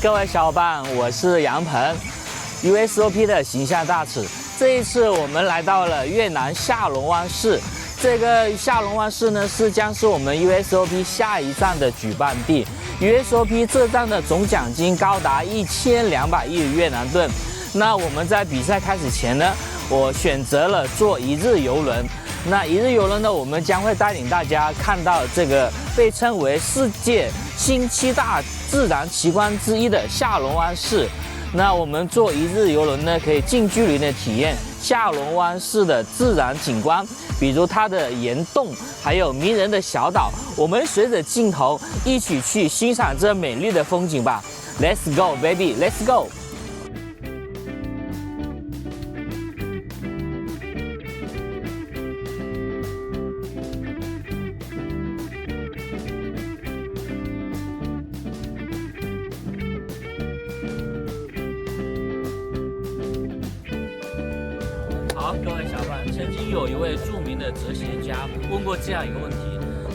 各位小伙伴，我是杨鹏 ，USOP 的形象大使。这一次我们来到了越南下龙湾市，这个下龙湾市呢将是我们 USOP 下一站的举办地。USOP 这站的总奖金高达1200亿越南盾。那我们在比赛开始前呢，我选择了坐一日游轮。那一日游轮呢，我们将会带领大家看到这个被称为世界新7大自然奇观之一的下龙湾市。那我们坐一日游轮呢，可以近距离的体验下龙湾市的自然景观，比如它的岩洞，还有迷人的小岛。我们随着镜头一起去欣赏这美丽的风景吧。Let's go, baby, let's go！好，各位小伙伴，曾经有一位著名的哲学家问过这样一个问题：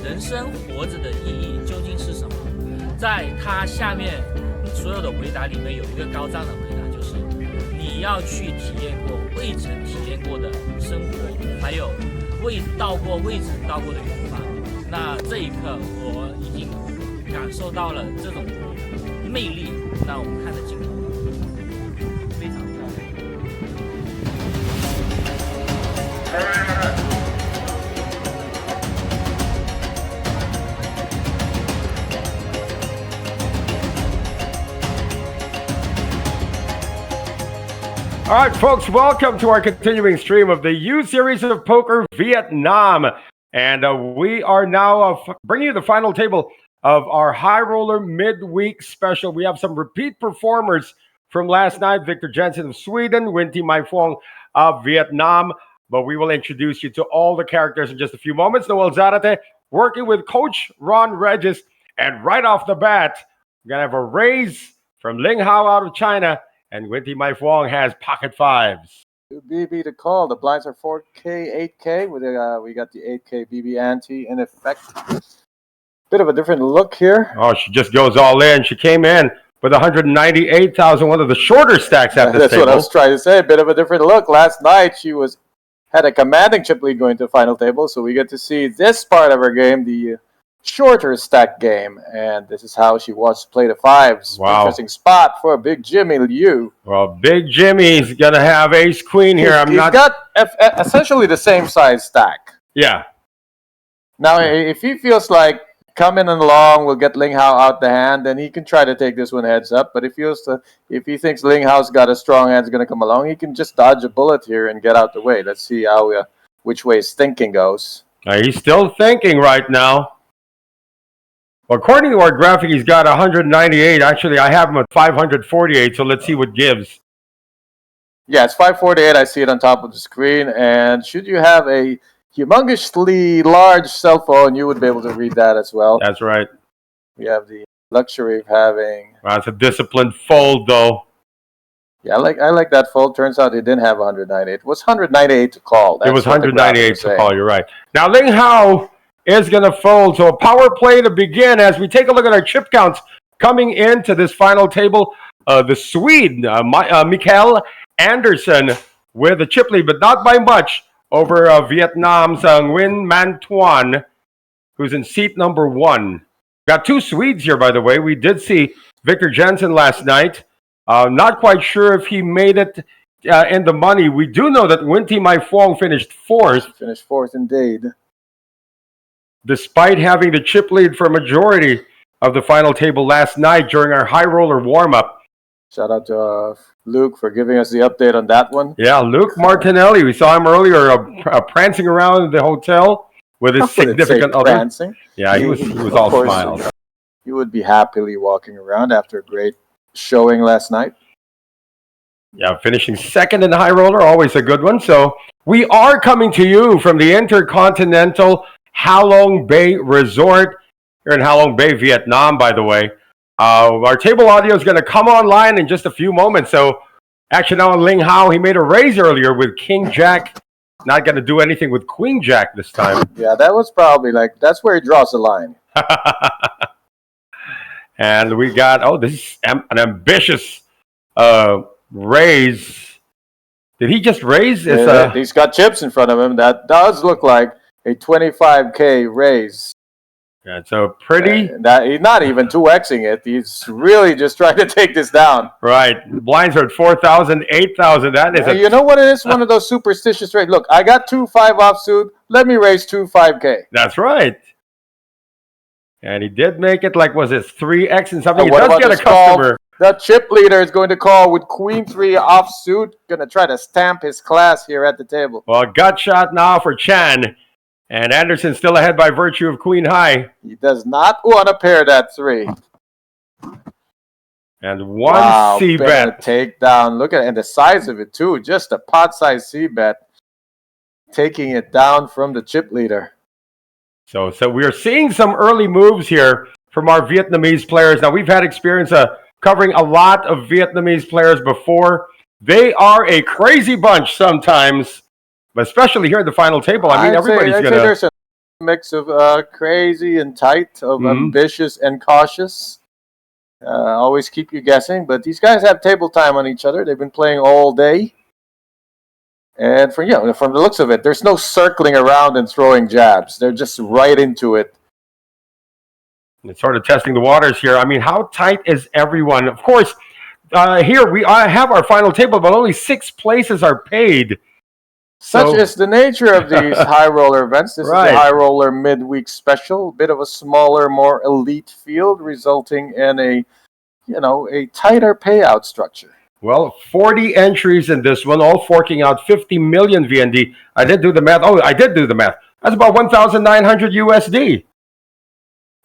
人生活着的意义究竟是什么？在他下面所有的回答里面，有一个高赞的回答，就是你要去体验过未曾体验过的生活，还有未曾到过的远方。那这一刻，我已经感受到了这种魅力。那我们看着镜头。非常漂亮。All right, folks, welcome to our continuing stream of the U Series of Poker Vietnam. And we are now bringing you the final table of our High Roller Midweek Special. We have some repeat performers from last night: Victor Jensen of Sweden, Winty Mai Phuong of Vietnam. But we will introduce you to all the characters in just a few moments. Noel Zarate working with Coach Ron Regis. And right off the bat, we're going to have a raise from Ling Hao out of China. And Winty Mai Phuong has pocket fives. BB to call. The blinds are 4K, 8K. We got the 8K BB ante in effect. Bit of a different look here. Oh, she just goes all in. She came in with 198,000, one of the shorter stacks at this That's table. What I was trying to say. A bit of a different look. Last night she had a commanding chip lead going to the final table, so we get to see this part of her game, the shorter stack game, and this is how she wants to play the fives. Wow. Interesting spot for Big Jimmy Liu. Well, Big Jimmy's gonna have ace queen here. He's got essentially the same size stack. Yeah. Now, if he feels like coming along will get Ling Hao out the hand, then he can try to take this one heads up. But if he thinks Ling Hao's got a strong hand, is going to come along, he can just dodge a bullet here and get out the way. Let's see how which way his thinking goes. He's still thinking right now. Well, according to our graphic, he's got 198. Actually, I have him at 548, so let's see what gives. Yeah, it's 548. I see it on top of the screen. And should you have a humongously large cell phone, you would be able to read that as well. That's right. We have the luxury of having... That's a disciplined fold, though. Yeah, I like that fold. Turns out he didn't have 198. It was 198 to call. It was 198 to call, you're right. Now, Ling Hao is going to fold. So a power play to begin as we take a look at our chip counts coming into this final table. The Swede, Mikael Anderson, with a chip lead, but not by much, over Vietnam's Nguyen Man Thuan, who's in seat number 1. Got 2 Swedes here, by the way. We did see Victor Jensen last night. Not quite sure if he made it in the money. We do know that Winty Mai Phuong finished 4th. Finished 4th indeed. Despite having the chip lead for a majority of the final table last night during our high roller warm-up. Shout out to Luke for giving us the update on that one. Yeah, Luke Martinelli. We saw him earlier prancing around the hotel with his significant other. Prancing. Yeah, he was all smiles. He would be happily walking around after a great showing last night. Yeah, finishing second in the high roller, always a good one. So we are coming to you from the Intercontinental Halong Bay Resort here in Halong Bay, Vietnam, by the way. Our table audio is going to come online in just a few moments. So action now on Ling Hao. He made a raise earlier with King Jack. Not going to do anything with Queen Jack this time. Yeah, that was probably that's where he draws the line. And we got, this is an ambitious raise. Did he just raise? He's got chips in front of him. That does look like a 25K raise. Yeah, so pretty. That he's not even 2xing it. He's really just trying to take this down. Right. The blinds are at 4,000, 8,000. That is you know what it is? One of those superstitious rates. Look, I got 2-5 offsuit. Let me raise 2-5K. That's right. And he did make it like, was it 3x and something? He what does about get a this call? customer. The chip leader is going to call with Queen 3 offsuit. Going to try to stamp his class here at the table. Well, gut shot now for Chan. And Anderson still ahead by virtue of Queen High. He does not want to pair that 3. And one C-bet. Takedown. Look at it. And the size of it, too. Just a pot-size C-bet. Taking it down from the chip leader. So we're seeing some early moves here from our Vietnamese players. Now, we've had experience covering a lot of Vietnamese players before. They are a crazy bunch sometimes. But especially here at the final table, I mean, everybody's going to... There's a mix of crazy and tight, of ambitious and cautious. Always keep you guessing. But these guys have table time on each other. They've been playing all day. And from the looks of it, there's no circling around and throwing jabs. They're just right into it. It's sort of testing the waters here. I mean, how tight is everyone? Of course, here we have our final table, but only 6 places are paid. Such is the nature of these high roller events. This is the High Roller Midweek Special. A bit of a smaller, more elite field, resulting in a tighter payout structure. Well, 40 entries in this one, all forking out 50 million VND. I did do the math. Oh, I did do the math. That's about 1,900 USD.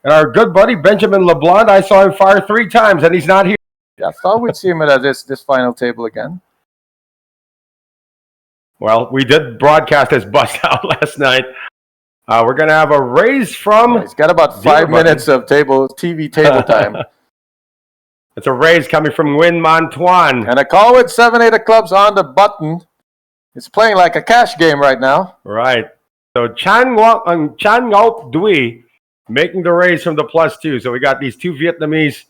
And our good buddy Benjamin LeBlanc, I saw him fire 3 times, and he's not here. Yeah, I thought we'd see him at this final table again. Well, we did broadcast his bust out last night. We're going to have a raise from... He's got about 5 minutes of TV table time. It's a raise coming from Nguyen Mantuan. And a call with 7-8 of clubs on the button. It's playing like a cash game right now. Right. So Chan Ngọc Dui making the raise from the +2. So we got these 2 Vietnamese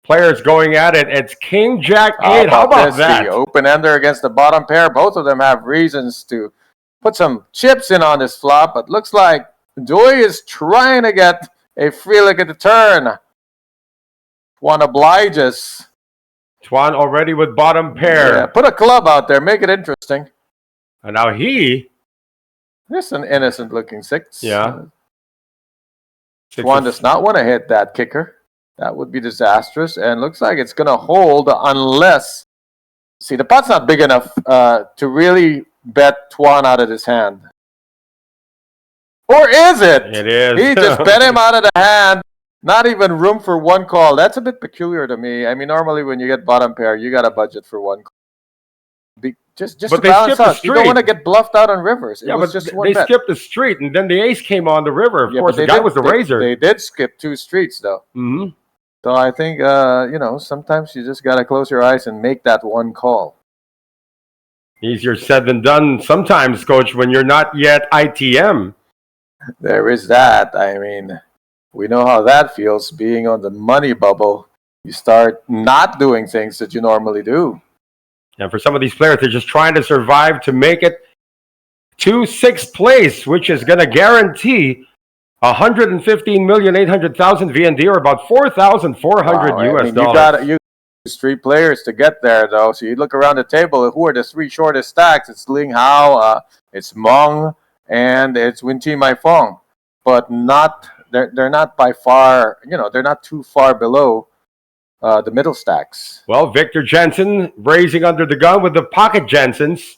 players going at it. It's King Jack 8. How about that? The open-ender against the bottom pair. Both of them have reasons to put some chips in on this flop. But looks like Dui is trying to get a free look at the turn. Tuan obliges. Tuan already with bottom pair. Yeah, put a club out there. Make it interesting. And now he... This is an innocent-looking 6. Yeah. Tuan does not want to hit that kicker. That would be disastrous. And looks like it's going to hold unless... See, the pot's not big enough to really bet Tuan out of his hand. Or is it? It is. He just bet him out of the hand. Not even room for 1 call. That's a bit peculiar to me. I mean, normally when you get bottom pair, you got a budget for 1 call. Just to balance out. You don't want to get bluffed out on rivers. It was just one they bet. skipped the street, and then the ace came on the river. Of course, the guy was the raiser. They did skip 2 streets, though. Mm-hmm. So I think, sometimes you just got to close your eyes and make that 1 call. Easier said than done sometimes, Coach, when you're not yet ITM. There is that. I mean... We know how that feels, being on the money bubble. You start not doing things that you normally do. And for some of these players, they're just trying to survive to make it to 6th place, which is going to guarantee 115,800,000 VND, or about 4,400 US dollars. You got 3 players to get there, though. So you look around the table, who are the 3 shortest stacks? It's Ling Hao, it's Meng, and it's Win Chi Mai Fong. But not... They're not by far, they're not too far below the middle stacks. Well, Victor Jensen raising under the gun with the pocket Jensens.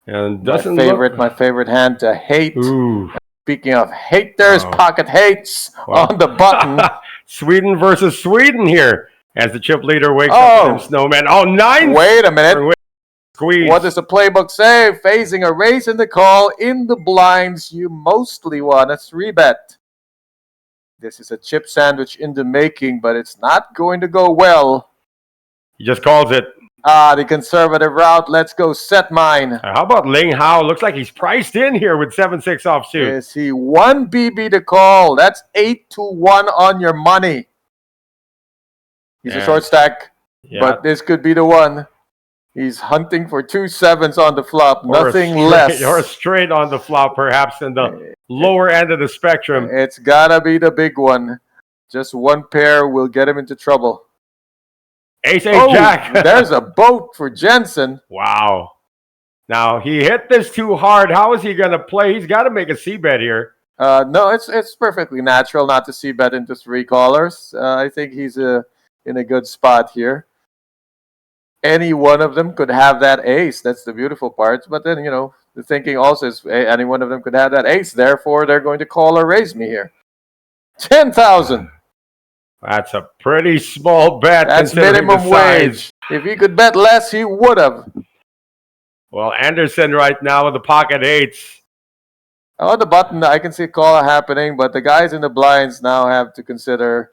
And my favorite hand to hate. Ooh. Speaking of hate, there's pocket hates on the button. Sweden versus Sweden here as the chip leader wakes up from Snowman. Oh, 9. Wait a minute. Squeeze. What does the playbook say? Facing a raise in the call in the blinds, you mostly want a 3-bet. This is a chip sandwich in the making, but it's not going to go well. He just calls it. The conservative route. Let's go set mine. How about Ling Hao? Looks like he's priced in here with 7-6 offsuit. Is he 1 BB to call? That's 8-1 on your money. He's a short stack, but this could be the one. He's hunting for 2 7s on the flop, nothing less. Or straight on the flop, perhaps in the lower end of the spectrum. It's gotta be the big one. Just one pair will get him into trouble. Ace, Jack. There's a boat for Jensen. Wow. Now, he hit this too hard. How is he going to play? He's got to make a c-bet here. No, it's perfectly natural not to c-bet into 3 callers. I think he's in a good spot here. Any one of them could have that ace. That's the beautiful part. But then, the thinking also is any one of them could have that ace. Therefore, they're going to call or raise me here. 10,000. That's a pretty small bet. That's minimum wage. If he could bet less, he would have. Well, Anderson right now with the pocket 8s. On the button, I can see a call happening, but the guys in the blinds now have to consider,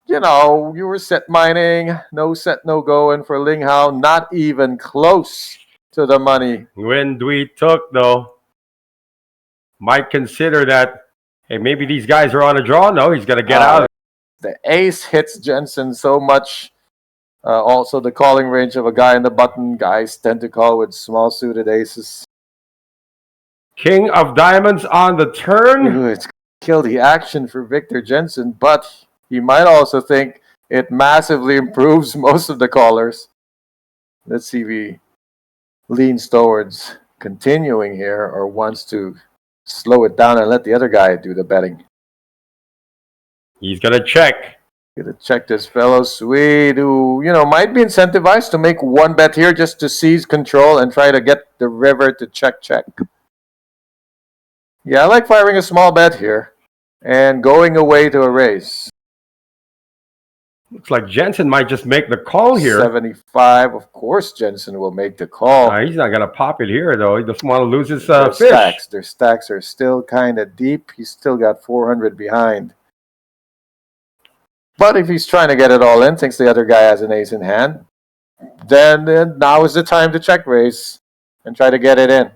you were set mining, no set, no going for Ling Hao, not even close to the money. When we took, though, might consider that, hey, maybe these guys are on a draw. No, he's going to get out. The ace hits Jensen so much. Also, the calling range of a guy in the button. Guys tend to call with small suited aces. King of diamonds on the turn. Ooh, it's killed the action for Victor Jensen, but he might also think it massively improves most of the callers. Let's see if he leans towards continuing here or wants to slow it down and let the other guy do the betting. He's going to check. Gonna check this fellow Swede who, might be incentivized to make one bet here just to seize control and try to get the river to check. Yeah, I like firing a small bet here and going away to a raise. Looks like Jensen might just make the call here. 75. Of course, Jensen will make the call. He's not going to pop it here, though. He doesn't want to lose his fish. Their stacks are still kind of deep. He's still got 400 behind. But if he's trying to get it all in, thinks the other guy has an ace in hand, then now is the time to check raise and try to get it in.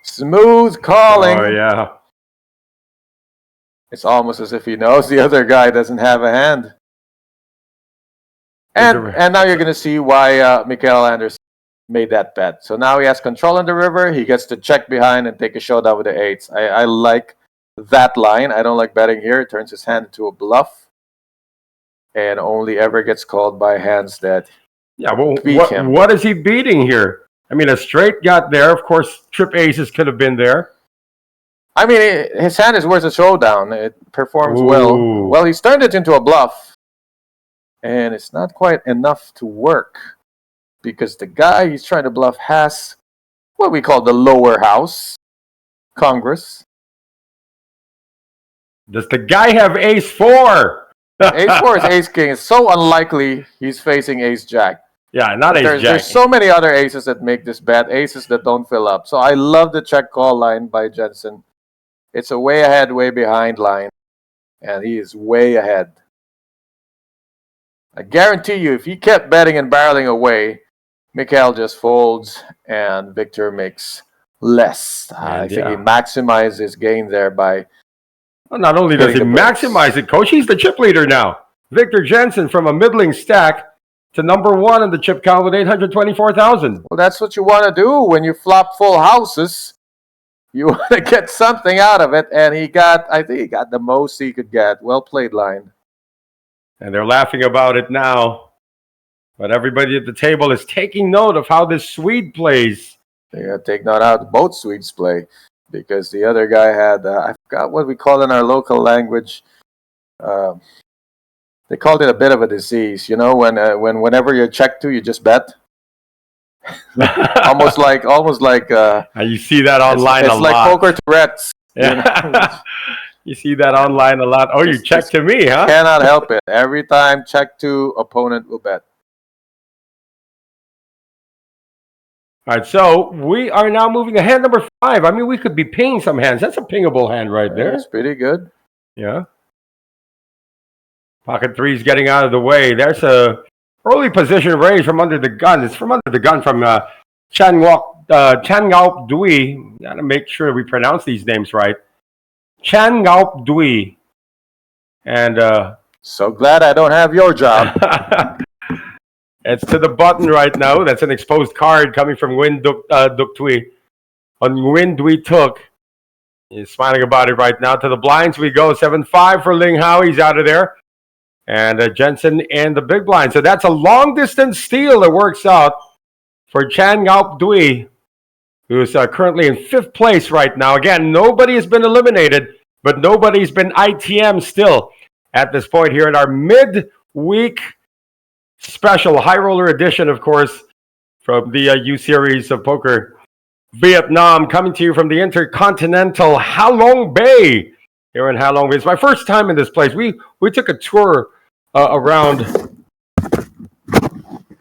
Smooth calling. Oh, yeah. It's almost as if he knows the other guy doesn't have a hand. And now you're going to see why Mikael Anderson made that bet. So now he has control on the river. He gets to check behind and take a showdown with the 8s. I like that line. I don't like betting here. It turns his hand into a bluff and only ever gets called by hands that beat him. What is he beating here? I mean, a straight got there. Of course, trip aces could have been there. I mean, his hand is worth a showdown. It performs well. Well, he's turned it into a bluff. And it's not quite enough to work because the guy he's trying to bluff has what we call the lower house, Congress. Does the guy have ace-4? Ace-4 is ace-king. It's so unlikely he's facing ace-jack. Yeah, not ace-jack. There's so many other aces that make this bet, aces that don't fill up. So I love the check-call line by Jensen. It's a way ahead, way behind line. And he is way ahead. I guarantee you, if he kept betting and barreling away, Mikael just folds and Victor makes less. I think he maximized his gain there by... Well, not only does he maximize it, Coach, he's the chip leader now. Victor Jensen from a middling stack to number 1 in the chip count with 824,000. Well, that's what you want to do when you flop full houses. You want to get something out of it, and I think he got the most he could get. Well played, line. And they're laughing about it now. But everybody at the table is taking note of how this Swede plays. They got to take note how both Swedes play. Because the other guy had, I forgot what we call in our local language. They called it a bit of a disease. Whenever you're checked to, you just bet. almost like. You see that online a lot. It's like poker Tourette's. Yeah. You see that online a lot. Oh, you check to me, huh? Cannot help it. Every time check to, opponent will bet. All right, so we are now moving to hand number 5. I mean, we could be pinging some hands. That's a pingable hand right there. That's pretty good. Yeah. Pocket 3's getting out of the way. There's a early position raise from under the gun. It's from under the gun from Chan Ngaup Dui. Got to make sure we pronounce these names right. Chan Ngaup Dui. And so glad I don't have your job. It's to the button right now. That's an exposed card coming from Nguyen Duc Tui. On Nguyen Dui Tuk. He's smiling about it right now. To the blinds we go. 7-5 for Ling Hao. He's out of there. And Jensen in the big blind. So that's a long-distance steal that works out for Chan Ngaup Dui, who's currently in 5th place right now. Again, nobody has been eliminated, but nobody's been ITM still at this point here in our midweek special high roller edition, of course, from the U Series of Poker Vietnam, coming to you from the Intercontinental Halong Bay here in Halong Bay. It's my first time in this place. We took a tour around.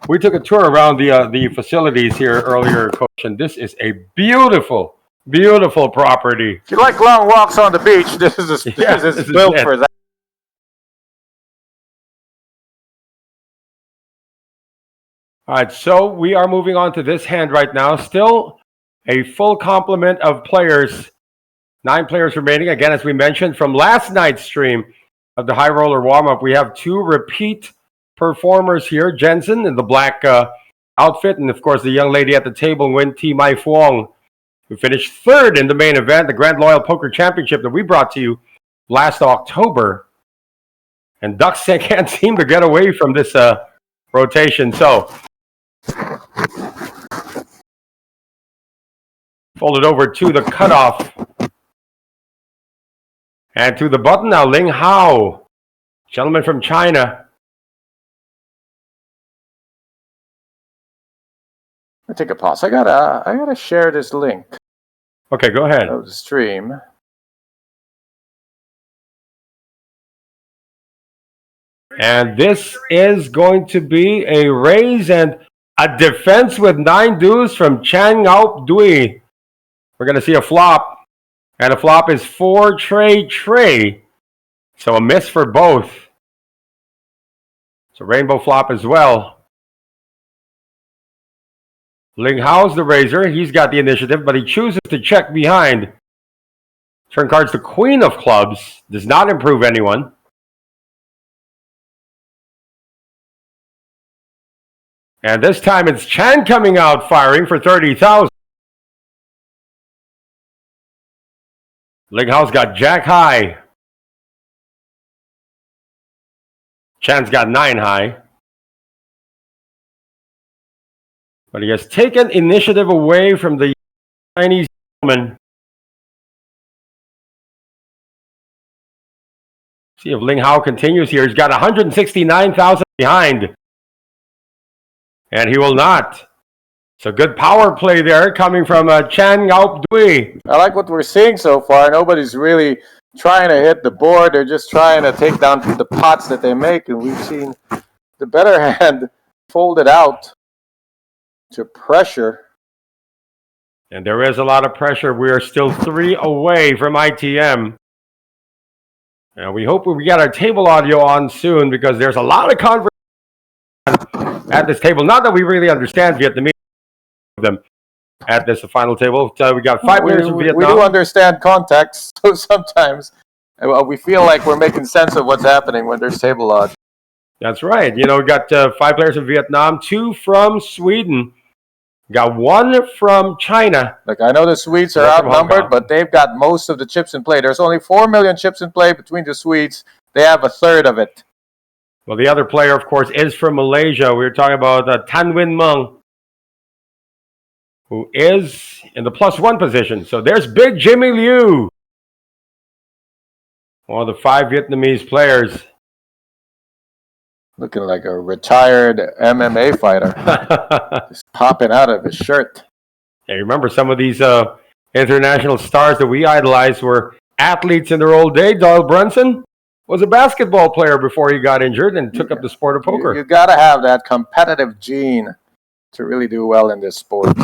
We took a tour around the facilities here earlier, Coach, and this is a beautiful, beautiful property. If you like long walks on the beach, this is built for that. All right, so we are moving on to this hand right now. Still a full complement of players. 9 players remaining. Again, as we mentioned from last night's stream of the high roller warm-up, we have 2 repeat performers here. Jensen in the black outfit, and of course the young lady at the table, Nguyen T. Mai Phuong, who finished 3rd in the main event, the Grand Loyal Poker Championship that we brought to you last October. And Ducks can't seem to get away from this rotation. So fold it over to the cutoff. And to the button now, Ling Hao, gentleman from China. I'll take a pause. I gotta share this link Okay, go ahead. of the stream. And this is going to be a raise and a defense with 9 deuce from Chan Ngaup Dui. We're going to see a flop. And a flop is 4 tray. So a miss for both. It's a rainbow flop as well. Ling Hao's the raiser. He's got the initiative, but he chooses to check behind. Turn cards to Queen of Clubs. Does not improve anyone. And this time it's Chan coming out firing for 30,000. Ling Hao's got Jack high. Chan's got 9 high. But he has taken initiative away from the Chinese gentleman. See if Ling Hao continues here. He's got 169,000 behind. And he will not. So good power play there coming from Chan Ngaup Dui. I like what we're seeing so far. Nobody's really trying to hit the board. They're just trying to take down the pots that they make. And we've seen the better hand folded out to pressure. And there is a lot of pressure. We are still 3 away from ITM. And we hope we get our table audio on soon because there's a lot of conversation at this table. Not that we really understand Vietnamese them at this final table. So we got 5 players from Vietnam. We do understand context, so sometimes we feel like we're making sense of what's happening when there's table odds. That's right. You know, we got 5 players from Vietnam, 2 from Sweden, got 1 from China. Look, I know the Swedes are outnumbered, but they've got most of the chips in play. There's only 4 million chips in play between the Swedes. They have a third of it. Well, the other player, of course, is from Malaysia. We were talking about Tan Win Meng, who is in the +1 position. So there's Big Jimmy Liu, one of the 5 Vietnamese players. Looking like a retired MMA fighter. Just popping out of his shirt. Yeah, remember some of these international stars that we idolized were athletes in their old day. Doyle Brunson was a basketball player before he got injured and took up the sport of poker. You got to have that competitive gene to really do well in this sport.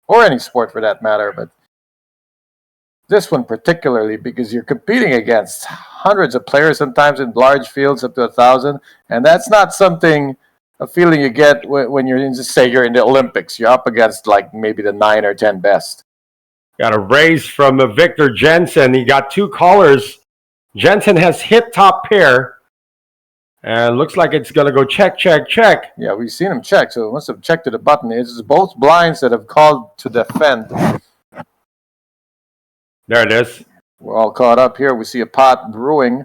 Or any sport for that matter. But This one particularly because you're competing against hundreds of players, sometimes in large fields up to 1,000, and that's not a feeling you get when you're in, say, you're in the Olympics. You're up against like maybe the 9 or 10 best. Got a raise from Victor Jensen. He got 2 callers. Jensen has hit top pair. And looks like it's going to go check, check, check. Yeah, we've seen him check, so it must have checked to the button. It's both blinds that have called to defend. There it is. We're all caught up here. We see a pot brewing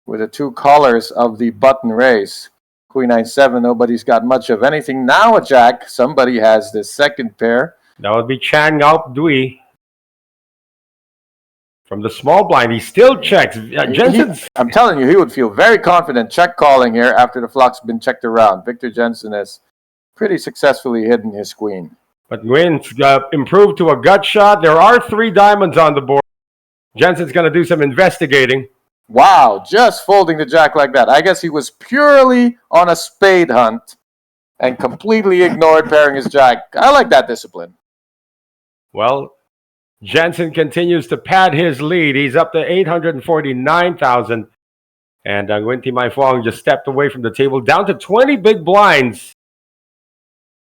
with the 2 callers of the button raise. Queen 9-7, nobody's got much of anything. Now a jack. Somebody has the second pair. That would be Chan Ngaup Dui. From the small blind, he still checks. Jensen's... I'm telling you, he would feel very confident check calling here after the flop's been checked around. Victor Jensen has pretty successfully hidden his queen. But Nguyen's improved to a gut shot. There are 3 diamonds on the board. Jensen's going to do some investigating. Wow, just folding the jack like that. I guess he was purely on a spade hunt and completely ignored pairing his jack. I like that discipline. Well, Jensen continues to pad his lead. He's up to 849,000. And Nguyen Thi Mai Phuong just stepped away from the table, down to 20 big blinds.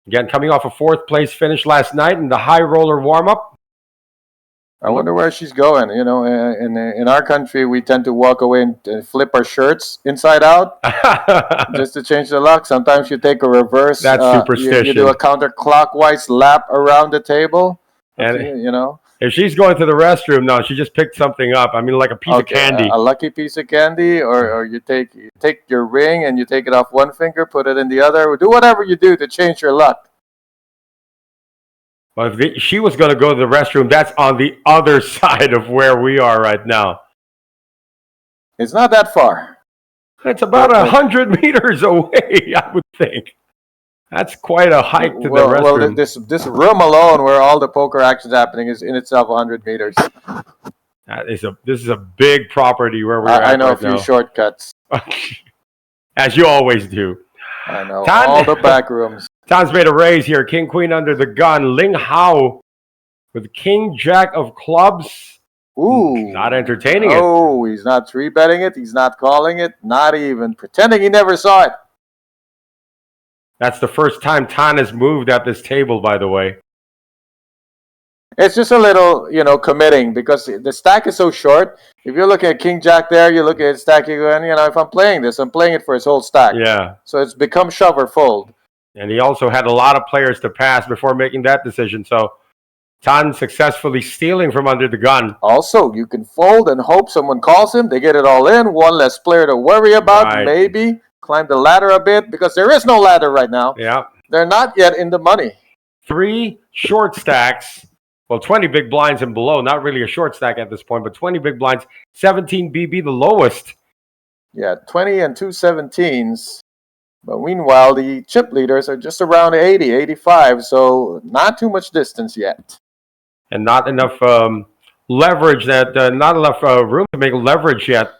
Again, coming off a 4th place finish last night in the high roller warm-up. I wonder where she's going. You know, in our country, we tend to walk away and flip our shirts inside out just to change the luck. Sometimes you take a reverse. That's superstition. You do a counterclockwise lap around the table. And you know, if she's going to the restroom, no, she just picked something up. I mean, like a piece of candy. A lucky piece of candy, or you take your ring and you take it off one finger, put it in the other. Do whatever you do to change your luck. Well, if she was going to go to the restroom, that's on the other side of where we are right now. It's not that far. It's about 100 meters away, I would think. That's quite a hike to the restroom. Well, this room alone, where all the poker action is happening, is in itself 100 meters. This is a big property where we're at. I know right a few now. shortcuts. As you always do. I know all the back rooms. Tan's made a raise here. King, Queen under the gun. Ling Hao with King, Jack of clubs. Ooh. Not entertaining it. Oh, he's not 3-betting it. He's not calling it. Not even pretending he never saw it. That's the first time Tan has moved at this table, by the way. It's just a little, committing because the stack is so short. If you're looking at King Jack there, you look at his stack, you're going, if I'm playing this, I'm playing it for his whole stack. Yeah. So it's become shove or fold. And he also had a lot of players to pass before making that decision. So Tan successfully stealing from under the gun. Also, you can fold and hope someone calls him. They get it all in. One less player to worry about. Right. Maybe climb the ladder a bit because there is no ladder right now. Yeah. They're not yet in the money. 3 short stacks. Well, 20 big blinds and below. Not really a short stack at this point, but 20 big blinds. 17 BB, the lowest. Yeah, 20 and 2 17s. But meanwhile, the chip leaders are just around 80, 85. So not too much distance yet. And not enough leverage, not enough room to make leverage yet.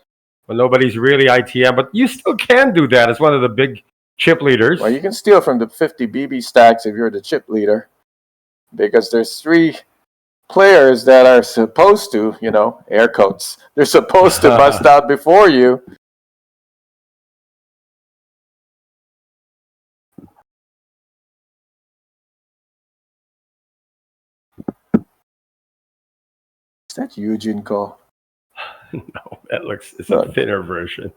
Well, nobody's really ITM, but you still can do that as one of the big chip leaders. Well, you can steal from the 50 BB stacks if you're the chip leader. Because there's 3 players that are supposed to, air quotes, they're supposed to bust out before you. Is that Eugene Ko? No, it's a thinner version.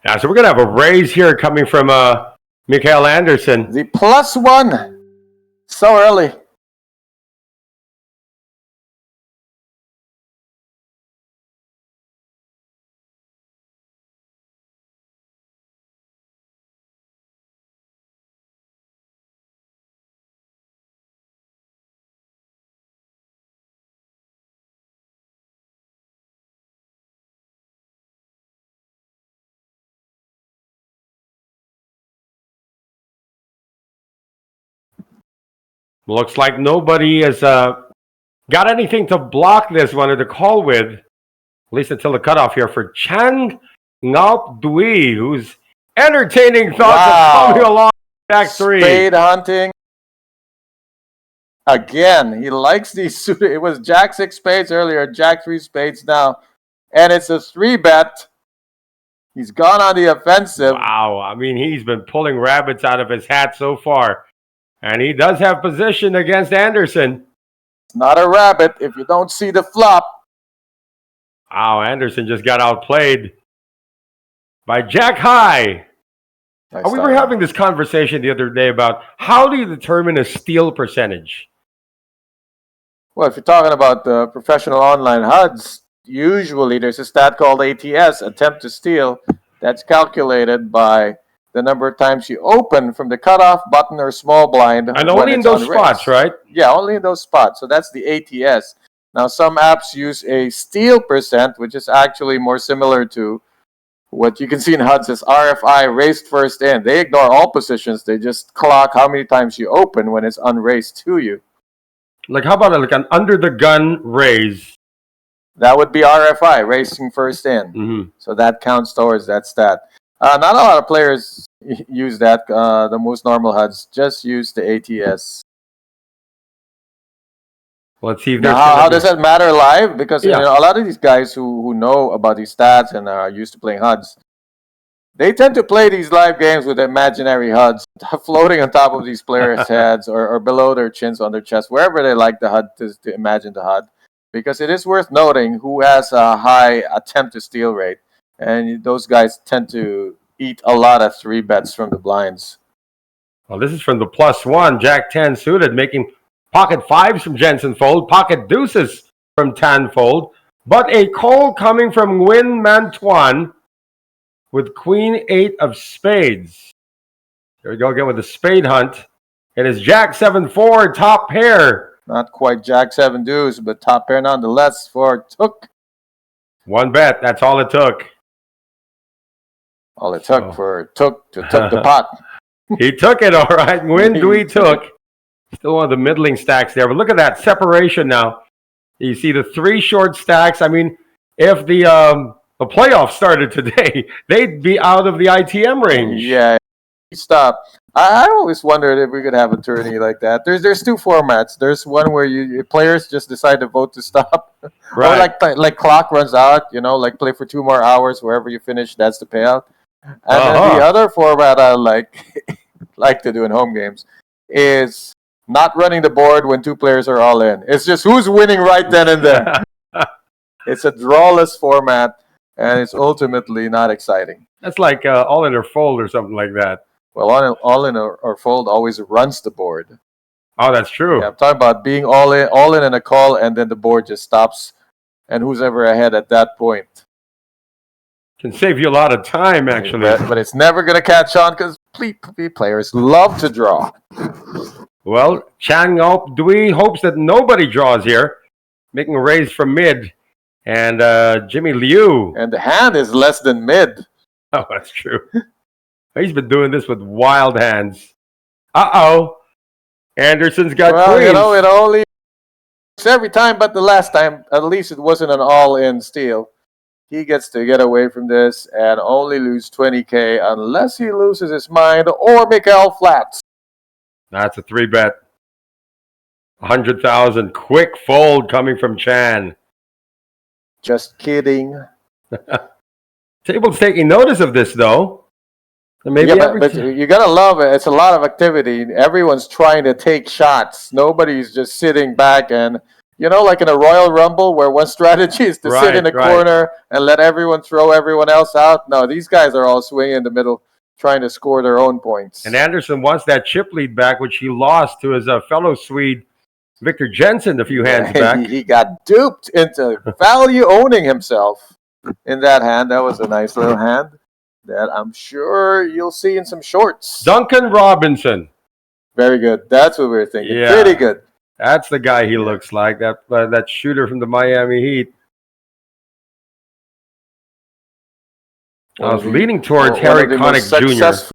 Yeah, so we're going to have a raise here coming from Mikael Anderson. The +1. So early. Looks like nobody has got anything to block this one or to call with, at least until the cutoff here for Chan Ngaup Dui, who's Entertaining thoughts of coming along. Jack 3. Spade hunting. Again, he likes these suited. It was Jack 6 spades earlier, Jack 3 spades now. And it's a 3-bet. He's gone on the offensive. Wow. I mean, he's been pulling rabbits out of his hat so far. And he does have position against Anderson. It's not a rabbit if you don't see the flop. Wow, Anderson just got outplayed by Jack High. We were having this conversation the other day about how do you determine a steal percentage? Well, if you're talking about the professional online HUDs, usually there's a stat called ATS, attempt to steal, that's calculated by the number of times you open from the cutoff button or small blind. And only in those spots, right? Yeah, only in those spots. So that's the ATS. Now, some apps use a steal percent, which is actually more similar to what you can see in HUDs as RFI, raised first in. They ignore all positions. They just clock how many times you open when it's unraised to you. Like, how about like an under-the-gun raise? That would be RFI, racing first in. Mm-hmm. So that counts towards that stat. Not a lot of players use that. The most normal HUDs just use the ATS. Let's see if now, how does that matter live? Because you know, a lot of these guys who know about these stats and are used to playing HUDs, they tend to play these live games with imaginary HUDs floating on top of these players' heads or below their chins, on their chest, wherever they like the HUD to imagine the HUD. Because it is worth noting who has a high attempt to steal rate. And those guys tend to eat a lot of 3-bets from the blinds. Well, this is from the +1, Jack 10 suited, making pocket 5s from Jensen fold, pocket deuces from Tan fold, but a call coming from Nguyen Mantuan with Queen 8 of spades. There we go again with the spade hunt. It is Jack 7-4, top pair. Not quite Jack 7 deuce, but top pair nonetheless for Took. 1 bet, that's all it took. All it took for Took to took the pot. He took it, all right. Nguyen Dui took. Still one of the middling stacks there. But look at that separation now. You see the 3 short stacks. I mean, if the playoffs started today, they'd be out of the ITM range. Yeah, stop. I always wondered if we could have a tourney like that. There's 2 formats. There's one where players just decide to vote to stop. Right. Or like clock runs out, you know, like play for 2 more hours. Wherever you finish, that's the payout. And then the other format I like to do in home games is not running the board when 2 players are all in. It's just who's winning right then and there. It's a drawless format, and it's ultimately not exciting. That's like all in or fold or something like that. Well, all in or fold always runs the board. Oh, that's true. Yeah, I'm talking about being all in a call, and then the board just stops, and who's ever ahead at that point. Can save you a lot of time, actually. But it's never going to catch on because players love to draw. Well, Chang Dui hopes that nobody draws here, making a raise from mid. And Jimmy Liu. And the hand is less than mid. Oh, that's true. He's been doing this with wild hands. Uh-oh. Anderson's got queens. You know, it only it's every time but the last time. At least it wasn't an all-in steal. He gets to get away from this and only lose 20K unless he loses his mind or Mikael flats. That's a 3-bet. 100,000. Quick fold coming from Chan. Just kidding. Table's taking notice of this, though. Maybe but you gotta love it. It's a lot of activity. Everyone's trying to take shots. Nobody's just sitting back and, you know, like in a Royal Rumble where one strategy is to sit in a corner and let everyone throw everyone else out. No, these guys are all swinging in the middle, trying to score their own points. And Anderson wants that chip lead back, which he lost to his fellow Swede, Victor Jensen, a few hands back. He got duped into value owning himself in that hand. That was a nice little hand that I'm sure you'll see in some shorts. Duncan Robinson. Very good. That's what we were thinking. Yeah. Pretty good. That's the guy he looks like, that shooter from the Miami Heat. I was leaning towards Harry Connick Jr.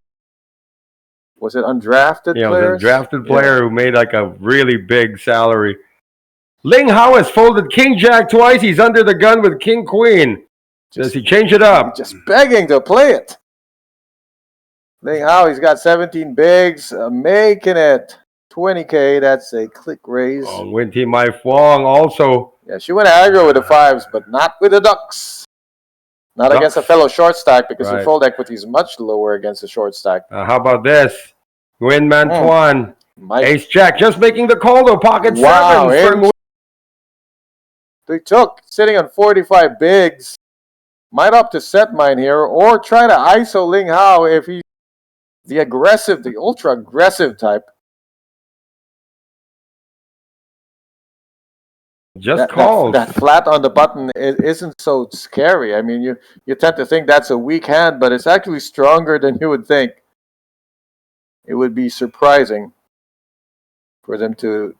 Was it undrafted player? Yeah, it was a drafted player who made like a really big salary. Ling Hao has folded King Jack twice. He's under the gun with King Queen. Does he change it up? Just begging to play it. Ling Hao, he's got 17 bigs, making it 20K. That's a click raise. Oh, Win Team Mai Fong also. Yeah, she went aggro with the fives, but not with the ducks. Not against a fellow short stack because her fold equity is much lower against the short stack. How about this? Nguyen Man Tuan. Ace Jack just making the call though. Pocket sevens. They took sitting on 45 bigs. Might opt to set mine here or try to ISO Ling Hao if he's the ultra aggressive type. Just calls. That flat on the button isn't so scary. I mean, you tend to think that's a weak hand, but it's actually stronger than you would think. It would be surprising for them to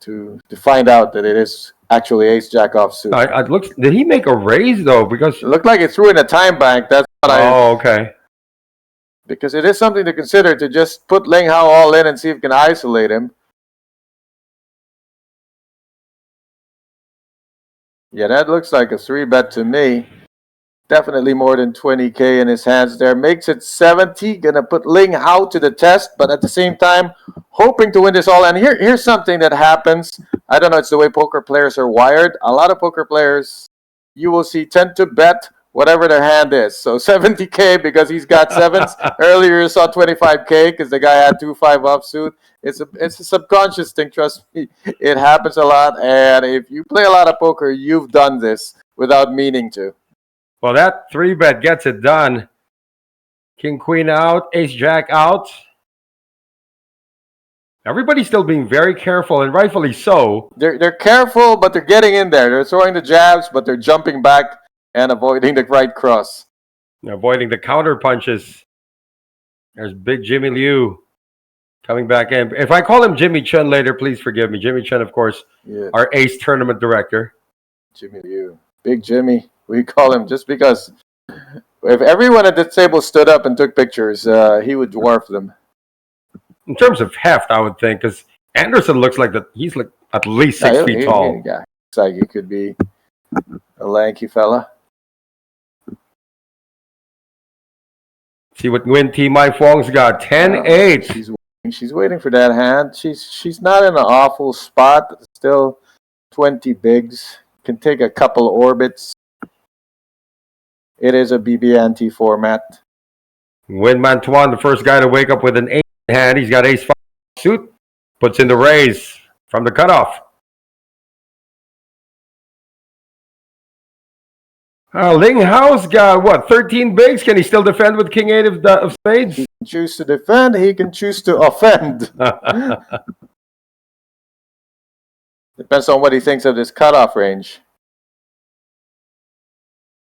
find out that it is actually ace jack offsuit. Did he make a raise though? Because it looked like it threw in a time bank. That's what okay. Because it is something to consider to just put Ling Hao all in and see if you can isolate him. Yeah, that looks like a 3-bet to me. Definitely more than 20K in his hands there. Makes it 70. Gonna put Ling Hao to the test, but at the same time, hoping to win this all. And here's something that happens. I don't know, it's the way poker players are wired. A lot of poker players, you will see, tend to bet whatever their hand is. So 70K because he's got sevens. Earlier you saw 25K because the guy had 2-5 offsuit. It's a subconscious thing, trust me. It happens a lot. And if you play a lot of poker, you've done this without meaning to. Well, that 3-bet gets it done. King, Queen out, Ace, Jack out. Everybody's still being very careful, and rightfully so. They're careful, but they're getting in there. They're throwing the jabs, but they're jumping back and avoiding the right cross. Avoiding the counter punches. There's big Jimmy Liu coming back in. If I call him Jimmy Chun later, please forgive me. Jimmy Chun, of course, our Ace tournament director. Jimmy Liu. Big Jimmy. We call him just because if everyone at the table stood up and took pictures, he would dwarf them. In terms of heft, I would think, because Anderson looks like he's like at least 6 feet tall. Yeah, looks like he could be a lanky fella. See what Nguyen T. Mai Fong's got. 10-8. She's waiting for that hand. She's not in an awful spot. Still 20 bigs. Can take a couple orbits. It is a BB&T format. Nguyen Man Tuan, the first guy to wake up with an 8 hand. He's got ace 5 suit. Puts in the raise from the cutoff. Ling Hao's got, what, 13 bigs? Can he still defend with King 8 of spades? He can choose to defend. He can choose to offend. Depends on what he thinks of this cutoff range.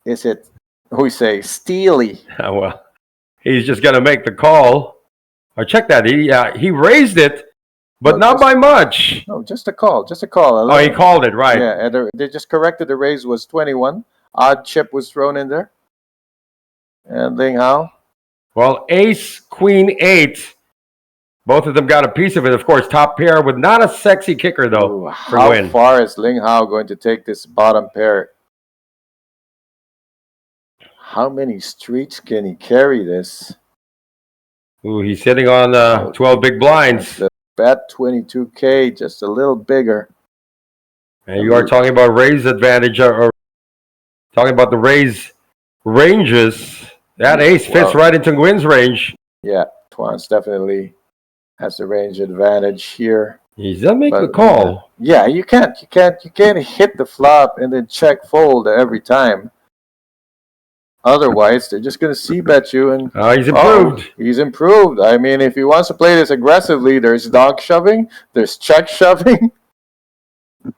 Is it, we say, steely? Well, he's just going to make the call. Or check that. He raised it, but not by much. No, just a call. Just a call. Oh, he called it, right. Yeah, and they just corrected the raise was 21. Odd chip was thrown in there. And Ling Hao. Well, ace, queen, 8. Both of them got a piece of it. Of course, top pair with not a sexy kicker, though. How far is Ling Hao going to take this bottom pair? How many streets can he carry this? Ooh, he's sitting on 12 big blinds. The bet 22K, just a little bigger. And you are talking about raise advantage or talking about the raise ranges. That ace fits right into Nguyen's range. Yeah, Tuan's definitely has the range advantage here. He's gonna make the call. Yeah, you can't hit the flop and then check fold every time. Otherwise, they're just going to c-bet you. And he's improved. He's improved. I mean, if he wants to play this aggressively, there's dog shoving, there's check shoving.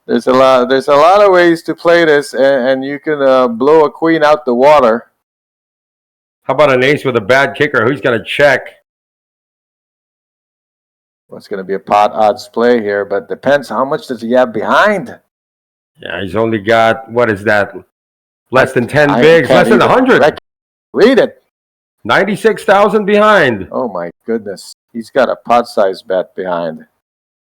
There's a lot of ways to play this, and you can blow a queen out the water. How about an ace with a bad kicker? Who's going to check? What's going to be a pot odds play here, but depends how much does he have behind. Yeah, he's only got, what is that? Less than 10 bigs, less than 100. Read it. 96,000 behind. Oh my goodness. He's got a pot size bet behind.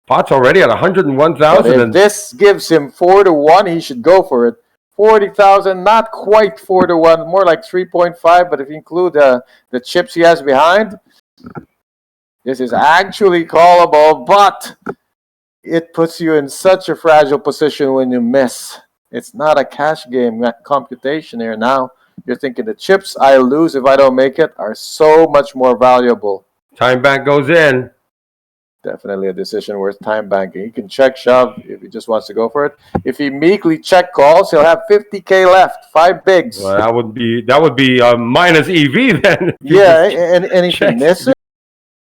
Pot's already at 101,000. If this gives him 4-1, he should go for it. 40,000, not quite 4-1, more like 3.5. But if you include the chips he has behind, This is actually callable, but it puts you in such a fragile position when you miss. It's not a cash game computation here now. You're thinking the chips I lose if I don't make it are so much more valuable. Time bank goes in. Definitely a decision worth time banking. He can check shove if he just wants to go for it. If he meekly check calls, he'll have 50K left, 5 bigs. Well, that would be minus EV then. Yeah, and if he misses,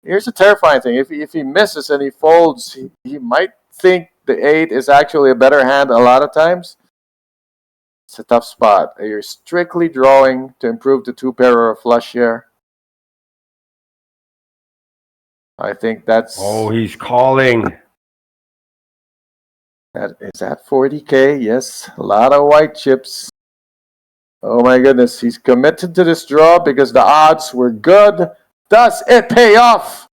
here's the terrifying thing. If he misses and he folds, he might think the 8 is actually a better hand a lot of times. It's a tough spot. You're strictly drawing to improve the 2-pair or a flush here. I think that's... Oh, he's calling. Is that 40K? Yes, a lot of white chips. Oh my goodness, he's committed to this draw because the odds were good. Does it pay off?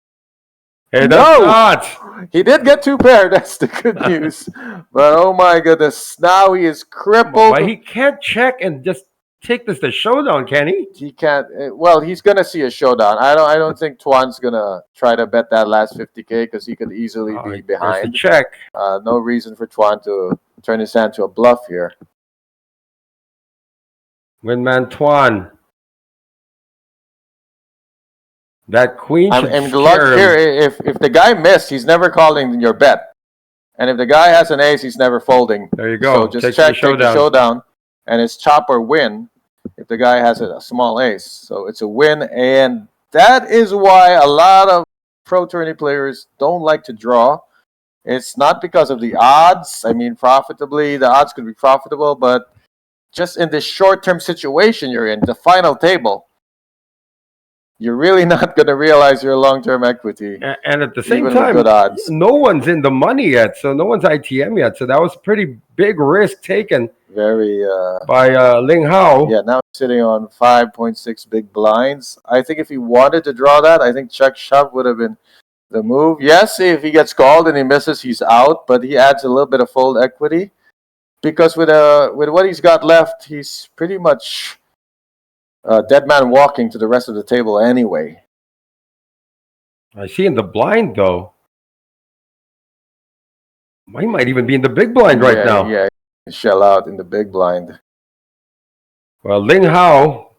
It does not. He did get 2 pair. That's the good news. But oh my goodness, now he is crippled. But he can't check and just take this to showdown, can he? He can't. Well, he's gonna see a showdown. I don't think Tuan's gonna try to bet that last 50K because he could easily be behind. There's the check. No reason for Tuan to turn his hand to a bluff here. Windman Tuan. That queen should I mean, the luck here, if the guy missed, he's never calling your bet. And if the guy has an ace, he's never folding. There you go. So just take the showdown. And it's chop or win if the guy has a small ace. So it's a win. And that is why a lot of pro tourney players don't like to draw. It's not because of the odds. I mean, profitably, the odds could be profitable. But just in this short-term situation you're in, the final table, you're really not going to realize your long-term equity. And at the same time, no one's in the money yet, so no one's ITM yet. So that was a pretty big risk taken by Ling Hao. Yeah, now he's sitting on 5.6 big blinds. I think if he wanted to draw that, I think check shove would have been the move. Yes, if he gets called and he misses, he's out, but he adds a little bit of fold equity. Because with what he's got left, he's pretty much... dead man walking to the rest of the table anyway. I see in the blind, though. He might even be in the big blind right now. Yeah, shell out in the big blind. Well, Ling Hao,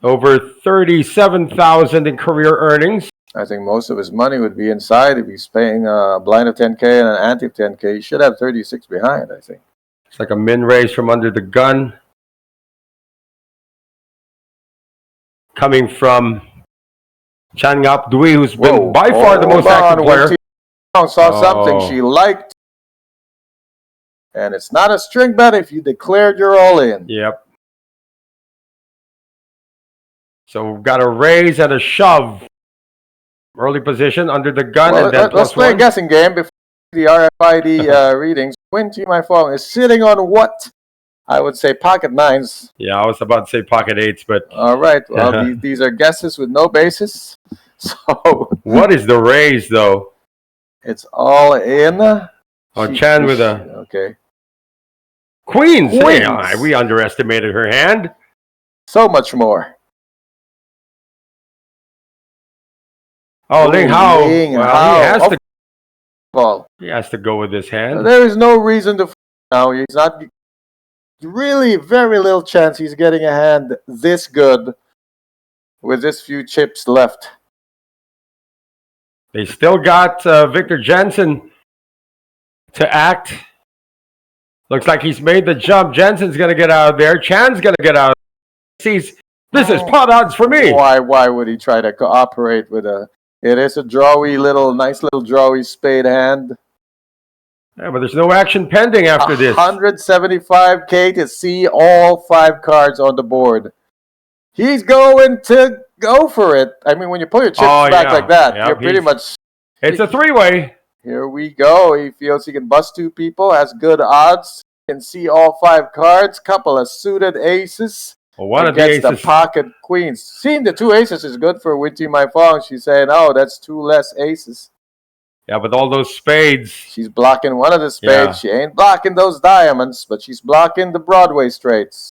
over 37,000 in career earnings. I think most of his money would be inside. If he's paying a blind of 10K and an ante of 10K, he should have 36 behind, I think. It's like a min raise from under the gun. Coming from Chan Ngap Dui, who's been by far the most active player. Saw something she liked. And it's not a string bet if you declared you're all in. Yep. So we've got a raise and a shove. Early position under the gun. And then let's play a guessing game before the RFID readings. Win Team My Phone is sitting on what? I would say pocket 9s. Yeah, I was about to say pocket 8s, but... All right. Well, these are guesses with no basis. So... What is the raise, though? It's all in. Chan with a... Okay. Queens! Yeah, we underestimated her hand. So much more. Oh, Ling Hao. He has to go with this hand. There is no reason to... Now, he's not... Really, very little chance he's getting a hand this good with this few chips left. They still got Victor Jensen to act. Looks like he's made the jump. Jensen's going to get out of there. Chan's going to get out. Sees this is pot odds for me. Why would he try to cooperate with a... It is a nice little drawy spade hand. Yeah, but there's no action pending after this. 175K to see all 5 cards on the board. He's going to go for it. I mean, when you pull your chips back like that, you're pretty much... It's a 3-way. Here we go. He feels he can bust 2 people, has good odds, can see all 5 cards, couple of suited aces. Well, one of the aces. The pocket queens. Seeing the 2 aces is good for Winty My Fong. She's saying, oh, that's 2 less aces. Yeah, with all those spades. She's blocking one of the spades. Yeah. She ain't blocking those diamonds, but she's blocking the Broadway straights.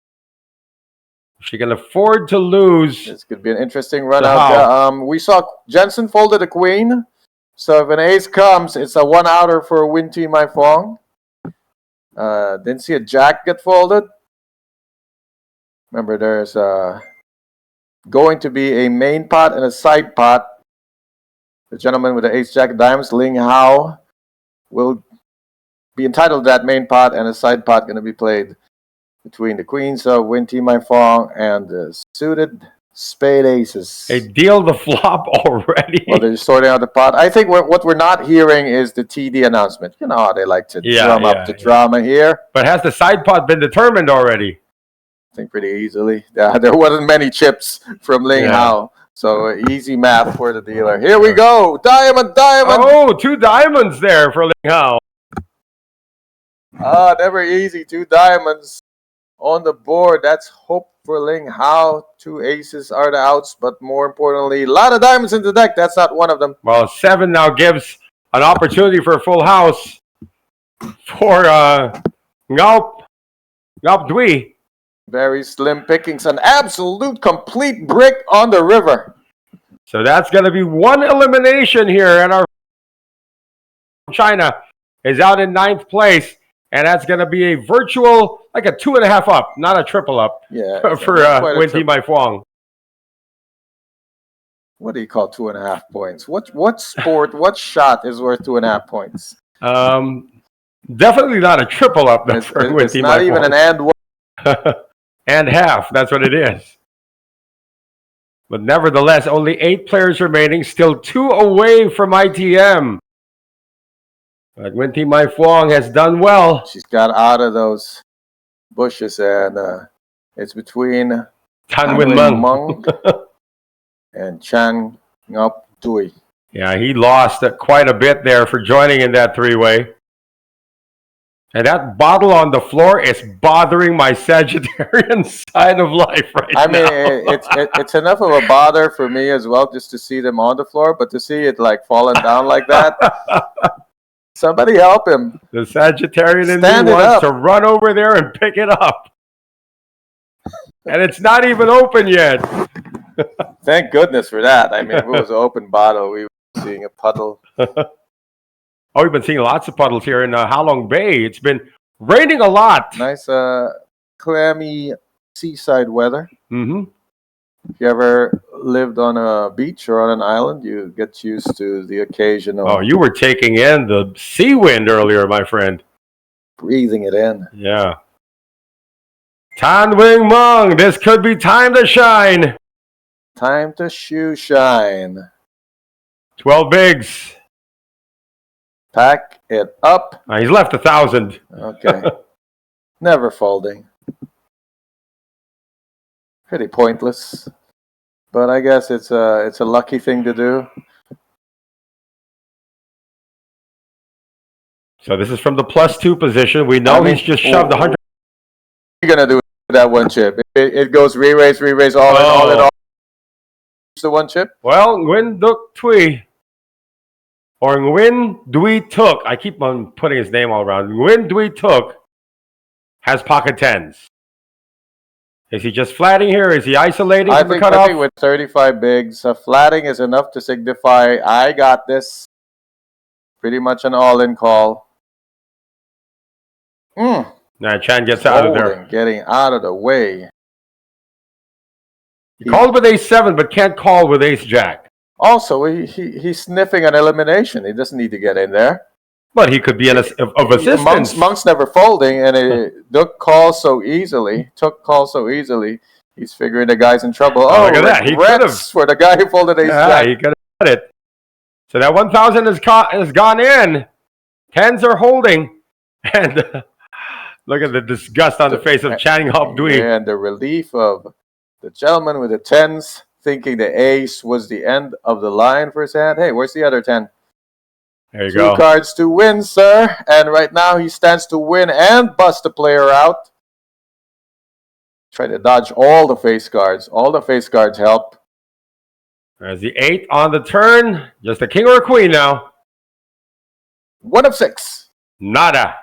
She can afford to lose. This could be an interesting run out. We saw Jensen folded a queen. So if an ace comes, it's a one-outer for Win Team My Fong. Didn't see a jack get folded. Remember, there's going to be a main pot and a side pot. The gentleman with the ace jack of diamonds, Ling Hao, will be entitled to that main pot, and a side pot going to be played between the queens of Win Team My Fong and the suited spade aces. They deal the flop already. Well, they're sorting out the pot. I think what we're not hearing is the TD announcement. You know how they like to drum up the drama here. But has the side pot been determined already? I think pretty easily. There wasn't many chips from Ling Hao. So easy math for the dealer. Here we go. Diamond. Oh, 2 diamonds there for Ling Hao. Never easy. 2 diamonds on the board. That's hope for Ling Hao. 2 aces are the outs, but more importantly, a lot of diamonds in the deck. That's not one of them. Well, 7 now gives an opportunity for a full house for Ngaup Dui. Very slim pickings. An absolute complete brick on the river. So that's going to be 1 elimination here. And our China is out in 9th place. And that's going to be a virtual, like a 2.5 up, not a triple up. Yeah. For Win Team My Fong. What do you call 2.5 points? What sport, what shot is worth 2.5 points? Definitely not a triple up. It's not even an and one. And half, that's what it is. But nevertheless, only 8 players remaining, still 2 away from ITM. But Win Team My Fong has done well. She's got out of those bushes, and it's between Tan Win Meng and Chan Ngop Dui. Yeah, he lost quite a bit there for joining in that 3-way. And that bottle on the floor is bothering my Sagittarian side of life now. I mean, it's enough of a bother for me as well, just to see them on the floor, but to see it like falling down like that, somebody help him. The Sagittarian in me wants to run over there and pick it up. And it's not even open yet. Thank goodness for that. I mean, if it was an open bottle, we would be seeing a puddle. Oh, we've been seeing lots of puddles here in Halong Bay. It's been raining a lot. Nice, clammy seaside weather. Mm-hmm. If you ever lived on a beach or on an island, you get used to the occasional... Oh, you were taking in the sea wind earlier, my friend. Breathing it in. Yeah. Tan Wing Meng, this could be time to shine. Time to shoe shine. 12 bigs. Pack it up. He's left 1,000. Okay. Never folding. Pretty pointless. But I guess it's a lucky thing to do. So this is from the +2 position. We know he's just shoved 100. What are you going to do with that 1 chip? It goes re-raise, all in all. The 1 chip? Well, Nguyen Duc Thuy. Or Nguyen Duy Tuk. I keep on putting his name all around. Nguyen Duy Tuk has pocket 10s. Is he just flatting here? Is he isolating from the cutoff? I think with 35 bigs, flatting is enough to signify, I got this. Pretty much an all-in call. Now Chan gets out of there. Getting out of the way. He called with ace-7, but can't call with ace-jack. Also, he's sniffing an elimination. He doesn't need to get in there. But he could be of assistance. Monk's never folding, and Duck calls so easily. He's figuring the guy's in trouble. Oh, look at that. He could have. For the guy who folded ace-jack. Yeah, he could have got it. So that 1,000 has gone in. 10s are holding. And look at the disgust on the face of Chan Ngop Dui. And the relief of the gentleman with the 10s, thinking the ace was the end of the line for his hand. Hey, where's the other 10? There you go. 2 cards to win, sir. And right now he stands to win and bust the player out. Try to dodge all the face cards. All the face cards help. There's the 8 on the turn. Just a king or a queen now. 1 of 6. Nada.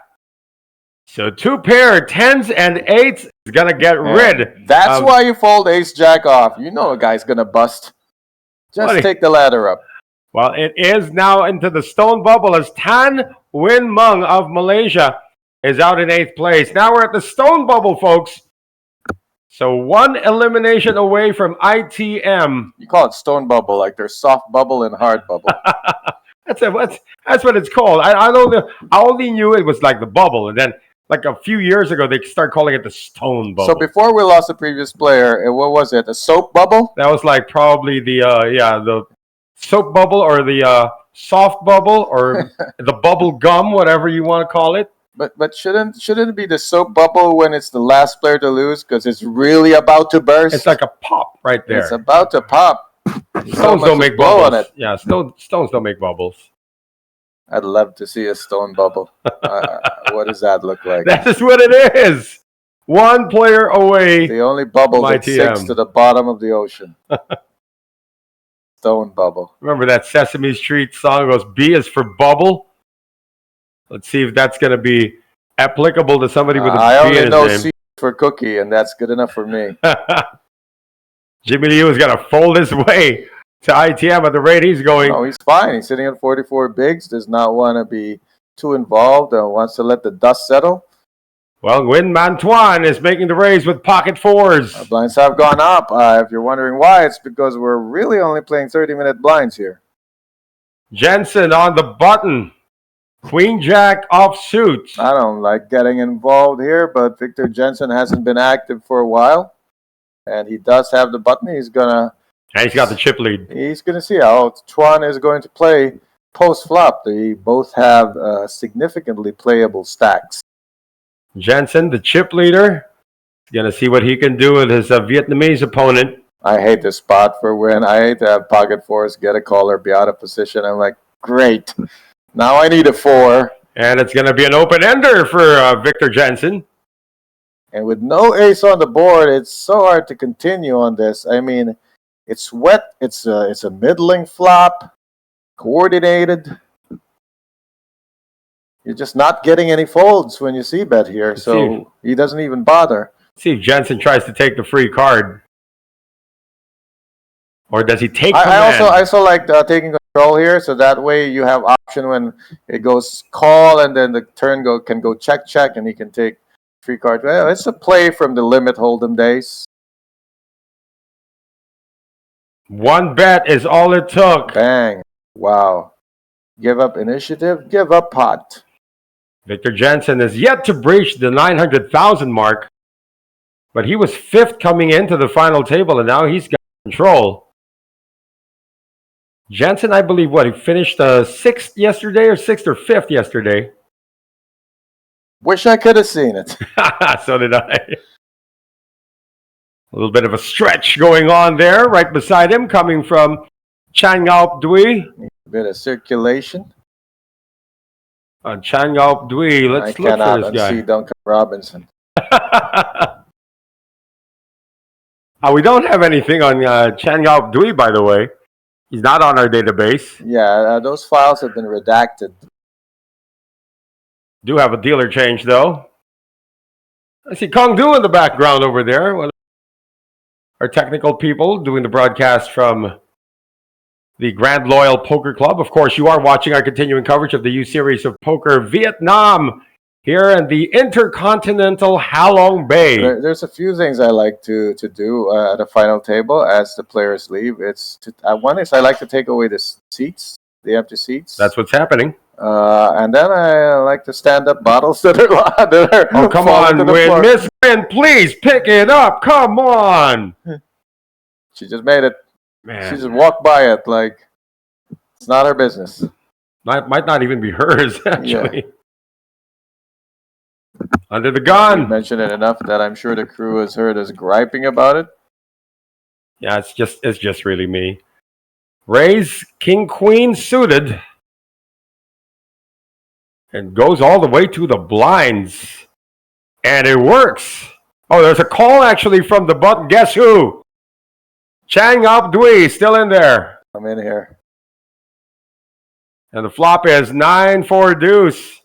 So 2 pair, 10s and 8s is going to get rid. That's why you fold ace jack off. You know a guy's going to bust. Just take the ladder up. Well, it is now into the stone bubble as Tan Win Mung of Malaysia is out in 8th place. Now we're at the stone bubble, folks. So 1 elimination away from ITM. You call it stone bubble, like there's soft bubble and hard bubble. That's what it's called. I only knew it was like the bubble, and then like a few years ago they started calling it the stone bubble. So before we lost the previous player, what was it? A soap bubble? That was like probably the soap bubble or the soft bubble or the bubble gum, whatever you want to call it. But shouldn't it be the soap bubble when it's the last player to lose because it's really about to burst? It's like a pop right there. It's about to pop. Stones don't make bubbles. On it. Yeah, stones don't make bubbles. I'd love to see a stone bubble. What does that look like? That is what it is. 1 player away. The only bubble that sinks to the bottom of the ocean. Stone bubble. Remember that Sesame Street song goes, B is for bubble? Let's see if that's going to be applicable to somebody with a I B only in his know name. C for cookie, and that's good enough for me. Jimmy Liu is going to fold his way to ITM at the rate he's going. No, he's fine. He's sitting at 44 bigs. Does not want to be too involved. Wants to let the dust settle. Well, Nguyen Man Tuan is making the raise with pocket 4s. Our blinds have gone up. If you're wondering why, it's because we're really only playing 30-minute blinds here. Jensen on the button. Queen Jack offsuit. I don't like getting involved here, but Victor Jensen hasn't been active for a while. And he does have the button. And he's got the chip lead. He's going to see how Tuan is going to play post-flop. They both have significantly playable stacks. Jensen, the chip leader, is going to see what he can do with his Vietnamese opponent. I hate this spot for when I hate to have pocket 4s, get a caller, be out of position. I'm like, great. Now I need a 4. And it's going to be an open-ender for Victor Jensen. And with no ace on the board, it's so hard to continue on this. I mean, it's wet. It's a middling flop, coordinated. You're just not getting any folds when you see bet here, so he doesn't even bother. See if Jensen tries to take the free card. Or does he take command? I also like taking control here, so that way you have option when it goes call and then the turn can go check, and he can take free card. Well, it's a play from the limit hold'em days. 1 bet is all it took. Bang. Wow. Give up initiative, give up pot. Victor Jensen is yet to breach the 900,000 mark, but he was 5th coming into the final table, and now he's got control. Jensen, I believe, he finished 6th yesterday, or 6th or 5th yesterday. Wish I could have seen it. So did I. A little bit of a stretch going on there, right beside him, coming from Chan Ngaup Dui. A bit of circulation. Chan Ngaup Dui, let's look for this guy. I cannot unsee Duncan Robinson. We don't have anything on Chan Ngaup Dui, by the way. He's not on our database. Yeah, those files have been redacted. Do have a dealer change, though. I see Kong Du in the background over there. Our technical people doing the broadcast from the Grand Loyal Poker Club. Of course, you are watching our continuing coverage of the U Series of Poker Vietnam here in the Intercontinental Halong Bay. There's a few things I like to do at a final table as the players leave. One is I like to take away the seats, the empty seats. That's what's happening. And then I like to stand up bottles that are oh, come on, Win. Miss Win, please pick it up. Come on. She just made it. Man. She just walked by it like it's not her business. Might not even be hers, actually. Yeah. Under the gun. You mentioned it enough that I'm sure the crew has heard us griping about it. Yeah, it's just really me. Raise King Queen suited. And goes all the way to the blinds. And it works. Oh, there's a call actually from the button. Guess who? Chan Ngaup Dui still in there. I'm in here. And the flop is 9-4 deuce.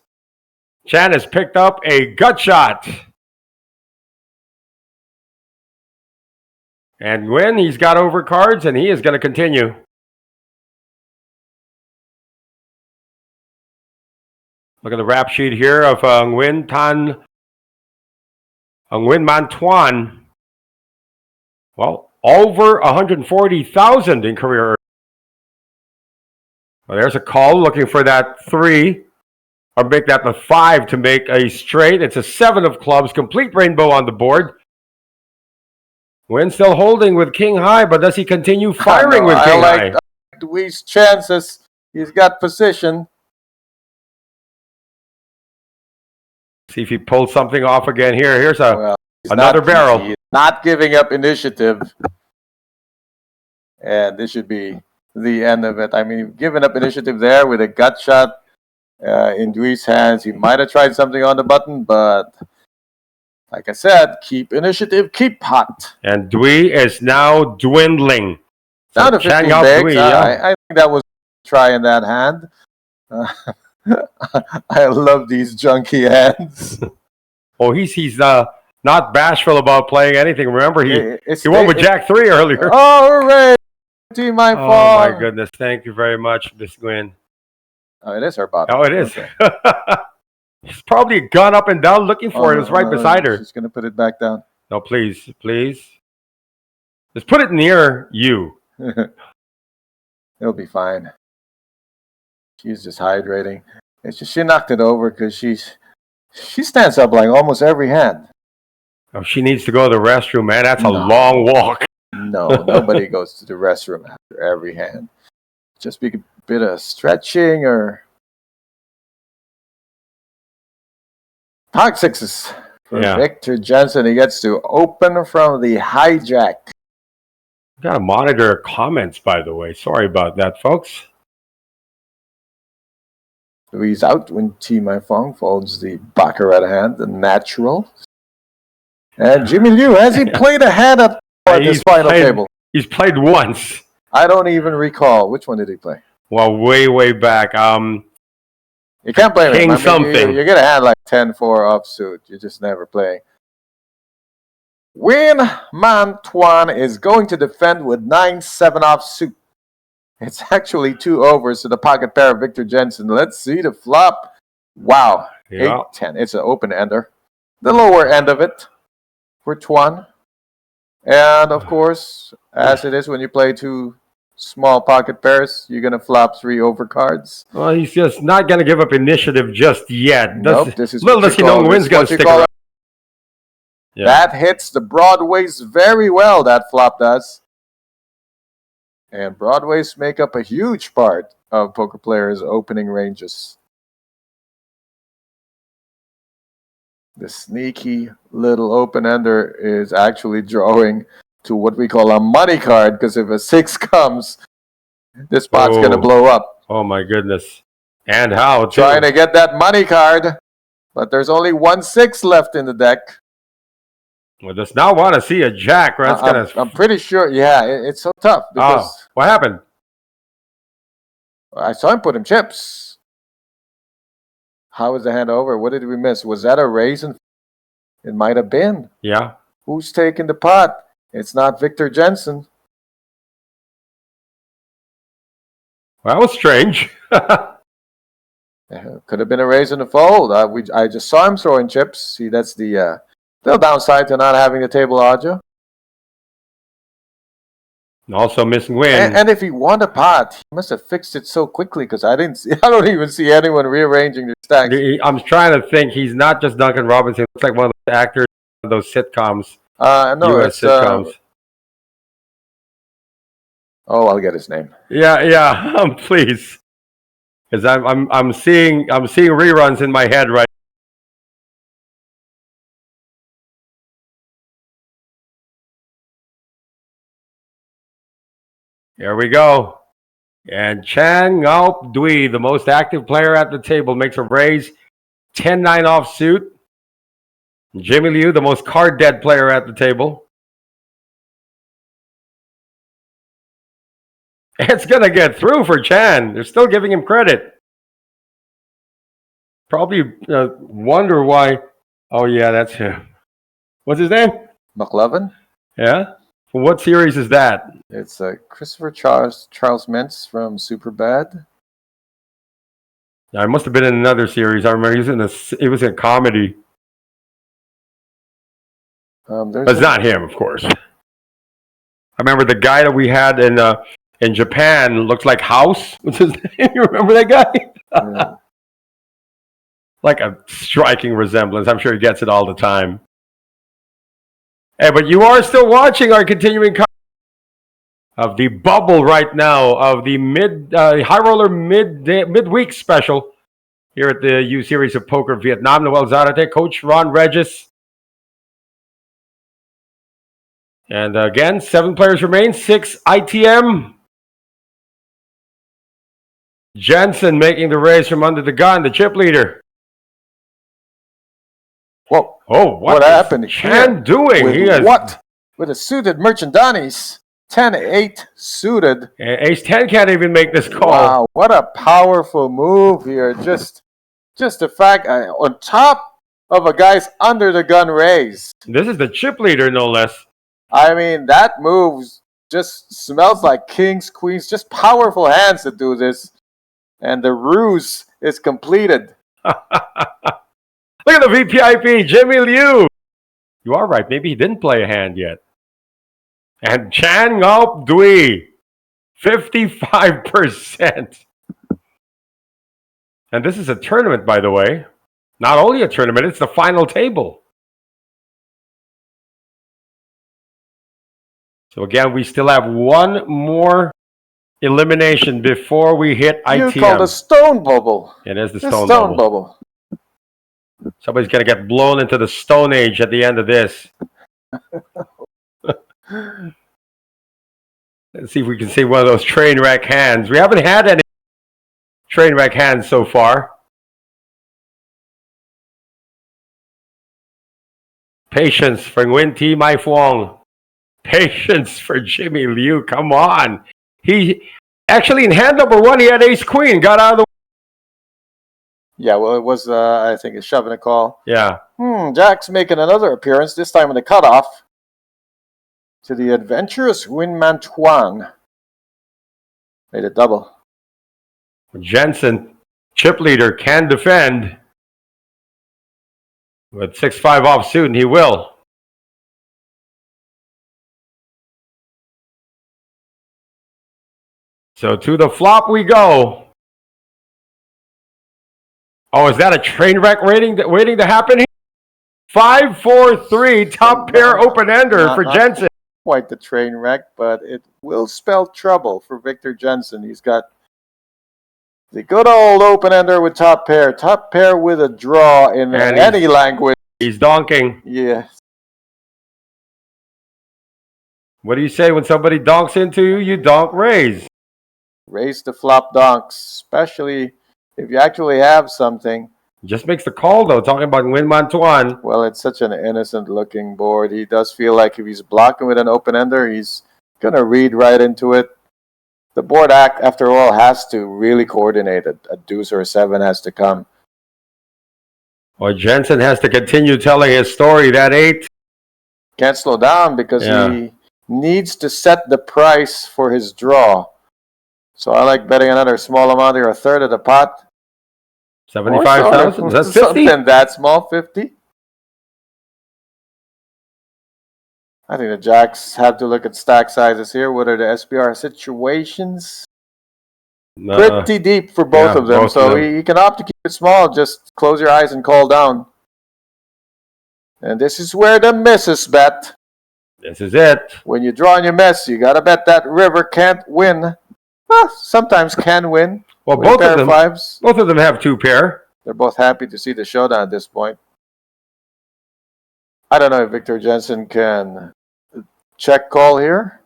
Chan has picked up a gut shot. And Nguyen, he's got over cards, and he is going to continue. Look at the rap sheet here of Nguyen Man Tuan. Well, over 140,000 in career. Well, there's a call looking for that 3, or make that the 5 to make a straight. It's a 7 of clubs, complete rainbow on the board. Nguyen still holding with King High, but does he continue firing with King High? Dui's chances. He's got position. See if he pulls something off again here. Here's another barrel. He's not giving up initiative. And this should be the end of it. I mean, giving up initiative there with a gut shot in Dui's hands. He might have tried something on the button, but like I said, keep initiative, keep hot. And Dui is now dwindling. Down to 15 bigs. I think that was a try in that hand. I love these junky hands. Oh, he's not bashful about playing anything. Remember, he won with Jack 3 earlier. Oh, hooray! Team my fault. Oh, my goodness. Thank you very much, Miss Nguyen. Oh, it is her bottom. Oh, it is. Okay. He's probably gone up and down looking for it. It's right beside her. She's going to put it back down. No, please. Just put it near you. It'll be fine. She's just hydrating. It's just she knocked it over because she stands up like almost every hand. Oh, she needs to go to the restroom, man. That's a long walk. No, nobody goes to the restroom after every hand. Just be a bit of stretching or pocket sixes for Victor Jensen. He gets to open from the hijack. Got to monitor comments, by the way. Sorry about that, folks. He's out when T. My Fong folds the baccarat hand, the natural. And Jimmy Liu, has he played a hand up at this final table? He's played once. I don't even recall. Which one did he play? Well, way back. You can't play King something. You're going to have like 10-4 offsuit. You just never play. Nguyen Man Tuan is going to defend with 9-7 offsuit. It's actually 2 overs to the pocket pair of Victor Jensen. Let's see the flop. Wow. Yeah. 8-10. It's an open ender. The lower end of it for Tuan. And of course, as it is when you play 2 small pocket pairs, you're going to flop 3 over cards. Well, he's just not going to give up initiative just yet. Nope, this is little does he know Nguyen's going to stick around. Yeah. That hits the broadways very well, that flop does. And broadways make up a huge part of poker players' opening ranges. The sneaky little open-ender is actually drawing to what we call a money card, because if a 6 comes, this spot's going to blow up. Oh, my goodness. And how, too. Trying to get that money card, but there's only 1 6 left in the deck. Well, does not want to see a jack, right? I'm pretty sure, it's so tough. Because what happened? I saw him put him chips. How was the hand over? What did we miss? Was that a raise? It might have been. Yeah. Who's taking the pot? It's not Victor Jensen. Well, that was strange. Could have been a raise in the fold. I just saw him throwing chips. See, that's the little downside to not having the table audio. Also missing Nguyen. And if he won the pot, he must have fixed it so quickly, because I don't even see anyone rearranging their stacks. I'm trying to think. He's not just Duncan Robinson. He looks like one of those actors, those sitcoms. No, US sitcoms. I'll get his name. Yeah. Please, because I'm seeing reruns in my head right. Here we go. And Chan Ngaup Dui, the most active player at the table, makes a raise. 10-9 offsuit. Jimmy Liu, the most card-dead player at the table. It's going to get through for Chan. They're still giving him credit. Probably wonder why. Oh, yeah, that's him. What's his name? McLovin. Yeah? What series is that? It's Christopher Charles Mintz from Superbad. Yeah, it must have been in another series. I remember it was in comedy. But it's not him, of course. I remember the guy that we had in Japan looks like House. What's his name? You remember that guy? Yeah. Like a striking resemblance. I'm sure he gets it all the time. Hey, but you are still watching our continuing of the bubble right now of the High Roller Midweek Special here at the U Series of Poker Vietnam. Noel Zarate, Coach Ron Regis. And again, 7 players remain, 6 ITM. Jensen making the raise from under the gun, the chip leader. Whoa. Oh, what happened? Chan doing? With a suited Merchandise. 10-8 suited. Ace 10 can't even make this call. Wow, what a powerful move here. Just the fact on top of a guy's under the gun raise. This is the chip leader, no less. I mean, that move just smells like kings, queens, just powerful hands to do this. And the ruse is completed. Look at the VPIP, Jimmy Liu. You are right. Maybe he didn't play a hand yet. And Chan Ngop Dui, 55%. And this is a tournament, by the way. Not only a tournament, it's the final table. So again, we still have one more elimination before we hit ITM. You call the stone bubble. It is the stone bubble. Somebody's going to get blown into the Stone Age at the end of this. Let's see if we can see one of those train wreck hands. We haven't had any train wreck hands so far. Patience for Nguyen Thi Mai Phuong. Patience for Jimmy Liu. Come on. He actually, in hand number 1, he had ace queen. Got out of the way. Yeah, well, it was, I think, a shove and a call. Yeah. Jack's making another appearance, this time in the cutoff. To the adventurous Nguyen Man Tuan. Made it double. Jensen, chip leader, can defend. With 6-5 offsuit, and he will. So to the flop we go. Oh, is that a train wreck waiting to happen here? 5-4-3, top pair open-ender for Jensen. Quite the train wreck, but it will spell trouble for Victor Jensen. He's got the good old open-ender with top pair with a draw in any language. He's donking. Yes. What do you say when somebody donks into you? You donk raise. Raise the flop donks, especially if you actually have something. Just makes the call, though, talking about Nguyen Man Tuan. Well, it's such an innocent-looking board. He does feel like if he's blocking with an open-ender, he's going to read right into it. The board, after all, has to really coordinate it. A deuce or a 7 has to come. Well, Jensen has to continue telling his story. That 8. Can't slow down because he needs to set the price for his draw. So I like betting another small amount here, a third of the pot. 75,000? Is that 50? Something that small, 50. I think the jacks have to look at stack sizes here. What are the SPR situations? Pretty deep for both of them. So you can opt to keep it small. Just close your eyes and call down. And this is where the misses bet. This is it. When you draw on your mess, you got to bet that river can't win. Well, sometimes can win. Well, both of them have 2 pair. They're both happy to see the showdown at this point. I don't know if Victor Jensen can check call here.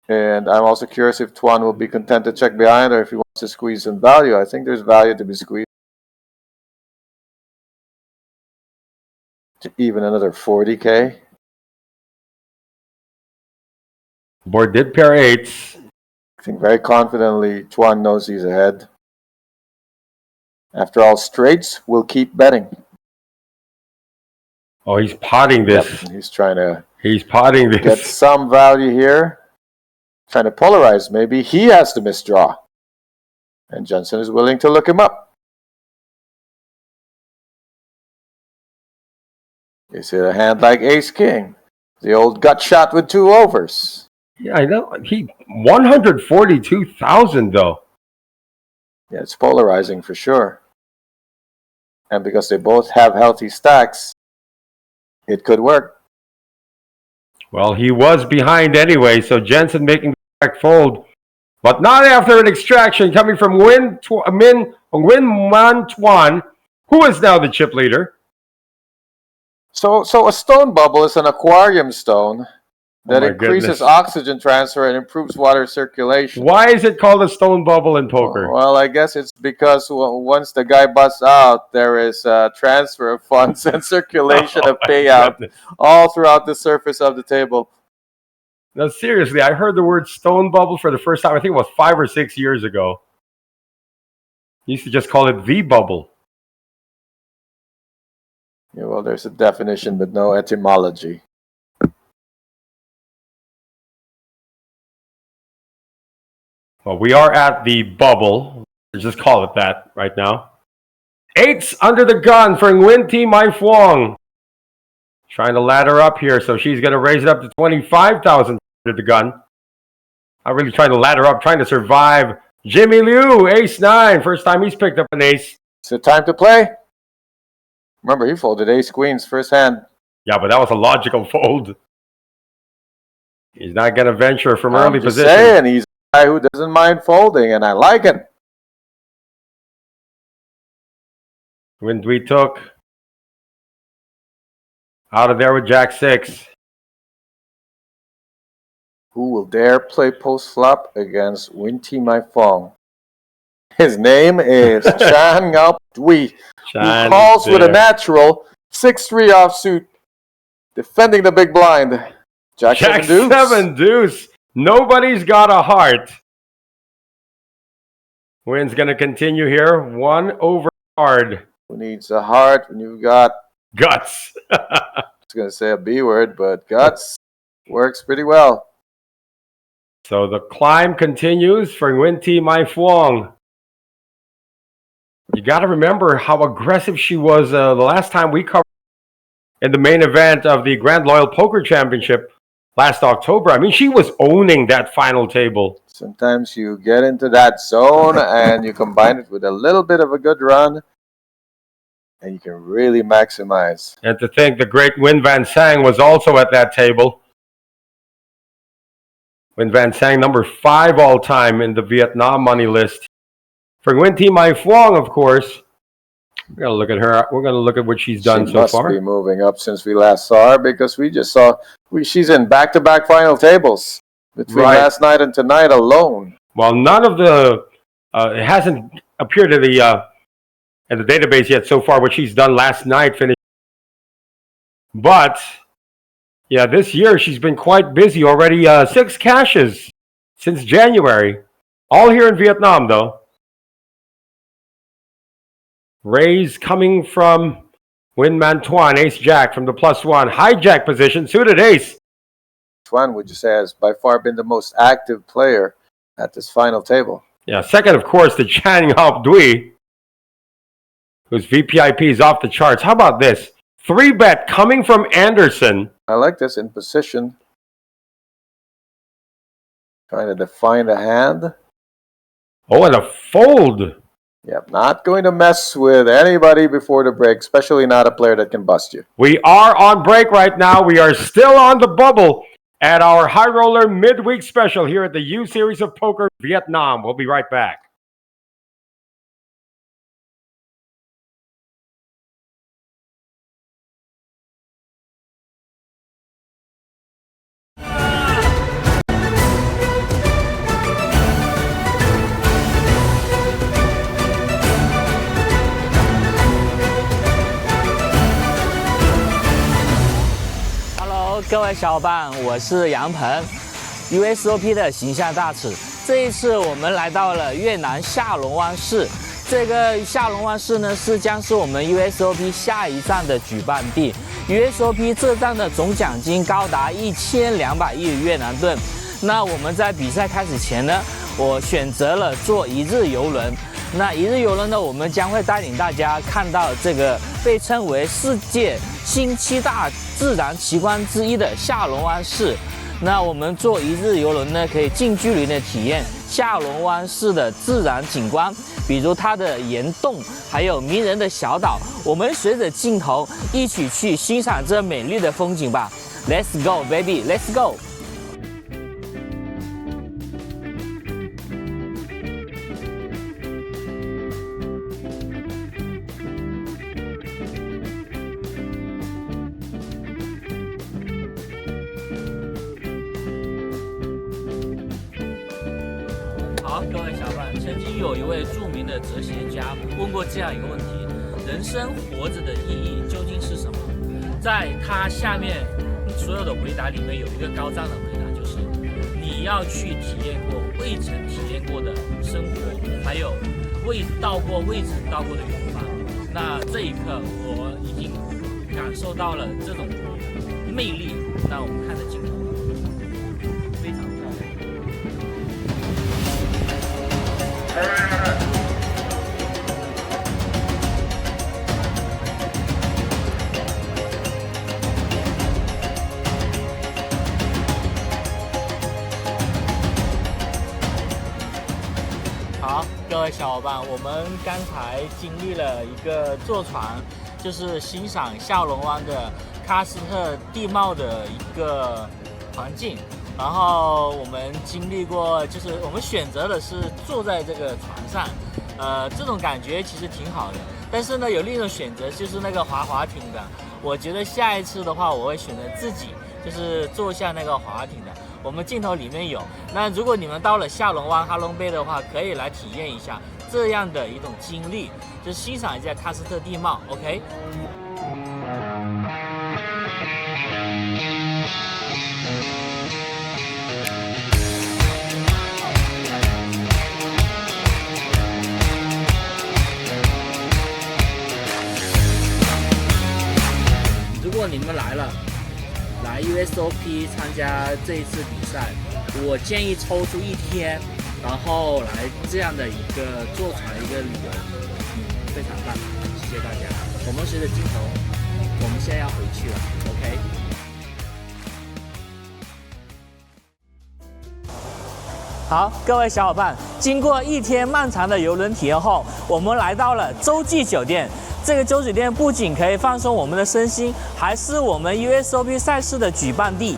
And I'm also curious if Tuan will be content to check behind or if he wants to squeeze some value. I think there's value to be squeezed. To even another 40K. Board did pair 8s. I think very confidently Tuan knows he's ahead. After all, straights will keep betting. Oh, he's potting this. Yep, he's trying to get get some value here. Trying to polarize. Maybe he has to misdraw. And Jensen is willing to look him up. Is it a hand like ace-king? The old gut shot with 2 overs. Yeah, I know. He 142,000 though. Yeah, it's polarizing for sure. And because they both have healthy stacks, it could work. Well, he was behind anyway, so Jensen making the back fold. But not after an extraction coming from Win Man Tuan, who is now the chip leader. So a stone bubble is an aquarium stone that increases goodness. oxygen transfer and improves water circulation. Why is it called a stone bubble in poker? Well, I guess it's because once the guy busts out, there is a transfer of funds and circulation of payout all throughout the surface of the table. No, seriously, I heard the word stone bubble for the first time, I think it was 5 or 6 years ago. You used to just call it the bubble. Yeah, well, there's a definition, but no etymology. Well, we are at the bubble. Let's just call it that right now. 8s under the gun for Nguyen Thi Mai Phuong. Trying to ladder up here, so she's going to raise it up to 25,000 under the gun. Not really trying to ladder up, trying to survive. Jimmy Liu, ace-9. First time he's picked up an ace. Is it time to play? Remember, he folded ace-queens first hand. Yeah, but that was a logical fold. He's not going to venture from early position. Saying, he's a guy who doesn't mind folding, and I like it. Nguyen Thi took. Out of there with Jack-6. Who will dare play post-flop against Nguyen Thi Mai Phuong? His name is Chan Ngap Dui, who calls with a natural 6-3 offsuit, defending the big blind. Jack-7 deuce. Nobody's got a heart. Nguyen's going to continue here. 1 over hard. Who needs a heart when you've got guts? I was going to say a B word, but guts works pretty well. So the climb continues for Nguyen Thi Mai Phuong. You got to remember how aggressive she was the last time we covered in the main event of the Grand Loyal Poker Championship last October. I mean, she was owning that final table. Sometimes you get into that zone and you combine it with a little bit of a good run, and you can really maximize. And to think the great Nguyen Van Sang was also at that table. Nguyen Van Sang, number 5 all-time in the Vietnam money list. For Nguyen Thi Mai Phuong, of course, we're going to look at her. We're going to look at what she's done so far. She must be moving up since we last saw her, because we just saw she's in back-to-back final tables between last night and tonight alone. Well, none of the it hasn't appeared in the database yet so far what she's done last night. Finished, but yeah, this year she's been quite busy already. 6 cashes since January, all here in Vietnam, though. Raise coming from Nguyen Man Tuan, ace-jack from the +1. Hijack position, suited ace. Tuan, would you say, has by far been the most active player at this final table? Yeah, second, of course, to Chan Ngap Dui, whose VPIP is off the charts. How about this? 3-bet coming from Anderson. I like this in position. Trying to define the hand. Oh, and a fold. Yep, not going to mess with anybody before the break, especially not a player that can bust you. We are on break right now. We are still on the bubble at our High Roller Midweek Special here at the U Series of Poker Vietnam. We'll be right back. Hello， 各位小伙伴，我是杨鹏 ，USOP 的形象大使。这一次我们来到了越南下龙湾市，这个下龙湾市呢，将是我们 USOP 下一站的举办地。USOP 这站的总奖金高达1200亿越南盾。那我们在比赛开始前呢，我选择了坐一日游轮。那一日游轮呢，我们将会带领大家看到这个被称为世界新7大自然奇观之一的下龙湾市。那我们坐一日游轮呢，可以近距离的体验下龙湾市的自然景观，比如它的岩洞，还有迷人的小岛。我们随着镜头一起去欣赏这美丽的风景吧。Let's go, baby, let's go！好，各位小伙伴，曾经有一位著名的哲学家问过这样一个问题：人生活着的意义究竟是什么？在他下面所有的回答里面有一个高赞的回答，就是你要去体验过未曾体验过的生活，还有未曾到过的远方。那这一刻，我已经感受到了这种魅力。那我们看着镜头，非常漂亮。好，各位小伙伴，我们刚才经历了一个坐船，就是欣赏下龙湾的喀斯特地貌的一个环境。然后我们经历过，就是我们选择的是坐在这个船上，这种感觉其实挺好的。但是呢，有另一种选择就是那个滑艇的。我觉得下一次的话，我会选择自己就是坐下那个滑艇的。我们镜头里面有。那如果你们到了下龙湾、哈龙贝的话，可以来体验一下这样的一种经历，就是欣赏一下喀斯特地貌。OK。如果你们来 USOP 参加这一次比赛，我建议抽出一天，然后来这样的一个坐船一个旅游，非常棒，谢谢大家。我们随着镜头，我们现在要回去了 ，OK。好，各位小伙伴，经过一天漫长的游轮体验后，我们来到了洲际酒店。这个洲酒店不仅可以放松我们的身心，还是我们 USOP 赛事的举办地。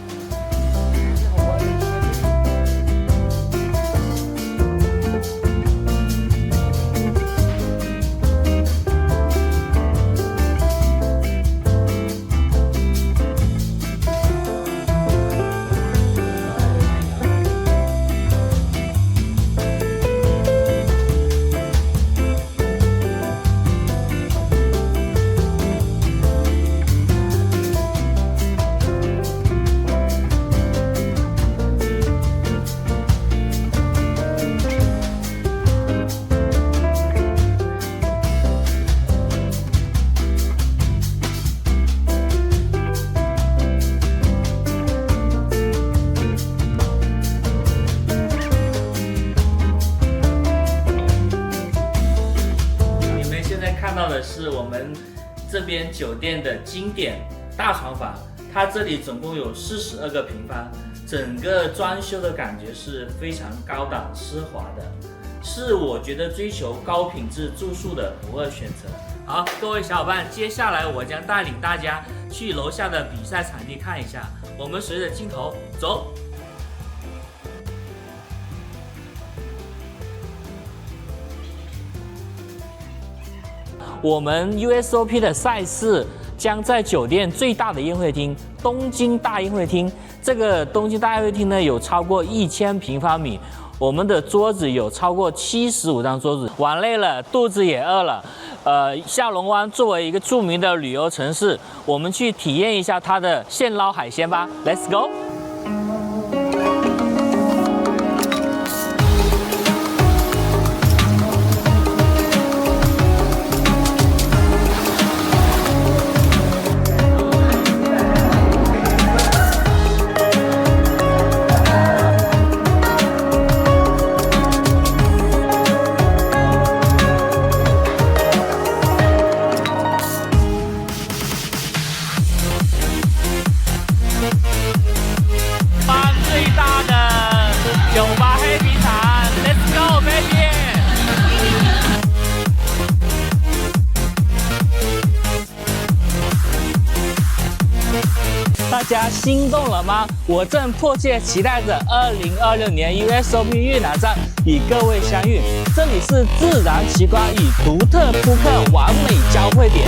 是我们这边酒店的经典大床房，它这里总共有42个平方，整个装修的感觉是非常高档奢华的，是我觉得追求高品质住宿的不二选择。好，各位小伙伴，接下来我将带领大家去楼下的比赛场地看一下，我们随着镜头走。我们 USOP 的赛事将在酒店最大的宴会厅——东京大宴会厅。这个东京大宴会厅呢，有超过1000平方米，我们的桌子有超过75张桌子。玩累了，肚子也饿了。下龙湾作为一个著名的旅游城市，我们去体验一下它的现捞海鲜吧。Let's go！心动了吗？我正迫切期待着2026年 USOP 越南站与各位相遇。这里是自然奇观与独特扑克完美交汇点。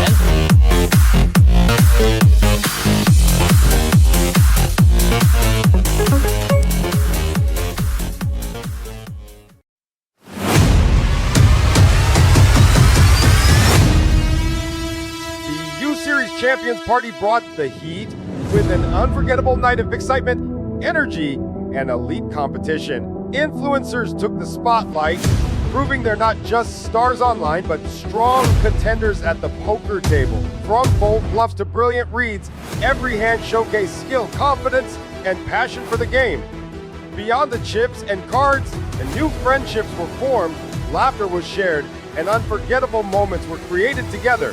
Champions Party brought the heat with an unforgettable night of excitement, energy, and elite competition. Influencers took the spotlight, proving they're not just stars online, but strong contenders at the poker table. From bold bluffs to brilliant reads, every hand showcased skill, confidence, and passion for the game. Beyond the chips and cards, the new friendships were formed, laughter was shared, and unforgettable moments were created together.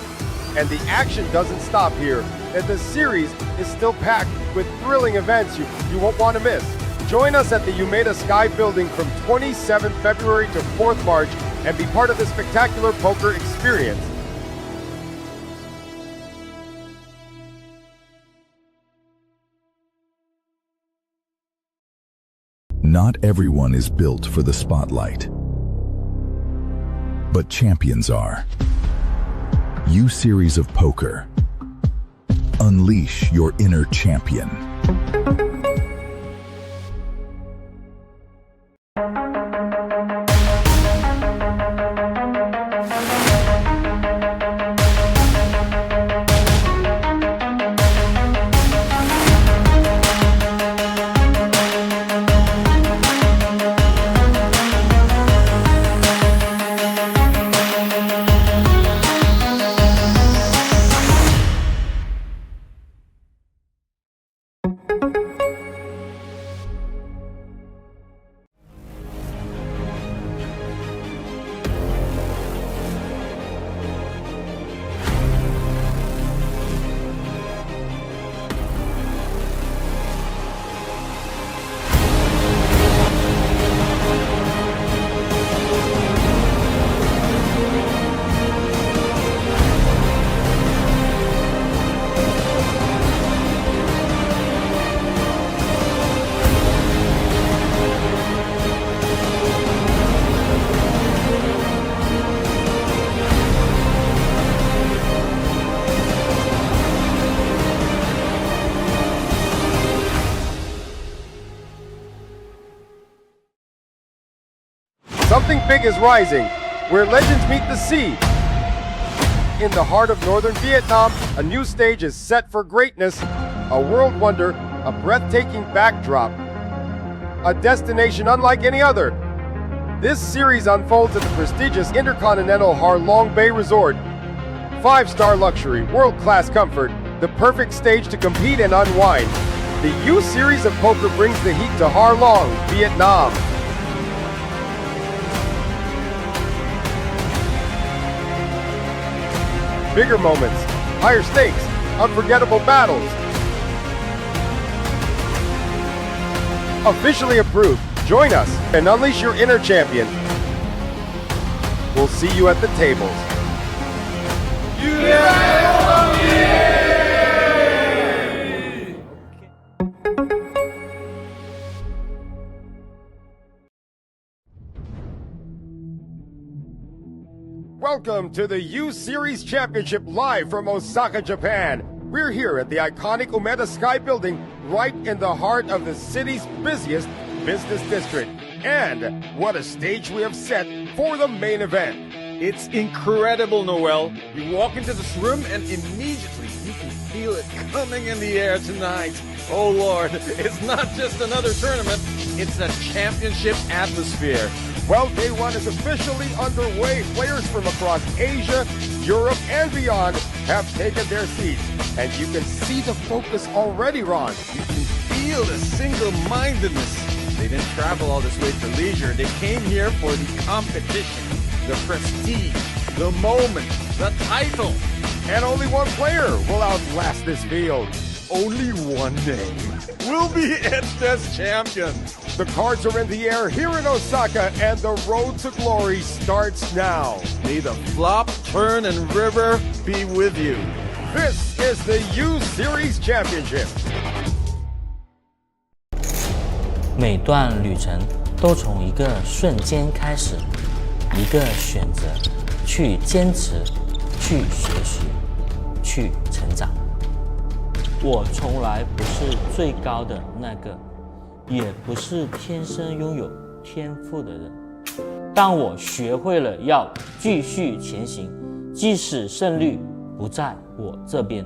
And the action doesn't stop here, and the series is still packed with thrilling events you won't want to miss. Join us at the Umeda Sky Building from 27th February to 4th March and be part of the spectacular poker experience. Not everyone is built for the spotlight, but champions are. U-Series of Poker. Unleash your inner champion. Something big is rising, where legends meet the sea. In the heart of northern Vietnam, a new stage is set for greatness, a world wonder, a breathtaking backdrop, a destination unlike any other. This series unfolds at the prestigious Intercontinental Ha Long Bay Resort. 5-star luxury, world-class comfort, the perfect stage to compete and unwind. The U-Series of Poker brings the heat to Ha Long, Vietnam. Bigger moments, higher stakes, unforgettable battles. Officially approved. Join us and unleash your inner champion. We'll see you at the tables. Welcome to the U-Series Championship live from Osaka, Japan. We're here at the iconic Umeda Sky Building right in the heart of the city's busiest business district. And what a stage we have set for the main event. It's incredible, Noel. You walk into this room and immediately you can feel it coming in the air tonight. Oh Lord, it's not just another tournament, it's a championship atmosphere. Well, day one is officially underway. Players from across Asia, Europe, and beyond have taken their seats. And you can see the focus already, Ron. You can feel the single-mindedness. They didn't travel all this way for leisure. They came here for the competition, the prestige, the moment, the title. And only one player will outlast this field. Only one name will be etched as champion. The cards are in the air here in Osaka, and the road to glory starts now. May the flop, turn, and river be with you. This is the U-Series Championship. 每段旅程都从一个瞬间开始，一个选择，去坚持，去学习，去成长。我从来不是最高的那个，也不是天生拥有天赋的人，但我学会了要继续前行，即使胜率不在我这边。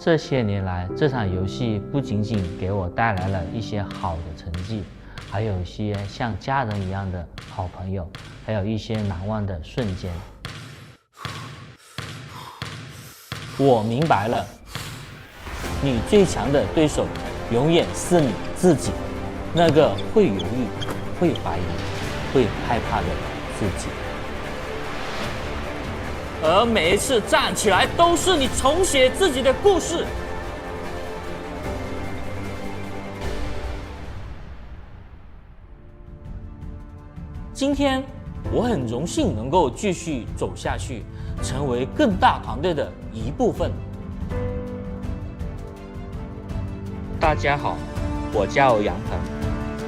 这些年来，这场游戏不仅仅给我带来了一些好的成绩，还有一些像家人一样的好朋友，还有一些难忘的瞬间。我明白了，你最强的对手永远是你自己，那个会犹豫、会怀疑、会害怕的自己。而每一次站起来，都是你重写自己的故事。今天，我很荣幸能够继续走下去，成为更大团队的一部分。大家好，我叫杨鹏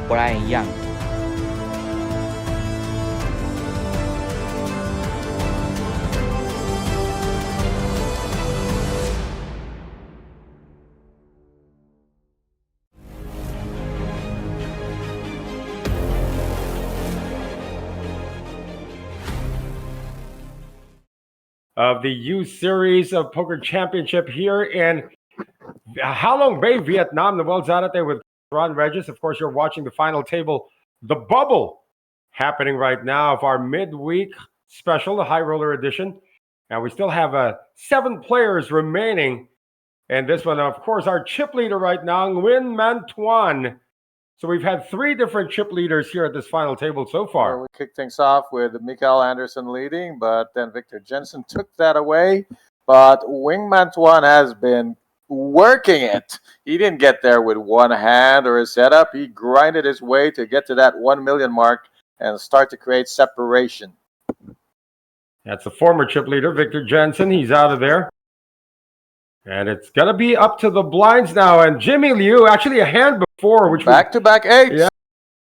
，Brian Young。Of the U Series of Poker Championship here in Halong Bay, Vietnam. The world's out there with Ron Regis. Of course, you're watching the final table, the bubble, happening right now of our midweek special, the High Roller edition. And we still have 7 players remaining. And this one, of course, our chip leader right now, Nguyen Man Tuan. So we've had 3 different chip leaders here at this final table so far. Well, we kicked things off with Mikael Anderson leading, but then Victor Jensen took that away. But Wingman Tuan has been working it. He didn't get there with one hand or a setup. He grinded his way to get to that 1 million mark and start to create separation. That's the former chip leader, Victor Jensen. He's out of there. And it's going to be up to the blinds now. And Jimmy Liu, actually a hand before, which back-to-back 8s. Yeah,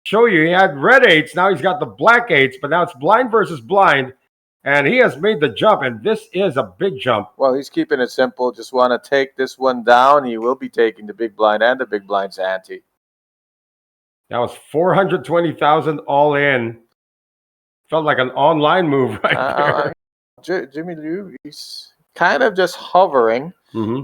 show you. He had red 8s. Now he's got the black 8s. But now it's blind versus blind. And he has made the jump. And this is a big jump. Well, he's keeping it simple. Just want to take this one down. He will be taking the big blind and the big blind's ante. That was 420,000 all in. Felt like an online move right there. Jimmy Liu, he's kind of just hovering,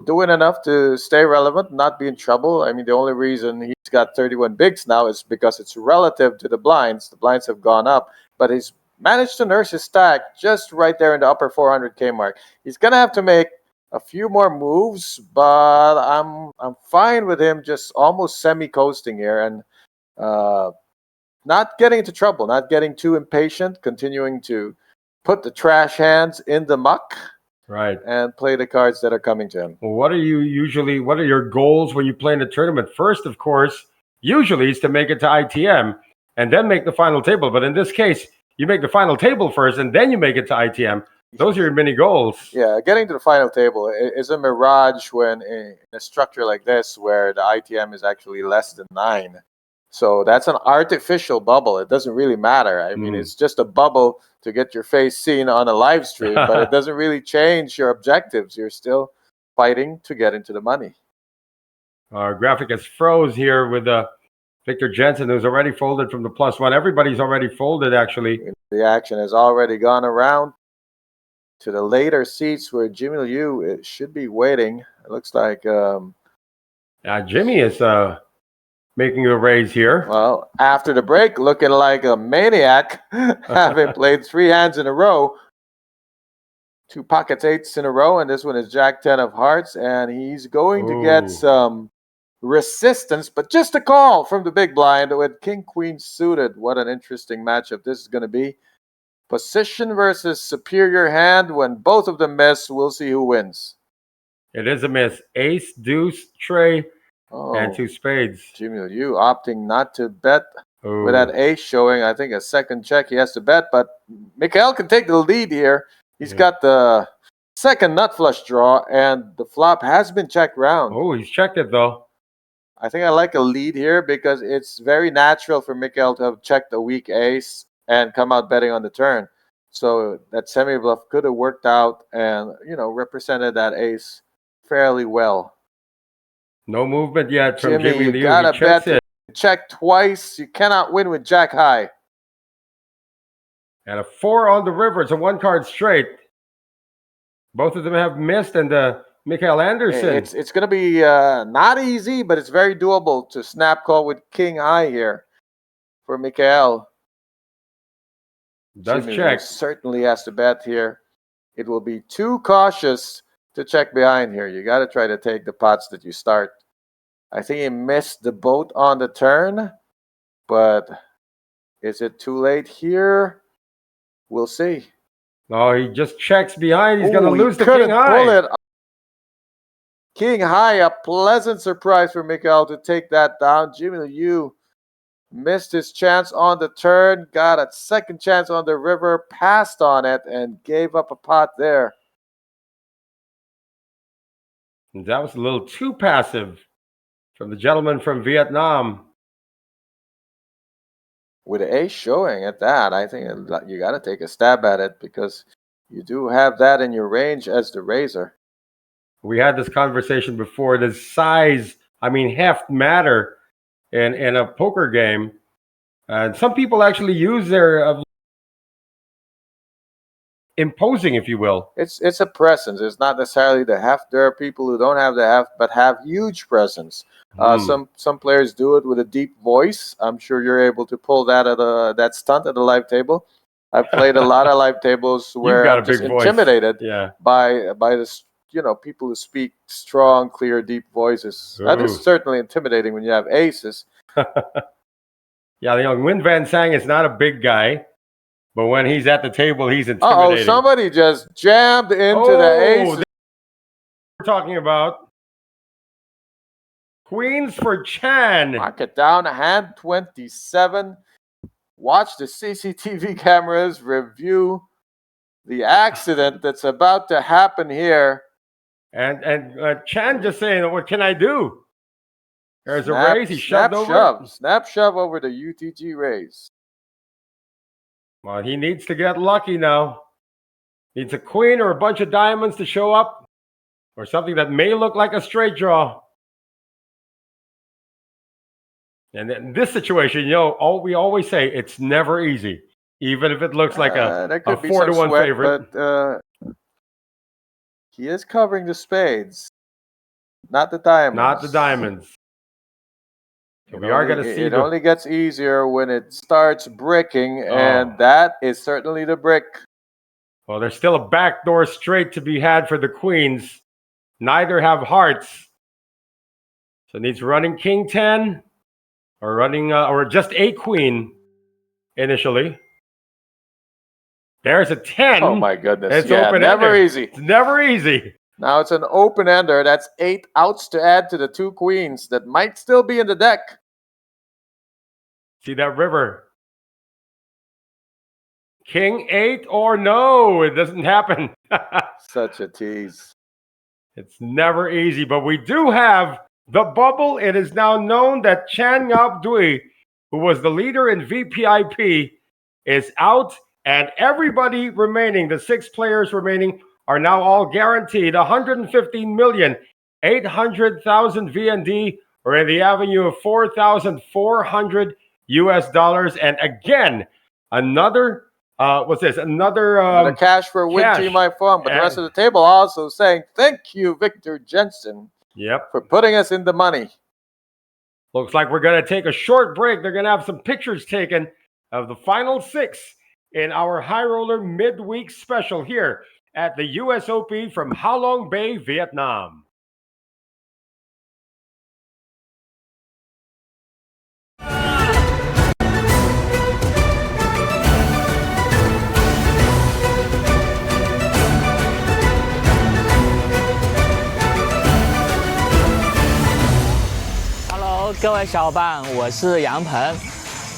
doing enough to stay relevant, not be in trouble. I mean, the only reason he's got 31 bigs now is because it's relative to the blinds. The blinds have gone up, but he's managed to nurse his stack just right there in the upper 400K mark. He's going to have to make a few more moves, but I'm fine with him just almost semi-coasting here and not getting into trouble, not getting too impatient, continuing to put the trash hands in the muck. Right. And play the cards that are coming to him. Well, what are your goals when you play in a tournament? First, of course, usually is to make it to ITM and then make the final table. But in this case, you make the final table first and then you make it to ITM. Those are your mini goals. Yeah, getting to the final table is a mirage when in a structure like this where the ITM is actually less than 9. So that's an artificial bubble. It doesn't really matter. I mean, it's just a bubble to get your face seen on a live stream, but it doesn't really change your objectives. You're still fighting to get into the money. Our graphic is froze here with Victor Jensen, who's already folded from the +1. Everybody's already folded, actually. The action has already gone around to the later seats where Jimmy Liu should be waiting. It looks like... Jimmy is... making a raise here. Well, after the break, looking like a maniac, having played 3 hands in a row. 2 pocket 8s in a row, and this one is Jack 10 of hearts, and he's going to get some resistance, but just a call from the big blind with King Queen suited. What an interesting matchup this is going to be. Position versus superior hand. When both of them miss, we'll see who wins. It is a miss. Ace, deuce, tray, and 2 spades. Jimmy Liu opting not to bet with that ace showing. I think a second check he has to bet, but Mikael can take the lead here. He's got the second nut flush draw, and the flop has been checked round. Oh, he's checked it though. I think I like a lead here because it's very natural for Mikael to have checked a weak ace and come out betting on the turn. So that semi-bluff could have worked out and, represented that ace fairly well. No movement yet from Jimmy, Jimmy you Liu. gotta He checks bet. it. Check twice. You cannot win with jack high. And a 4 on the river. It's a 1-card straight. Both of them have missed, and Mikael Anderson. It's going to be not easy, but it's very doable to snap call with king high here for Mikael. Does Jimmy check. certainly has to bet here. It will be too cautious to check behind here. You got to try to take the pots that you start. I think he missed the boat on the turn, but is it too late here? We'll see. Oh, he just checks behind. He's going to lose the couldn't king high. pull it. King high, a pleasant surprise for Mikael to take that down. Jimmy Liu missed his chance on the turn, got a second chance on the river, passed on it, and gave up a pot there. And that was a little too passive from the gentleman from Vietnam. With the ace showing at that, I think you got to take a stab at it because you do have that in your range as the raiser. We had this conversation before. Does size, heft matter in a poker game? And some people actually use their imposing, if you will. It's a presence. It's not necessarily the heft. There are people who don't have the heft but have huge presence. Some players do it with a deep voice. I'm sure you're able to pull that at that stunt at a live table. I've played a lot of live tables where I'm just intimidated by the people who speak strong, clear, deep voices. That is certainly intimidating when you have aces. Yeah, Nguyen Van Sang is not a big guy, but when he's at the table, he's intimidating. Oh, somebody just jammed into the ace. We're talking about queens for Chan. Mark it down, hand 27. Watch the CCTV cameras, review the accident that's about to happen here. And Chan just saying, what can I do? There's a raise. He shoved over. Snap shove over the UTG raise. Well, he needs to get lucky now. Needs a queen or a bunch of diamonds to show up, or something that may look like a straight draw. And in this situation, we always say it's never easy, even if it looks like a 4-1 favorite. But he is covering the spades, not the diamonds. Not the diamonds. So we are going to see it only gets easier when it starts bricking, and that is certainly the brick. Well, there's still a backdoor straight to be had for the queens. Neither have hearts. So it needs running king 10 or running or just a queen initially. There's a 10. Oh my goodness. It's open never easy. It's never easy. Now it's an open ender. That's 8 outs to add to the 2 queens that might still be in the deck. See that river. King 8 or no, it doesn't happen. Such a tease. It's never easy, but we do have the bubble. It is now known that Chan Ngap Dui, who was the leader in VPIP, is out, and everybody remaining, the 6 players remaining, are now all guaranteed 115,800,000 VND, or in the avenue of $4,400 US. And again, another another cash for a win team my phone. But the rest of the table also saying thank you, Victor Jensen, for putting us in the money. Looks like we're going to take a short break. They're going to have some pictures taken of the final 6 in our High Roller Midweek Special here at the USOP from Ha Long Bay, Vietnam. Hello， 各位小伙伴，我是杨鹏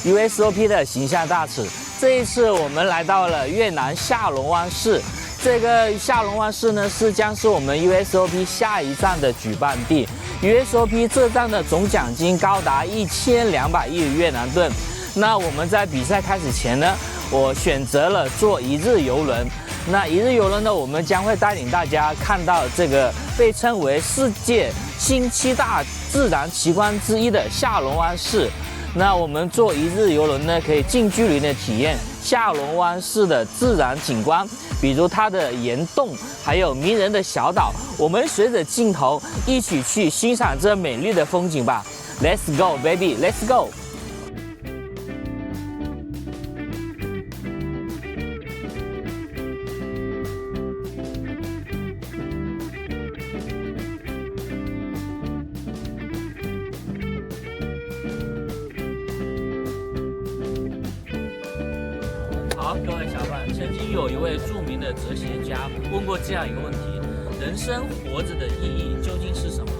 ，USOP 的形象大使。这一次我们来到了越南下龙湾市。这个下龙湾市呢将是我们 USOP 下一站的举办地。USOP 这站的总奖金高达1200亿越南盾。那我们在比赛开始前呢，我选择了坐一日游轮。那一日游轮呢，我们将会带领大家看到这个被称为世界新7大自然奇观之一的下龙湾市。那我们坐一日游轮呢，可以近距离的体验下龙湾市的自然景观，比如它的岩洞，还有迷人的小岛。我们随着镜头一起去欣赏这美丽的风景吧。Let's go, baby, let's go！好，各位小伙伴，曾经有一位著名的哲学家问过这样一个问题：人生活着的意义究竟是什么？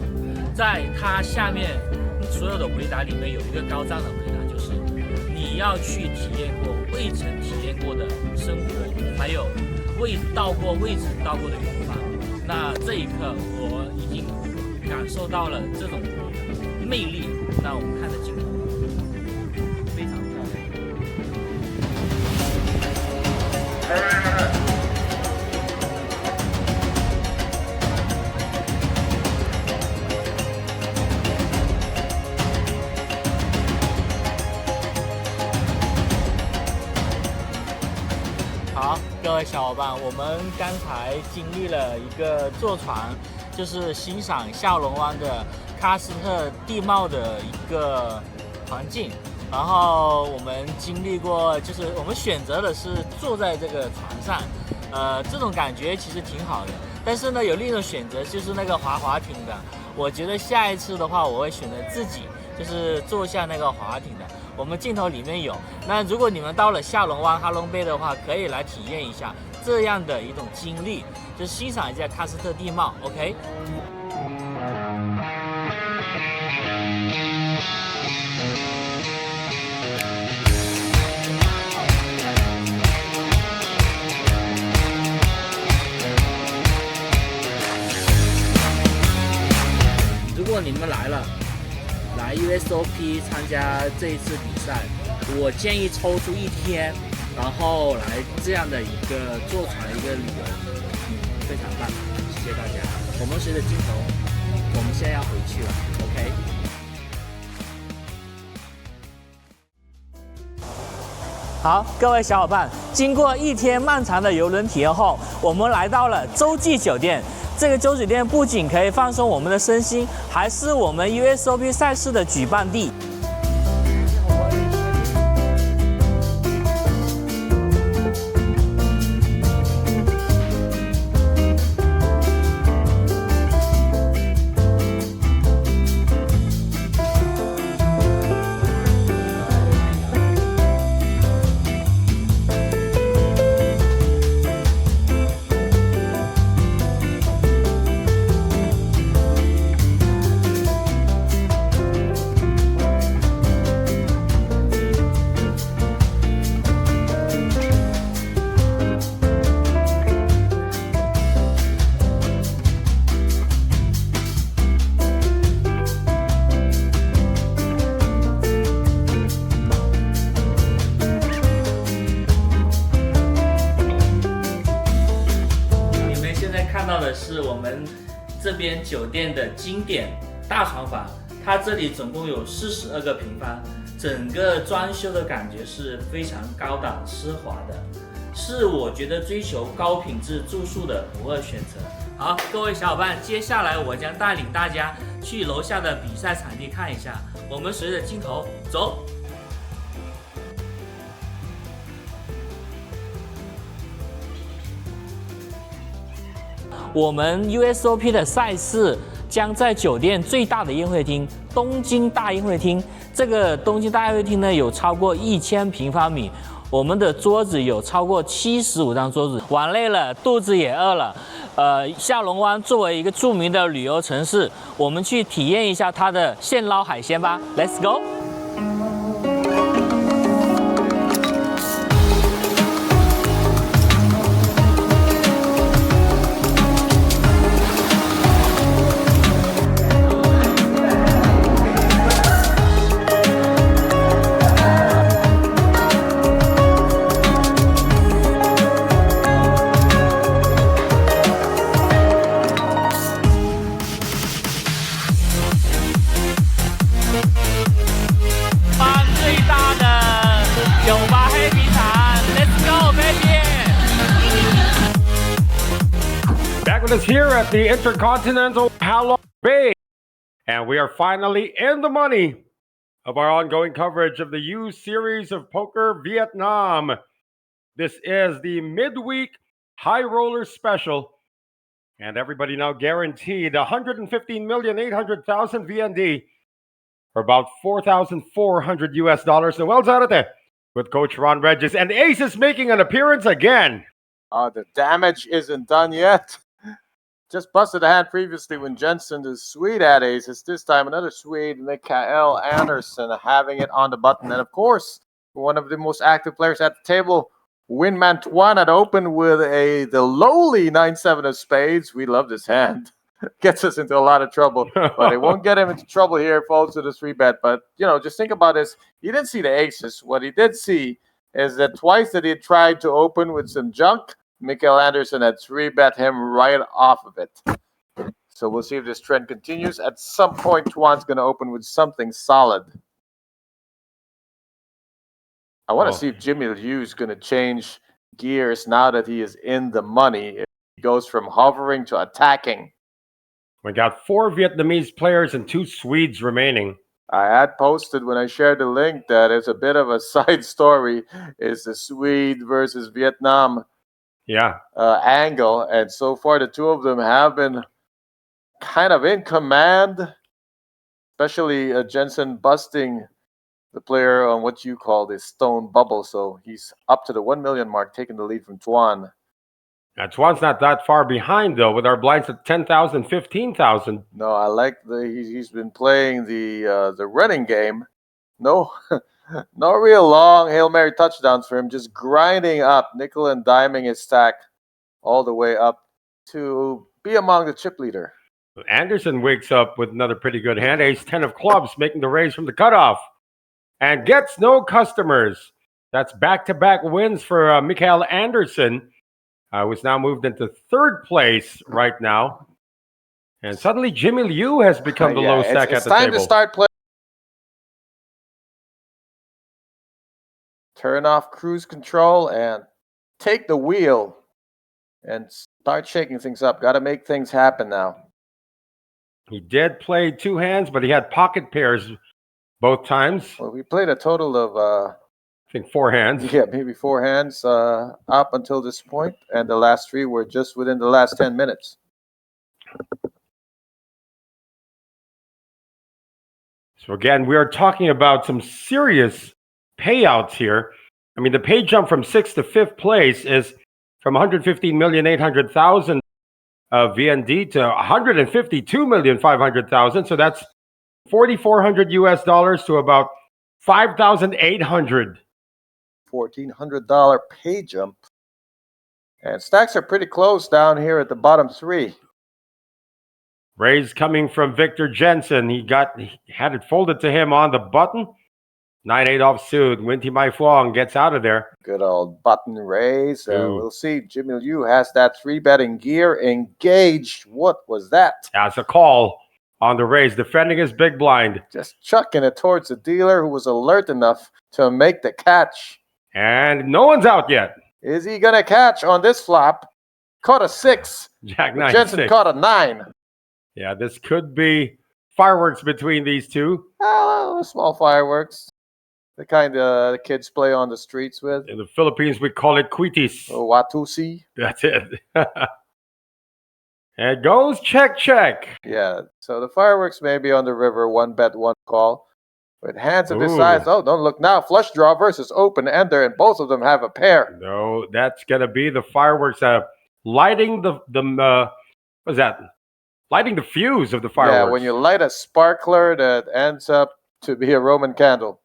在他下面所有的回答里面有一个高赞的回答，就是你要去体验过未曾体验过的生活，还有未曾到过的远方。那这一刻，我已经感受到了这种魅力。那我们看着镜头，非常漂亮。好，各位小伙伴，我们刚才经历了一个坐船，就是欣赏下龙湾的喀斯特地貌的一个环境。然后我们经历过，就是我们选择的是坐在这个船上，这种感觉其实挺好的。但是呢，有另一种选择就是那个滑艇的。我觉得下一次的话，我会选择自己就是坐下那个滑艇的。我们镜头里面有。那如果你们到了下龙湾哈龙贝的话，可以来体验一下这样的一种经历，就是欣赏一下喀斯特地貌。OK。如果你们来 USOP 参加这一次比赛，我建议抽出一天，然后来这样的一个坐船一个旅游，非常棒，谢谢大家。我们随着镜头，我们现在要回去了 ，OK。好，各位小伙伴，经过一天漫长的游轮体验后，我们来到了洲际酒店。这个洲酒店不仅可以放松我们的身心，还是我们 USOP 赛事的举办地。是我们这边酒店的经典大床房，它这里总共有42个平方，整个装修的感觉是非常高档奢华的，是我觉得追求高品质住宿的不二选择。好，各位小伙伴，接下来我将带领大家去楼下的比赛场地看一下，我们随着镜头走。我们 USOP 的赛事将在酒店最大的宴会厅——东京大宴会厅。这个东京大宴会厅呢，有超过1000平方米，我们的桌子有超过75张桌子。玩累了，肚子也饿了。下龙湾作为一个著名的旅游城市，我们去体验一下它的现捞海鲜吧。Let's go！ with us here at the Intercontinental Halong Bay. And we are finally in the money of our ongoing coverage of the U Series of Poker Vietnam. This is the midweek High Roller Special. And everybody now guaranteed 115,800,000 VND for about 4,400 US dollars. Noel's out of there with Coach Ron Regis. And Ace is making an appearance again. The damage isn't done yet. Just busted a hand previously when Jensen is Swede at aces. This time another Swede, Mikael Anderson, having it on the button. And of course, one of the most active players at the table, Winman Tuan had opened with the lowly 9-7 of spades. We love this hand. Gets us into a lot of trouble. But it won't get him into trouble here. Falls to the 3-bet. But, just think about this. He didn't see the aces. What he did see is that twice that he tried to open with some junk, Mikael Anderson had 3-bet him right off of it. So we'll see if this trend continues. At some point, Tuan's going to open with something solid. I want to see if Jimmy Liu is going to change gears now that he is in the money. If he goes from hovering to attacking. We got 4 Vietnamese players and 2 Swedes remaining. I had posted when I shared the link that it's a bit of a side story. It's the Swede versus Vietnam angle. And so far, the two of them have been kind of in command, especially Jensen busting the player on what you call the stone bubble. So he's up to the 1 million mark, taking the lead from Tuan. Now, Tuan's not that far behind, though, with our blinds at 10,000, 15,000. No, I like he's been playing the running game. No real long Hail Mary touchdowns for him, just grinding up, nickel and diming his stack all the way up to be among the chip leader. Anderson wakes up with another pretty good hand. Ace 10 of clubs, making the raise from the cutoff. And gets no customers. That's back-to-back wins for Mikael Anderson. Who's now moved into 3rd place right now. And suddenly Jimmy Liu has become the low stack at the table. It's time to start playing. Turn off cruise control and take the wheel and start shaking things up. Got to make things happen now. He did play 2 hands, but he had pocket pairs both times. Well, we played a total of I think 4 hands. Yeah, maybe 4 hands up until this point, and the last 3 were just within the last 10 minutes. So again, we are talking about some serious payouts here. I mean, the pay jump from 6th to 5th place is from 115,800,000 VND to 152,500,000. So that's 4,400 US dollars to about 5,800. $1,400 pay jump. And stacks are pretty close down here at the bottom 3. Raise coming from Victor Jensen. He had it folded to him on the button. 9-8 offsuit. Winty Mai Fuang gets out of there. Good old button raise. We'll see. Jimmy Liu has that 3-betting gear engaged. What was that? That's a call on the raise, defending his big blind. Just chucking it towards the dealer who was alert enough to make the catch. And no one's out yet. Is he going to catch on this flop? Caught a 6. Jack 9, Jensen 6. caught a 9. Yeah, this could be fireworks between these two. Small fireworks. The kind the kids play on the streets with. In the Philippines, we call it quitis. Watusi. That's it. And it goes check, check. Yeah, so the fireworks may be on the river, 1 bet, 1 call. With hands of this size, don't look now. Flush draw versus open ender, and both of them have a pair. No, that's going to be the fireworks lighting the what's that? Lighting the fuse of the fireworks. Yeah, when you light a sparkler that ends up to be a Roman candle.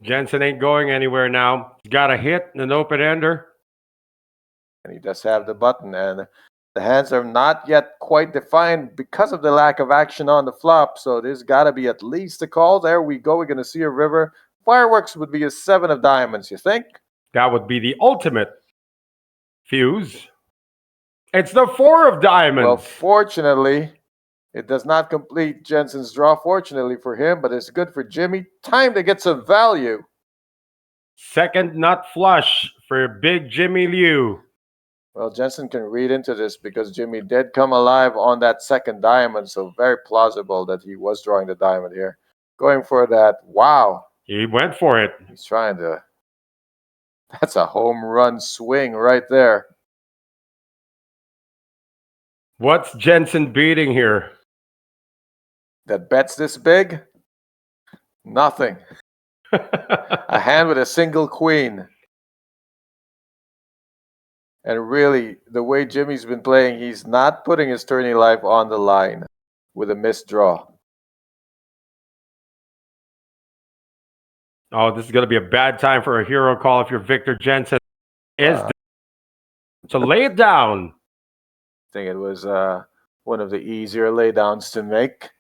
Jensen ain't going anywhere now. He's got a hit and an open ender. And he does have the button, and the hands are not yet quite defined because of the lack of action on the flop. So there's got to be at least a call. There we go. We're going to see a river. Fireworks would be a 7 of diamonds, you think? That would be the ultimate fuse. It's the 4 of diamonds. Well, fortunately, it does not complete Jensen's draw, fortunately for him, but it's good for Jimmy. Time to get some value. Second nut flush for big Jimmy Liu. Well, Jensen can read into this because Jimmy did come alive on that second diamond, so very plausible that he was drawing the diamond here. Going for that. Wow. He went for it. He's trying to. That's a home run swing right there. What's Jensen beating here? That bets this big? Nothing. A hand with a single queen. And really, the way Jimmy's been playing, he's not putting his tourney life on the line with a missed draw. Oh, this is going to be a bad time for a hero call if you're Victor Jensen. So lay it down. I think it was one of the easier laydowns to make.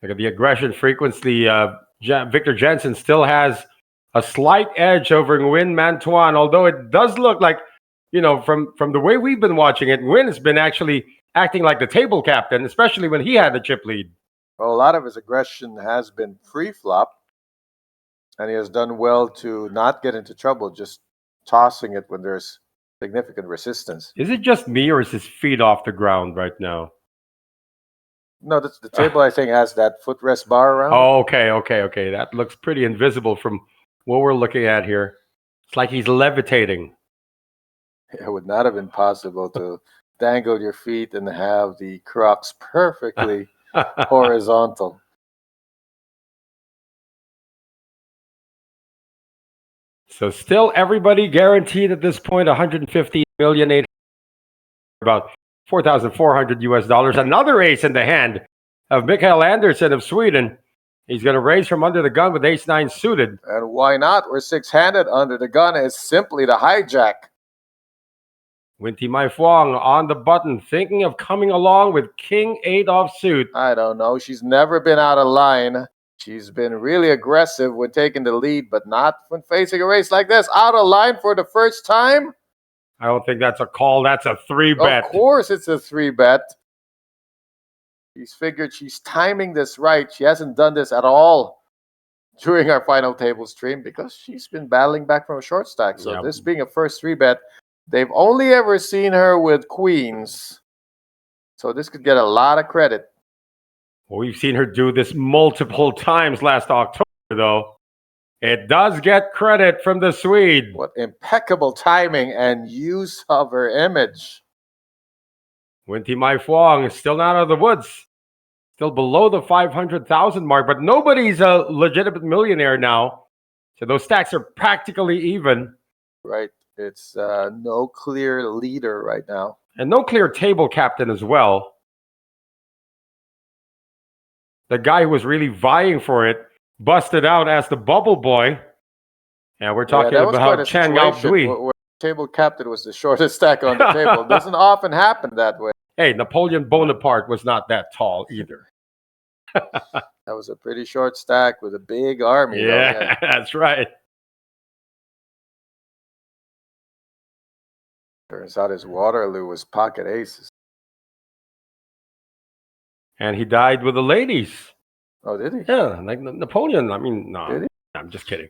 Look at the aggression frequency. Victor Jensen still has a slight edge over Nguyen Man Thuan, although it does look like, from the way we've been watching it, Nguyen has been actually acting like the table captain, especially when he had the chip lead. Well, a lot of his aggression has been pre-flop, and he has done well to not get into trouble, just tossing it when there's significant resistance. Is it just me, or is his feet off the ground right now? No, the table, I think, has that footrest bar around. Oh, okay. That looks pretty invisible from what we're looking at here. It's like he's levitating. It would not have been possible to dangle your feet and have the Crocs perfectly horizontal. So still everybody guaranteed at this point 150 million, about 4,400 US dollars. Another ace in the hand of Mikael Andersson of Sweden. He's going to raise from under the gun with ace-9 suited. And why not? We're six-handed. Under the gun is simply the hijack. Winty Mai Phuong on the button, thinking of coming along with king-8 offsuit. I don't know. She's never been out of line. She's been really aggressive when taking the lead, but not when facing a race like this. Out of line for the first time? I don't think that's a call. That's a 3-bet. Of course it's a 3-bet. She's figured she's timing this right. She hasn't done this at all during our final table stream because she's been battling back from a short stack. So this being a first 3-bet, they've only ever seen her with queens. So this could get a lot of credit. Well, we've seen her do this multiple times last October, though. It does get credit from the Swede. What impeccable timing and use of her image. Winty Mai Phuong is still not out of the woods. Still below the 500,000 mark, but nobody's a legitimate millionaire now. So those stacks are practically even. Right. It's no clear leader right now. And no clear table captain as well. The guy who was really vying for it busted out as the bubble boy. And we're talking about Chan Gao Dui. Where table captain was the shortest stack on the table. It doesn't often happen that way. Hey, Napoleon Bonaparte was not that tall either. That was a pretty short stack with a big army. Yeah, that's right. Turns out his Waterloo was pocket aces. And he died with the ladies. Oh, did he? Yeah, like Napoleon. I mean, no, Did he? I'm just kidding.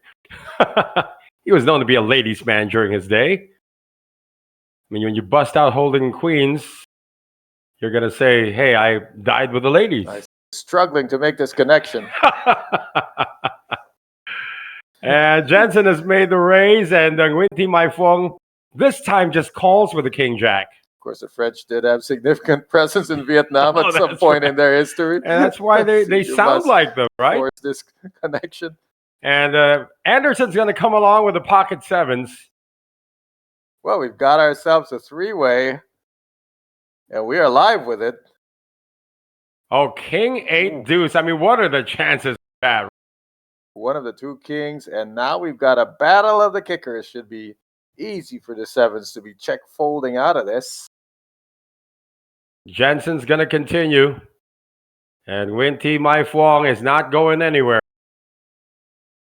He was known to be a ladies' man during his day. I mean, when you bust out holding queens, you're going to say, hey, I died with the ladies. I'm struggling to make this connection. And Jensen has made the raise, and Winty Mai Phuong this time just calls with the king jack. Of course, the French did have significant presence in Vietnam at some point in their history. And that's why they sound like them, right? Force this connection. And Anderson's going to come along with the pocket sevens. Well, we've got ourselves a three-way, and we are live with it. Oh, king 8 deuce. I mean, what are the chances of that? One of the two kings, and now we've got a battle of the kickers. Should be easy for the sevens to be check folding out of this. Jensen's going to continue. And Winty Mai Phuong is not going anywhere.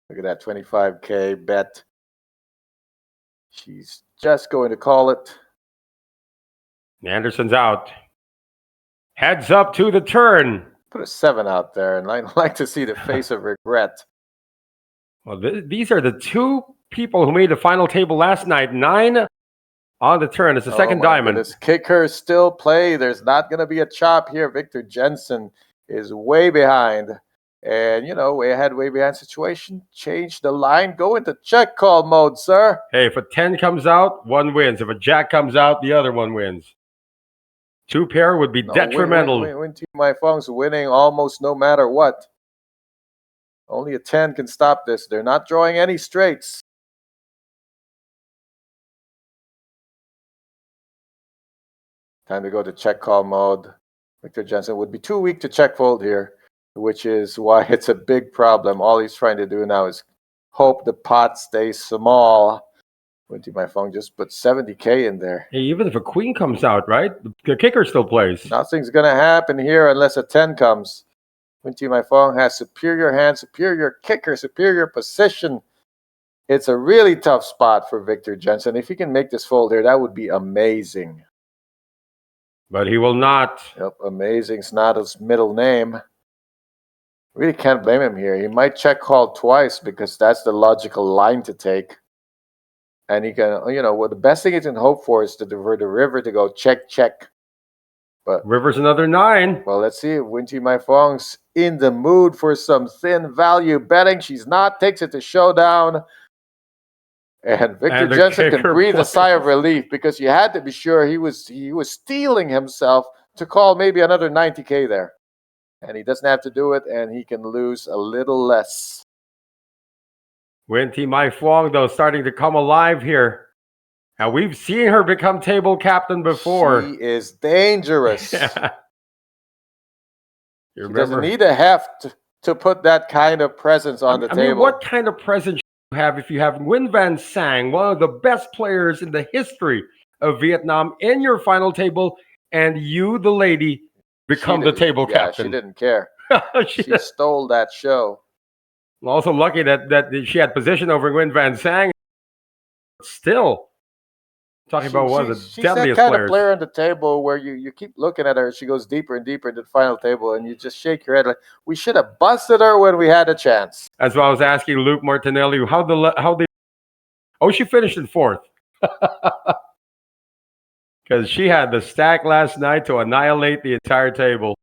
Look at that 25K bet. She's just going to call it. Anderson's out. Heads up to the turn. Put a 7 out there, and I'd like to see the face of regret. Well, these are the two people who made the final table last night. 9 On the turn, it's the second my diamond. goodness. Kicker still play. There's not going to be a chop here. Victor Jensen is way behind. And, way ahead, way behind situation. Change the line. Go into check call mode, sir. Hey, if a 10 comes out, one wins. If a jack comes out, the other one wins. Two pair would be detrimental. Win Team My Fong's winning almost no matter what. Only a 10 can stop this. They're not drawing any straights. Time to go to check call mode. Victor Jensen would be too weak to check fold here, which is why it's a big problem. All he's trying to do now is hope the pot stays small. Win Team My Fong just put 70K in there. Hey, even if a queen comes out, right? The kicker still plays. Nothing's going to happen here unless a 10 comes. Win Team My Fong has superior hand, superior kicker, superior position. It's a really tough spot for Victor Jensen. If he can make this fold here, that would be amazing. But he will not. Yep, amazing's not his middle name. Really can't blame him here. He might check call twice because that's the logical line to take. And he can, well, the best thing he can hope for is for the river to go check, check. But River's another 9. well, let's see if Win Team My Fong's in the mood for some thin value betting. She's not. Takes it to showdown. And Victor Jensen can breathe a sigh of relief because you had to be sure he was steeling himself to call maybe another 90K there. And he doesn't have to do it, and he can lose a little less. Win Team My Fong, though, starting to come alive here. And we've seen her become table captain before. She is dangerous. You She remember? doesn't need a heft to put that kind of presence on the table. I mean, what kind of presence you have if you have Nguyen Van Sang, one of the best players in the history of Vietnam, in your final table, and you, the lady, become the table captain? She didn't care. she stole that show. Also lucky that she had position over Nguyen Van Sang. Still, talking about one of the she's deadliest that kind players. of player on the table where you keep looking at her, she goes deeper and deeper into the final table, and you just shake your head like, we should have busted her when we had a chance. That's why I was asking Luke Martinelli how she finished in 4th. Because she had the stack last night to annihilate the entire table.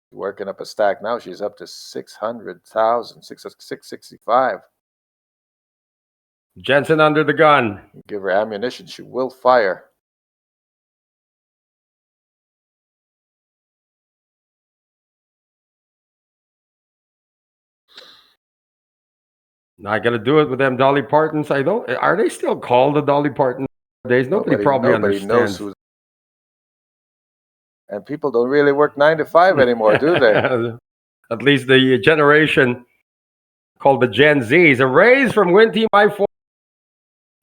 Working up a stack now, she's up to 600,000, 665. Jensen under the gun. Give her ammunition, she will fire. Not gonna do it with them Dolly Partons. Are they still called the Dolly Parton nowadays? Nobody probably understands. Knows and people don't really work 9 to 5 anymore, do they? At least the generation called the Gen Zs. A raise from Win Team My Fong.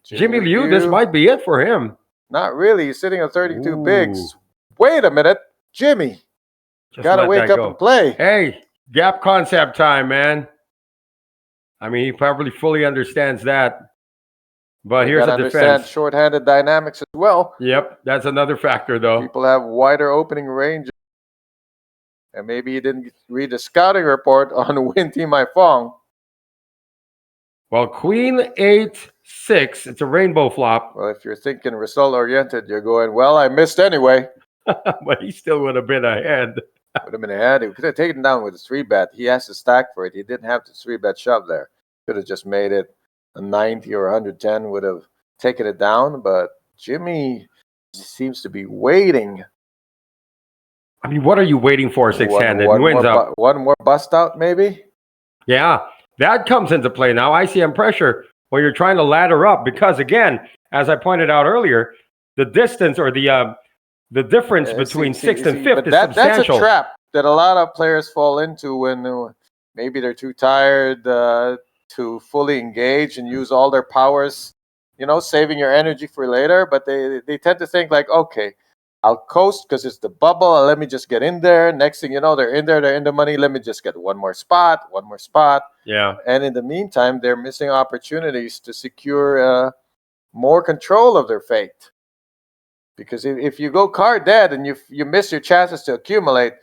Jimmy Liu, this might be it for him. Not really. He's sitting on 32 bigs. Wait a minute, Jimmy. Gotta wake up and play. Hey, gap concept time, man. I mean, he probably fully understands that. But here's a defense. Understand short-handed dynamics as well. Yep, that's another factor, though. People have wider opening range. And maybe he didn't read the scouting report on Win Team My Fong. Well, Queen 8-6. It's a rainbow flop. Well, if you're thinking result-oriented, you're going, well, I missed anyway. But he still would have been ahead. Would have been ahead. He could have taken down with a 3-bet. He has to stack for it. He didn't have to 3-bet shove there. Could have just made it a 90 or 110, would have taken it down. But Jimmy seems to be waiting. I mean, what are you waiting for, six-handed? One more bust out, maybe? Yeah, that comes into play now. ICM pressure when you're trying to ladder up. Because, again, as I pointed out earlier, the distance or the difference between 6th and 5th is substantial. That's a trap that a lot of players fall into when maybe they're too tired to fully engage and use all their powers, saving your energy for later. But they tend to think like, okay, I'll coast because it's the bubble. Let me just get in there. Next thing you know, they're in there. They're in the money. Let me just get one more spot. Yeah. And in the meantime, they're missing opportunities to secure more control of their fate. Because if you go card dead and you miss your chances to accumulate,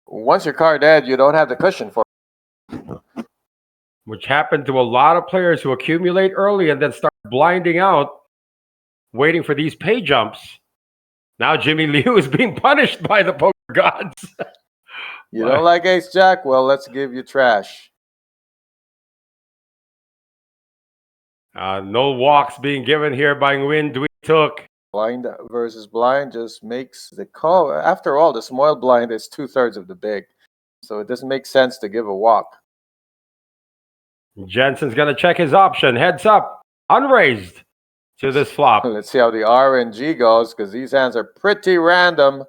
once you're card dead, you don't have the cushion for it. Which happened to a lot of players who accumulate early and then start blinding out waiting for these pay jumps. Now Jimmy Liu is being punished by the poker gods. You don't like ace jack? Well, let's give you trash. No walks being given here by Nguyen Dui Tuk. Blind versus blind just makes the call. After all, the small blind is 2/3 of the big. So it doesn't make sense to give a walk. Jensen's going to check his option. Heads up, unraised to this flop. Let's see how the RNG goes, because these hands are pretty random.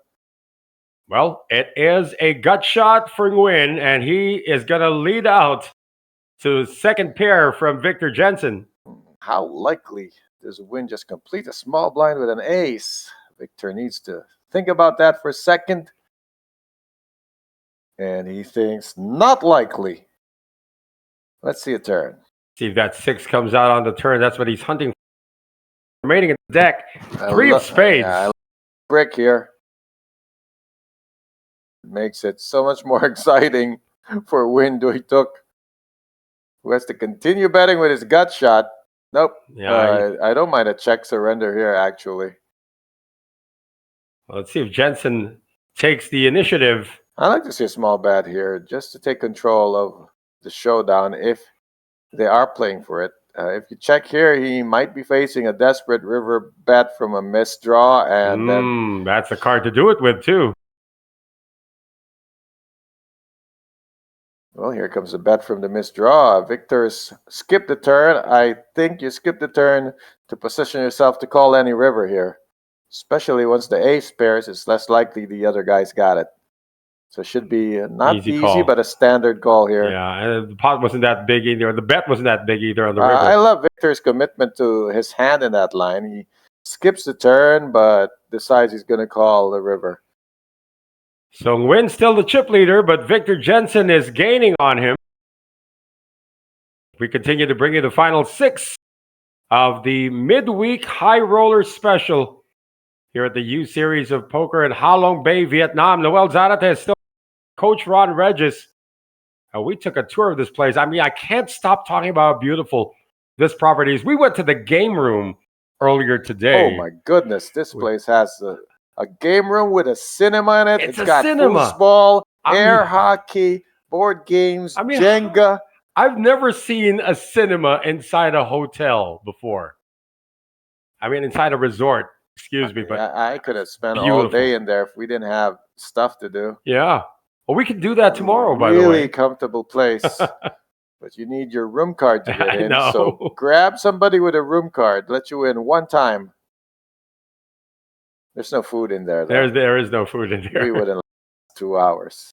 Well, it is a gut shot for Nguyen, and he is going to lead out to second pair from Victor Jensen. How likely does Nguyen just complete a small blind with an ace? Victor needs to think about that for a second. And he thinks not likely. Let's see a turn. See if that 6 comes out on the turn. That's what he's hunting for. Remaining in the deck. 3 of spades. Yeah, I love brick here. It makes it so much more exciting for Nguyen Dui Tuk, who has to continue betting with his gut shot. Nope. Yeah, I don't mind a check surrender here, actually. Well, let's see if Jensen takes the initiative. I like to see a small bet here just to take control of the showdown if they are playing for it. If you check here, he might be facing a desperate river bet from a missed draw. And then That's a card to do it with, too. Well, here comes a bet from the missed draw. Victor's skipped the turn. I think you skip the turn to position yourself to call any river here. Especially once the ace pairs, it's less likely the other guy's got it. So it should be not easy but a standard call here. Yeah, and the pot wasn't that big either. The bet wasn't that big either on the river. I love Victor's commitment to his hand in that line. He skips the turn, but decides he's going to call the river. So Nguyen's still the chip leader, but Victor Jensen is gaining on him. We continue to bring you the final 6 of the midweek High Roller Special here at the U Series of Poker in Ha Long Bay, Vietnam. Noel Zarate is still Coach Ron Regis. We took a tour of this place. I mean, I can't stop talking about how beautiful this property is. We went to the game room earlier today. Oh my goodness, this place has a game room with a cinema in it. It's got cinema. foosball, air hockey, board games, Jenga. I've never seen a cinema inside a hotel before. I mean, inside a resort. Excuse me, but I could have spent all day in there if we didn't have stuff to do. Yeah. Well, we can do that tomorrow, by the way. Really comfortable place. But you need your room card to get in. So grab somebody with a room card. Let you in one time. There's no food in there, though. There is no food in there. We wouldn't last 2 hours.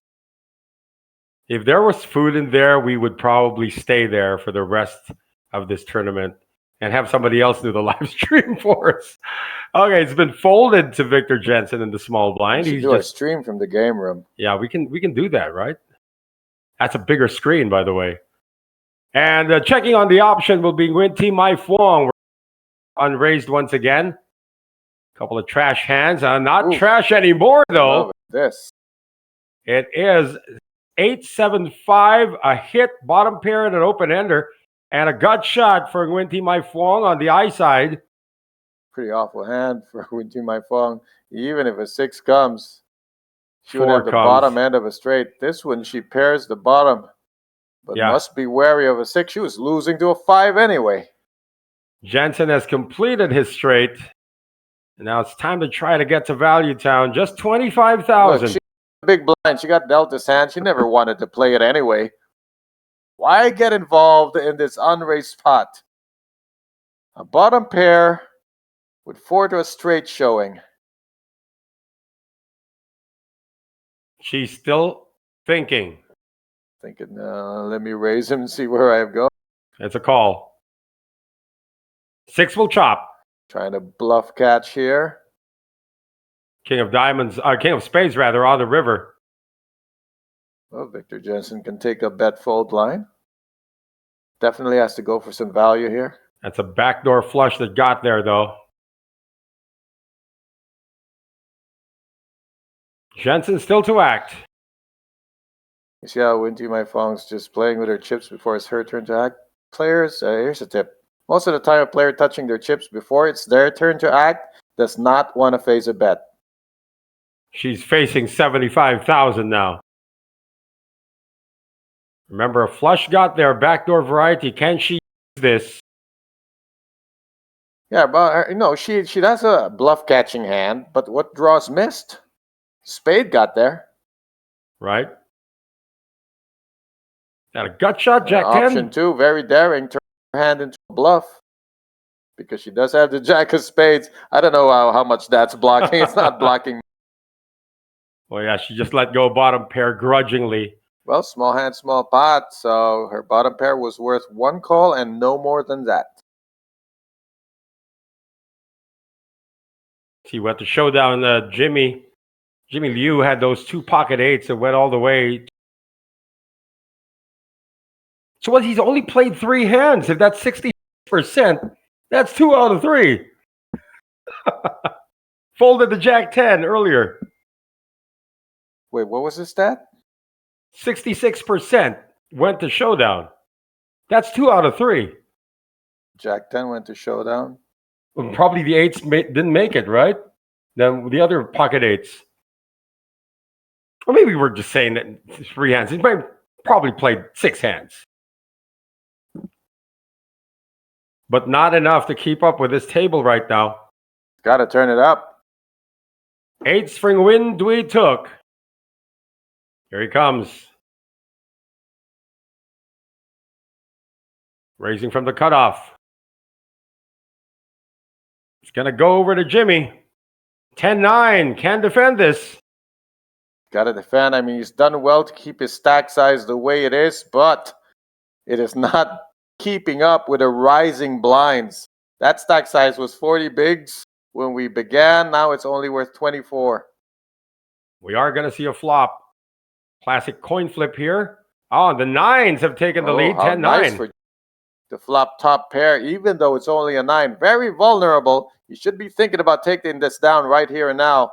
If there was food in there, we would probably stay there for the rest of this tournament and have somebody else do the live stream for us. Okay, it's been folded to Victor Jensen in the small blind. He's do a stream from the game room. Yeah, we can do that, right? That's a bigger screen, by the way. And checking on the option will be Nguyen Thi Mai Phuong. We're unraised once again. Couple of trash hands. Not trash anymore, though. Love this. It is 8-7-5, a hit, bottom pair, and an open-ender. And a gut shot for Nguyen Thi Mai Phuong on the eye side. Pretty awful hand for Nguyen Thi Mai Phuong. Even if a 6 comes, she would have the bottom end of a straight. This one, she pairs the bottom. But must be wary of a 6. She was losing to a 5 anyway. Jensen has completed his straight. And now it's time to try to get to Value Town. Just 25,000. She's a big blind. She got dealt this hand. She never wanted to play it anyway. Why get involved in this unraised pot? A bottom pair with 4 to a straight showing. She's still thinking. Let me raise him and see where I go. It's a call. 6 will chop. Trying to bluff catch here. King of Spades rather, on the river. Well, Victor Jensen can take a bet fold line. Definitely has to go for some value here. That's a backdoor flush that got there, though. Jensen still to act. You see how Nguyen Thi Mai Phuong's just playing with her chips before it's her turn to act? Players, here's a tip. Most of the time, a player touching their chips before it's their turn to act does not want to face a bet. She's facing 75,000 now. Remember, a flush got there, backdoor variety. Can she use this? Yeah, but she does a bluff catching hand, but what draws missed? Spade got there. Right. Got a gut shot, Jack 10. Option 2, very daring, turn her hand into a bluff. Because she does have the Jack of Spades. I don't know how much that's blocking. It's not blocking. Well, yeah, she just let go bottom pair grudgingly. Well, small hand, small pot. So her bottom pair was worth one call and no more than that. See what the showdown, Jimmy Liu had those 2 pocket 8s that went all the way. So what? He's only played 3 hands. If that's 60%, that's 2 out of 3. Folded the Jack 10 earlier. Wait, what was this stat? 66% went to showdown. That's 2 out of 3. Jack 10 went to showdown. Well, probably the 8s didn't make it, right? Then the other pocket 8s. Or maybe we're just saying that 3 hands. He might probably played 6 hands. But not enough to keep up with this table right now. Got to turn it up. 8 string win Dwee took. Here he comes. Raising from the cutoff. It's going to go over to Jimmy. 10-9. Can defend this. Got to defend. I mean, he's done well to keep his stack size the way it is, but it is not keeping up with the rising blinds. That stack size was 40 bigs when we began. Now it's only worth 24. We are going to see a flop. Classic coin flip here. Oh, the 9s have taken the lead. 10-9. Nice for the flop top pair, even though it's only a 9. Very vulnerable. You should be thinking about taking this down right here and now,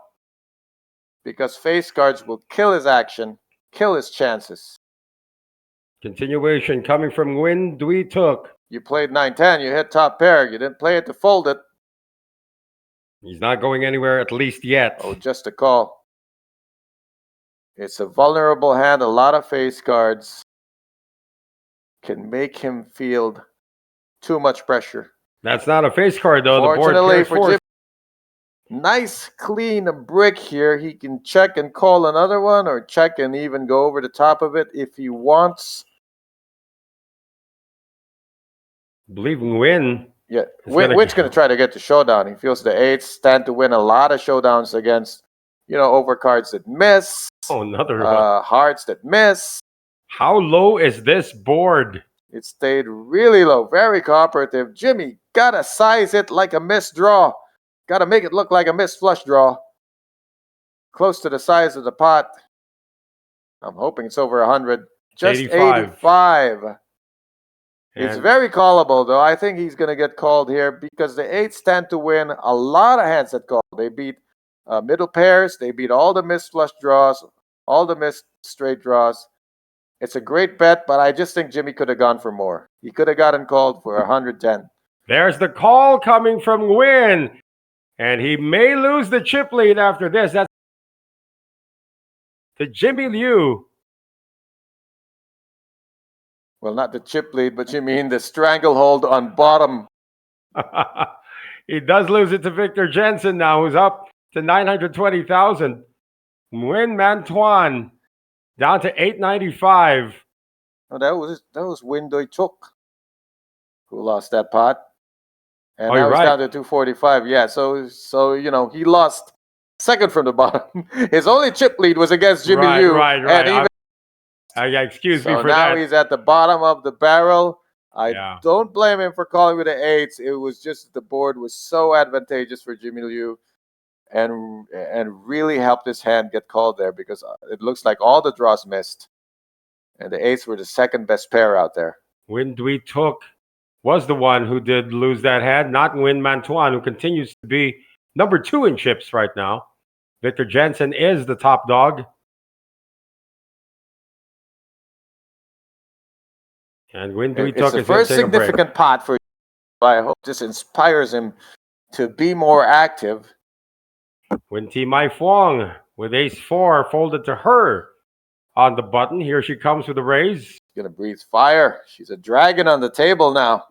because face cards will kill his action, kill his chances. Continuation coming from Nguyen Dwee took. You played 9-10, you hit top pair. You didn't play it to fold it. He's not going anywhere, at least yet. Oh, just a call. It's a vulnerable hand. A lot of face cards can make him feel too much pressure. That's not a face card, though. Fortunately the board for Jim, nice clean brick here. He can check and call another one, or check and even go over the top of it if he wants. I believe Nguyen. Yeah, Wynn's going to try to get to showdown. He feels the 8s stand to win a lot of showdowns against, overcards that miss. Oh, another one. Hearts that miss. How low is this board? It stayed really low, very cooperative. Jimmy, gotta size it like a missed draw. Gotta make it look like a missed flush draw. Close to the size of the pot. I'm hoping it's over 100. Just 85. It's very callable, though. I think he's going to get called here because the 8s tend to win a lot of hands that call. They beat middle pairs. They beat all the missed flush draws, all the missed straight draws. It's a great bet, but I just think Jimmy could have gone for more. He could have gotten called for 110. There's the call coming from Nguyen. And he may lose the chip lead after this. That's to Jimmy Liu. Well, not the chip lead, but you mean the stranglehold on bottom. He does lose it to Victor Jensen now, who's up to 920,000. Nguyen Mantuan down to 895. Oh, that was Nguyen Doi Chok who lost that pot. And now he's down to 245. Yeah, so he lost second from the bottom. His only chip lead was against Jimmy Liu. Right. And even excuse me for that. So now he's at the bottom of the barrel. I don't blame him for calling with the 8s. It was just the board was so advantageous for Jimmy Liu and really helped his hand get called there because it looks like all the draws missed. And the 8s were the second best pair out there. Nguyen Dwee took was the one who did lose that hand, not Nguyen Mantuan, who continues to be number 2 in chips right now. Victor Jensen is the top dog. And Nguyen Dwee took the first significant pot for I hope this inspires him to be more active. Winty Mai Fuang with ace-4 folded to her on the button. Here she comes with a raise. Gonna breathe fire. She's a dragon on the table now.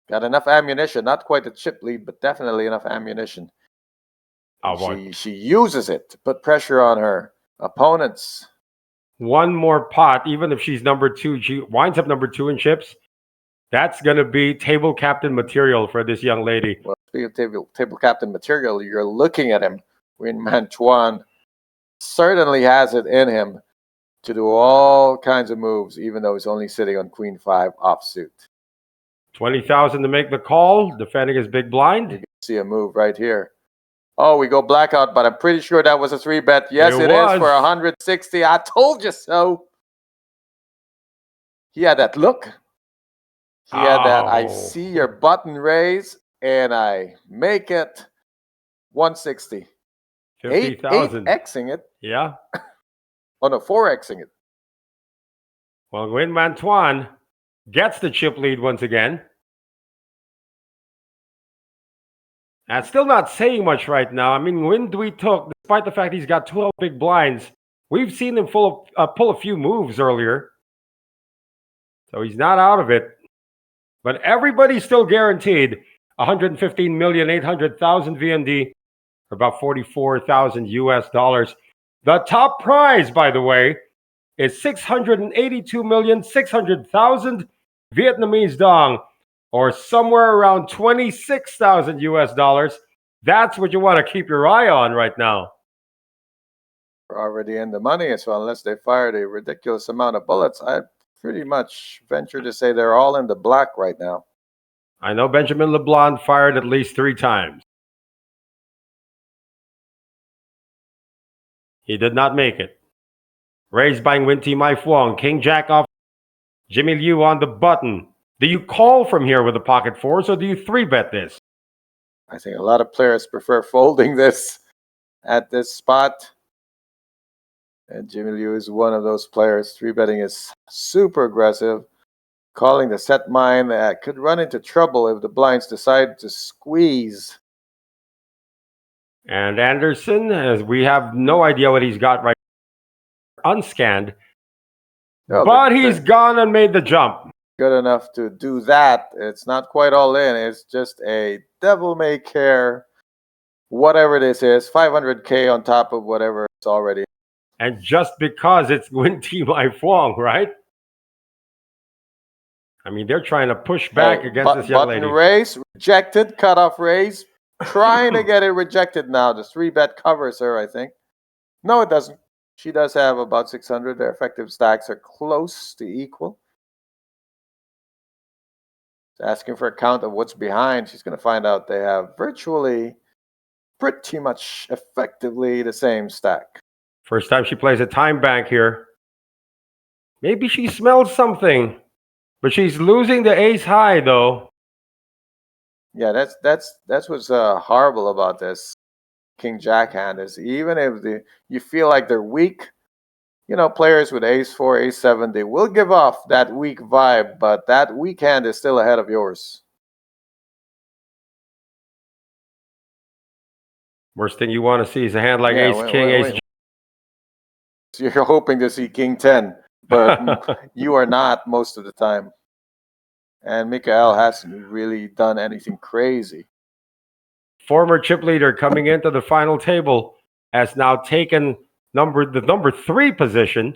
Got enough ammunition. Not quite a chip lead, but definitely enough ammunition. Oh, boy. She uses it to put pressure on her opponents. One more pot, even if she's number 2, she winds up number 2 in chips. That's going to be table captain material for this young lady. Well, speaking of table captain material, you're looking at him. Win Man Chuan certainly has it in him to do all kinds of moves, even though he's only sitting on Queen 5 offsuit. 20,000 to make the call, defending his big blind. You can see a move right here. Oh, we go blackout, but I'm pretty sure that was a 3-bet. Yes, it is for 160. I told you so. He had that look. He had that, I see your button raise, and I make it 160. 50,000. 8xing it. Yeah. Oh, no, 4xing it. Well, Nguyen Van Tuan gets the chip lead once again. That's still not saying much right now. I mean, Nguyen Dui Tuk, despite the fact he's got 12 big blinds, we've seen him pull a few moves earlier. So he's not out of it. But everybody's still guaranteed 115,800,000 VND, or about 44,000 US dollars. The top prize, by the way, is 682,600,000 Vietnamese dong, or somewhere around 26,000 US dollars. That's what you want to keep your eye on right now. We're already in the money, so unless they fired a ridiculous amount of bullets, I pretty much venture to say they're all in the black right now. I know Benjamin LeBlanc fired at least 3 times. He did not make it. Raised by Nguyen Mai Fuang. King Jack off. Jimmy Liu on the button. Do you call from here with the pocket 4s, or do you 3-bet this? I think a lot of players prefer folding this at this spot. And Jimmy Liu is one of those players. 3-betting is super aggressive. Calling the set mine that could run into trouble if the blinds decide to squeeze. And Anderson, as we have no idea what he's got right now, unscanned. No, but he's gone and made the jump. Good enough to do that. It's not quite all in. It's just a devil-may-care, whatever this is, 500K on top of whatever it's already. And just because it's Nguyen Mai Fuang, right? I mean, they're trying to push back against this young lady. Button raise, rejected, cutoff raise. Trying to get it rejected now. The 3-bet covers her, I think. No, it doesn't. She does have about 600. Their effective stacks are close to equal. Asking for a count of what's behind. She's going to find out they have virtually pretty much effectively the same stack. First time she plays a time bank here. Maybe she smelled something. But she's losing the ace high, though. Yeah, that's what's horrible about this King Jack hand is even if you feel like they're weak, you know, players with ace 4, ace 7, they will give off that weak vibe, but that weak hand is still ahead of yours. Worst thing you want to see is a hand like ace king, ace. You're hoping to see king 10, but you are not most of the time. And Mikael hasn't really done anything crazy. Former chip leader coming into the final table has now taken the number 3 position.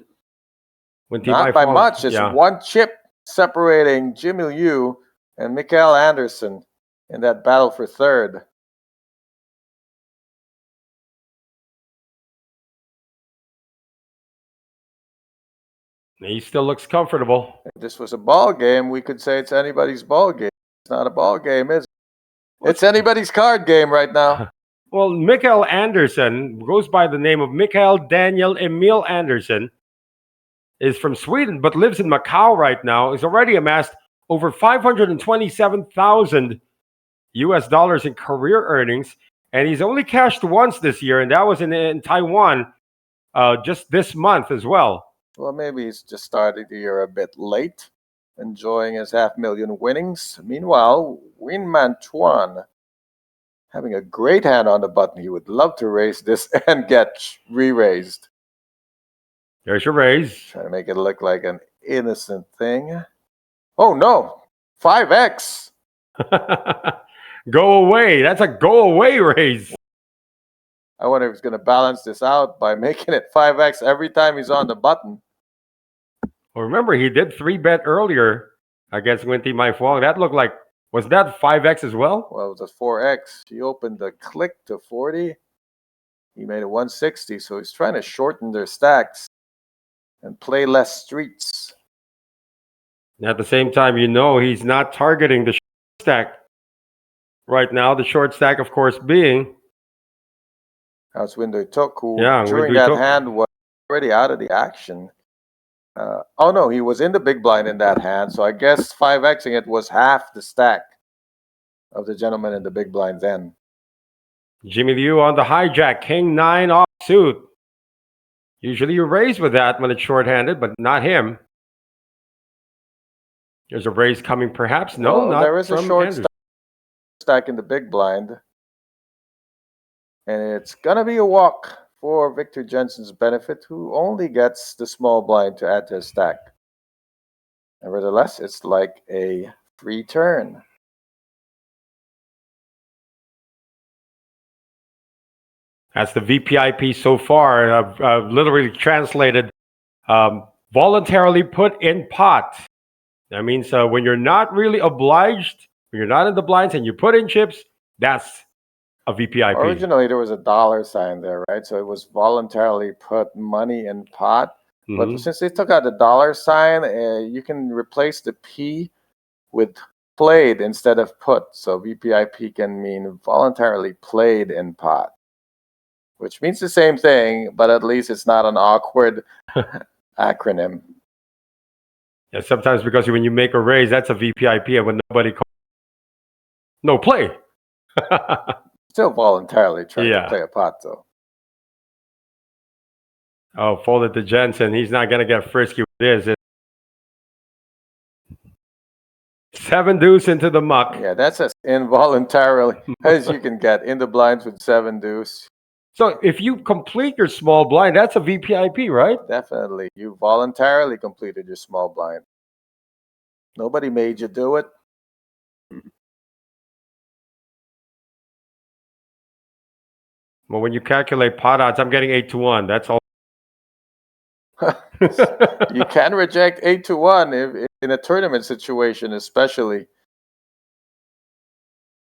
Not by much. It's one chip separating Jimmy Liu and Mikael Anderson in that battle for third. He still looks comfortable. If this was a ball game, we could say it's anybody's ball game. It's not a ball game, is it? It's anybody's card game right now. Well, Mikael Anderson goes by the name of Mikael Daniel Emil Anderson. Is from Sweden but lives in Macau right now. He's already amassed over 527,000 US dollars in career earnings, and he's only cashed once this year, and that was in Taiwan just this month as well. Well, maybe he's just started the year a bit late. enjoying his $500,000 winnings. Meanwhile, Winman Tuan having a great hand on the button. He would love to raise this and get re-raised. There's your raise. Trying to make it look like an innocent thing. Oh no, 5x. Go away. That's a go away raise. I wonder if he's going to balance this out by making it 5x every time he's on the button. Well, remember, he did 3-bet earlier against Winty Mai Fuang. That looked like, was that 5x as well? Well, it was a 4x. He opened the click to 40. He made it 160, so he's trying to shorten their stacks and play less streets. And at the same time, he's not targeting the short stack right now. The short stack, of course, being House Window took, who Win during Dui that Tok. hand was already out of the action. Oh no, he was in the big blind in that hand, so I guess 5xing it was half the stack of the gentleman in the big blind then. Jimmy Liu on the hijack, King 9 offsuit. Usually you raise with that when it's short-handed, but not him. There's a raise coming, perhaps. No, Well, not there is a from short Andrews. stack in the big blind, and it's gonna be a walk for Victor Jensen's benefit, who only gets the small blind to add to his stack. Nevertheless, it's like a free turn. That's the VPIP so far. I've literally translated voluntarily put in pot. That means when you're not really obliged, when you're not in the blinds and you put in chips, that's a VPIP. Originally, there was a dollar sign there, right? So it was voluntarily put money in pot. But since they took out the dollar sign, you can replace the P with played instead of put. So VPIP can mean voluntarily played in pot, which means the same thing, but at least it's not an awkward acronym. Yeah, sometimes because when you make a raise, that's a VPIP, and when nobody calls, no play. Still voluntarily trying to play a pot, though. Oh, folded to Jensen. He's not going to get frisky with this. It's 7 deuce into the muck. Yeah, that's as involuntarily as you can get in the blinds with 7 deuce. So if you complete your small blind, that's a VPIP, right? Definitely. You voluntarily completed your small blind. Nobody made you do it. Well, when you calculate pot odds, I'm getting 8-1. That's all. You can reject 8-1 if in a tournament situation, especially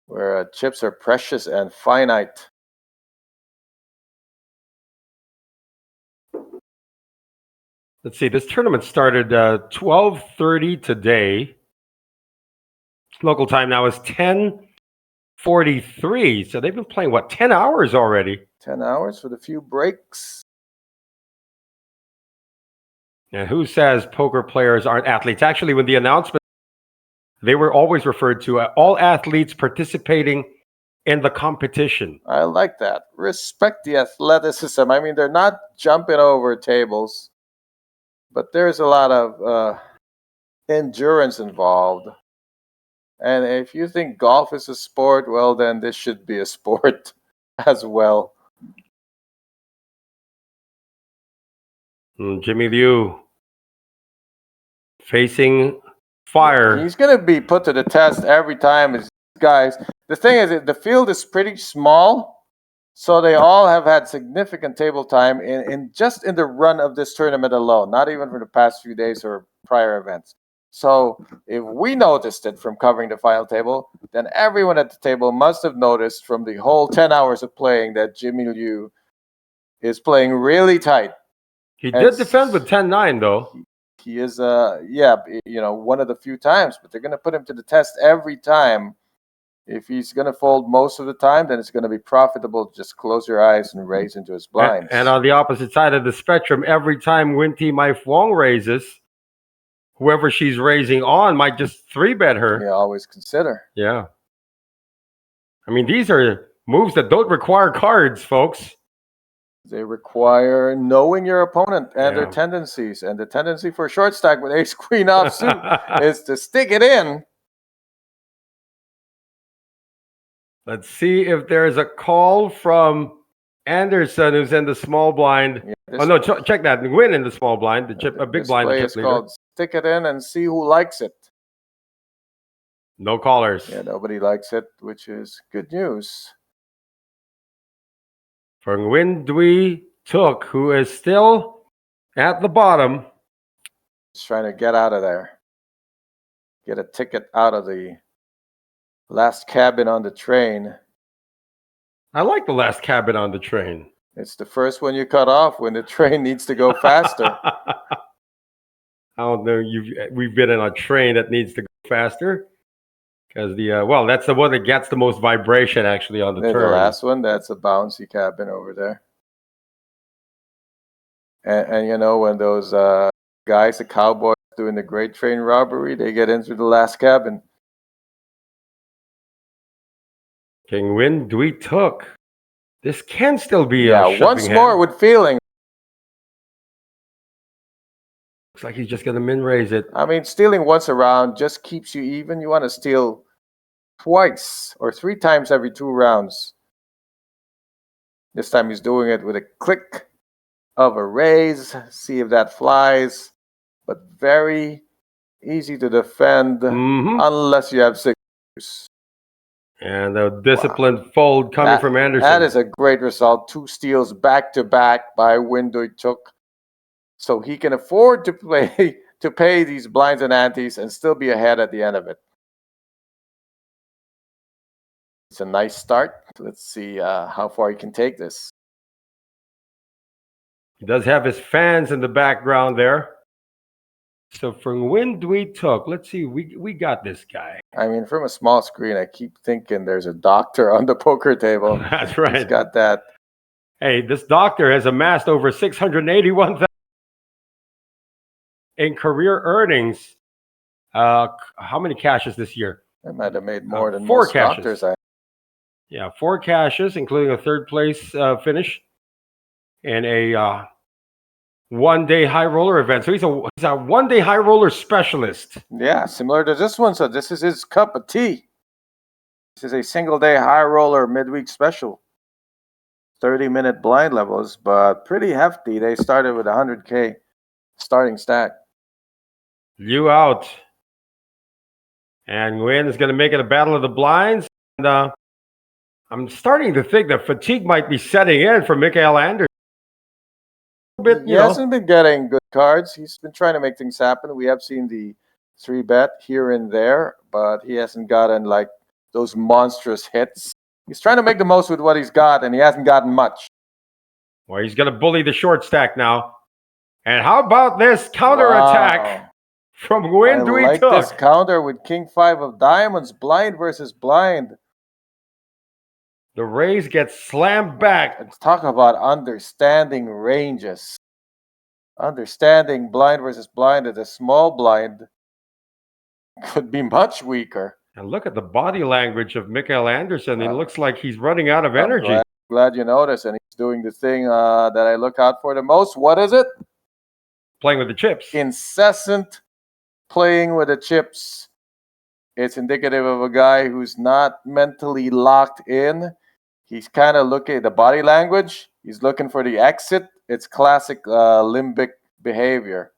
where chips are precious and finite. Let's see. This tournament started 12:30 today. Local time now is 10:43. So they've been playing, 10 hours already? 10 hours with a few breaks. And who says poker players aren't athletes? Actually, when the announcement, they were always referred to all athletes participating in the competition. I like that. Respect the athleticism. I mean, they're not jumping over tables, but there's a lot of endurance involved. And if you think golf is a sport, well, then this should be a sport as well. Jimmy Liu facing fire. He's going to be put to the test every time. Guys, the thing is, the field is pretty small, so they all have had significant table time in just in the run of this tournament alone, not even for the past few days or prior events. So if we noticed it from covering the final table, then everyone at the table must have noticed from the whole 10 hours of playing that Jimmy Liu is playing really tight. He did defend with 10-9, though. He is, one of the few times, but they're going to put him to the test every time. If he's going to fold most of the time, then it's going to be profitable to just close your eyes and raise into his blinds. And on the opposite side of the spectrum, every time Winty Mai Fuang raises, whoever she's raising on might just 3-bet her. Yeah, always consider. Yeah. I mean, these are moves that don't require cards, folks. They require knowing your opponent and their Yeah. tendencies. And the tendency for a short stack with ace queen offsuit is to stick it in. Let's see if there's a call from Anderson, who's in the small blind. Yeah, Oh no, check that. Nguyen in the small blind, the chip, a big this blind, the play chip is leader. called stick it in and see who likes it. No callers. Yeah, nobody likes it, which is good news. For Nguyen Dui Took, who is still at the bottom. He's trying to get out of there. Get a ticket out of the last cabin on the train. I like the last cabin on the train. It's the first one you cut off when the train needs to go faster. I don't know. We've been in a train that needs to go faster because that's the one that gets the most vibration actually on the The turn. last one, that's a bouncy cabin over there. And you know, when those guys, the cowboys doing the great train robbery, they get in through the last cabin. King Nguyen Dui Took. This can still be Yeah, a once shoving more hand. with feeling. Looks like he's just going to min raise it. I mean, stealing once around just keeps you even. You want to steal twice or 3 times every 2 rounds. This time he's doing it with a click of a raise. See if that flies. But very easy to defend unless you have 6. And a disciplined fold coming from Anderson. That is a great result. 2 steals back to back by Nguyen Dui Took. So he can afford to pay these blinds and antes and still be ahead at the end of it. It's a nice start. Let's see how far he can take this. He does have his fans in the background there. So for Nguyen Dui Took, let's see, we got this guy. I mean, from a small screen, I keep thinking there's a doctor on the poker table. That's right. He's got that. Hey, this doctor has amassed over $681,000 in career earnings. How many cashes this year? I might have made more than 4 most cashes. doctors. Yeah, 4 cashes, including a 3rd place finish and a one-day high roller event. So he's a one-day high roller specialist. Yeah, similar to this one. So this is his cup of tea. This is a single-day high roller midweek special. 30-minute blind levels, but pretty hefty. They started with 100K starting stack. You out. And Nguyen is going to make it a battle of the blinds. And I'm starting to think that fatigue might be setting in for Mikael Anderson. He hasn't been getting good cards. He's been trying to make things happen. We have seen the 3-bet here and there, but he hasn't gotten like those monstrous hits. He's trying to make the most with what he's got, and he hasn't gotten much. Well, he's going to bully the short stack now. And how about this counterattack from Nguyen Dui like Took? this counter with King 5 of diamonds, blind versus blind. The raise gets slammed back. Let's talk about understanding ranges. Understanding blind versus blind at a small blind could be much weaker. And look at the body language of Mikael Anderson. It looks like he's running out of energy. Glad you noticed, and he's doing the thing that I look out for the most. What is it? Playing with the chips. Incessant playing with the chips. It's indicative of a guy who's not mentally locked in. He's kind of looking at the body language. He's looking for the exit. It's classic limbic behavior.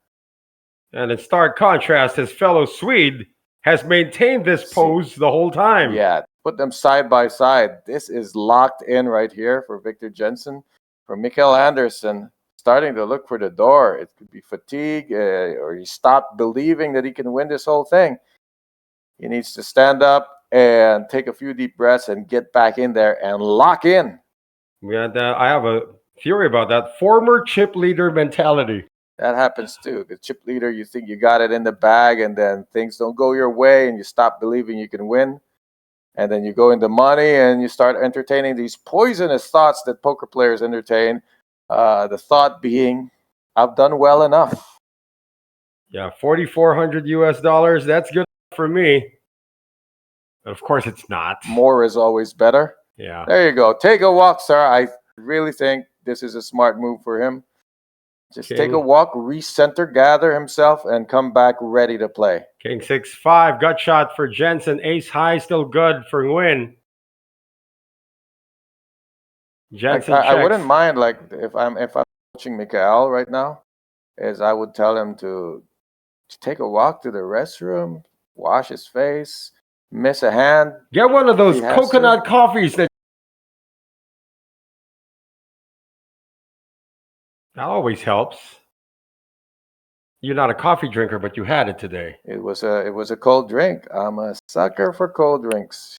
And in stark contrast, his fellow Swede has maintained this pose the whole time. Yeah, put them side by side. This is locked in right here for Victor Jensen. For Mikael Anderson, starting to look for the door. It could be fatigue, or he stopped believing that he can win this whole thing. He needs to stand up and take a few deep breaths and get back in there and lock in. And I have a theory about that. Former chip leader mentality. That happens too. The chip leader, you think you got it in the bag, and then things don't go your way, and you stop believing you can win. And then you go into money, and you start entertaining these poisonous thoughts that poker players entertain. The thought being, I've done well enough. Yeah, $4,400. That's good for me. But of course, it's not. More is always better. Yeah. There you go. Take a walk, sir. I really think this is a smart move for him. Just King. take a walk, recenter, gather himself, and come back ready to play. King 6-5, gut shot for Jensen. Ace high, still good for Nguyen. Jensen I checks. wouldn't mind, like, if I'm coaching Mikael right now, is I would tell him to take a walk to the restroom, wash his face, miss a hand. Get one of those He has coconut coffees that always helps. You're not a coffee drinker, but you had it today. It was a cold drink. I'm a sucker for cold drinks.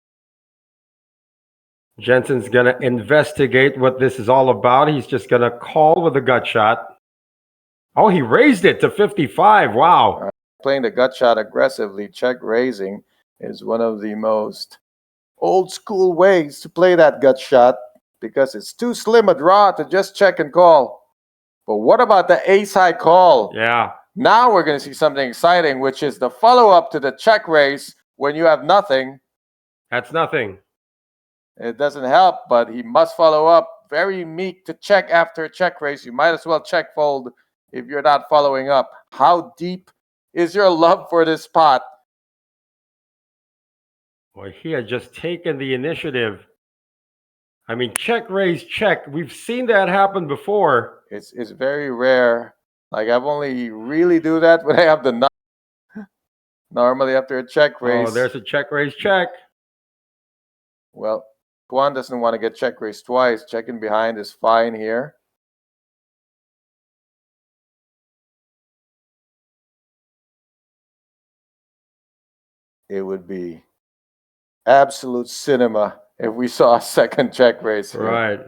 Jensen's going to investigate what this is all about. He's just going to call with a gut shot. Oh, he raised it to 55. Wow. Playing the gut shot aggressively, check raising, is one of the most old school ways to play that gut shot because it's too slim a draw to just check and call. But what about the ace high call? Yeah. Now we're going to see something exciting, which is the follow-up to the check raise when you have nothing. That's nothing. It doesn't help, but he must follow up. Very meek to check after a check raise. You might as well check fold if you're not following up. How deep is your love for this spot? Well, he had just taken the initiative. I mean, check, raise, check. We've seen that happen before. It's very rare. Like, I've only really do that when I have the nut. Normally after a check raise. Oh, there's a check, raise, check. Well, Tuan doesn't want to get check raised twice. Checking behind is fine here. It would be absolute cinema if we saw a second check raise here. Right.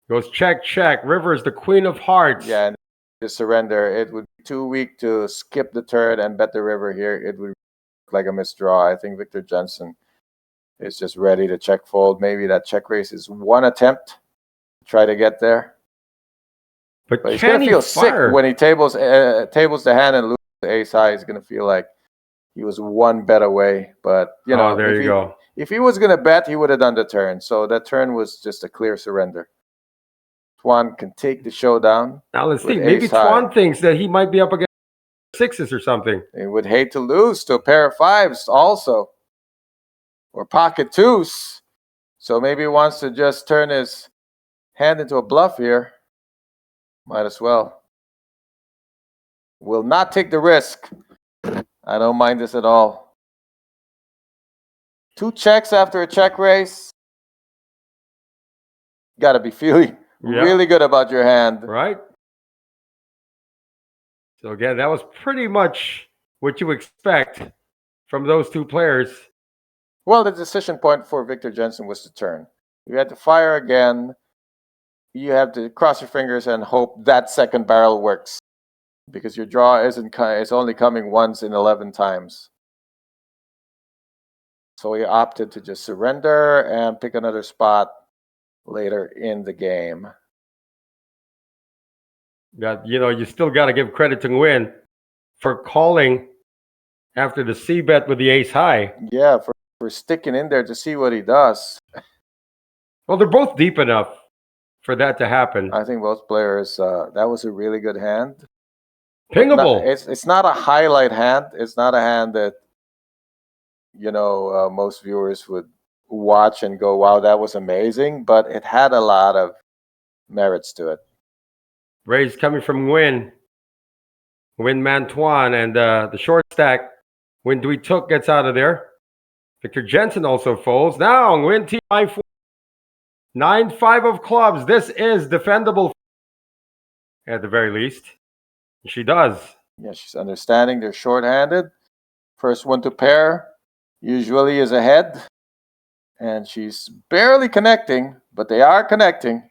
Goes check, check. River is the queen of hearts. Yeah, and to surrender. It would be too weak to skip the turn and bet the river here. It would look like a misdraw. I think Victor Jensen is just ready to check fold. Maybe that check raise is one attempt to try to get there. But he's going to feel sick when he tables the hand and loses the ace high. He's going to feel like he was one bet away. But, you know, there you go. If he was going to bet, he would have done the turn. So that turn was just a clear surrender. Tuan can take the showdown. Now let's see. Maybe Tuan thinks that he might be up against sixes or something. He would hate to lose to a pair of fives also. Or pocket twos. So maybe he wants to just turn his hand into a bluff here. Might as well. Will not take the risk. I don't mind this at all. Two checks after a check raise. Got to be feeling really good about your hand. Right. So again, that was pretty much what you expect from those two players. Well, the decision point for Victor Jensen was to turn. You had to fire again. You have to cross your fingers and hope that second barrel works. Because your draw is only coming once in 11 times. So he opted to just surrender and pick another spot later in the game. You still got to give credit to Nguyen for calling after the C bet with the ace high. Yeah, for sticking in there to see what he does. Well, they're both deep enough for that to happen. I think both players, that was a really good hand. Pingable. It's not a highlight hand. It's not a hand that, most viewers would watch and go, wow, that was amazing. But it had a lot of merits to it. Raise coming from Nguyen. Nguyen Mantuan and the short stack. Nguyen Dui Tuk gets out of there. Victor Jensen also folds. Now Nguyen T-I-4. 9-5 of clubs. This is defendable at the very least. She does. Yeah, she's understanding they're short-handed. First one to pair usually is ahead. And she's barely connecting, but they are connecting.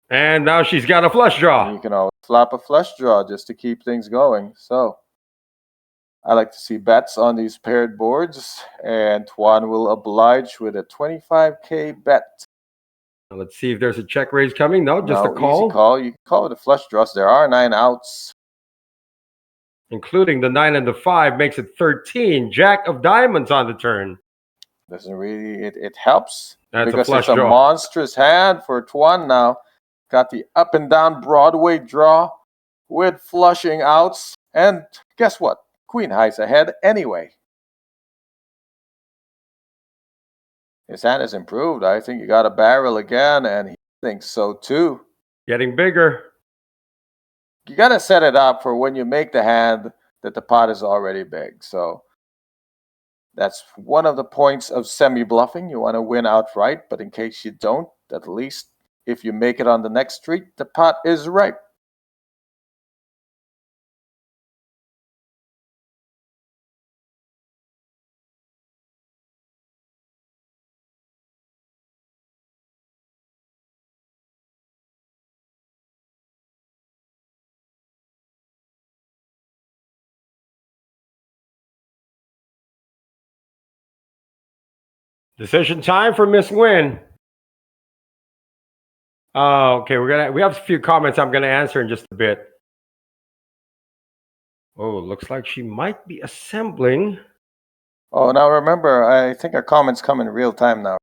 And now she's got a flush draw. And you can always flop a flush draw just to keep things going. So I like to see bets on these paired boards. And Tuan will oblige with a 25K bet. Let's see if there's a check raise coming. No, just a call. Easy call. You can call it a flush draw. There are 9 outs. Including the 9 and the 5 makes it 13. Jack of diamonds on the turn. Doesn't really, it helps That's because a flush it's a draw. monstrous hand for Tuan now. Got the up and down Broadway draw with flushing outs. And guess what? Queen high's ahead anyway. His hand has improved. I think he got a barrel again, and he thinks so too. Getting bigger. You got to set it up for when you make the hand that the pot is already big. So that's one of the points of semi-bluffing. You want to win outright, but in case you don't, at least if you make it on the next street, the pot is ripe. Decision time for Miss Nguyen. Okay, we have a few comments I'm gonna answer in just a bit. Oh, looks like she might be assembling. Oh, now remember, I think our comments come in real time now.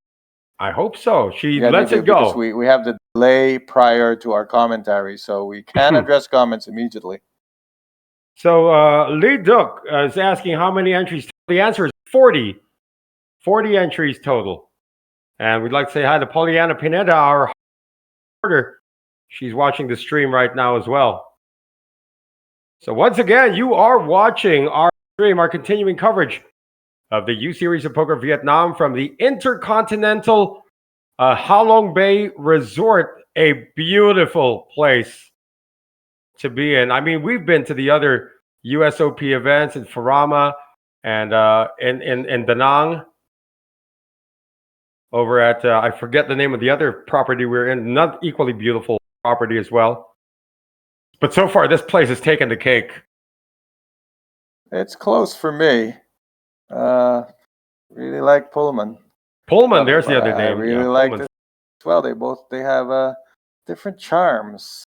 I hope so. She Yeah, lets they do, it go. because we have the delay prior to our commentary, so we can address comments immediately. So Lee Duck is asking how many entries. The answer is 40. 40 entries total. And we'd like to say hi to Pollyanna Pineda, our reporter. She's watching the stream right now as well. So once again, you are watching our stream, our continuing coverage of the U Series of Poker Vietnam from the Intercontinental Halong Bay Resort, a beautiful place to be in. I mean, we've been to the other USOP events in Farama and in Da Nang. Over at, I forget the name of the other property we're in, not equally beautiful property as well. But so far, this place has taken the cake. It's close for me. Really like Pullman. Pullman, there's the other I name. really like this as well. They have different charms,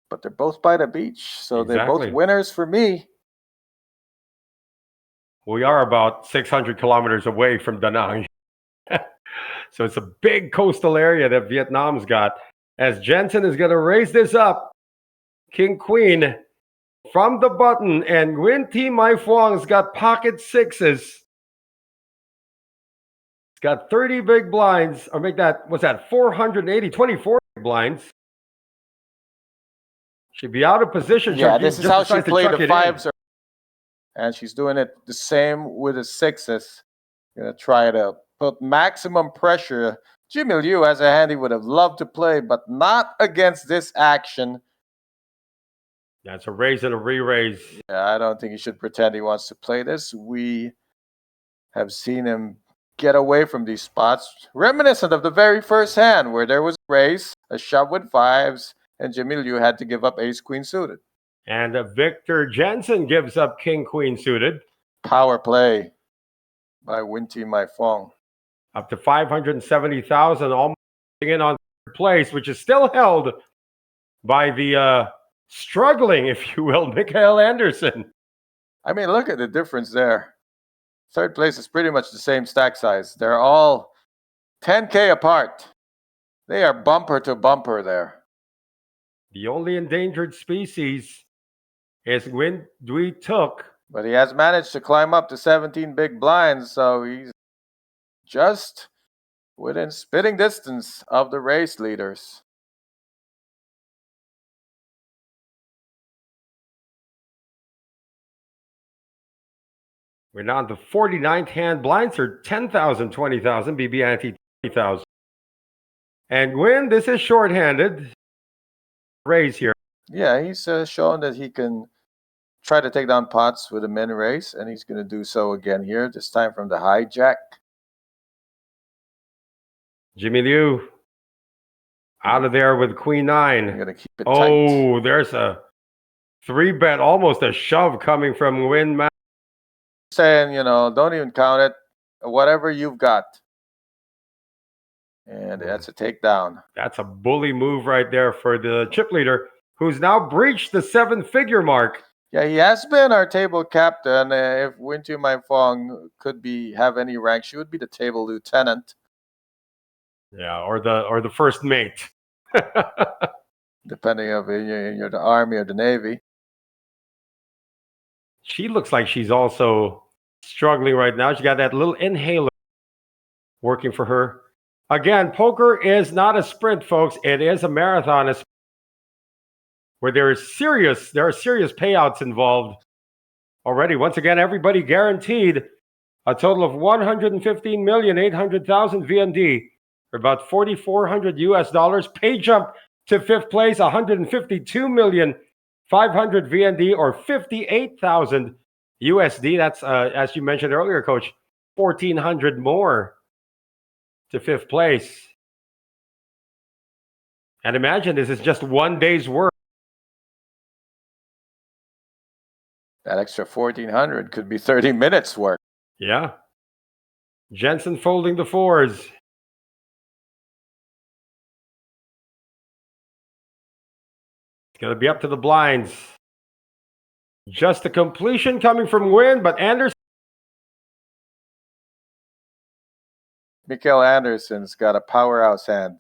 but they're both by the beach, so they're both winners for me. We are about 600 kilometers away from Da Nang. So it's a big coastal area that Vietnam's got. As Jensen is going to raise this up, King Queen from the button, and Nguyen Thi Mai Phuong's got pocket sixes. It's got 30 big blinds, or make that, what's that, 480, 24 big blinds. She'd be out of position. Yeah, this is how she played the fives. And she's doing it the same with the sixes. Gonna try to put maximum pressure. Jimmy Liu has a hand he would have loved to play, but not against this action. That's a raise and a re-raise. Yeah, I don't think he should pretend he wants to play this. We have seen him get away from these spots, reminiscent of the very first hand where there was a raise, a shove with fives, and Jimmy Liu had to give up ace-queen suited. And Victor Jensen gives up king-queen suited. Power play by Nguyen Thi Mai Phuong. Up to 570,000, almost in on third place, which is still held by the struggling, if you will, Mikael Anderson. I mean, look at the difference there. Third place is pretty much the same stack size. They're all 10K apart. They are bumper to bumper there. The only endangered species is Nguyen Duy Took. But he has managed to climb up to 17 big blinds, so he's just within spitting distance of the race leaders. We're now on the 49th hand. Blinds are 10,000, 20,000. BB ante 20,000. And Nguyen, this is shorthanded. Raise here. Yeah, he's shown that he can try to take down pots with a min raise, and he's going to do so again here, this time from the hijack. Jimmy Liu out of there with queen nine. I'm going to keep it tight. Oh, there's a 3-bet, almost a shove coming from Nguyen. Saying, don't even count it. Whatever you've got. And that's a takedown. That's a bully move right there for the chip leader, who's now breached the 7-figure mark. Yeah, he has been our table captain. If Nguyen Thi Mai Phuong could have any rank, she would be the table lieutenant. Yeah, or the first mate. Depending if you're the Army or the Navy. She looks like she's also struggling right now. She got that little inhaler working for her. Again, poker is not a sprint, folks. It is a marathon where there are serious payouts involved already. Once again, everybody guaranteed a total of 115,800,000 VND, or about 4,400 US dollars. Pay jump to fifth place, 152,500,000 VND, or 58,000 USD. That's as you mentioned earlier, Coach, 1,400 more to fifth place. And imagine this is just one day's work. That extra 1,400 could be 30 minutes work. Yeah. Jensen folding the fours. It's going to be up to the blinds. Just a completion coming from Wynn, but Anderson. Mikael Anderson's got a powerhouse hand.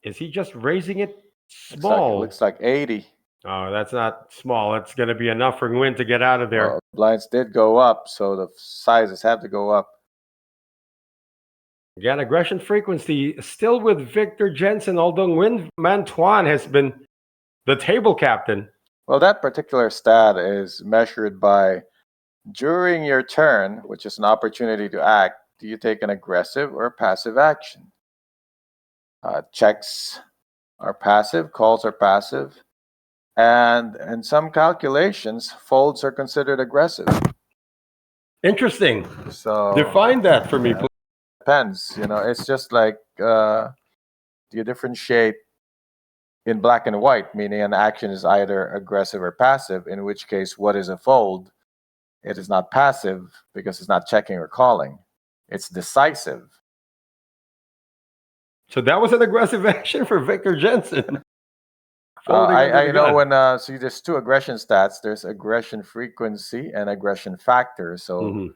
Is he just raising it small? Looks like 80. Oh, that's not small. It's going to be enough for Wynn to get out of there. Well, blinds did go up, so the sizes have to go up. Again, aggression frequency still with Victor Jensen, although Wynn Mantuan has been the table captain. Well, that particular stat is measured by during your turn, which is an opportunity to act, do you take an aggressive or passive action? Checks are passive, calls are passive, and in some calculations, folds are considered aggressive. Interesting. So define that for me, please. Depends. It's just like do you differentiate in black and white, meaning an action is either aggressive or passive, in which case, what is a fold? It is not passive because it's not checking or calling. It's decisive. So that was an aggressive action for Victor Jensen. I know when see there's two aggression stats. There's aggression frequency and aggression factor. So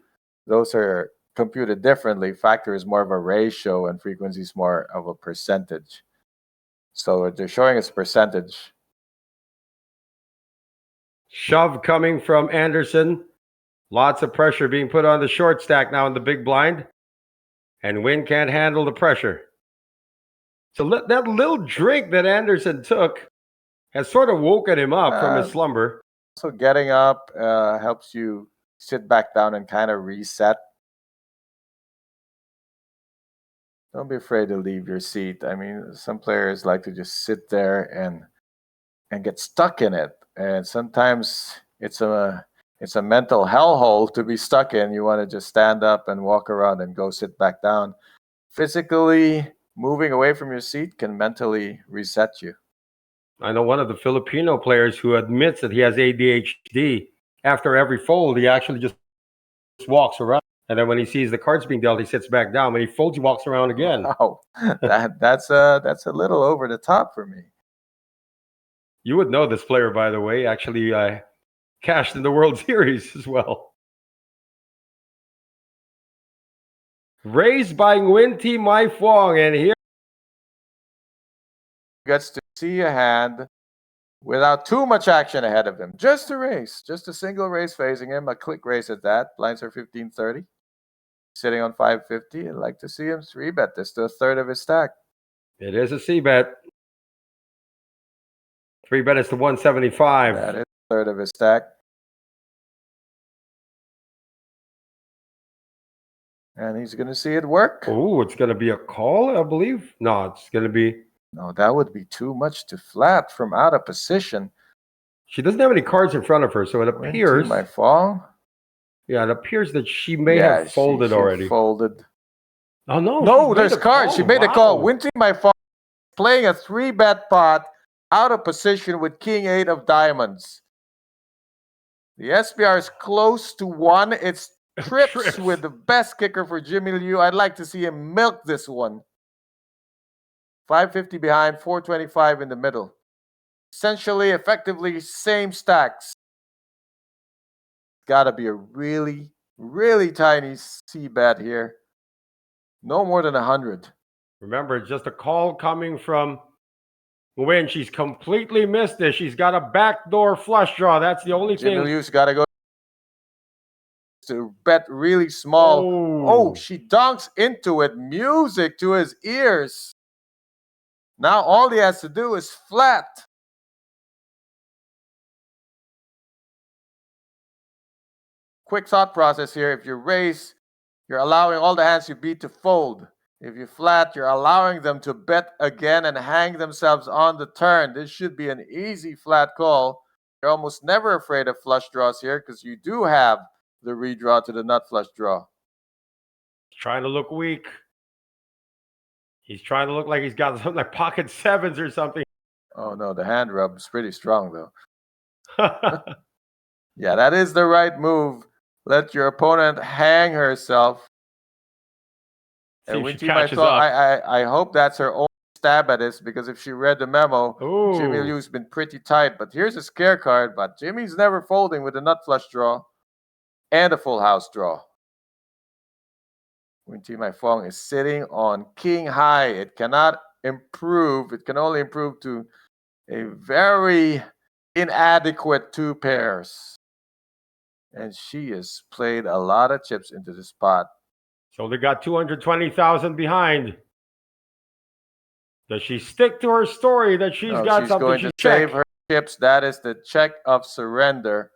those are computed differently. Factor is more of a ratio and frequency is more of a percentage. So they're showing us percentage. Shove coming from Anderson. Lots of pressure being put on the short stack now in the big blind. And Wynn can't handle the pressure. So that little drink that Anderson took has sort of woken him up from his slumber. So getting up helps you sit back down and kind of reset. Don't be afraid to leave your seat. I mean, some players like to just sit there and get stuck in it. And sometimes it's a mental hellhole to be stuck in. You want to just stand up and walk around and go sit back down. Physically moving away from your seat can mentally reset you. I know one of the Filipino players who admits that he has ADHD. After every fold, he actually just walks around. And then when he sees the cards being dealt, he sits back down. When he folds, he walks around again. Wow. That's a little over the top for me. You would know this player, by the way. Actually, cashed in the World Series as well. Raised by Nguyen Thi Mai Phuong, and here gets to see a hand without too much action ahead of him. Just a raise, just a single raise facing him, a click raise at that. Blinds are 1530. Sitting on 550. I'd like to see him 3-bet this to a third of his stack. It is a C-bet. 3-bet is to 175. That is a third of his stack. And he's going to see it work. Oh, it's going to be a call, I believe. No, it's going to be... No, that would be too much to flat from out of position. She doesn't have any cards in front of her, so it appears... She might fall. Yeah, it appears that she may have folded already. Folded. Oh, no. No, there's cards. She made a call. Nguyen Thi Mai Phuong playing a 3-bet pot out of position with King 8 of diamonds. The SPR is close to 1. It's trips with the best kicker for Jimmy Liu. I'd like to see him milk this one. 550 behind, 425 in the middle. Essentially, effectively, same stacks. Got to be a really, really tiny C-bet here. No more than 100. Remember, it's just a call coming from Nguyen. She's completely missed this. She's got a backdoor flush draw. That's the only Jimmy thing. Liu's got to go to bet really small. Oh, she dunks into it. Music to his ears. Now all he has to do is flat. Quick thought process here. If you raise, you're allowing all the hands you beat to fold. If you flat, you're allowing them to bet again and hang themselves on the turn. This should be an easy flat call. You're almost never afraid of flush draws here because you do have the redraw to the nut flush draw. Trying to look weak. He's trying to look like he's got something like pocket sevens or something. Oh no, the hand rub is pretty strong though. Yeah, that is the right move. Let your opponent hang herself. And I hope that's her own stab at this, because if she read the memo, Jimmy Liu's been pretty tight. But here's a scare card. But Jimmy's never folding with a nut flush draw and a full house draw. Nguyen Thi Mai Phong is sitting on king high. It cannot improve. It can only improve to a very inadequate 2 pairs. And she has played a lot of chips into this pot. So they got 220,000 behind. Does she stick to her story that she's got something going to save her chips? That is the check of surrender.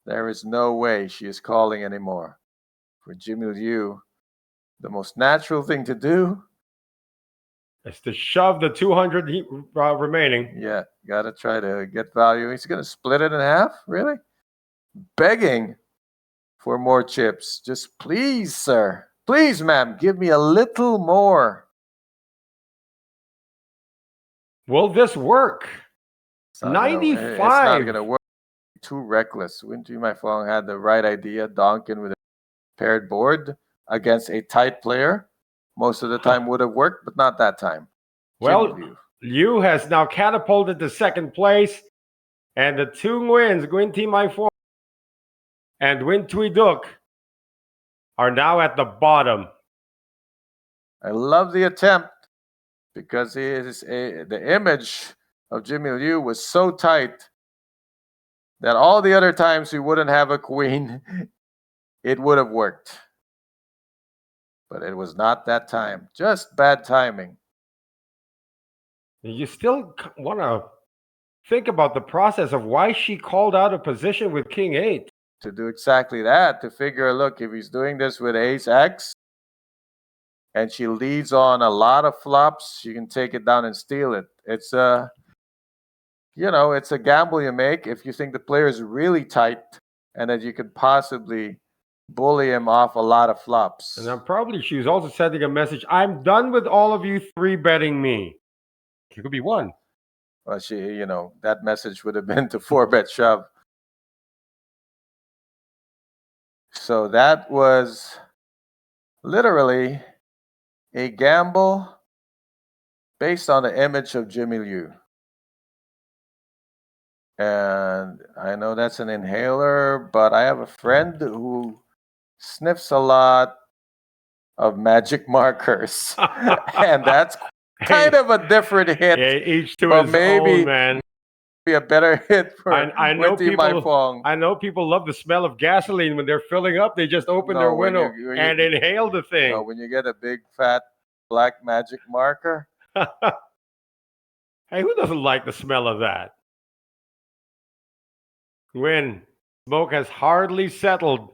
There is no way she is calling anymore. For Jimmy Liu, the most natural thing to do is to shove the 200 remaining. Yeah, got to try to get value. He's going to split it in half? Really? Begging for more chips. Just please, sir. Please, ma'am, give me a little more. Will this work? 95. It's not going to work. Too reckless. Nguyen Thi Mai Phong had the right idea. Donkin with a paired board against a tight player. Most of the time would have worked, but not that time. Well, Liu has now catapulted to second place. And the 2 wins, Nguyen Thi Mai Phong and Nguyen Thuy Duc, are now at the bottom. I love the attempt, because the image of Jimmy Liu was so tight that all the other times he wouldn't have a queen, it would have worked. But it was not that time. Just bad timing. You still want to think about the process of why she called out a position with King 8. To do exactly that, to figure, look, if he's doing this with Ace X, and she leads on a lot of flops, she can take it down and steal it. It's a gamble you make if you think the player is really tight and that you could possibly bully him off a lot of flops. And then probably she was also sending a message, I'm done with all of you 3-betting me. It could be 1. Well, that message would have been to 4-bet shove. So that was literally a gamble based on the image of Jimmy Liu. And I know that's an inhaler, but I have a friend who sniffs a lot of magic markers. And that's kind of a different hit. Yeah, each to his own, man. Be a better hit for I know people love the smell of gasoline when they're filling up. They just open their window and inhale the thing. No, when you get a big fat black magic marker. Hey, who doesn't like the smell of that? When smoke has hardly settled.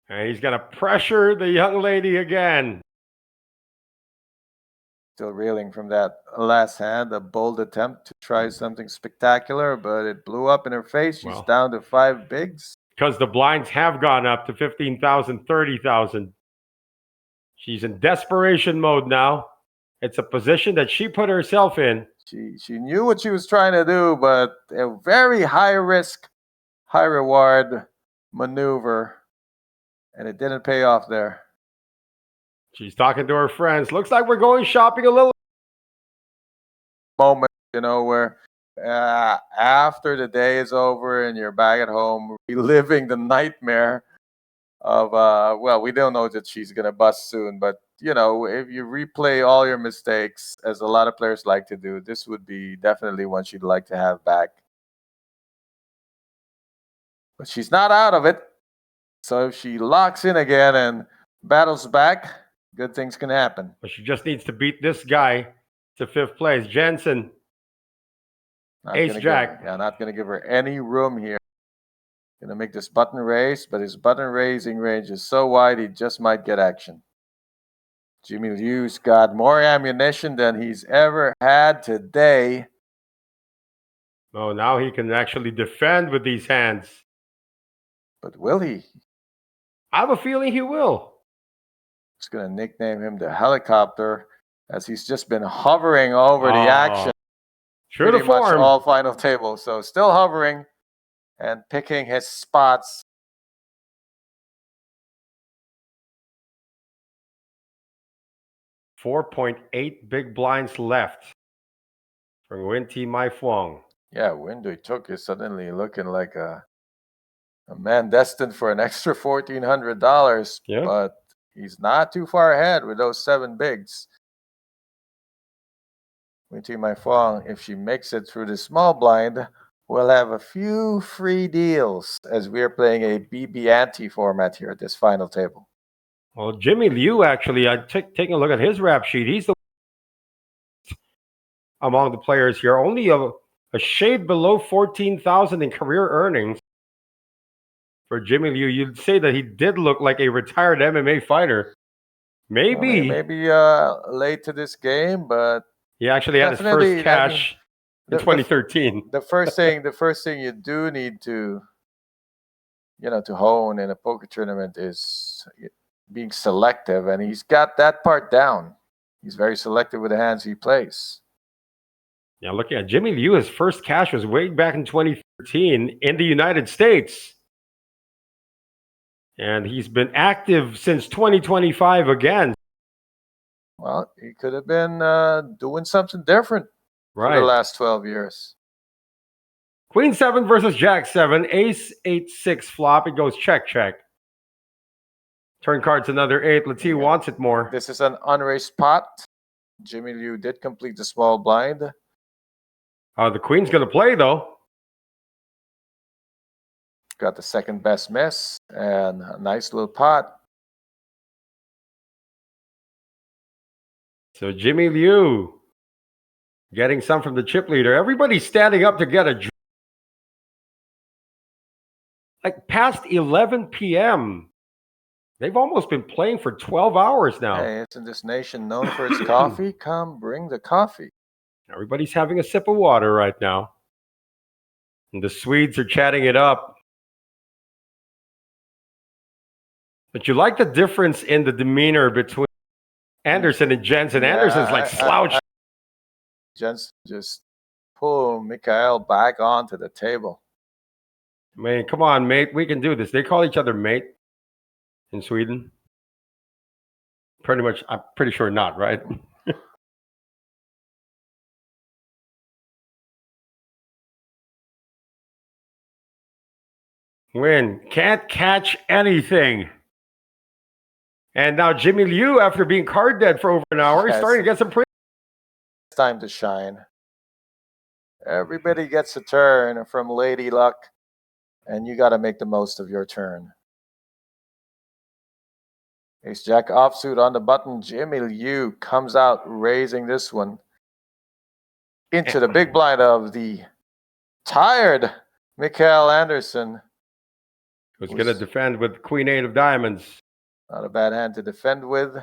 And he's going to pressure the young lady again. Still reeling from that last hand, a bold attempt to try something spectacular, but it blew up in her face. She's down to 5 bigs. Because the blinds have gone up to 15,000, 30,000. She's in desperation mode now. It's a position that she put herself in. She knew what she was trying to do, but a very high risk, high reward maneuver, and it didn't pay off there. She's talking to her friends. Looks like we're going shopping a little. Moment, where after the day is over and you're back at home reliving the nightmare well, we don't know that she's gonna bust soon, but if you replay all your mistakes, as a lot of players like to do, this would be definitely one she'd like to have back. But she's not out of it. So if she locks in again and battles back, good things can happen. But she just needs to beat this guy to 5th place. Jensen, Ace Jack. Not going to give her any room here. Going to make this button raise, but his button raising range is so wide he just might get action. Jimmy Liu's got more ammunition than he's ever had today. Oh, now he can actually defend with these hands. But will he? I have a feeling he will. It's going to nickname him the helicopter, as he's just been hovering over the action. True to form. Much all final table. So still hovering and picking his spots. $4.8 big blinds left from Winty Mai Fuang. Yeah, Windui Took is suddenly looking like a man destined for an extra $1,400. Yeah. But he's not too far ahead with those 7 bigs. Winty Mai Fuang, if she makes it through the small blind, will have a few free deals, as we are playing a BB ante format here at this final table. Well, Jimmy Liu, actually, taking a look at his rap sheet, he's the among the players here, only a shade below 14,000 in career earnings. For Jimmy Liu, you'd say that he did look like a retired MMA fighter. Maybe. Well, maybe late to this game, but he actually had his first cash in 2013. The first thing you do need to hone in a poker tournament is being selective, and he's got that part down. He's very selective with the hands he plays. Yeah, looking at Jimmy Liu, his first cash was way back in 2013 in the United States. And he's been active since 2025 again. Well, he could have been doing something different for the last 12 years. Queen 7 versus Jack 7. Ace 8-6 flop. It goes check, check. Turn card's another 8. Let's see who wants it more. This is an unraised pot. Jimmy Liu did complete the small blind. The queen's going to play, though. Got the second best miss and a nice little pot. So Jimmy Liu getting some from the chip leader. Everybody's standing up to get a drink. Like past 11 p.m. They've almost been playing for 12 hours now. Hey, it's in this nation known for its coffee. Come bring the coffee. Everybody's having a sip of water right now. And the Swedes are chatting it up. But you like the difference in the demeanor between Anderson and Jensen. Yeah, Anderson's like slouched. Jensen just pull Mikael back onto the table. I mean, come on, mate. We can do this. They call each other mate in Sweden. Pretty much, I'm pretty sure not, right? Win. Can't catch anything. And now Jimmy Liu, after being card dead for over an hour, is starting to get some pretty. It's time to shine. Everybody gets a turn from Lady Luck, and you got to make the most of your turn. Ace Jack offsuit on the button. Jimmy Liu comes out raising this one into the big blind of the tired Mikael Anderson. Who's going to defend with Queen 8 of diamonds. Not a bad hand to defend with.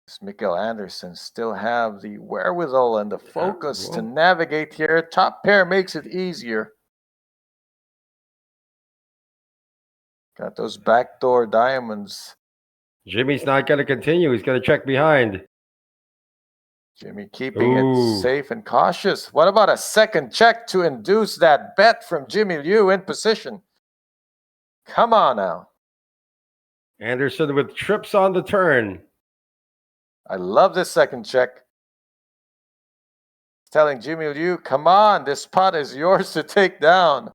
Does Mikael Anderson still have the wherewithal and the focus to navigate here? Top pair makes it easier. Got those backdoor diamonds. Jimmy's not going to continue. He's going to check behind. Jimmy keeping it safe and cautious. What about a second check to induce that bet from Jimmy Liu in position? Come on now. Anderson with trips on the turn. I love this second check. Telling Jimmy Liu, come on, this pot is yours to take down.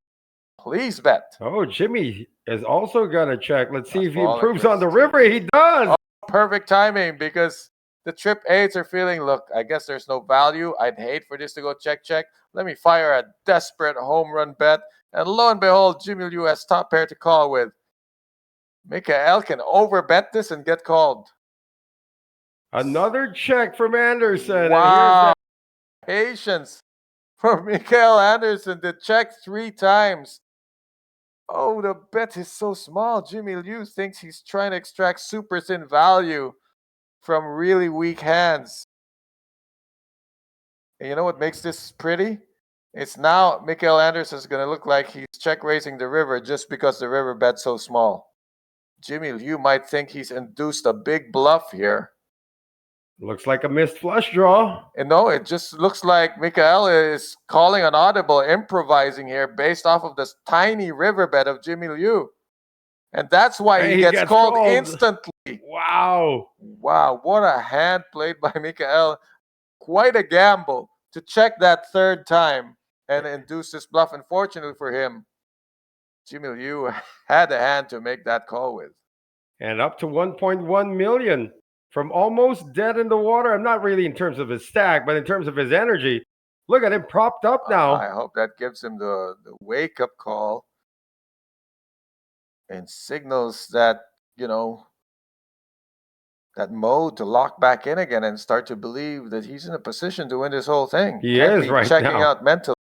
Please bet. Oh, Jimmy is also gonna check. Let's see if he Falling improves for on the his river. He does. Perfect timing because the trip aides are feeling, look, I guess there's no value. I'd hate for this to go check. Let me fire a desperate home run bet. And lo and behold, Jimmy Liu has top pair to call with. Mikael can overbet this and get called. Another check from Anderson. Wow. Patience for Mikael Anderson to check 3 times. Oh, the bet is so small. Jimmy Liu thinks he's trying to extract super thin value from really weak hands. And you know what makes this pretty? It's now Mikael Anderson's going to look like he's check raising the river just because the river bet's so small. Jimmy Liu might think he's induced a big bluff here. Looks like a missed flush draw. And no, it just looks like Mikael is calling an audible, improvising here based off of this tiny river bet of Jimmy Liu. And that's why he gets called instantly. Wow. Wow, what a hand played by Mikael. Quite a gamble to check that 3rd time and induce this bluff. Unfortunately for him, Jimmy Liu had a hand to make that call with. And up to 1.1 million from almost dead in the water. I'm not really in terms of his stack, but in terms of his energy. Look at him propped up now. I hope that gives him the wake-up call and signals that, that mode to lock back in again and start to believe that he's in a position to win this whole thing. He is right checking now. out mentally.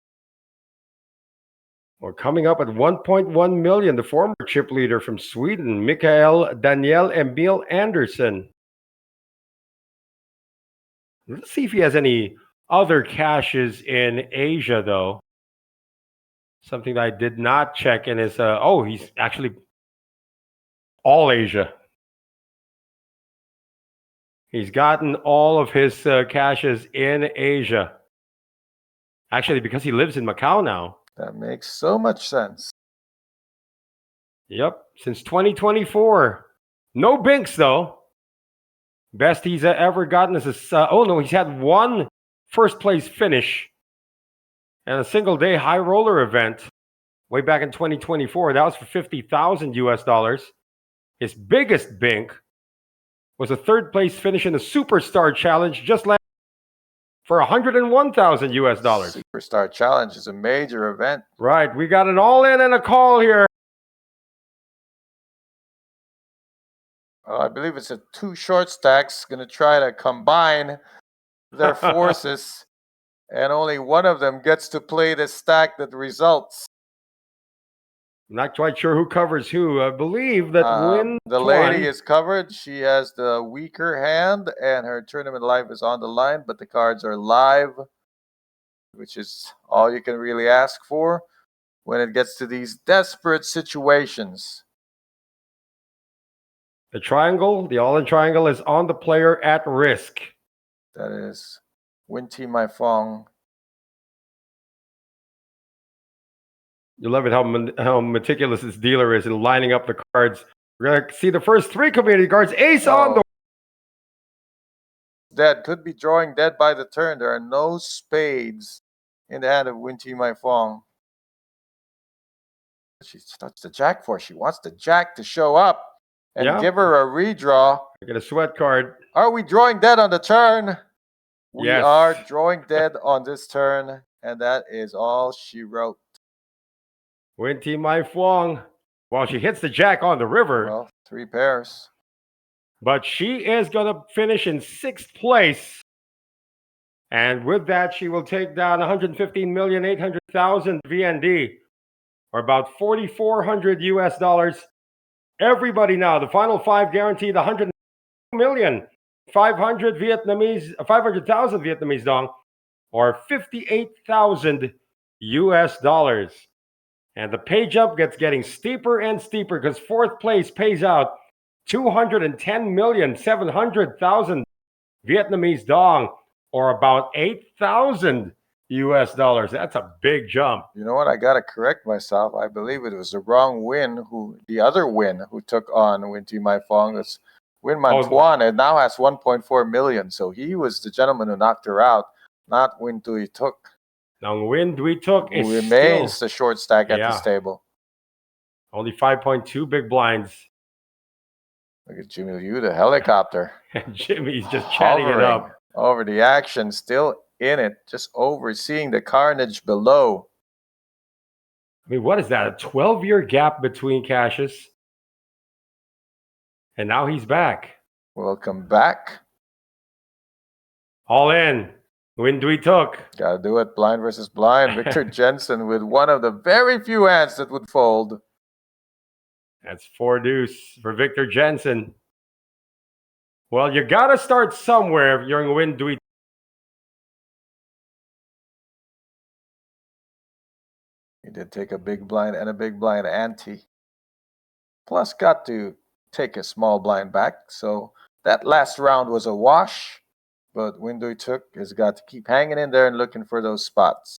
We're coming up at 1.1 million. The former chip leader from Sweden, Mikael Daniel Emil Anderson. Let's see if he has any other caches in Asia, though. Something that I did not check in is, he's actually all Asia. He's gotten all of his caches in Asia. Actually, because he lives in Macau now. That makes so much sense. Yep, since 2024. No binks, though. Best he's ever gotten is he's had 1 first place finish and a single day high roller event way back in 2024. That was for $50,000. His biggest bink was a 3rd place finish in the Superstar Challenge just last for $101,000. Superstar Challenge is a major event. Right, we got an all-in and a call here. I believe it's a 2 short stacks going to try to combine their forces, and only one of them gets to play the stack that results. I'm not quite sure who covers who. I believe that the lady is covered. She has the weaker hand, and her tournament life is on the line, but the cards are live, which is all you can really ask for when it gets to these desperate situations. The triangle, the all-in triangle, is on the player at risk. That is Win Team My Fong. You love it how meticulous this dealer is in lining up the cards. We're going to see the first 3 community cards. Ace on the... Dead. Could be drawing dead by the turn. There are no spades in the hand of Win Team My Fong. She touched the jack for. She wants the jack to show up and give her a redraw. I get a sweat card. Are we drawing dead on the turn? We Yes. are drawing dead on this turn, and that is all she wrote. Win Team My Fong. Well, she hits the jack on the river. Well, 3 pairs. But she is going to finish in 6th place. And with that, she will take down 115,800,000 VND, or about $4,400. Everybody now, the final 5 guaranteed 100,500,000 Vietnamese dong, or $58,000. And the pay jump getting steeper and steeper because 4th place pays out 210,700,000 Vietnamese dong, or about $8,000. That's a big jump. You know what? I got to correct myself. I believe it was the wrong the other Win who took on Win Team My Fong. That's Win Mantuan, and now has 1.4 million. So he was the gentleman who knocked her out, not Win Tui Took. Now Win Tui Took who remains the short stack at this table. Only 5.2 big blinds. Look at Jimmy Liu, the helicopter. And Jimmy's just chatting it Hovering up. over the action, still in it, just overseeing the carnage below. I mean, what is that? A 12-year gap between cashes. And now he's back. Welcome back. All in. Win we took. Gotta do it. Blind versus blind. Victor Jensen with one of the very few hands that would fold. That's 4 deuce for Victor Jensen. Well, you got to start somewhere if you're going to win Dewey. He did take a big blind and a big blind ante. Plus got to take a small blind back. So that last round was a wash. But Windui took has got to keep hanging in there and looking for those spots.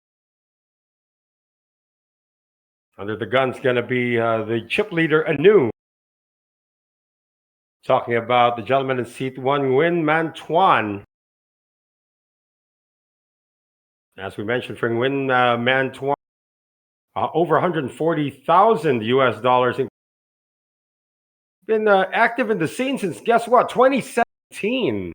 Under the gun's going to be the chip leader, Anu. Talking about the gentleman in seat 1, Nguyen Man Tuan. As we mentioned, for Nguyen Man Tuan, over 140,000 US dollars. Been active in the scene since, guess what, 2017.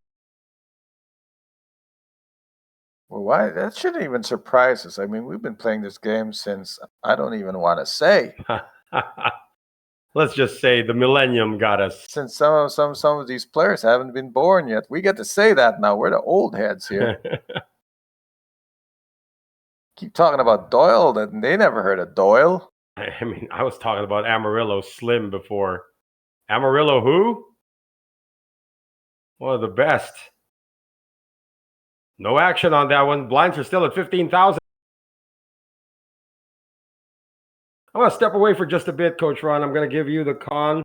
Well, why? That shouldn't even surprise us. I mean, we've been playing this game since, I don't even want to say. Let's just say the millennium got us. Since some of these players haven't been born yet. We get to say that now. We're the old heads here. Keep talking about Doyle. That they never heard of Doyle. I mean, I was talking about Amarillo Slim before. Amarillo who? One of the best. No action on that one. Blinds are still at 15,000. I'm going to step away for just a bit, Coach Ron. I'm going to give you the con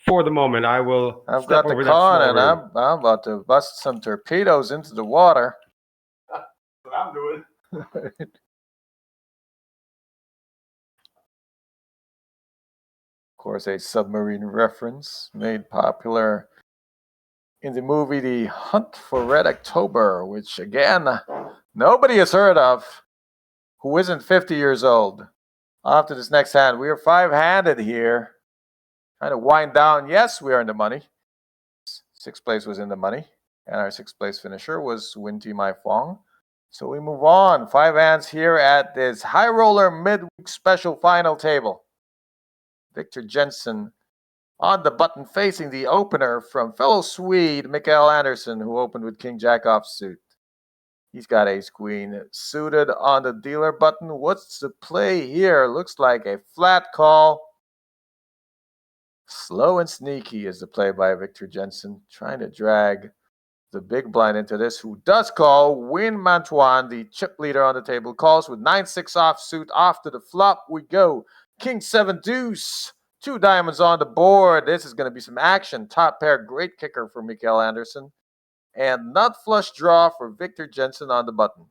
for the moment. I will I've step got the over con, that and I'm about to bust some torpedoes into the water. That's what I'm doing. Of course, a submarine reference made popular in the movie The Hunt for Red October, which, again, nobody has heard of who isn't 50 years old. After this next hand, we are 5-handed here. Trying to wind down. Yes, we are in the money. 6th place was in the money. And our 6th place finisher was Winty Mai Fong. So we move on. 5 hands here at this High Roller Midweek Special final table. Victor Jensen on the button facing the opener from fellow Swede Mikael Andersson, who opened with King Jack offsuit. He's got ace queen suited on the dealer button. What's the play here? Looks like a flat call. Slow and sneaky is the play by Victor Jensen, trying to drag the big blind into this, who does call. Nguyen Man Tuan, the chip leader on the table, calls with 9-6 offsuit. Off to the flop we go. King 7 deuce. 2 diamonds on the board. This is going to be some action. Top pair, great kicker for Mikael Andersson. And nut flush draw for Victor Jensen on the button.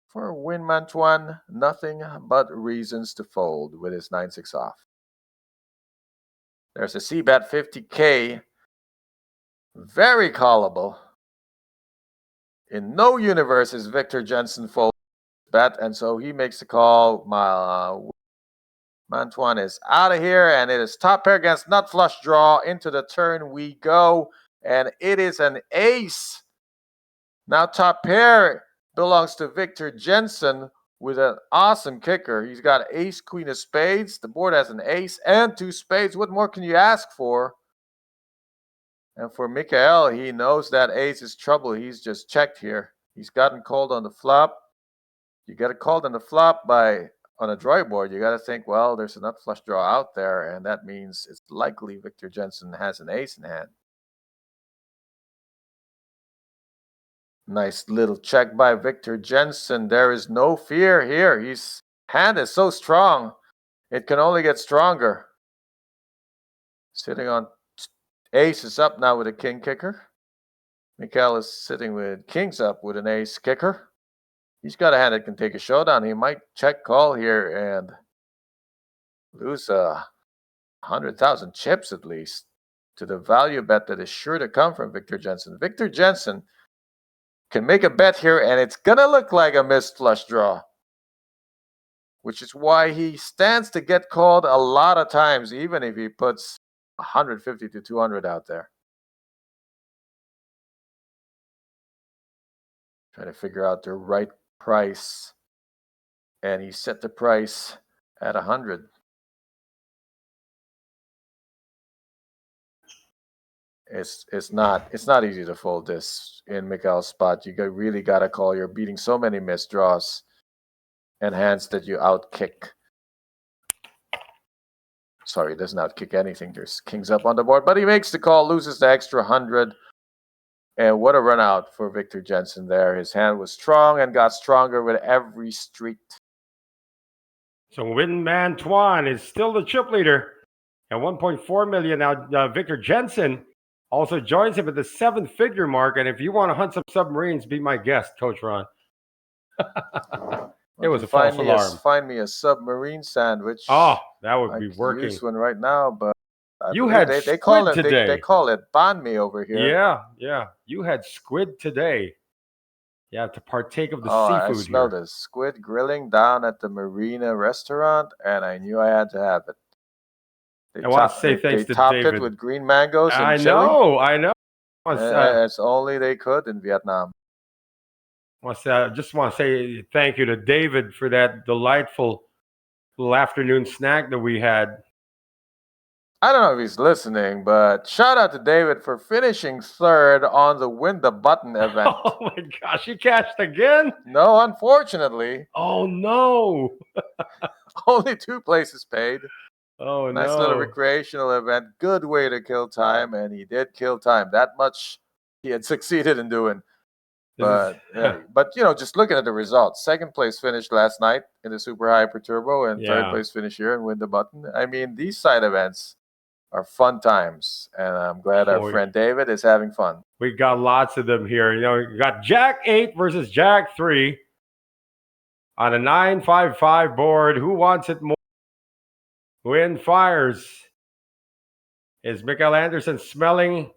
For Nguyen Man Tuan, nothing but reasons to fold with his 9-6 off. There's a C-bet 50K. Very callable. In no universe is Victor Jensen fold bet, and so he makes the call. Man Tuan is out of here, and it is top pair against nut flush draw. Into the turn we go, and it is an ace. Now top pair belongs to Victor Jensen with an awesome kicker. He's got ace, queen of spades. The board has an ace and 2 spades. What more can you ask for? And for Mikael, he knows that ace is trouble. He's just checked here. He's gotten called on the flop. You get a called on the flop on a drawing board. You got to think, well, there's a nut flush draw out there, and that means it's likely Victor Jensen has an ace in hand. Nice little check by Victor Jensen. There is no fear here. His hand is so strong, it can only get stronger. Sitting on ace is up now with a king kicker. Mikael is sitting with kings up with an ace kicker. He's got a hand that can take a showdown. He might check call here and lose 100,000 chips at least to the value bet that is sure to come from Victor Jensen. Victor Jensen can make a bet here, and it's going to look like a missed flush draw. which is why he stands to get called a lot of times, even if he puts 150 to 200 out there. Trying to figure out the right price, and he set the price at 100. It's not easy to fold this in Miguel's spot. You really got to call. You're beating so many missed draws and hands that you outkick. Sorry, does not kick anything. There's kings up on the board, but he makes the call, loses the extra 100. And what a run out for Victor Jensen there. His hand was strong and got stronger with every street. So Winman Tuan is still the chip leader at 1.4 million. Now Victor Jensen also joins him at the 7-figure mark. And if you want to hunt some submarines, be my guest, Coach Ron. It was a false alarm. Find me a submarine sandwich. Oh, that would be I could working. use one right now, but You had they squid call it today. They call it banh mi over here. Yeah. You had squid today. You have to partake of the I seafood smelled here. the squid grilling down at the Marina restaurant, and I knew I had to have it. I want to say thanks to topped David. it with green mangoes and I chili. know. As only they could in Vietnam. I just want to say thank you to David for that delightful little afternoon snack that we had. I don't know if he's listening, but shout out to David for finishing third on the Win the Button event. Oh my gosh, he cashed again? No, unfortunately. Oh no. Only 2 places paid. Oh Nice no. little recreational event. Good way to kill time, and he did kill time. That much he had succeeded in doing. But just looking at the results, 2nd place finished last night in the Super Hyper Turbo, and 3rd place finish here and Win the Button. I mean, these side events are fun times, and I'm glad our friend David is having fun. We got lots of them here. You got Jack 8 versus Jack 3 on a 955 board. Who wants it more? Win fires. Is Miguel Anderson smelling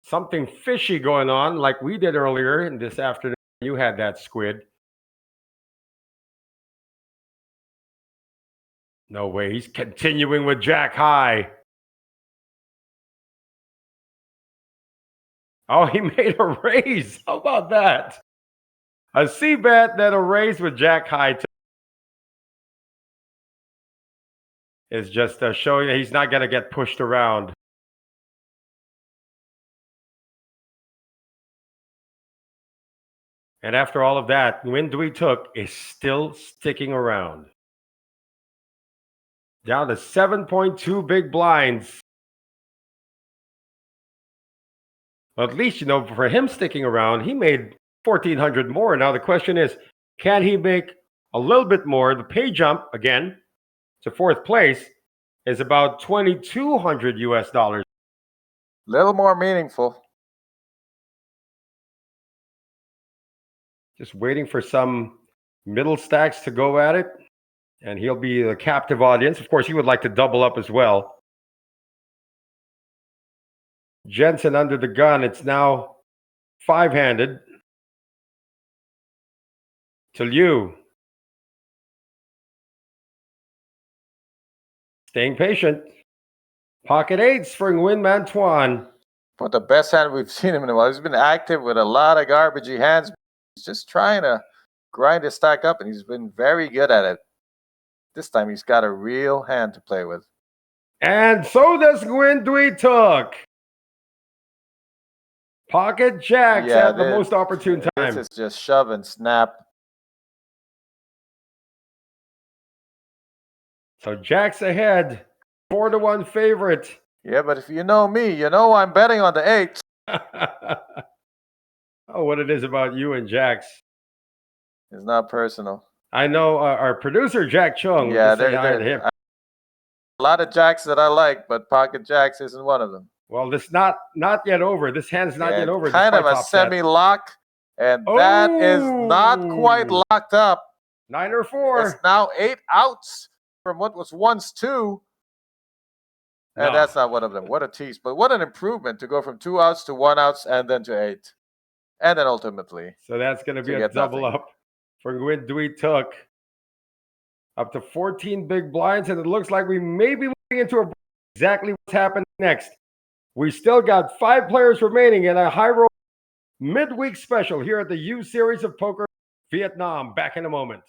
something fishy going on like we did earlier in this afternoon? You had that squid. No way. He's continuing with Jack High. Oh, he made a raise. How about that? A C-bet, then a raise with Jack High. Is just showing that he's not going to get pushed around. And after all of that, Win Dui Took is still sticking around. Down to 7.2 big blinds. Well, at least, for him sticking around, he made 1,400 more. Now the question is, can he make a little bit more? The pay jump, again, to 4th place is about $2,200 US. Little more meaningful. Just waiting for some middle stacks to go at it, and he'll be the captive audience. Of course, he would like to double up as well. Jensen under the gun. It's now 5-handed. To Liu. Staying patient. Pocket 8s for Nguyen Man Tuan. But the best hand we've seen him in a while. He's been active with a lot of garbagey hands. He's just trying to grind his stack up, and he's been very good at it. This time he's got a real hand to play with. And so does Nguyen Dui Took. Pocket jacks at the most opportune time. This is just shove and snap. So Jack's ahead. 4-1 favorite. Yeah, but if you know me, you know I'm betting on the 8s. Oh, what it is about you and Jax. It's not personal. I know our producer, Jack Chung. Yeah, say hi to him. A lot of jacks that I like, but pocket jacks isn't one of them. Well, this not yet over. This hand's not yet over. Kind of a semi-lock, and that is not quite locked up. 9 or 4. It's now 8 outs from what was once 2. And that's not one of them. What a tease. But what an improvement to go from 2 outs to 1 outs and then to 8. And then ultimately. So that's going to be a double up for Nguyen Dui Took. up to 14 big blinds, and it looks like we may be moving into exactly what's happened next. We still got 5 players remaining in a High Roller Midweek Special here at the U Series of Poker Vietnam. Back in a moment.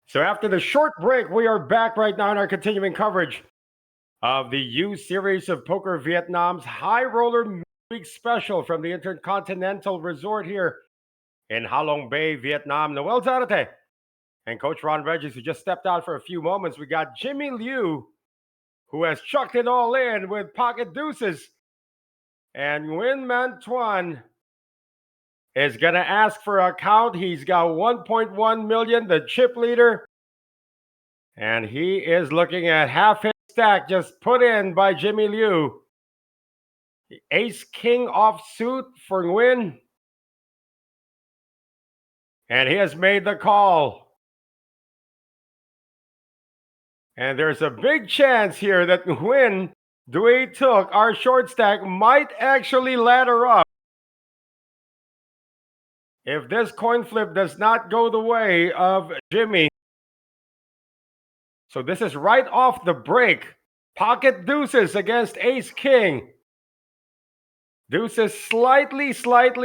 So after the short break, we are back right now in our continuing coverage of the U Series of Poker Vietnam's High Roller Midweek Special from the Intercontinental Resort here in Ha Long Bay, Vietnam. Noel Zarate and Coach Ron Regis, who just stepped out for a few moments. We got Jimmy Liu, who has chucked it all in with pocket deuces. And Nguyen Man Tuan is going to ask for a count. He's got 1.1 million, the chip leader. And he is looking at half his stack just put in by Jimmy Liu. The ace king offsuit for Nguyen. And he has made the call. And there's a big chance here that Nguyen Dui took our short stack might actually ladder up. If this coin flip does not go the way of Jimmy. So this is right off the break. Pocket deuces against ace king. Deuces slightly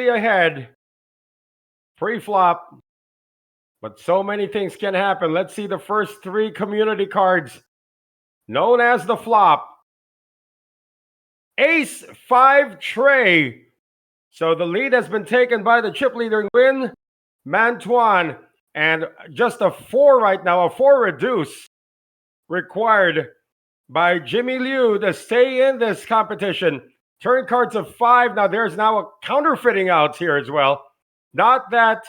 ahead. Pre-flop. But so many things can happen. Let's see the first three community cards. Known as the flop. Ace 5 tray. So the lead has been taken by the chip leader Nguyen Man Tuan. And just a 4 right now, a 4 reduce required by Jimmy Liu to stay in this competition. Turn cards of 5. Now there's now a counterfeiting out here as well. Not that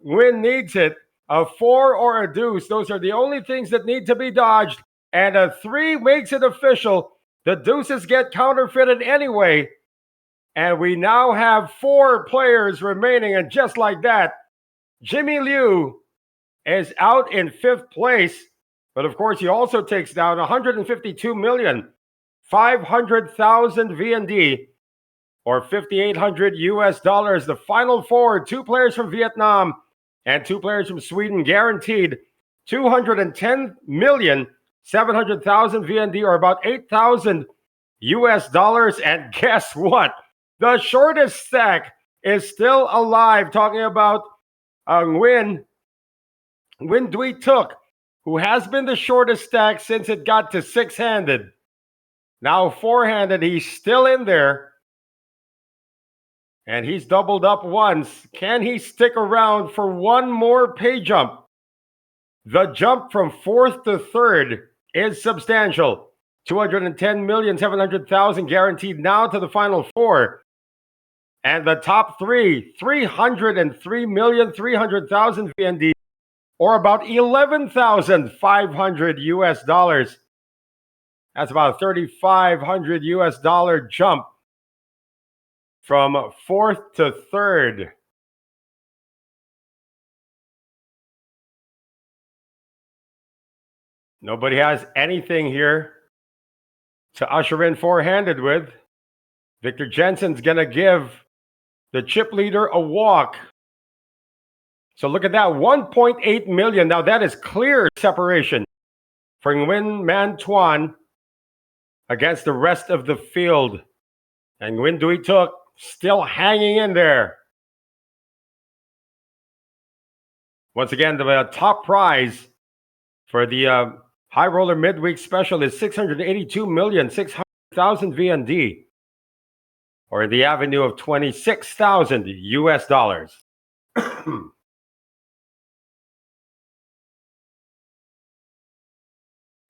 Nguyen needs it. A 4 or a deuce. Those are the only things that need to be dodged. And a 3 makes it official. The deuces get counterfeited anyway. And we now have 4 players remaining. And just like that, Jimmy Liu is out in 5th place. But of course, he also takes down 152,500,000 VND or 5,800 US dollars. The final 4, 2 players from Vietnam and 2 players from Sweden, guaranteed 210,700,000 VND or about 8,000 US dollars. And guess what? The shortest stack is still alive. Talking about Nguyen Dui Took, who has been the shortest stack since it got to 6-handed. Now 4-handed, he's still in there. And he's doubled up once. Can he stick around for one more pay jump? The jump from 4th to 3rd is substantial. 210,700,000 guaranteed now to the final 4. And the top 3, 303,300,000 VND, or about 11,500 US dollars. That's about a 3,500 US dollar jump from 4th to 3rd. Nobody has anything here to usher in 4-handed with. Victor Jensen's going to give the chip leader a walk. So look at that, 1.8 million. Now that is clear separation for Nguyen Man Tuan against the rest of the field. And Nguyen Dui Took still hanging in there. Once again, the top prize for the High Roller Midweek Special is 682,600,000 VND, or in the avenue of 26,000 US dollars.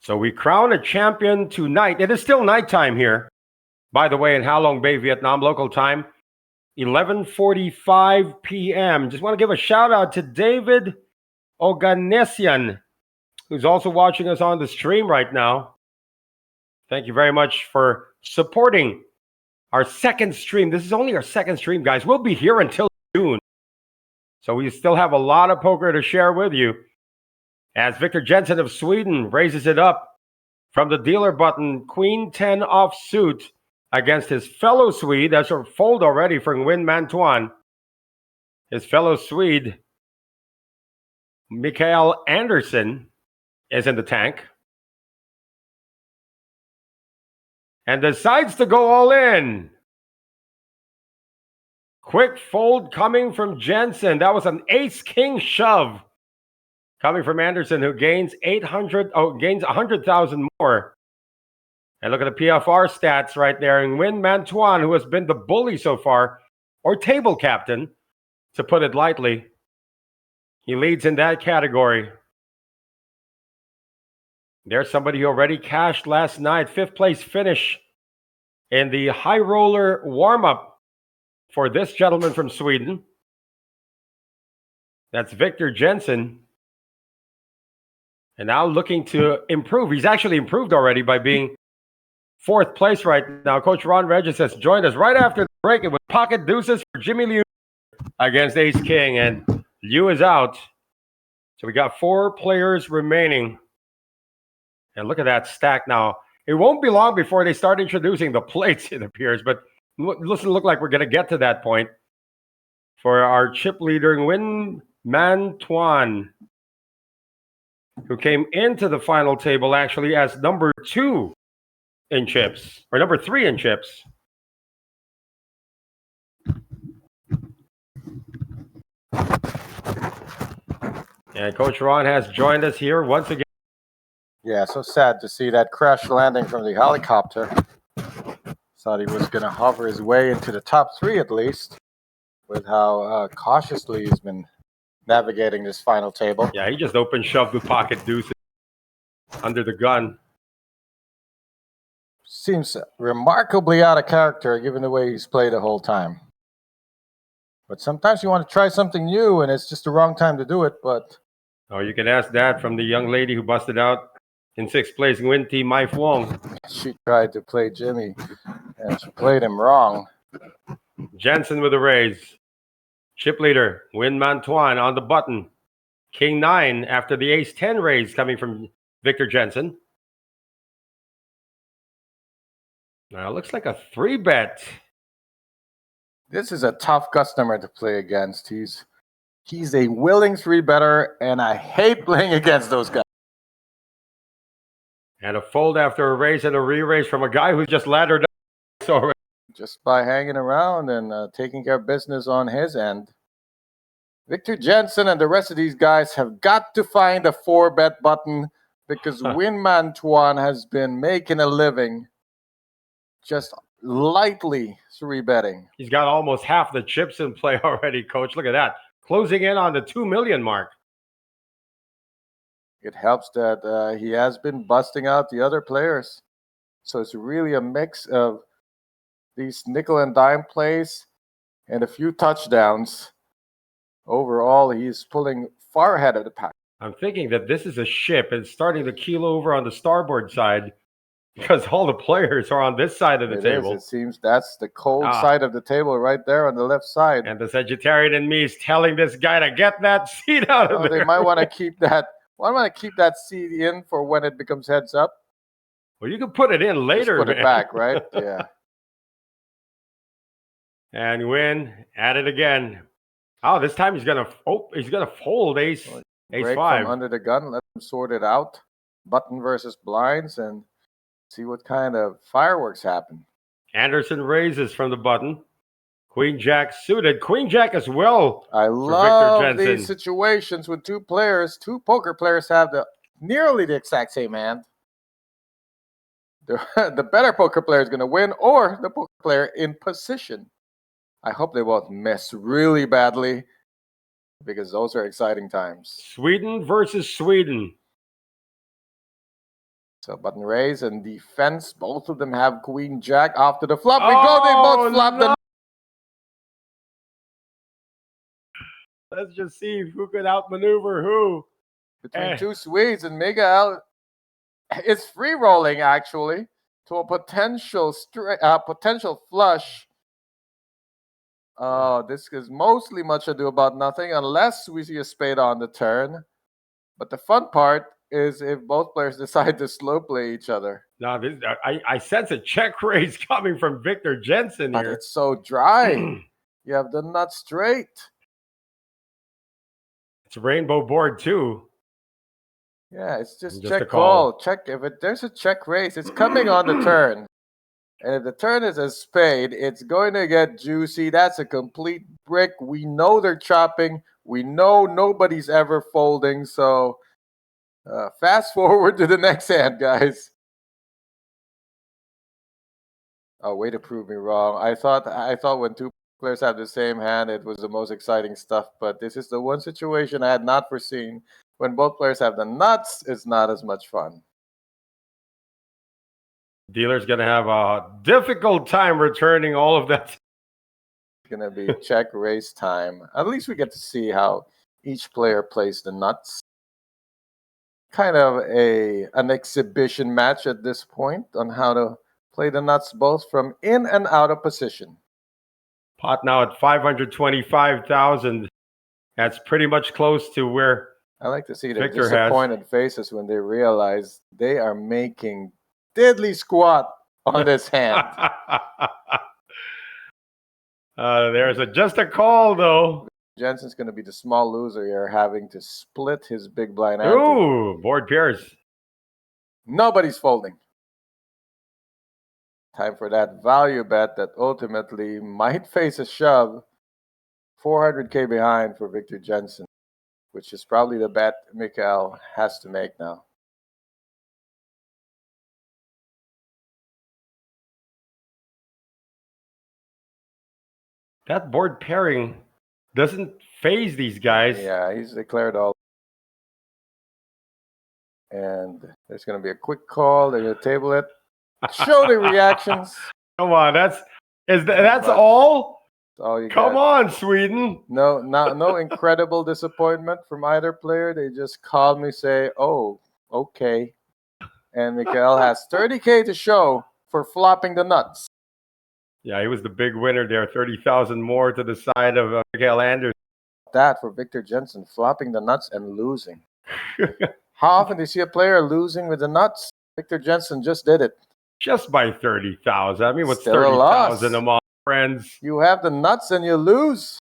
So we crown a champion tonight. It is still nighttime here, by the way, in Ha Long Bay, Vietnam, local time, 11:45 p.m. Just want to give a shout out to David Oganesian, who's also watching us on the stream right now. Thank you very much for supporting our second stream. This is only our second stream, guys. We'll be here until June. So we still have a lot of poker to share with you. As Victor Jensen of Sweden raises it up from the dealer button, Queen 10 offsuit against his fellow Swede. That's a fold already for Nguyen Man Tuan. His fellow Swede, Mikael Anderson, is in the tank. And decides to go all in. Quick fold coming from Jensen. That was an ace-king shove coming from Anderson, who gains 100,000 more. And look at the PFR stats right there. And Win Mantuan, who has been the bully so far, or table captain, to put it lightly, he leads in that category. There's somebody who already cashed last night. 5th place finish in the high roller warm-up for this gentleman from Sweden. That's Victor Jensen. And now looking to improve. He's actually improved already by being 4th place right now. Coach Ron Regis has joined us right after the break. It was pocket deuces for Jimmy Liu against Ace King. And Liu is out. So we got 4 players remaining. And look at that stack now. It won't be long before they start introducing the plates, it appears. But it doesn't look like we're going to get to that point. For our chip leader, Win Mantuan, who came into the final table actually as number 2 in chips, or number 3 in chips. And Coach Ron has joined us here once again. Yeah, so sad to see that crash landing from the helicopter. Thought he was going to hover his way into the top 3 at least, with how cautiously he's been navigating this final table. Yeah, he just open shoved with pocket deuces under the gun. Seems remarkably out of character given the way he's played the whole time. But sometimes you want to try something new and it's just the wrong time to do it. But oh, you can ask that from the young lady who busted out in 6th place, Nguyen Thi Mai Phuong. She tried to play Jimmy and she played him wrong. Jensen with a raise. Chip leader, Win Mantuan on the button. King 9 after the Ace 10 raise coming from Victor Jensen. Now it looks like a 3-bet. This is a tough customer to play against. He's a willing 3-better, and I hate playing against those guys. And a fold after a raise and a re-raise from a guy who's just laddered up already. Just by hanging around and taking care of business on his end. Victor Jensen and the rest of these guys have got to find a 4-bet button because Win Mantuan has been making a living just lightly 3-betting. He's got almost half the chips in play already, Coach. Look at that. Closing in on the 2 million mark. It helps that he has been busting out the other players. So it's really a mix of these nickel and dime plays and a few touchdowns. Overall, he's pulling far ahead of the pack. I'm thinking that this is a ship and starting to keel over on the starboard side because all the players are on this side of the table. It seems that's the cold side of the table right there on the left side. And the Sagittarian in me is telling this guy to get that seat out of there. They might want to keep that. I want to keep that seat in for when it becomes heads up. Well, you can put it in later. Just put it back, right? Yeah. And Win at it again. Oh, this time he's gonna fold ace 5 from under the gun. Let him sort it out. Button versus blinds and see what kind of fireworks happen. Anderson raises from the button. Queen Jack suited. Queen Jack as well. I love these situations when two poker players have nearly the exact same hand. The better poker player is going to win, or the poker player in position. I hope they both miss really badly because those are exciting times. Sweden versus Sweden. So button raise and defense. Both of them have Queen Jack after the flop. They both flop the. Let's just see who could outmaneuver who. Between two Swedes and Miguel, it's free rolling actually to a potential flush. This is mostly much ado about nothing unless we see a spade on the turn. But the fun part is if both players decide to slow play each other. Now, I sense a check raise coming from Victor Jensen here. But it's so dry. You have the nut straight. It's a rainbow board too. Yeah, it's just check call. Check if there's a check raise, it's coming on the turn. And if the turn is a spade, it's going to get juicy. That's a complete brick. We know they're chopping. We know nobody's ever folding, so fast forward to the next hand, guys. Oh, way to prove me wrong. I thought when two players have the same hand, it was the most exciting stuff. But this is the one situation I had not foreseen. When both players have the nuts, it's not as much fun. Dealer's going to have a difficult time returning all of that. It's going to be check raise time. At least we get to see how each player plays the nuts. Kind of an exhibition match at this point on how to play the nuts both from in and out of position. Pot now at 525,000. That's pretty much close to where I like to see their Victor disappointed faces when they realize they are making diddly squat on this hand. There's just a call, though. Jensen's going to be the small loser here, having to split his big blind ante. Ooh, board pairs. Nobody's folding. Time for that value bet that ultimately might face a shove. 400K behind for Victor Jensen, which is probably the bet Mikael has to make now. That board pairing doesn't phase these guys. Yeah, he's declared all. And there's going to be a quick call. They're going to table it. Show the reactions. Come on, that's all? All you Come got. on, Sweden. No incredible disappointment from either player. They just calmly say, "Oh, okay." And Mikael has 30K to show for flopping the nuts. Yeah, he was the big winner there. 30,000 more to the side of Mikael Anderson. That for Victor Jensen, flopping the nuts and losing. How often do you see a player losing with the nuts? Victor Jensen just did it. Just by 30,000. I mean, what's Still a 30,000 loss. among friends? You have the nuts and you lose.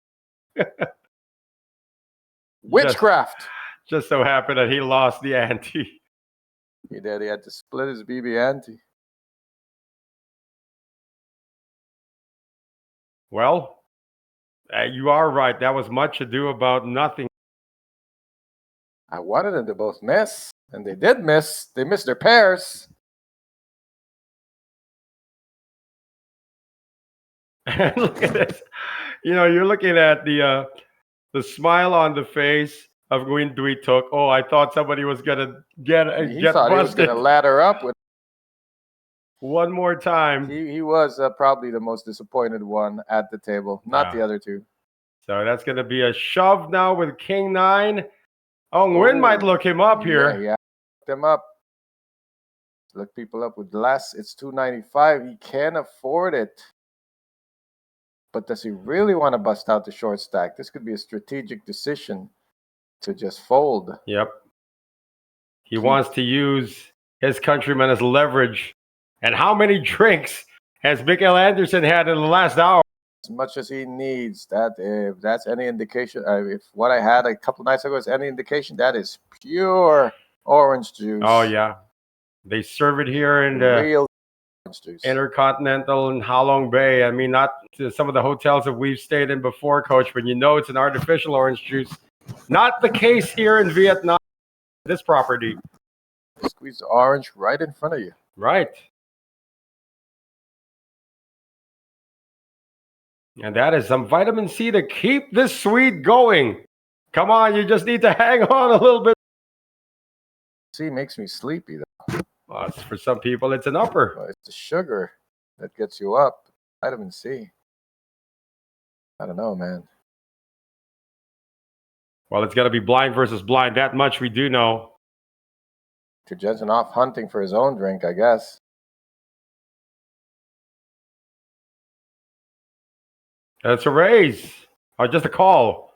Witchcraft. Just so happened that he lost the ante. He did. He had to split his BB ante. Well, you are right. That was much ado about nothing. I wanted them to both miss, and they did miss. They missed their pairs. And look at this. You know, you're looking at the smile on the face of Gwyn Dui Took. Oh, I thought somebody was gonna get He thought busted. he was going to ladder up with. One more time. He was probably the most disappointed one at the table, not the other two. So that's going to be a shove now with King 9. Oh, Nguyen might look him up here. Yeah, look them up. Look people up with less. It's 295. He can afford it. But does he really want to bust out the short stack? This could be a strategic decision to just fold. Yep. He wants to use his countrymen as leverage. And how many drinks has Mikael Anderson had in the last hour? As much as he needs. That if that's any indication, if what I had a couple nights ago is any indication, that is pure orange juice. Oh yeah, they serve it here in real orange juice. Intercontinental in Halong Bay. I mean, not to some of the hotels that we've stayed in before, Coach, but you know it's an artificial orange juice. Not the case here in Vietnam. This property. Squeeze the orange right in front of you. Right. And that is some vitamin C to keep this sweet going. Come on, you just need to hang on a little bit. C makes me sleepy, though. Well, for some people, it's an upper. Well, it's the sugar that gets you up. Vitamin C. I don't know, man. Well, it's got to be blind versus blind. That much we do know. Victor Jensen off hunting for his own drink, I guess. That's a raise. Or just a call.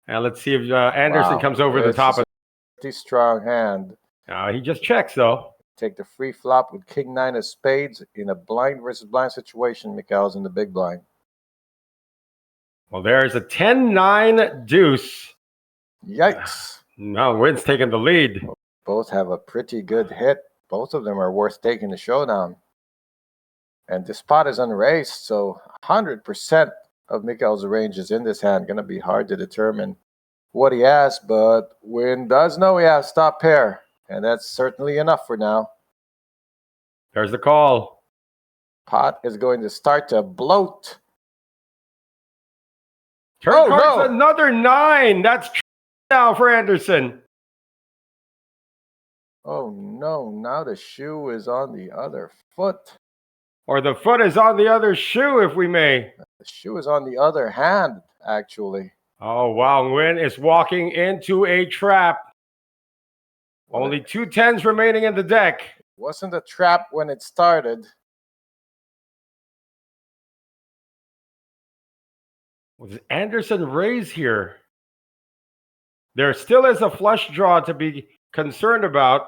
And let's see if Anderson comes over the top of a pretty strong hand. He just checks, though. Take the free flop with King 9 of spades in a blind versus blind situation. Mikael's in the big blind. Well, there's a 10-9 deuce. Yikes. No, Wynn's taking the lead. Both have a pretty good hit. Both of them are worth taking the showdown. And this pot is unraised, so 100% of Mikael's range is in this hand. Going to be hard to determine what he has, but Win does know he has top pair, and that's certainly enough for now. There's the call. Pot is going to start to bloat. Turn Oh, card's no. another 9. That's now for Anderson. Oh no, now the shoe is on the other foot. Or the foot is on the other shoe, if we may. The shoe is on the other hand, actually. Oh, wow. Nguyen is walking into a trap. Well, Only 2 10s remaining in the deck. it wasn't a trap when it started. Was Anderson raise here? There still is a flush draw to be concerned about.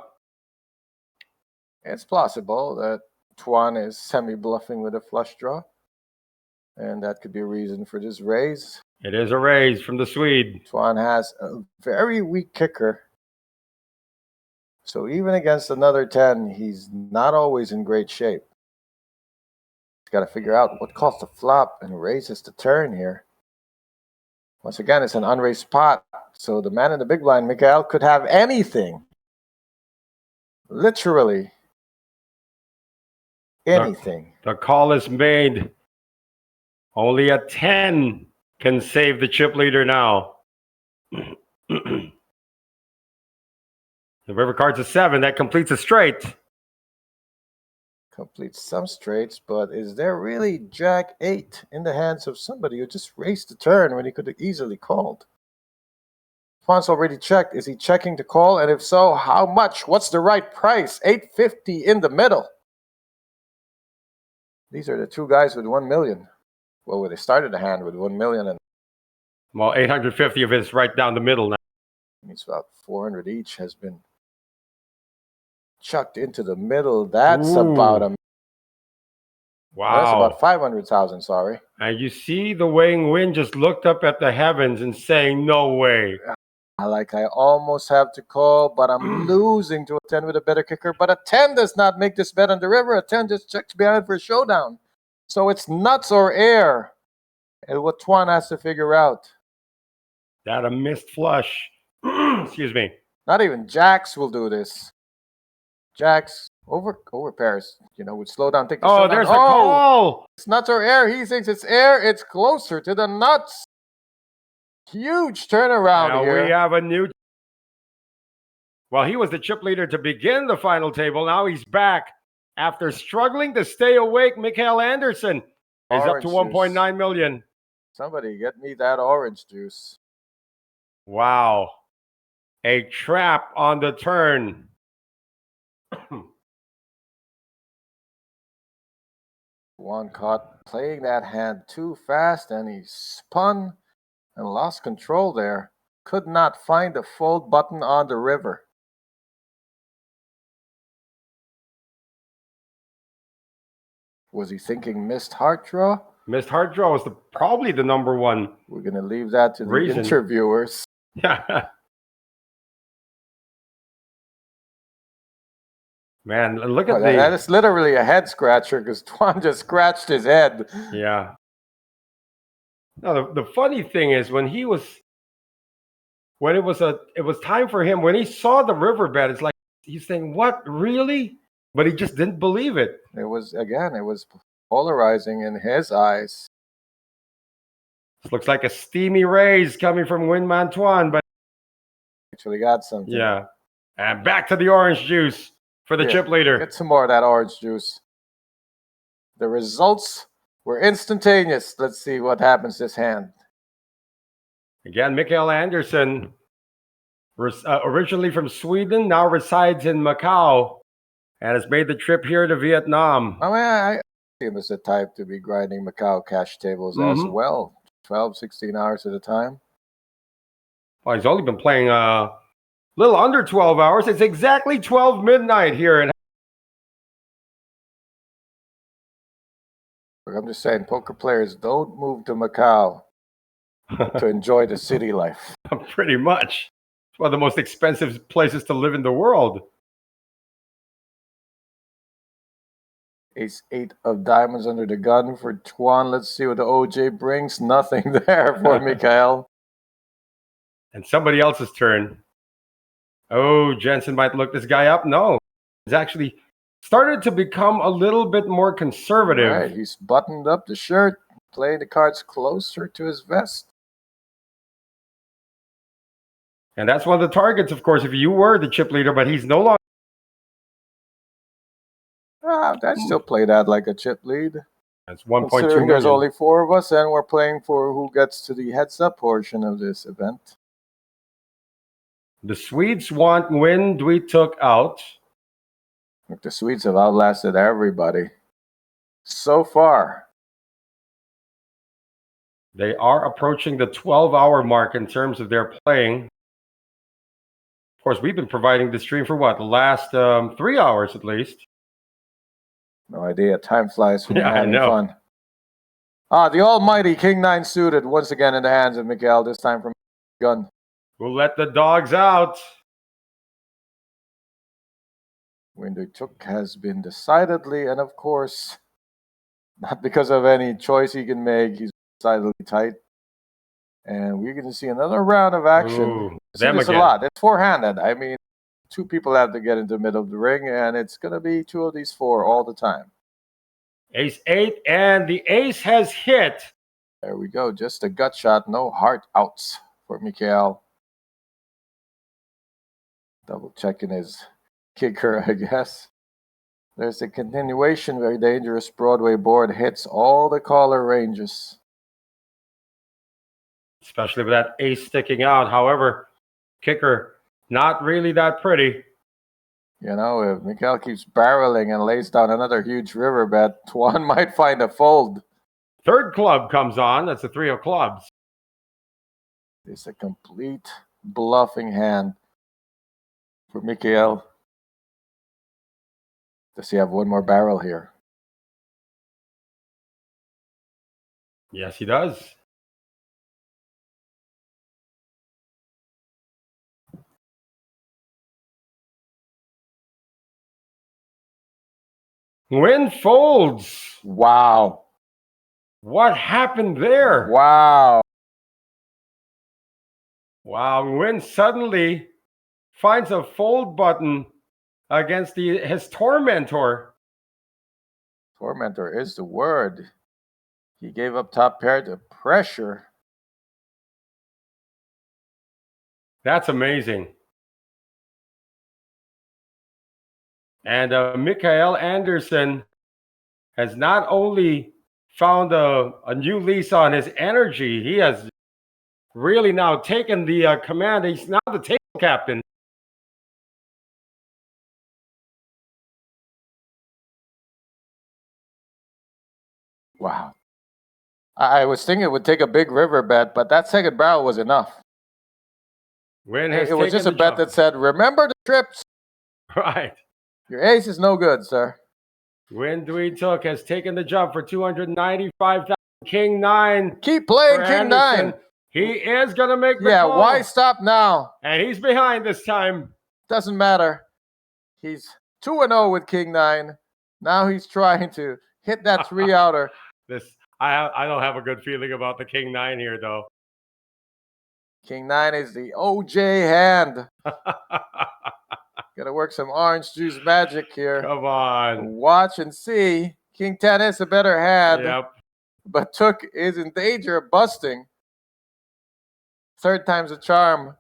It's plausible that Tuan is semi-bluffing with a flush draw. And that could be a reason for this raise. It is a raise from the Swede. Tuan has a very weak kicker. So even against another 10, he's not always in great shape. He's got to figure out what calls the flop and raises the turn here. Once again, it's an unraised pot. So the man in the big blind, Mikhail, could have anything. Literally anything. The call is made. Only a 10 can save the chip leader now. The river card's a 7. That completes a straight. Completes some straights, but is there really Jack 8 in the hands of somebody who just raised the turn when he could have easily called? Tuan's already checked. Is he checking to call? And if so, how much? What's the right price? $850 in the middle. These are the two guys with 1 million. Well, they started the hand with 1 million, and Well, 850 of it is right down the middle now. it's about 400 each has been chucked into the middle. That's Ooh. about a Wow. That's about 500,000. Sorry. And you see the way Nguyen just looked up at the heavens and saying, "No way." I almost have to call, but I'm losing to a 10 with a better kicker. But a 10 does not make this bet on the river. A 10 just checks behind for a showdown. So it's nuts or air. And what Tuan has to figure out. That a missed flush. Excuse me. Not even jacks will do this. Jacks over pairs, would slow down. Take the Oh, showdown. there's the call. It's nuts or air. He thinks it's air. It's closer to the nuts. Huge turnaround Now here. we have a new. Well, he was the chip leader to begin the final table. Now he's back. After struggling to stay awake, Mikhail Anderson is Orange up to 1.9 million. Somebody get me that orange juice. Wow. A trap on the turn. One caught playing that hand too fast, and he spun and lost control there. Could not find the fold button on the river. Was he thinking missed heart draw? Missed heart draw was probably the number one. We're going to leave that to the reason. interviewers. Man, look at That is literally a head scratcher because Tuan just scratched his head. Yeah. No, the funny thing is when it was time for him, when he saw the riverbed, it's like he's saying, "What, really?" But he just didn't believe it. It was polarizing in his eyes. This looks like a steamy raise coming from Nguyen Tuan, but Actually got something. yeah. And back to the orange juice for the chip leader. Get some more of that orange juice. The results were instantaneous. Let's see what happens this hand. Again, Mikhail Anderson, originally from Sweden, now resides in Macau and has made the trip here to Vietnam. I mean, I see him as the type to be grinding Macau cash tables as well. 12, 16 hours at a time. Well, he's only been playing a little under 12 hours. It's exactly 12 midnight here. And I'm just saying, poker players don't move to Macau to enjoy the city life. Pretty much. It's one of the most expensive places to live in the world. Ace 8 of diamonds under the gun for Tuan. Let's see what the OJ brings. Nothing there for Mikhail. And somebody else's turn. Oh, Jensen might look this guy up. No, he's actually started to become a little bit more conservative. Right, he's buttoned up the shirt, playing the cards closer to his vest. And that's one of the targets, of course, if you were the chip leader, but he's no longer. I'd still play that like a chip lead. That's 1.2 Considering there's million. only 4 of us, and we're playing for who gets to the heads-up portion of this event. The Swedes want Nguyen Dui took out. Look, the Swedes have outlasted everybody so far. They are approaching the 12-hour mark in terms of their playing. Of course, we've been providing the stream for what? The last 3 hours at least. No idea. Time flies when you're Yeah, I having know. fun. The almighty King 9 suited once again in the hands of Mikael, this time from gun. We'll let the dogs out. Nguyen Took has been decidedly, and of course, not because of any choice he can make, he's decidedly tight. And we're going to see another round of action. Ooh, See them this a again. lot. It's four-handed. I mean, 2 people have to get into the middle of the ring, and it's going to be 2 of these 4 all the time. Ace 8, and the ace has hit. There we go. Just a gut shot. No heart outs for Mikael. Double checking his kicker, I guess. There's a continuation. Very dangerous Broadway board. Hits all the caller ranges. Especially with that ace sticking out. However, kicker, not really that pretty. You know, if Mikael keeps barreling and lays down another huge river bet, Tuan might find a fold. 3rd club comes on. That's the 3 of clubs. It's a complete bluffing hand for Mikael. Does he have one more barrel here? Yes, he does. Nguyen folds. Wow. What happened there? Wow. Wow, Nguyen suddenly finds a fold button against his tormentor. Tormentor is the word. He gave up top pair to pressure. That's amazing. And Mikael Anderson has not only found a new lease on his energy, he has really now taken the command. He's now the table captain. Wow. I was thinking it would take a big river bet, but that second barrel was enough. Nguyen has It was taken just a the bet jump. that said, remember the trips. Right. Your ace is no good, sir. Nguyen Dui Took has taken the jump for 295,000. King 9. Keep playing for King Anderson. 9. He is going to make the Yeah, call. why stop now? And he's behind this time. Doesn't matter. He's 2-0 with King 9. Now he's trying to hit that 3-outer. I don't have a good feeling about the King 9 here, though. King 9 is the OJ hand. Gotta work some orange juice magic here. Come on. Watch and see. King 10 is a better hand. Yep. But Took is in danger of busting. 3rd time's a charm.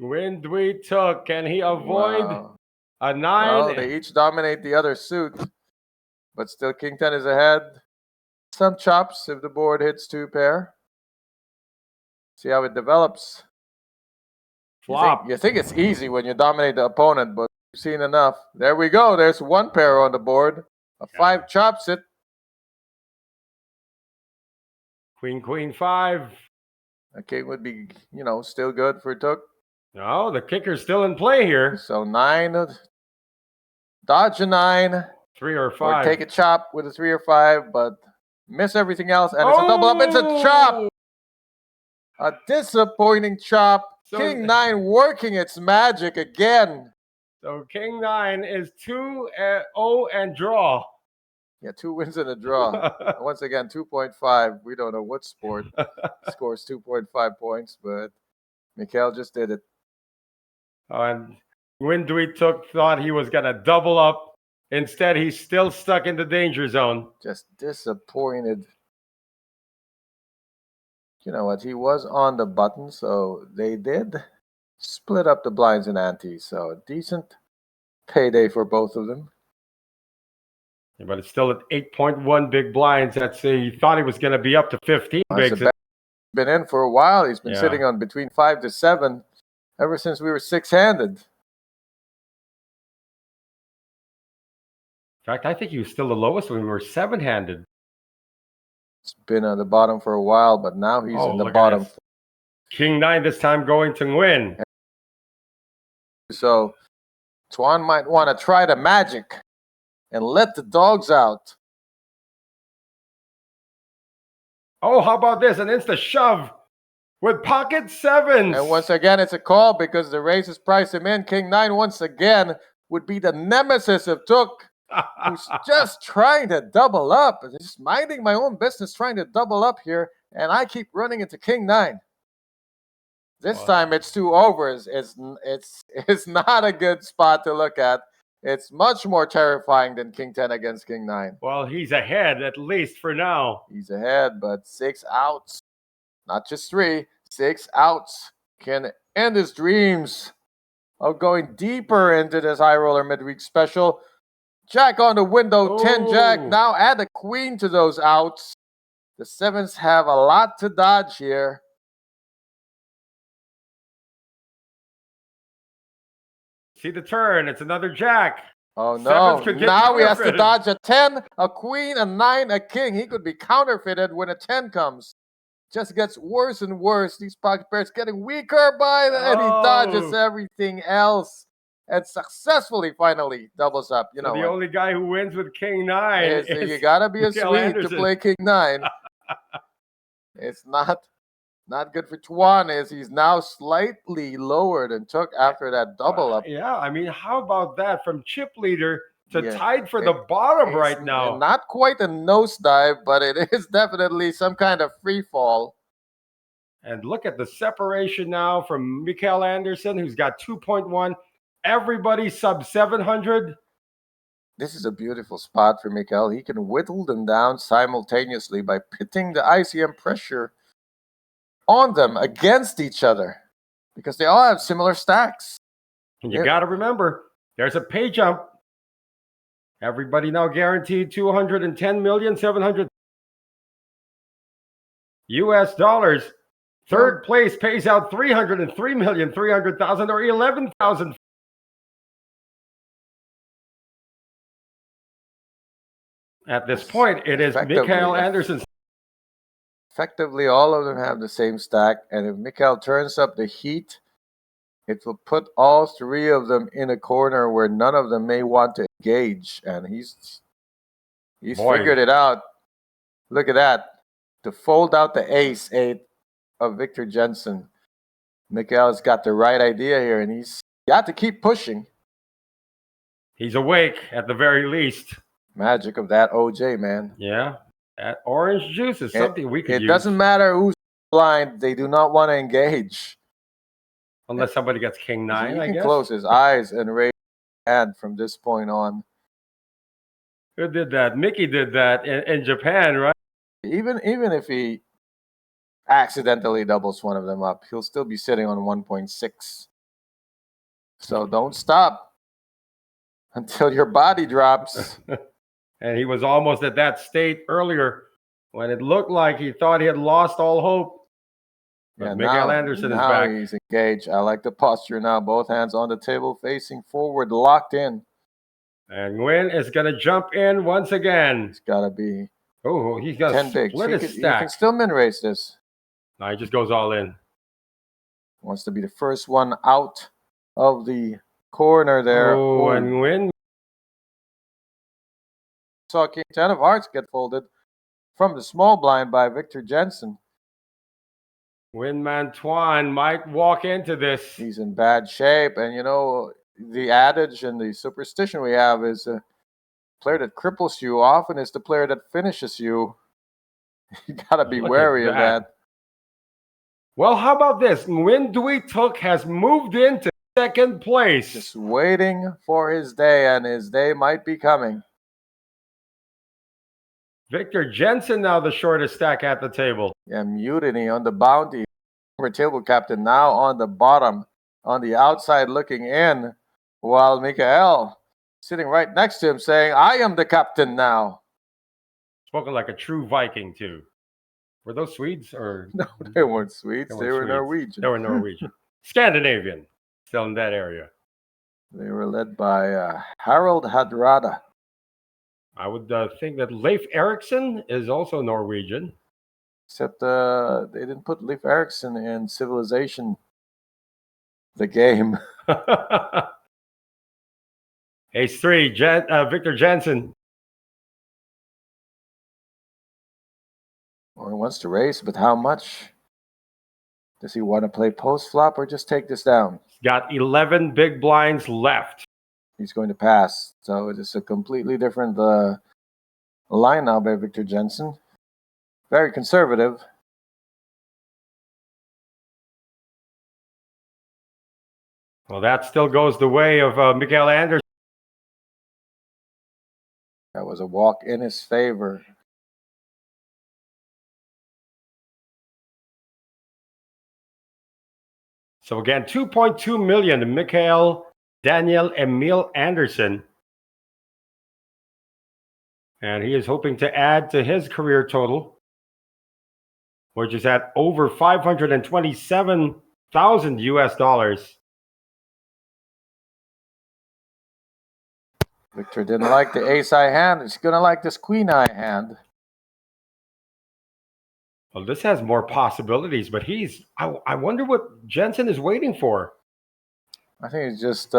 Nguyen Dui Took. Can he avoid Wow. a 9? Well, they each dominate the other suit. But still, King 10 is ahead. Some chops if the board hits 2 pair. See how it develops. Flop. You think it's easy when you dominate the opponent, but you've seen enough. There we go. There's 1 pair on the board. A 5 chops it. Queen, Queen 5. A king would be, still good for Took. No, the kicker's still in play here. So 9. Dodge a 9. 3 or Or 5. take a chop with a 3 or 5, but miss everything else. And it's a double up. It's a chop. A disappointing chop. So- King 9 working its magic again. So King 9 is 2-0 and draw. Yeah, 2 wins and a draw. Once again, 2.5. We don't know what sport scores 2.5 points, but Mikael just did it. And Windweed thought he was going to double up. Instead, he's still stuck in the danger zone. Just disappointed. You know what? He was on the button, so they did split up the blinds and ante. So decent payday for both of them. Yeah, but it's still at 8.1 big blinds. He thought he was going to be up to 15 bigs. He's been in for a while. He's been Yeah. sitting on between 5 to 7 ever since we were 6-handed. In fact, I think he was still the lowest when we were 7-handed. It's been on the bottom for a while, but now he's in the look at bottom. this. King 9 this time going to win. So Tuan might want to try the magic and let the dogs out. Oh, how about this? An insta shove with pocket 7s. And once again, it's a call because the races price him in. King 9 once again would be the nemesis of Took, who's just trying to double up. Just minding my own business, trying to double up here, and I keep running into King 9. This time it's 2 overs. It's not a good spot to look at. It's much more terrifying than King 10 against King 9. Well, he's ahead, at least for now. He's ahead, but 6 outs. Not just 3, 6 outs can end his dreams of going deeper into this High Roller Midweek Special. Jack on the window, 10 Jack. Now add a queen to those outs. The 7s have a lot to dodge here. See the turn. It's another Jack. Oh no, Sevens could get now he has to counterfeited. dodge a 10, a queen, a 9, a king. He could be counterfeited when a 10 comes. Just gets worse and worse. These pocket pairs getting weaker by the and he dodges everything else. And successfully finally doubles up. You So know the what? only guy who wins with King 9 is You gotta be a Mikael Swede Anderson. to play King 9. It's not good for Tuan, is he's now slightly lower than Took after that double up. Yeah, I mean, how about that? From chip leader to Yeah. tied for the bottom It's right now. Not quite a nosedive, but it is definitely some kind of free fall. And look at the separation now from Mikael Anderson, who's got 2.1. Everybody sub 700. This is a beautiful spot for Mikael. He can whittle them down simultaneously by pitting the ICM pressure on them against each other because they all have similar stacks. And you got to remember, there's a pay jump. Everybody now guaranteed 210,700,000 US dollars. Third place pays out 303,300,000 or 11,000. At this point, it is Mikael Anderson. Effectively, all of them have the same stack, and if Mikael turns up the heat, it will put all 3 of them in a corner where none of them may want to engage, and he's figured it out. Look at that. To fold out the ace-8 of Victor Jensen. Mikael's got the right idea here, and he's got to keep pushing. He's awake at the very least. Magic of that OJ, man. Yeah. That orange juice is something we could use. It doesn't matter who's blind. They do not want to engage. Unless somebody gets King 9, I He guess. can close his eyes and raise his hand from this point on. Who did that? Mickey did that in Japan, right? Even if he accidentally doubles one of them up, he'll still be sitting on 1.6. So don't stop until your body drops. And he was almost at that state earlier when it looked like he thought he had lost all hope. But Mikael Anderson is back. Now he's engaged. I like the posture now. Both hands on the table, facing forward, locked in. And Nguyen is going to jump in once again. It's got to be he's going to 10 bigs. split his You stack. can still min race this. No, he just goes all in. Wants to be the first one out of the corner there. Oh, and Nguyen. Saw King 10 of Hearts get folded from the small blind by Victor Jensen. Nguyen Tuan might walk into this. He's in bad shape. And, you know, the adage and the superstition we have is Player that cripples you often is the player that finishes you. You gotta be Look wary at of that. Well, how about this? Nguyen Took has moved into second place. Just waiting for his day, and his day might be coming. Victor Jensen now the shortest stack at the table. Yeah, Mutiny on the bounty. Former table captain now on the bottom, on the outside looking in, while Mikael sitting right next to him saying, I am the captain now. Spoken like a true Viking, too. Were those Swedes or? No, they weren't Swedes. They were Swedes. Norwegian. They were Norwegian. Scandinavian. Still in that area. They were led by Harald Hadrada. I would think that Leif Erikson is also Norwegian. Except they didn't put Leif Erikson in Civilization, the game. Ace 3, Victor Jensen. Or he wants to race, but how much? Does he want to play post flop or just take this down? He's got 11 big blinds left. He's going to pass. So it is a completely different line now by Victor Jensen. Very conservative. Well, that still goes the way of Mikael Anderson. That was a walk in his favor. So again, 2.2 million to Mikael Daniel Emil Anderson. And he is hoping to add to his career total, which is at over 527,000 US dollars. Victor didn't like the ace-high hand. He's going to like this queen-high hand. Well, this has more possibilities, but I wonder what Jensen is waiting for. I think he's just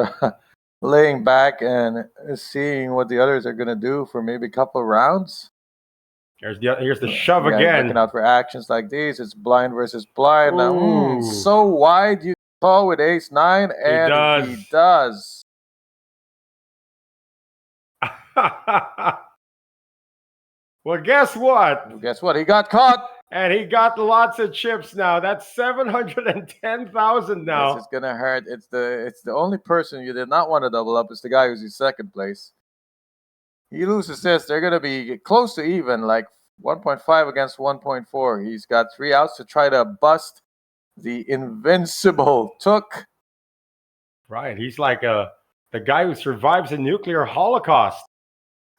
laying back and seeing what the others are going to do for maybe a couple of rounds. Here's the shove Yeah, again. looking out for actions like these. It's blind versus blind. Now, Ooh. so wide you call with ace-9, and he does. Well, guess what? Guess what? He got caught. And he got lots of chips now. That's 710,000 now. This is gonna hurt. It's the only person you did not want to double up. Is the guy who's in second place. He loses this. They're gonna be close to even, like 1.5 against 1.4. He's got 3 outs to try to bust the invincible Took. Right. He's like the guy who survives a nuclear holocaust.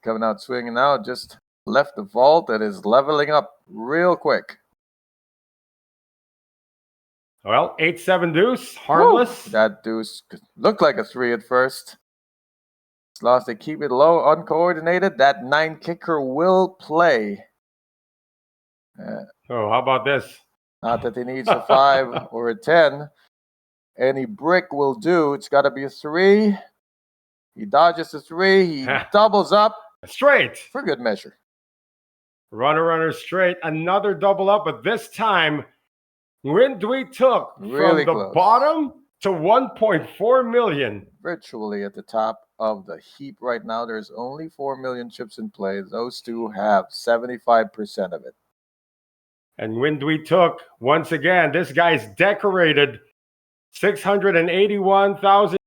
Coming out swinging now. Just left the vault and is leveling up real quick. Well, 8-7 deuce, harmless. Woo! That deuce looked like a 3 at first. As long as they keep it low, uncoordinated, that 9 kicker will play. Oh, how about this? Not that he needs a 5 or a 10. Any brick will do. It's got to be a 3. He dodges the 3. He doubles up. Straight. For good measure. Runner straight. Another double up, but this time, Nguyen Took really from the close. bottom to 1.4 million. Virtually at the top of the heap right now. There's only 4 million chips in play. Those two have 75% of it. And Nguyen Took, once again, this guy's decorated 681,000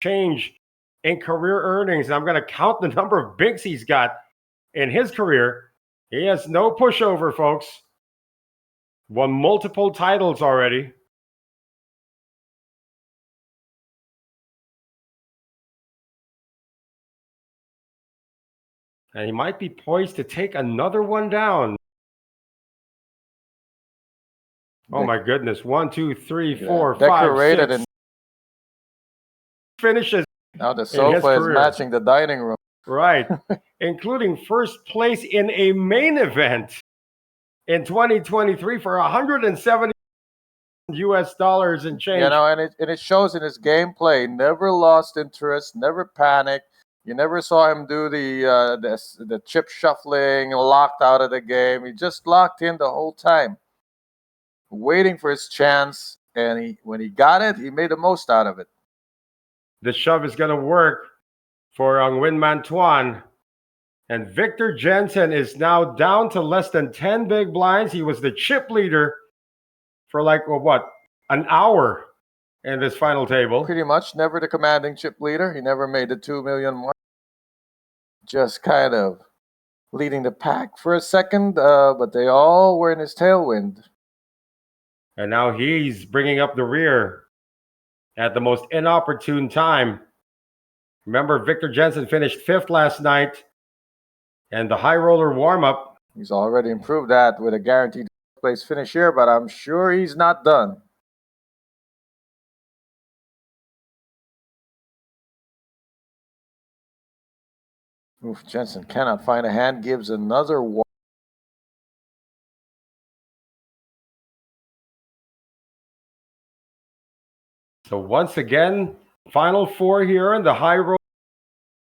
change in career earnings. I'm going to count the number of bigs he's got in his career. He has no pushover, folks. Won multiple titles already. And he might be poised to take another one down. Oh my goodness. 1, 2, 3, 4, 5, 6. Finishes. Now the sofa is matching the dining room. Right. Including first place in a main event in 2023 for 170 US dollars and change. You know, and it shows in his gameplay. Never lost interest, never panicked. You never saw him do the chip shuffling, locked out of the game. He just locked in the whole time, waiting for his chance. And when he got it, he made the most out of it. The shove is going to work for Nguyen Man Tuan. And Victor Jensen is now down to less than 10 big blinds. He was the chip leader for an hour in this final table. Pretty much never the commanding chip leader. He never made the 2 million mark. Just kind of leading the pack for a second, but they all were in his tailwind. And now he's bringing up the rear at the most inopportune time. Remember, Victor Jensen finished 5th last night, and the high roller warm-up. He's already improved that with a guaranteed place finish here, but I'm sure he's not done. Oof, Jensen cannot find a hand, gives another one. So once again, final 4 here in the High Roller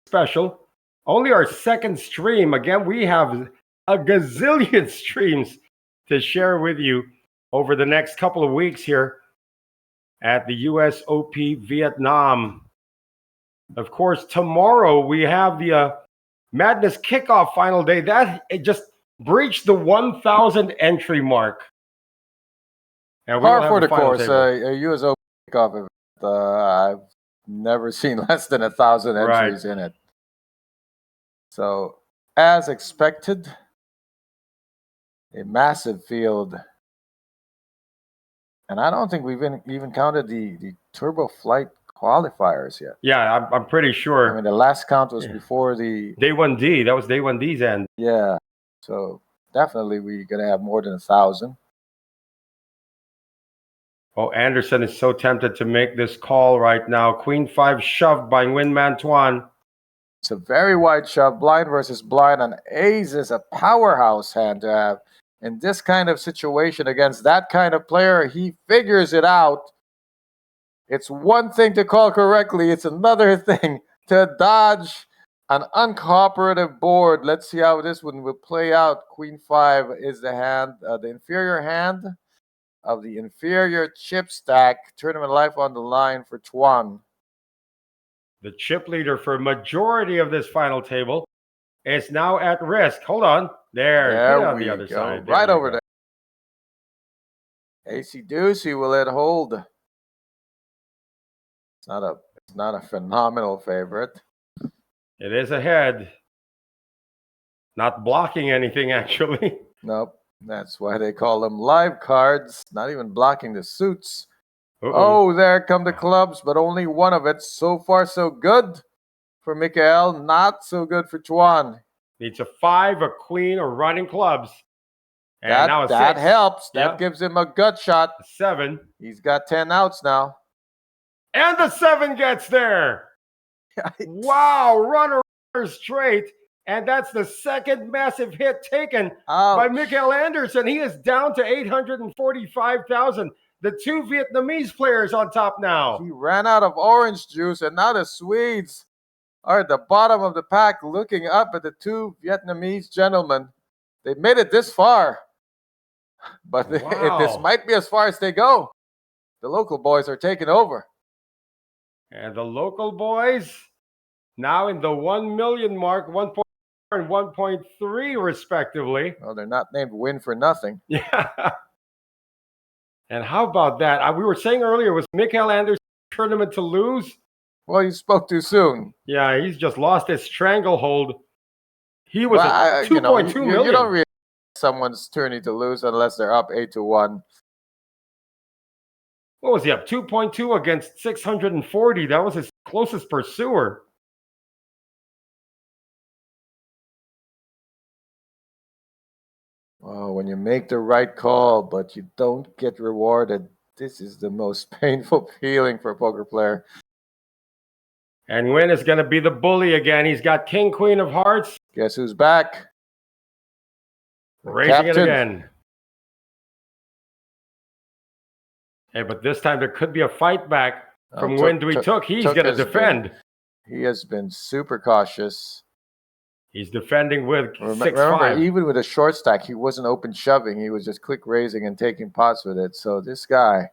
Special. Only our second stream. Again, we have a gazillion streams to share with you over the next couple of weeks here at the USOP Vietnam. Of course, tomorrow we have the Madness Kickoff final day. It just breached the 1,000 entry mark. And Par for the course, a USOP kickoff event. I've never seen less than 1,000 entries in it. So, as expected, a massive field. And I don't think we've even counted the Turbo Flight qualifiers yet. Yeah, I'm pretty sure. I mean, the last count was before the Day 1D. That was Day 1D's end. Yeah. So definitely we're going to have more than 1,000. Oh, Anderson is so tempted to make this call right now. Queen 5 shoved by Nguyen Man Tuan. It's a very wide shove, blind versus blind, and ace is a powerhouse hand to have. In this kind of situation against that kind of player, he figures it out. It's one thing to call correctly. It's another thing to dodge an uncooperative board. Let's see how this one will play out. Queen 5 is the hand, the inferior hand of the inferior chip stack. Tournament life on the line for Tuan. The chip leader for majority of this final table is now at risk. Hold on. There on the other side. Right over there. AC Deucey will it hold. It's not a phenomenal favorite. It is ahead. Not blocking anything, actually. Nope. That's why they call them live cards. Not even blocking the suits. Uh-oh. Oh, there come the clubs, but only one of it. So far, so good for Mikael. Not so good for Tuan. Needs a 5, a queen, or running clubs. And now a 6. That helps. That gives him a gut shot. A 7. He's got 10 outs now. And the 7 gets there. Wow, runner straight. And that's the second massive hit taken by Mikael Anderson. He is down to 845,000. The 2 Vietnamese players on top now. He ran out of orange juice, and now the Swedes are at the bottom of the pack looking up at the 2 Vietnamese gentlemen. They made it this far, but this might be as far as they go. The local boys are taking over. And the local boys now in the 1 million mark, 1.4 and 1.3 respectively. Well, they're not named Win for nothing. Yeah. And how about that? We were saying earlier, was Mikael Anderson tournament to lose? Well, you spoke too soon. Yeah, he's just lost his stranglehold. He was at 2.2 million. You don't really someone's tourney to lose unless they're up 8-1. What was he up? 2.2 against 640. That was his closest pursuer. Oh, when you make the right call, but you don't get rewarded, this is the most painful feeling for a poker player. And Nguyen is going to be the bully again. He's got King, Queen of Hearts. Guess who's back? Raising it again. Hey, but this time there could be a fight back from Nguyen Dui Took. He's going to defend. He has been super cautious. He's defending with 6-5. Remember, even with a short stack, he wasn't open shoving. He was just click raising and taking pots with it. So this guy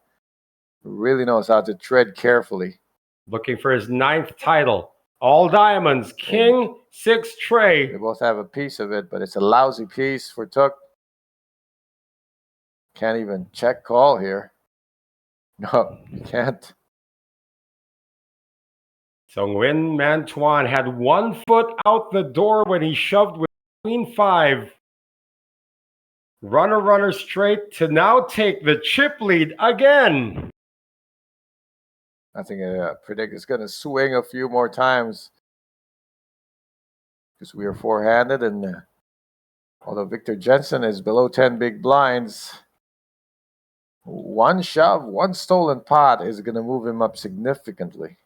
really knows how to tread carefully. Looking for his 9th title All diamonds. King, 6 tray. They both have a piece of it, but it's a lousy piece for Took. Can't even check call here. No, you can't. So Nguyen Man Tuan had 1 foot out the door when he shoved with queen 5. Runner straight to now take the chip lead again. I think I predict it's going to swing a few more times because we are four-handed, and although Victor Jensen is below 10 big blinds, 1 shove, 1 stolen pot is going to move him up significantly.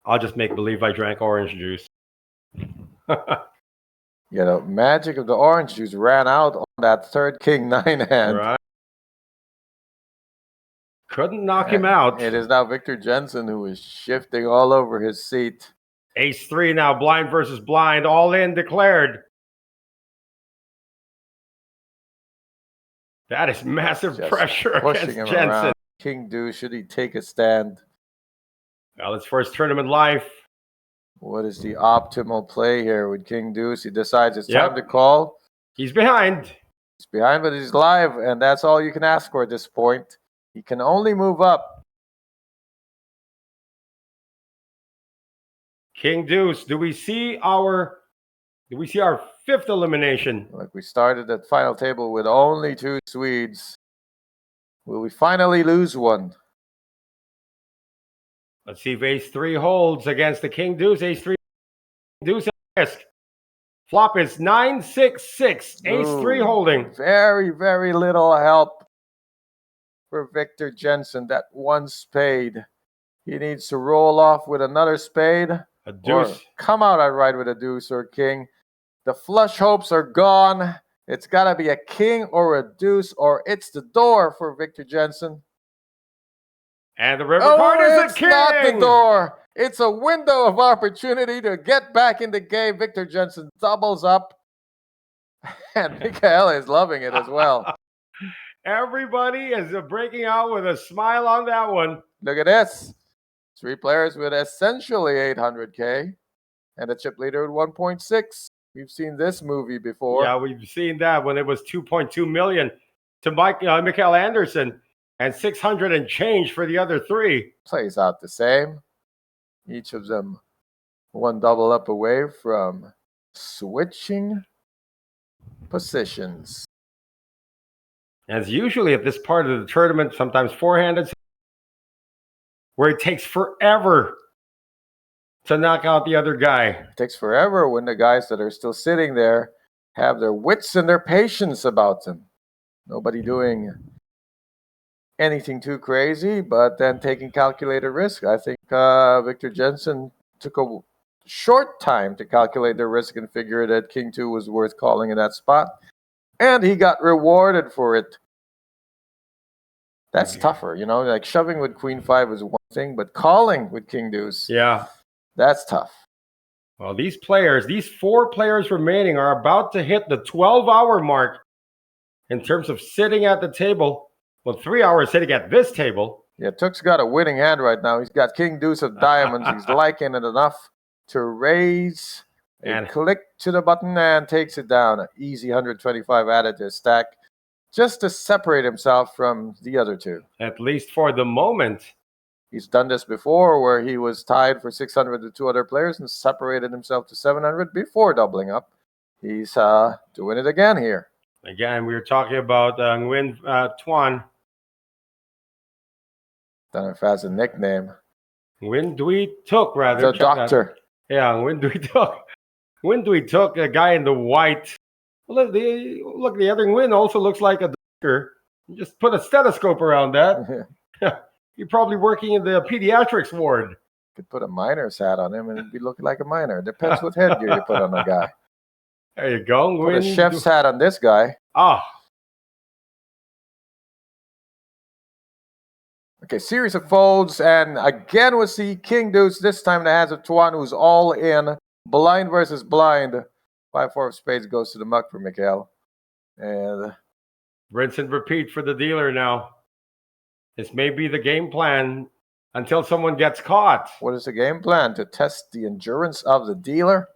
I'll just make believe I drank orange juice. Yeah, the magic of the orange juice ran out on that third king 9 hand. Right. Couldn't knock him out. It is now Victor Jensen who is shifting all over his seat. Ace 3 now, blind versus blind, all in declared. That is massive Just pressure pushing against him Jensen. around. King deuce, should he take a stand? Well, it's first tournament life. What is the optimal play here with King deuce? He decides it's time to call. He's behind. He's behind, but he's live, and that's all you can ask for at this point. He can only move up. King deuce. Do we see our 5th elimination? Look, we started at final table with only 2 Swedes. Will we finally lose one? Let's see if ace 3 holds against the king deuce. Ace 3 deuce at risk. Flop is 9-6-6. Ace 3 holding. Very, very little help for Victor Jensen. That 1 spade. He needs to roll off with another spade. A deuce. Or come out outright with a deuce or king. The flush hopes are gone. It's got to be a king or a deuce, or it's the door for Victor Jensen. And the river card is a king. It's not the door. It's a window of opportunity to get back in the game. Victor Jensen doubles up. And Mikael is loving it as well. Everybody is breaking out with a smile on that one. Look at this. 3 players with essentially 800K. And a chip leader at 1.6. We've seen this movie before. Yeah, we've seen that when it was 2.2 million to Mikael Anderson. And 600 and change for the other 3. Plays out the same. Each of them 1 double up away from switching positions. As usually at this part of the tournament, sometimes four-handed, where it takes forever to knock out the other guy. It takes forever when the guys that are still sitting there have their wits and their patience about them. Nobody doing anything too crazy, but then taking calculated risk. I think Victor Jensen took a short time to calculate the risk and figure that King 2 was worth calling in that spot. And he got rewarded for it. That's tougher, you know, like shoving with Queen 5 is one thing, but calling with King Deuce, that's tough. Well, these 4 players remaining are about to hit the 12-hour mark in terms of sitting at the table. Well, 3 hours sitting at this table. Yeah, Took's got a winning hand right now. He's got King Deuce of diamonds. He's liking it enough to raise and click to the button and takes it down. An easy 125 added to his stack just to separate himself from the other 2. At least for the moment. He's done this before where he was tied for 600 with 2 other players and separated himself to 700 before doubling up. He's doing it again here. Again, we were talking about Nguyen Tuan. Don't know if that's a nickname. Nguyen Dui Took, rather. The doctor. Yeah, Nguyen Dui Took. Nguyen Dui Took, a guy in the white. Look, the other Nguyen also looks like a doctor. Just put a stethoscope around that. You're probably working in the pediatrics ward. Could put a miner's hat on him and he'd be looking like a miner. Depends what headgear you put on the guy. There you go. Put a chef's hat on this guy. Okay, series of folds, and again we'll see King Deuce, this time in the hands of Tuan, who's all in. Blind versus blind. 5-4 of spades goes to the muck for Mikael. And Rinse and repeat for the dealer now. This may be the game plan until someone gets caught. What is the game plan? To test the endurance of the dealer?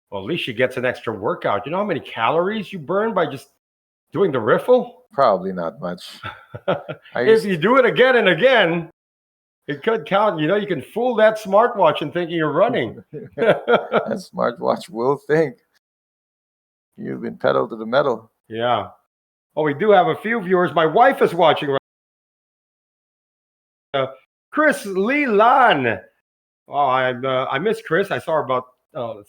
Well, at least she gets an extra workout. You know how many calories you burn by just doing the riffle? Probably not much. If you do it again and again, it could count. You know, you can fool that smartwatch in thinking you're running. That smartwatch will think you've been pedal to the metal. Yeah. Oh, we do have a few viewers. My wife is watching right now. Chris Leland. Oh, I miss Chris. I saw her about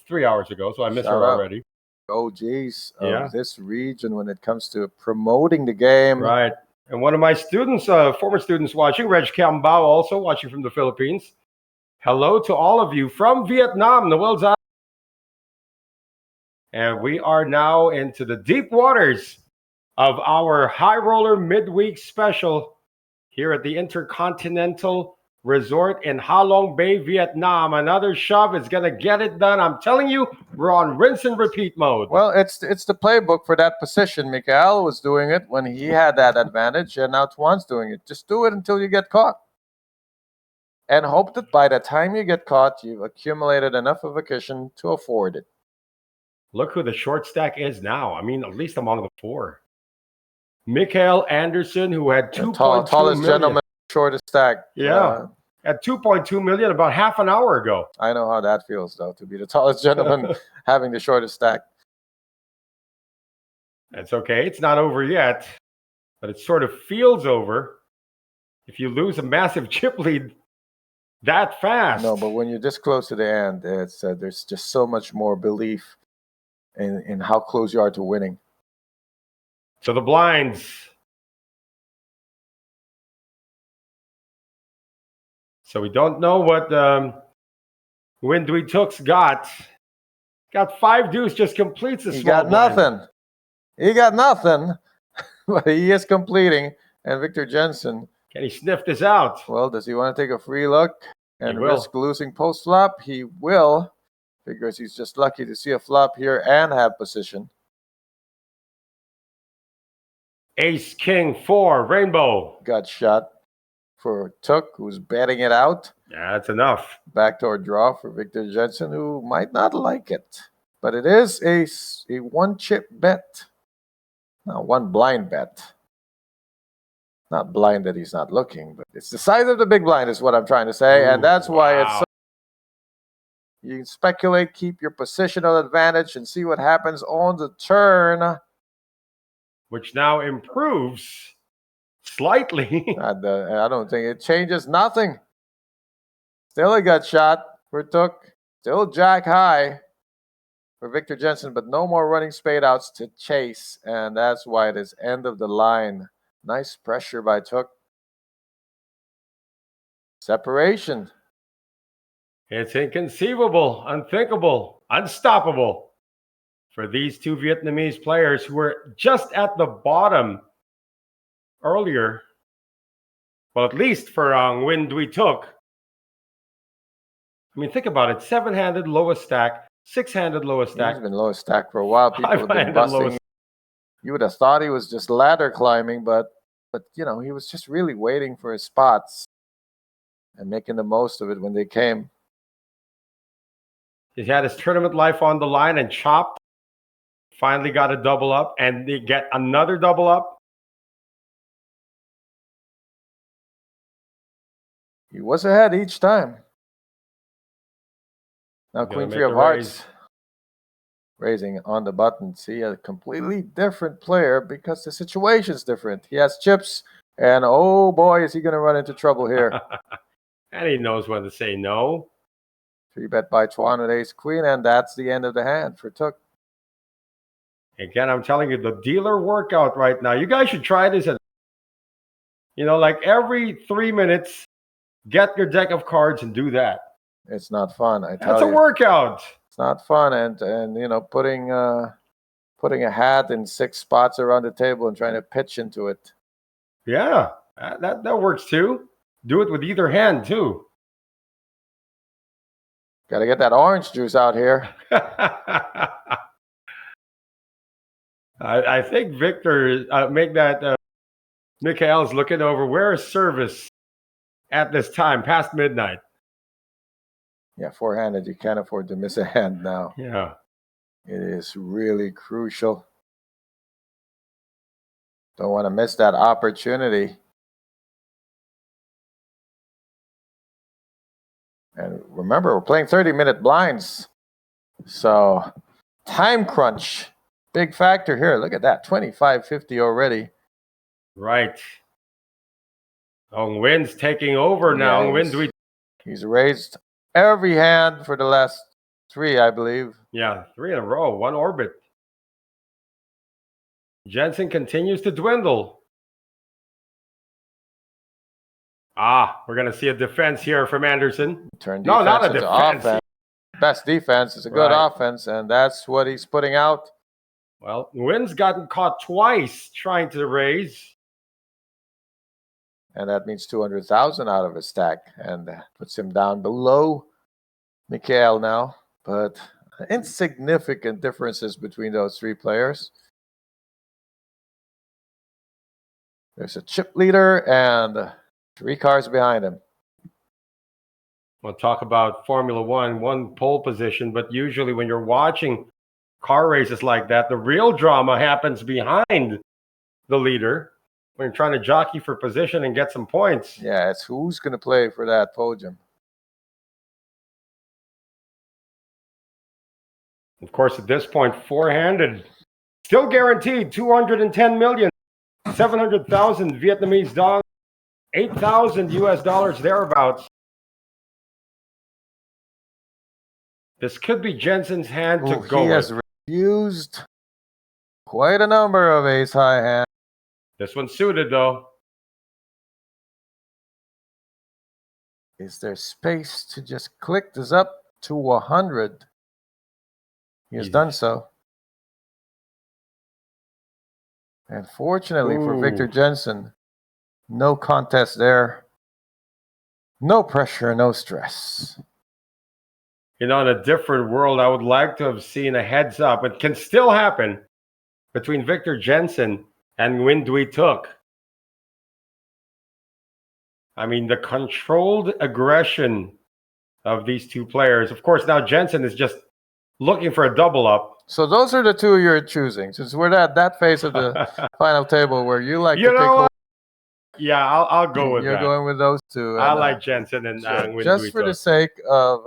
3 hours ago, so I miss her already. OGs of this region when it comes to promoting the game. Right. And one of my students, former students watching, Reg Cambao, also watching from the Philippines. Hello to all of you from Vietnam, Noel Zan. And we are now into the deep waters of our High Roller Midweek Special here at the Intercontinental Resort in Ha Long Bay, Vietnam. Another shove is going to get it done. I'm telling you, we're on rinse and repeat mode. Well, it's the playbook for that position. Mikael was doing it when he had that advantage, and now Tuan's doing it. Just do it until you get caught. And hope that by the time you get caught, you've accumulated enough of a cushion to afford it. Look who the short stack is now. I mean, at least among the four. Mikael Anderson, who had 2.2 tallest million. gentleman, shortest stack. Yeah. At 2.2 million about half an hour ago. I know how that feels, though, to be the tallest gentleman having the shortest stack. That's okay. It's not over yet, but it sort of feels over if you lose a massive chip lead that fast. No, but when you're this close to the end, it's there's just so much more belief in how close you are to winning. So the blinds. So we don't know what Nguyen Duy Thuc's got. Got 5 deuce, just completes the small He got blind. nothing. He got nothing, but he is completing. And Victor Jensen. Can he sniff this out? Well, does he want to take a free look and risk losing post flop? He will. Figures he's just lucky to see a flop here and have position. Ace, King, 4, rainbow. Got shot for Thuc, who's betting it out. Yeah, that's enough. Backdoor draw for Victor Jensen, who might not like it. But it is a one-chip bet. Now, one blind bet. Not blind that he's not looking, but it's the size of the big blind is what I'm trying to say. And that's why it's so. You can speculate, keep your positional advantage, and see what happens on the turn. Which now improves slightly. I don't think it changes nothing. Still a gut shot for Thuc. Still jack high for Victor Jensen, but no more running spade outs to chase. And that's why it is end of the line. Nice pressure by Thuc. Separation. It's inconceivable, unthinkable, unstoppable for these two Vietnamese players who were just at the bottom earlier. Well, at least for Nguyen Duy Thuc. I mean, think about it. 7-handed lowest stack, 6-handed lowest stack. He's been lowest stack for a while. People have been busting. You would have thought he was just ladder climbing, but you know, he was just really waiting for his spots and making the most of it when they came. He had his tournament life on the line and chopped. Finally got a double up, and they get another double up. He was ahead each time. Now Queen 3 of Hearts raising on the button. See, a completely different player because the situation's different. He has chips, and oh boy, is he going to run into trouble here. And he knows when to say no. 3-bet by Tuan with ace queen, and that's the end of the hand for Thuc. Again, I'm telling you, the dealer workout right now. You guys should try this. Like every 3 minutes, get your deck of cards and do that. It's not fun, I tell you. That's a workout. It's not fun, and putting a hat in 6 spots around the table and trying to pitch into it. Yeah, that works too. Do it with either hand too. Got to get that orange juice out here. I think Victor make that. Mikhail's looking over. Where is service at this time, past midnight? Yeah, four-handed. You can't afford to miss a hand now. Yeah. It is really crucial. Don't want to miss that opportunity. And remember, we're playing 30-minute blinds. So time crunch, big factor here. Look at that, 25.50 already. Right. Nguyen's taking over now. Nguyen, he's raised every hand for the last 3, I believe. Yeah, 3 in a row, 1 orbit. Jensen continues to dwindle. We're going to see a defense here from Anderson. No, not a defense. Offense. Best defense is a good offense, and that's what he's putting out. Well, Nguyen's gotten caught twice trying to raise. And that means 200,000 out of his stack, and that puts him down below Mikhail now. But insignificant differences between those 3 players. There's a chip leader and 3 cars behind him. We'll talk about Formula One pole position, but usually when you're watching car races like that, the real drama happens behind the leader when you're trying to jockey for position and get some points. Yeah, it's who's going to play for that podium. Of course, at this point, four-handed, still guaranteed 210 million, 700,000 Vietnamese dong, 8,000 US dollars thereabouts. This could be Jensen's hand to go. He has refused quite a number of ace-high hands. This one's suited, though. Is there space to just click this up to 100? He has done so. And fortunately for Victor Jensen, no contest there. No pressure, no stress. In a different world, I would like to have seen a heads up. It can still happen between Victor Jensen and Nguyen Duy Took. I mean, the controlled aggression of these 2 players. Of course, now Jensen is just looking for a double up. So those are the 2 you're choosing. Since we're at that phase of the final table where you like to pick. Yeah, I'll go with that. You're going with those 2. I like Jensen and Nguyen Duy Took. Just for the sake of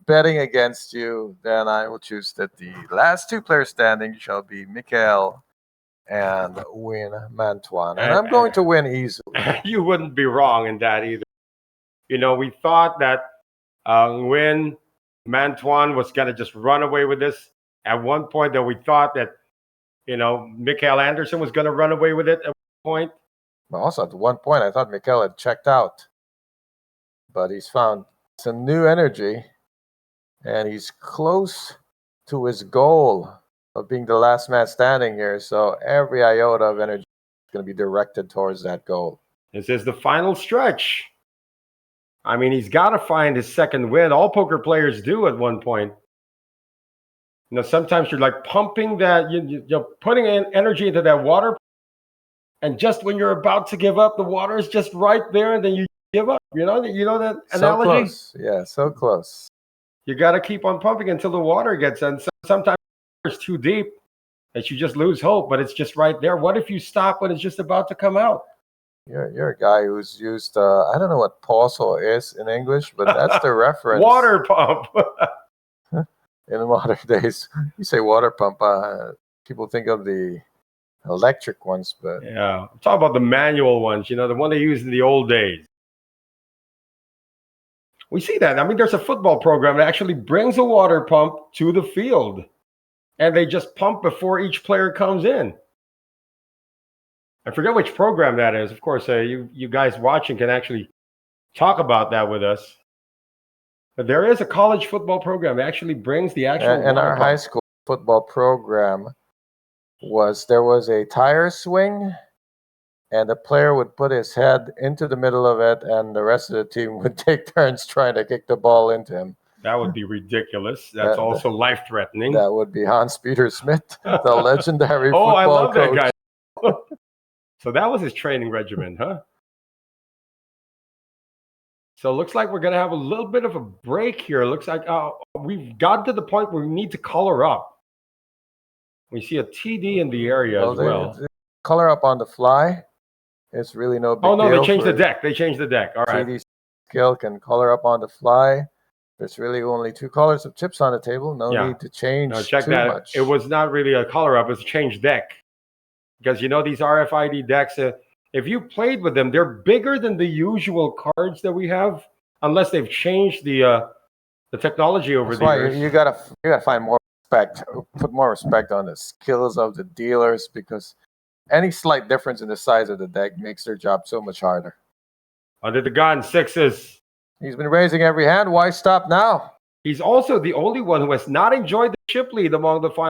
betting against you, then I will choose that the last 2 players standing shall be Mikhail and Nguyen Mantuan. And I'm going to win easily. You wouldn't be wrong in that either. We thought that Nguyen Mantuan was going to just run away with this. At one point, that we thought that, Mikhail Anderson was going to run away with it at one point. But also, at one point, I thought Mikhail had checked out. But he's found some new energy. And he's close to his goal of being the last man standing here. So every iota of energy is going to be directed towards that goal. This is the final stretch. I mean, he's got to find his second win. All poker players do at one point. Sometimes you're like pumping that, you're putting in energy into that water. And just when you're about to give up, the water is just right there. And then you give up. You know that analogy? So close. Yeah, so close. You got to keep on pumping until the water gets in. Sometimes it's too deep that you just lose hope, but it's just right there. What if you stop when it's just about to come out? You're a guy who's used, I don't know what pozo is in English, but that's the reference. Water pump. In modern days, you say water pump, people think of the electric ones, but... Yeah, I'm talking about the manual ones, the one they used in the old days. We see that. I mean, there's a football program that actually brings a water pump to the field, and they just pump before each player comes in. I forget which program that is. Of course, you guys watching can actually talk about that with us. But there is a college football program that actually brings the actual and our high school football program there was a tire swing, and the player would put his head into the middle of it, and the rest of the team would take turns trying to kick the ball into him. That would be ridiculous. That's also life-threatening. That would be Hans-Peter Schmidt, the legendary football I love coach. that guy. So that was his training regimen, huh? So it looks like we're going to have a little bit of a break here. It looks like we've got to the point where we need to color up. We see a TD in the area as well. They color up on the fly. It's really no big deal. Oh, no, they changed the deck. They changed the deck. All right. TD skill can color up on the fly. There's really only 2 colors of chips on the table. No need to change check too that. much. It was not really a color up. It was a change deck. Because, you know, these RFID decks, if you played with them, they're bigger than the usual cards that we have, unless they've changed the technology over the years. You gotta find more respect. Put more respect on the skills of the dealers, because any slight difference in the size of the deck makes their job so much harder. Under the gun, 6s. He's been raising every hand. Why stop now? He's also the only one who has not enjoyed the chip lead among the final.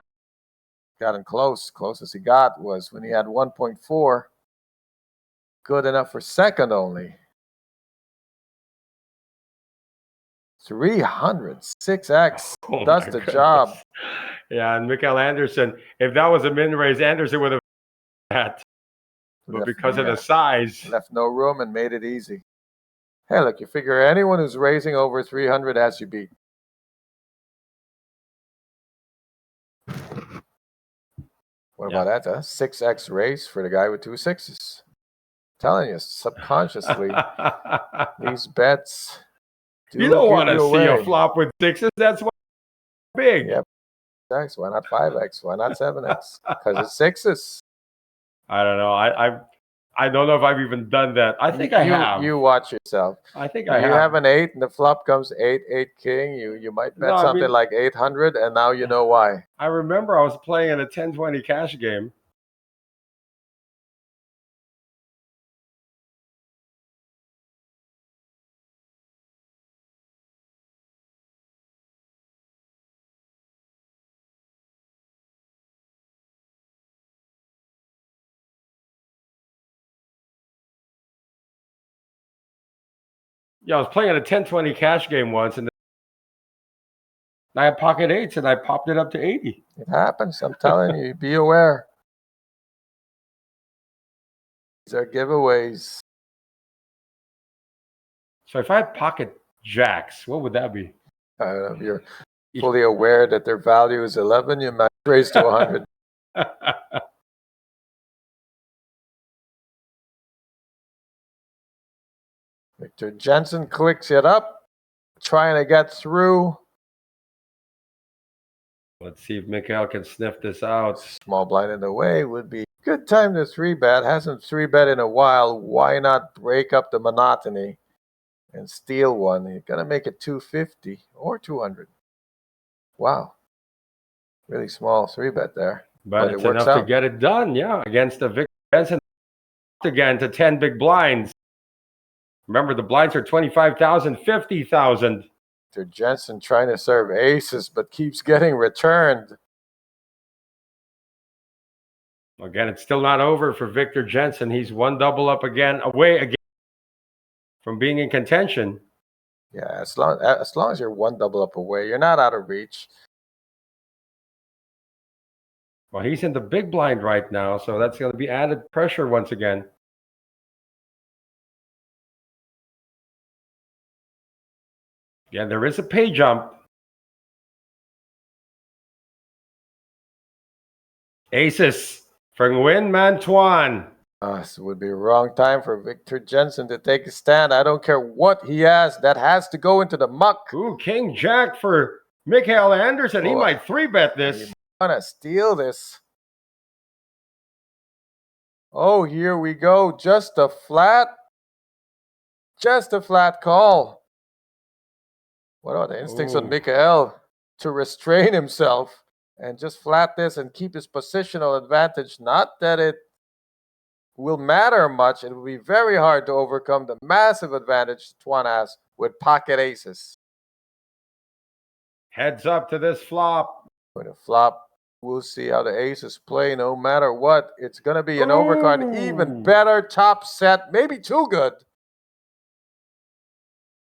Got him close. Closest he got was when he had 1.4. Good enough for second only. 306x does the job. Yeah, and Mikael Anderson, if that was a min raise, Anderson would have that. But because of the size, left no room and made it easy. Hey, look, you figure anyone who's raising over 300 has you beat. What about that? A 6x raise for the guy with 2 6s. Telling you, subconsciously, these bets. You don't want to see a flop with 6s. That's why big. Yep. X. Why not 5x? Why not 7x? Because it's 6s. I don't know. I don't know if I've even done that. I think I have. You watch yourself. I think I have. You have an 8 and the flop comes 8, 8 king. You might bet something like 800, and now you know why. I remember I was playing in a 10-20 cash game. Yeah, I was playing a 10-20 cash game once, and I had pocket 8s, and I popped it up to 80. It happens. I'm telling you, be aware. These are giveaways. So if I had pocket jacks, what would that be? I don't know if you're fully aware that their value is 11, you might raise to 100. Victor Jensen clicks it up, trying to get through. Let's see if Mikael can sniff this out. Small blind in the way would be a good time to 3-bet. Hasn't 3-bet in a while. Why not break up the monotony and steal one? You're going to make it 250 or 200. Wow. Really small 3-bet there. But it's enough to get it done, yeah, against the Victor Jensen again to 10 big blinds. Remember, the blinds are 25,000, 50,000. Victor Jensen trying to serve aces, but keeps getting returned. Again, it's still not over for Victor Jensen. He's 1 double up away again from being in contention. Yeah, as long as you're 1 double up away, you're not out of reach. Well, he's in the big blind right now, so that's going to be added pressure once again. Yeah, there is a pay jump. Aces for Nguyen Man Tuan. This would be a wrong time for Victor Jensen to take a stand. I don't care what he has. That has to go into the muck. Ooh, King Jack for Mikael Anderson. He might 3-bet this. You want to steal this. Oh, here we go. Just a flat call. What are the instincts on Mikael to restrain himself and just flat this and keep his positional advantage? Not that it will matter much. It will be very hard to overcome the massive advantage Tuan has with pocket aces. Heads up to this flop. When a flop, we'll see how the aces play no matter what. It's going to be an overcard. Even better, top set, maybe too good.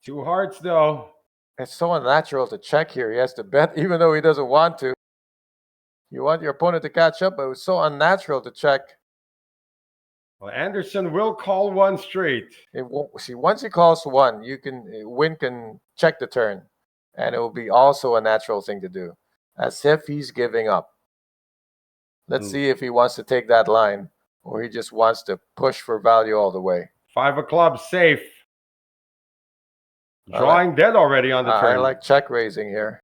2 hearts, though. It's so unnatural to check here. He has to bet even though he doesn't want to. You want your opponent to catch up, but it was so unnatural to check. Well, Anderson will call one straight. It won't, see, once he calls one, Win can check the turn, and it will be also a natural thing to do, as if he's giving up. Let's see if he wants to take that line, or he just wants to push for value all the way. 5 of clubs safe. Drawing dead already on the turn. I like check raising here.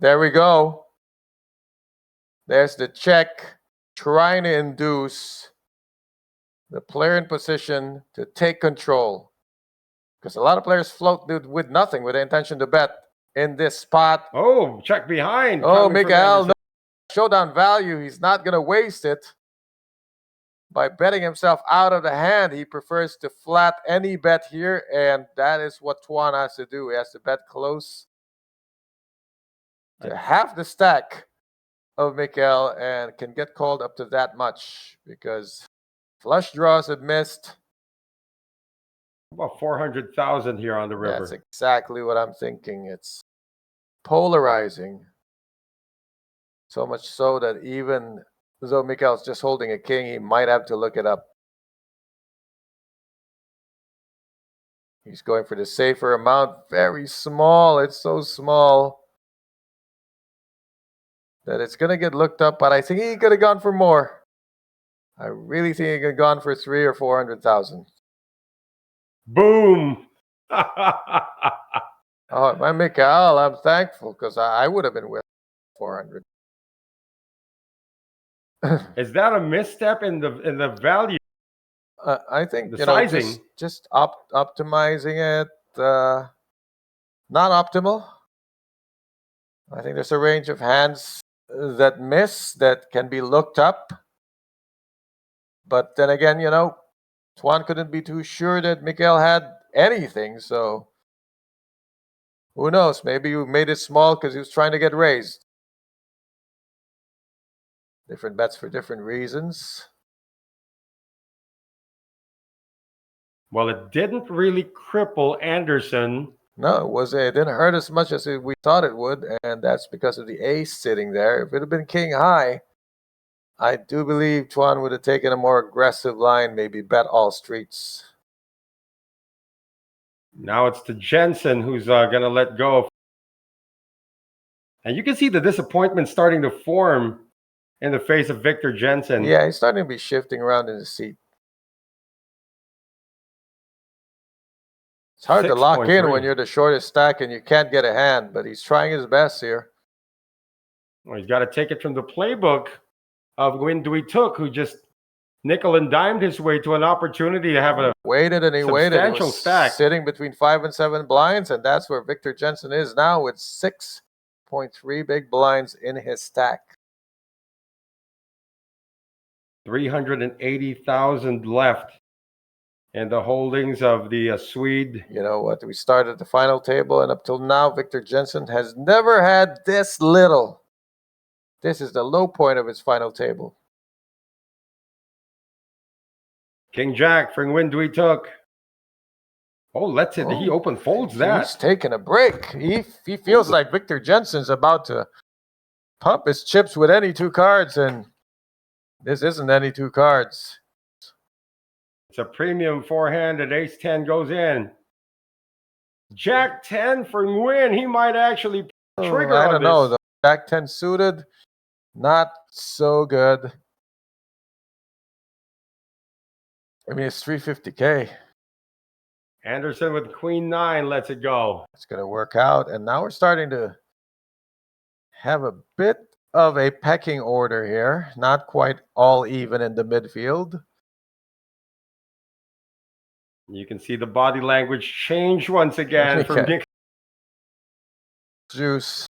There we go. There's the check, trying to induce the player in position to take control. Because a lot of players float with nothing, with the intention to bet in this spot. Oh, check behind. Oh, Miguel, no showdown value. He's not going to waste it by betting himself out of the hand. He prefers to flat any bet here, and that is what Tuan has to do. He has to bet close to half the stack of Miguel and can get called up to that much because flush draws have missed. About 400,000 here on the river. That's exactly what I'm thinking. It's polarizing. So much so that even though Miguel's just holding a king, he might have to look it up. He's going for the safer amount. Very small. It's so small that it's going to get looked up, but I think he could have gone for more. I really think he could have gone for 300,000 or 400,000. Boom. Oh, my Miguel, I'm thankful because I would have been with 400. Is that a misstep in the value? I think the sizing, just optimizing it, not optimal. I think there's a range of hands that miss that can be looked up. But then again, Tuan couldn't be too sure that Miguel had anything. So who knows? Maybe you made it small because he was trying to get raised. Different bets for different reasons. Well, it didn't really cripple Anderson. No, it didn't hurt as much as we thought it would, and that's because of the ace sitting there. If it had been king high, I do believe Tuan would have taken a more aggressive line, maybe bet all streets. Now it's to Jensen who's going to let go. And you can see the disappointment starting to form in the face of Victor Jensen. Yeah, he's starting to be shifting around in his seat. It's hard to lock in when you're the shortest stack and you can't get a hand, but he's trying his best here. Well, he's got to take it from the playbook of Win Dui Took, who just nickel and dimed his way to an opportunity to have a waited and he waited. Substantial stack. Sitting between 5 and 7 blinds, and that's where Victor Jensen is now with 6.3 big blinds in his stack. 380,000 left in the holdings of the Swede. You know what? We started the final table, and up till now, Victor Jensen has never had this little. This is the low point of his final table. King Jack for Win Dui Took. Oh, let's it. He open folds that. He's taking a break. He feels like Victor Jensen's about to pump his chips with any 2 cards, and this isn't any 2 cards. It's a premium forehand, and ace 10 goes in. Jack 10 for Nguyen. He might actually trigger I on don't this. know. The Jack 10 suited, not so good. I mean, it's 350K. Anderson with Queen 9 lets it go. It's going to work out. And now we're starting to have a bit of a pecking order here. Not quite all even in the midfield. You can see the body language change once again from Nick. Juice.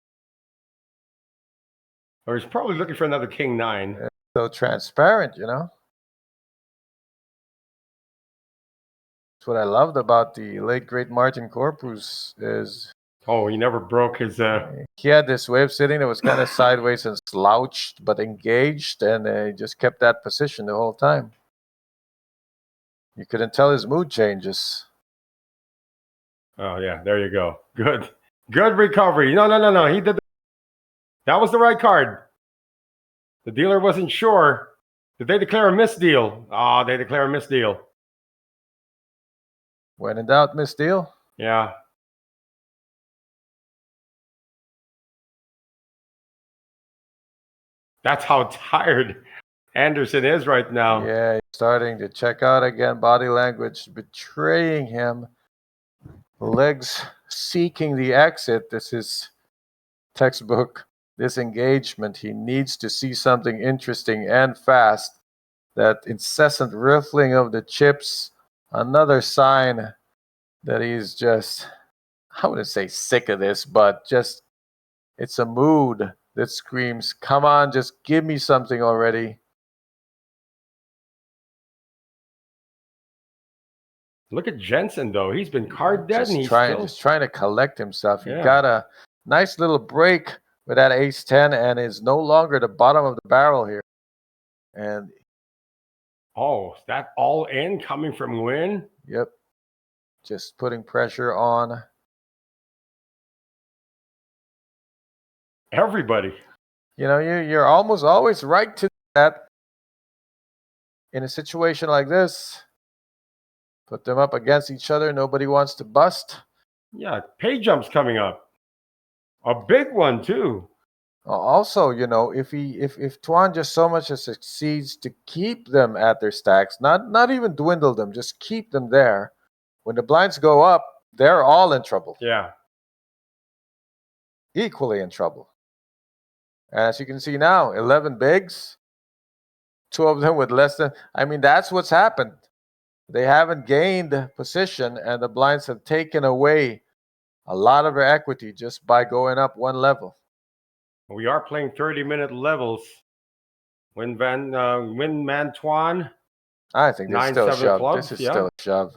Or he's probably looking for another King 9. So transparent, you know. That's what I loved about the late great Martin Corpus is. Oh, he never broke his. He had this way of sitting that was kind of sideways and slouched, but engaged, and he just kept that position the whole time. You couldn't tell his mood changes. Oh, yeah, there you go. Good. Good recovery. No. He did. That was the right card. The dealer wasn't sure. Did they declare a misdeal? Oh, they declare a misdeal. When in doubt, misdeal. Yeah. That's how tired Anderson is right now. Yeah, he's starting to check out again. Body language betraying him. Legs seeking the exit. This is textbook disengagement. He needs to see something interesting and fast. That incessant riffling of the chips. Another sign that he's just, I wouldn't say sick of this, but just it's a mood that screams, come on, just give me something already. Look at Jensen, though. He's been card dead, and he's just trying to collect himself. He Yeah. got a nice little break with that ace-10 and is no longer the bottom of the barrel here. And Oh, that all in coming from Nguyen? yep, just putting pressure on Everybody. You know, you're almost always right to that in a situation like this. Put them up against each other. Nobody wants to bust. Yeah, pay jump's coming up. A big one, too. Also, you know, if Tuan just so much as succeeds to keep them at their stacks, not even dwindle them, just keep them there. When the blinds go up, they're all in trouble. Yeah. Equally in trouble. As you can see now, 11 bigs, 2 of them with less than, I mean, that's what's happened. They haven't gained position, and the blinds have taken away a lot of their equity just by going up 1 level. We are playing 30-minute levels. Win Man Tuan. I think this is still a 9-7 shove. clubs, This is yeah. still a shove.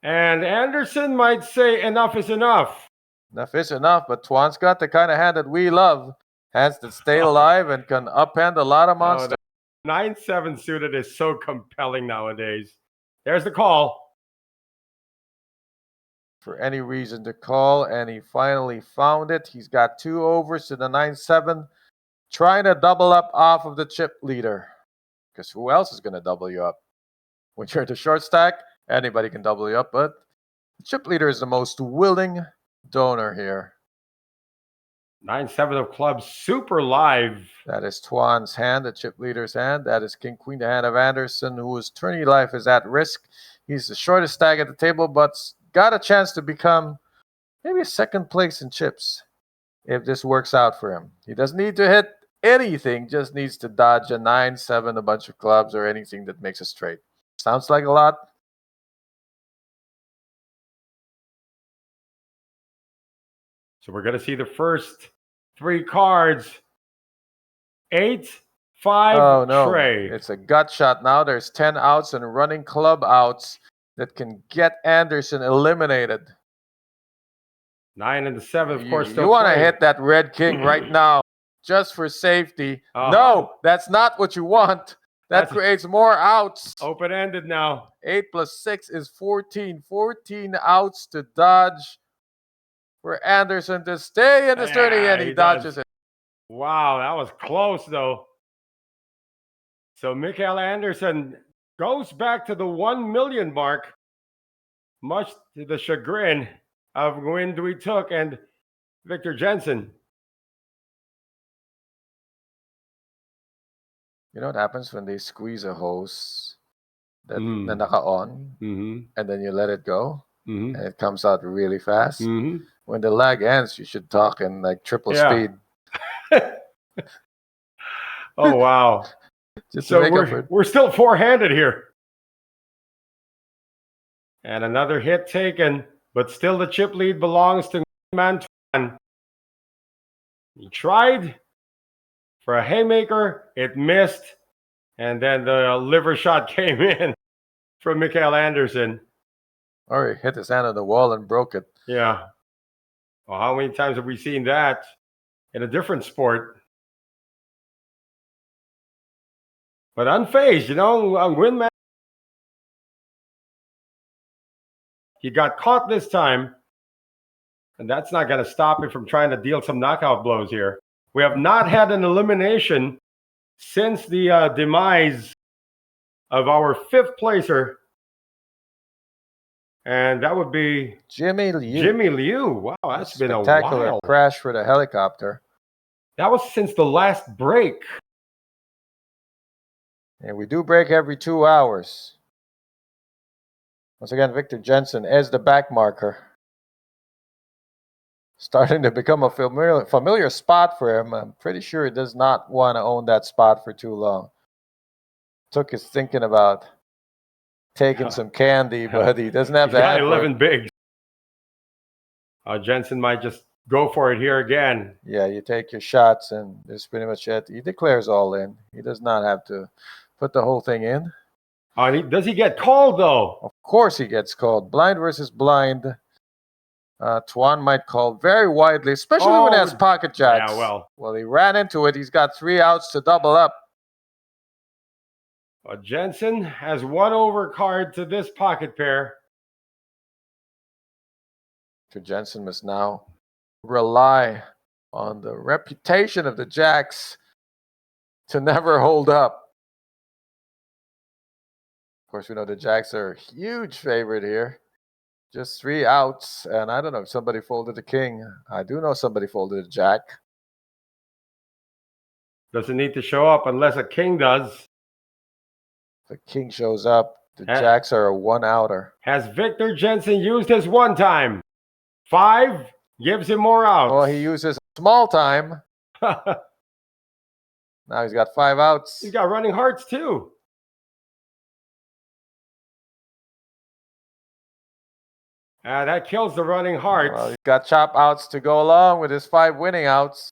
And Anderson might say enough is enough. Enough is enough, but Tuan's got the kind of hand that we love. Hands that stay alive and can uphand a lot of monsters. 9-7 suited is so compelling nowadays. There's the call. For any reason to call, and he finally found it. He's got 2 overs to the 9-7, trying to double up off of the chip leader. Because who else is going to double you up? When you're at the short stack, anybody can double you up, but the chip leader is the most willing donor here. 9-7 of clubs, super live. That is Tuan's hand, the chip leader's hand. That is King Queen, the hand of Anderson, whose tourney life is at risk. He's the shortest stack at the table, but got a chance to become maybe a second place in chips if this works out for him. He doesn't need to hit anything, just needs to dodge a 9-7, a bunch of clubs, or anything that makes a straight. Sounds like a lot. So we're going to see the first 3 cards. 8, 5, Oh no, tray. it's a gut shot now. There's 10 outs and running club outs that can get Anderson eliminated. 9 and the 7, of course. You want to hit that red king right now just for safety. Oh. No, that's not what you want. That creates more outs. Open-ended now. 8 plus 6 is 14. 14 outs to dodge for Anderson to stay in the tourney, and he dodges it. Wow, that was close, though. So Mikael Anderson goes back to the 1 million mark, much to the chagrin of Nguyen Duy Tuk and Victor Jensen. You know what happens when they squeeze a hose that na naka-on, and then you let it go, and it comes out really fast? When the lag ends, you should talk in like triple speed. Oh, wow. Just so to make up for it. we're still 4-handed here. And another hit taken, but still the chip lead belongs to Man Tuan. He tried for a haymaker, it missed, and then the liver shot came in from Mikael Anderson. Or he hit his hand on the wall and broke it. Yeah. Well, how many times have we seen that in a different sport? But unfazed, you know, Nguyen He got caught this time, and that's not going to stop him from trying to deal some knockout blows here. We have not had an elimination since the demise of our fifth placer, and that would be Jimmy Liu. Jimmy Liu. Wow, that's been a spectacular while. crash for the helicopter. That was since the last break. And we do break every 2 hours. Once again, Victor Jensen is the back marker. Starting to become a familiar spot for him. I'm pretty sure he does not want to own that spot for too long. Took his thinking about taking some candy, but he doesn't have He's got that. 11 bigs. Jensen might just go for it here again. Yeah, you take your shots, and there's pretty much it. He declares all in. He does not have to put the whole thing in. Does he get called, though? Of course he gets called. Blind versus blind. Tuan might call very widely, especially when he has pocket jacks. Yeah, well, he ran into it. He's got 3 outs to double up. Jensen has one overcard to this pocket pair. Jensen must now rely on the reputation of the jacks to never hold up. Of course, we know the jacks are a huge favorite here. Just 3 outs, and I don't know if somebody folded the king. I do know somebody folded a jack. Doesn't need to show up unless a king does. The king shows up. The jacks are a 1-outer. Has Victor Jensen used his one time? 5 gives him more outs. Well, he uses small time. Now he's got 5 outs. He's got running hearts, too. That kills the running hearts. Well, he's got chop outs to go along with his 5 winning outs.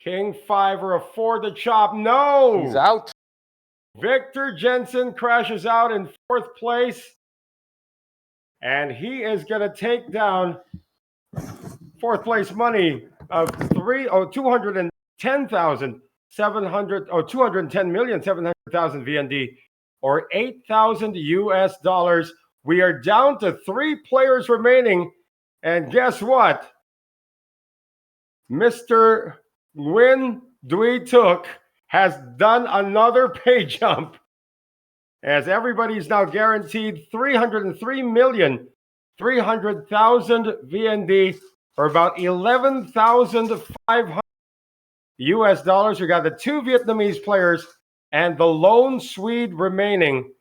King 5 or a 4 to chop. No! He's out. Victor Jensen crashes out in 4th place. And he is going to take down 4th place money of 210,700,000 VND, or $8,000 US. We are down to 3 players remaining, and guess what? Mr. Nguyen Duy Tuc has done another pay jump, as everybody's now guaranteed 303,300,000 VND, or about 11,500 US. We got the 2 Vietnamese players and the lone Swede remaining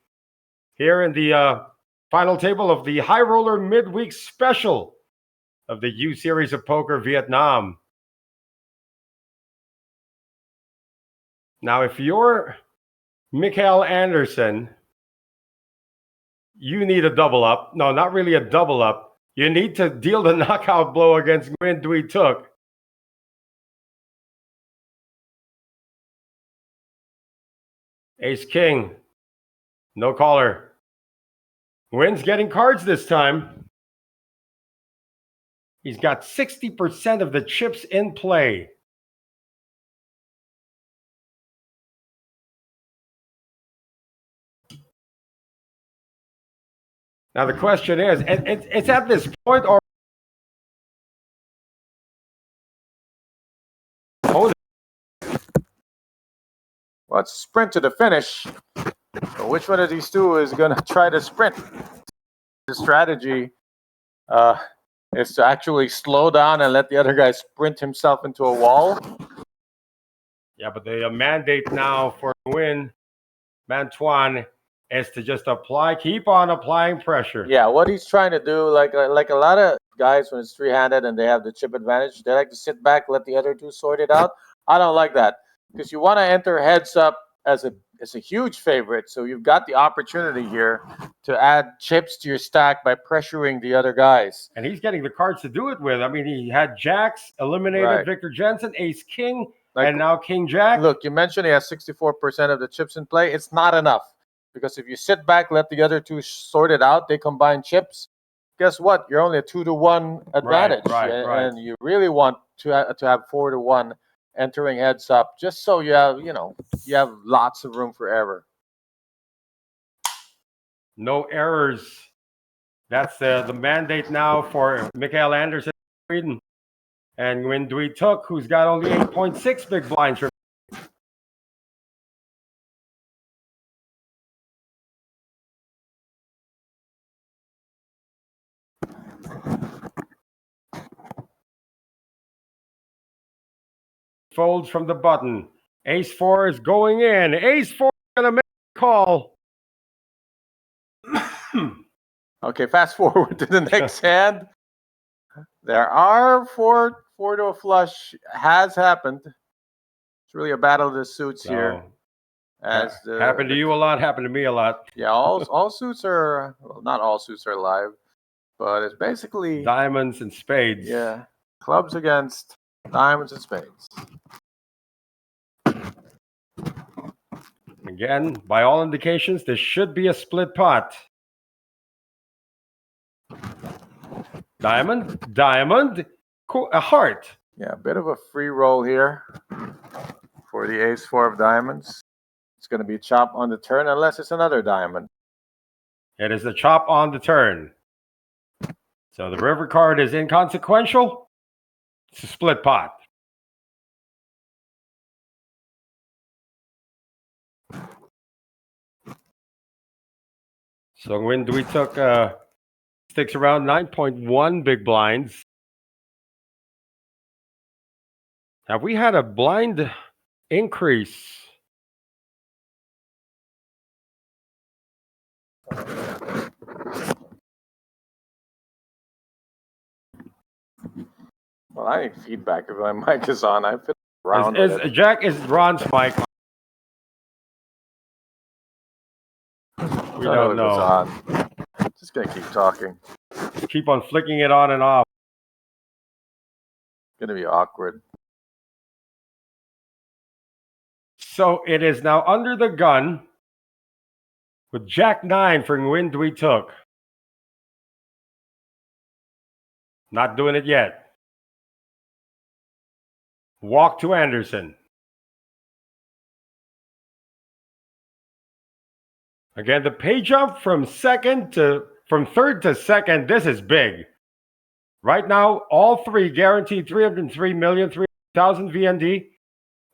here in the final table of the High Roller Midweek Special of the U Series of Poker Vietnam. Now, if you're Mikael Anderson, you need a double up. No, not really a double up. You need to deal the knockout blow against Nguyen Duy Tuc. Ace King. No caller. Nguyen's getting cards this time. He's got 60% of the chips in play. Now the question is, it's at this point, or well, it's a sprint to the finish. So which one of these two is going to try to sprint? The strategy is to actually slow down and let the other guy sprint himself into a wall. Yeah, but the mandate now for Nguyen Mantuan is to just keep on applying pressure. Yeah, what he's trying to do, like a lot of guys when it's 3-handed and they have the chip advantage, they like to sit back, let the other two sort it out. I don't like that, because you want to enter heads up as a huge favorite. So you've got the opportunity here to add chips to your stack by pressuring the other guys. And he's getting the cards to do it with. I mean, he had jacks, eliminated Victor Jensen, ace king, and now king jack. Look, you mentioned he has 64% of the chips in play. It's not enough. Because if you sit back, let the other two sort it out, they combine chips, guess what? You're only a 2-to-1 advantage. Right. And you really want to have 4-to-1 entering heads up, just so you have lots of room for error. No errors. That's the mandate now for Mikael Anderson, Sweden. And Nguyen Dui Tuk, who's got only 8.6 big blinds. Folds from the button. Ace 4 is going in. Ace 4 is going to make a call. Okay, fast forward to the next hand. There are four to a flush has happened. It's really a battle of the suits here. As happened to you a lot, happened to me a lot. Yeah, all suits are, well, not all suits are live, but it's basically diamonds and spades. Yeah, clubs against diamonds and spades. Again, by all indications, this should be a split pot. Diamond, diamond, a heart. Yeah, a bit of a free roll here for the ace 4 of diamonds. It's going to be chop on the turn unless it's another diamond. It is the chop on the turn. So the river card is inconsequential. It's a split pot. So Nguyen Dui Tuk sticks around 9.1 big blinds. Have we had a blind increase? Well, I need feedback if my mic is on. I fit around. Jack, is Ron's mic on? We don't know. On. Just gonna keep talking. Keep on flicking it on and off. Gonna be awkward. So it is now under the gun with Jack 9 for Nguyen Dui Tuk. Not doing it yet. Walk to Anderson. Again, the pay jump from third to second, this is big. Right now, all three guaranteed 303,300,000 VND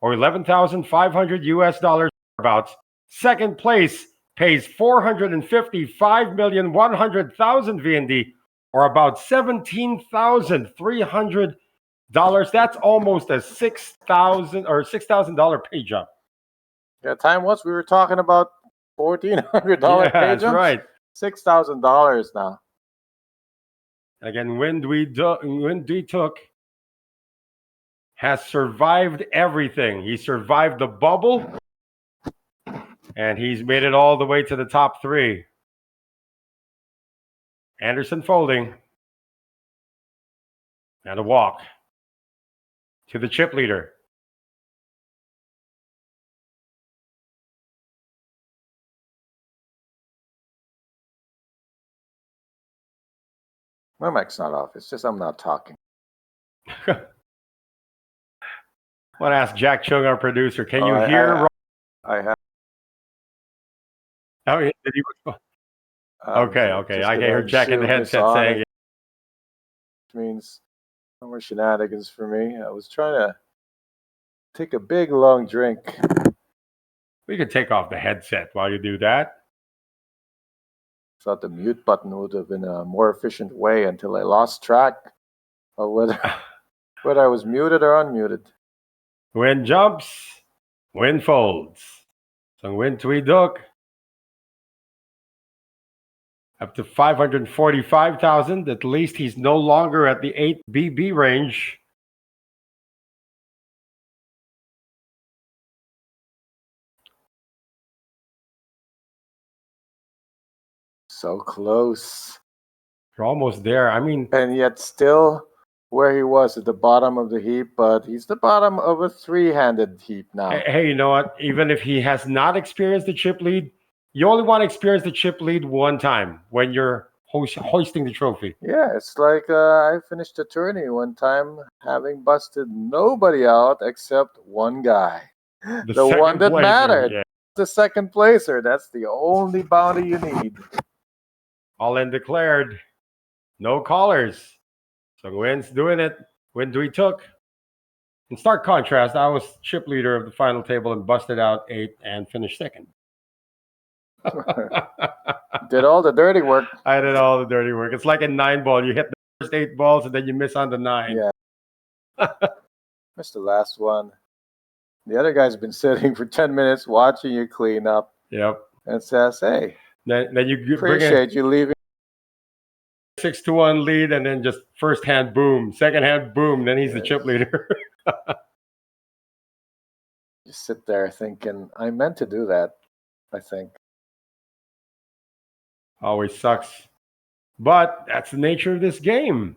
or 11,500 US dollars thereabouts. Second place pays 455,100,000 VND or about $17,300. That's almost a $6,000 pay jump. Yeah, time once we were talking about $1,400 pay That's jumps. right. $6,000 now. Again, Nguyen Dui Tuk has survived everything. He survived the bubble, and he's made it all the way to the top three. Anderson folding. And a walk to the chip leader. My mic's not off. It's just I'm not talking. I want to ask Jack Chung, our producer, can you hear? I have. Oh, did he? Okay. I can hear Jack in the headset saying it. Which means no more shenanigans for me. I was trying to take a big, long drink. We could take off the headset while you do that. Thought the mute button would have been a more efficient way until I lost track of whether I was muted or unmuted. Nguyen jumps, Nguyen folds. So Nguyen Dui Tuk up to 545,000. At least he's no longer at the 8 BB range. So close. You're almost there. I mean, and yet still where he was at the bottom of the heap, but he's the bottom of a three-handed heap now. Hey, you know what? Even if he has not experienced the chip lead, you only want to experience the chip lead one time when you're hoisting the trophy. Yeah, it's like I finished a tourney one time having busted nobody out except one guy. The one that mattered. Yeah. The second placer. That's the only bounty you need. All in declared. No callers. So Nguyen's doing it. Nguyen Dui took. In stark contrast, I was chip leader of the final table and busted out 8 and finished second. Did all the dirty work. I did all the dirty work. It's like a 9-ball. You hit the first 8 balls and then you miss on the 9. Yeah. Missed the last one. The other guy's been sitting for 10 minutes watching you clean up. Yep. And says, hey, Then you bring appreciate you leaving. 6-1 lead and then just first hand boom, second hand boom. Then he's the chip leader. You sit there thinking, I meant to do that, I think. Always sucks. But that's the nature of this game.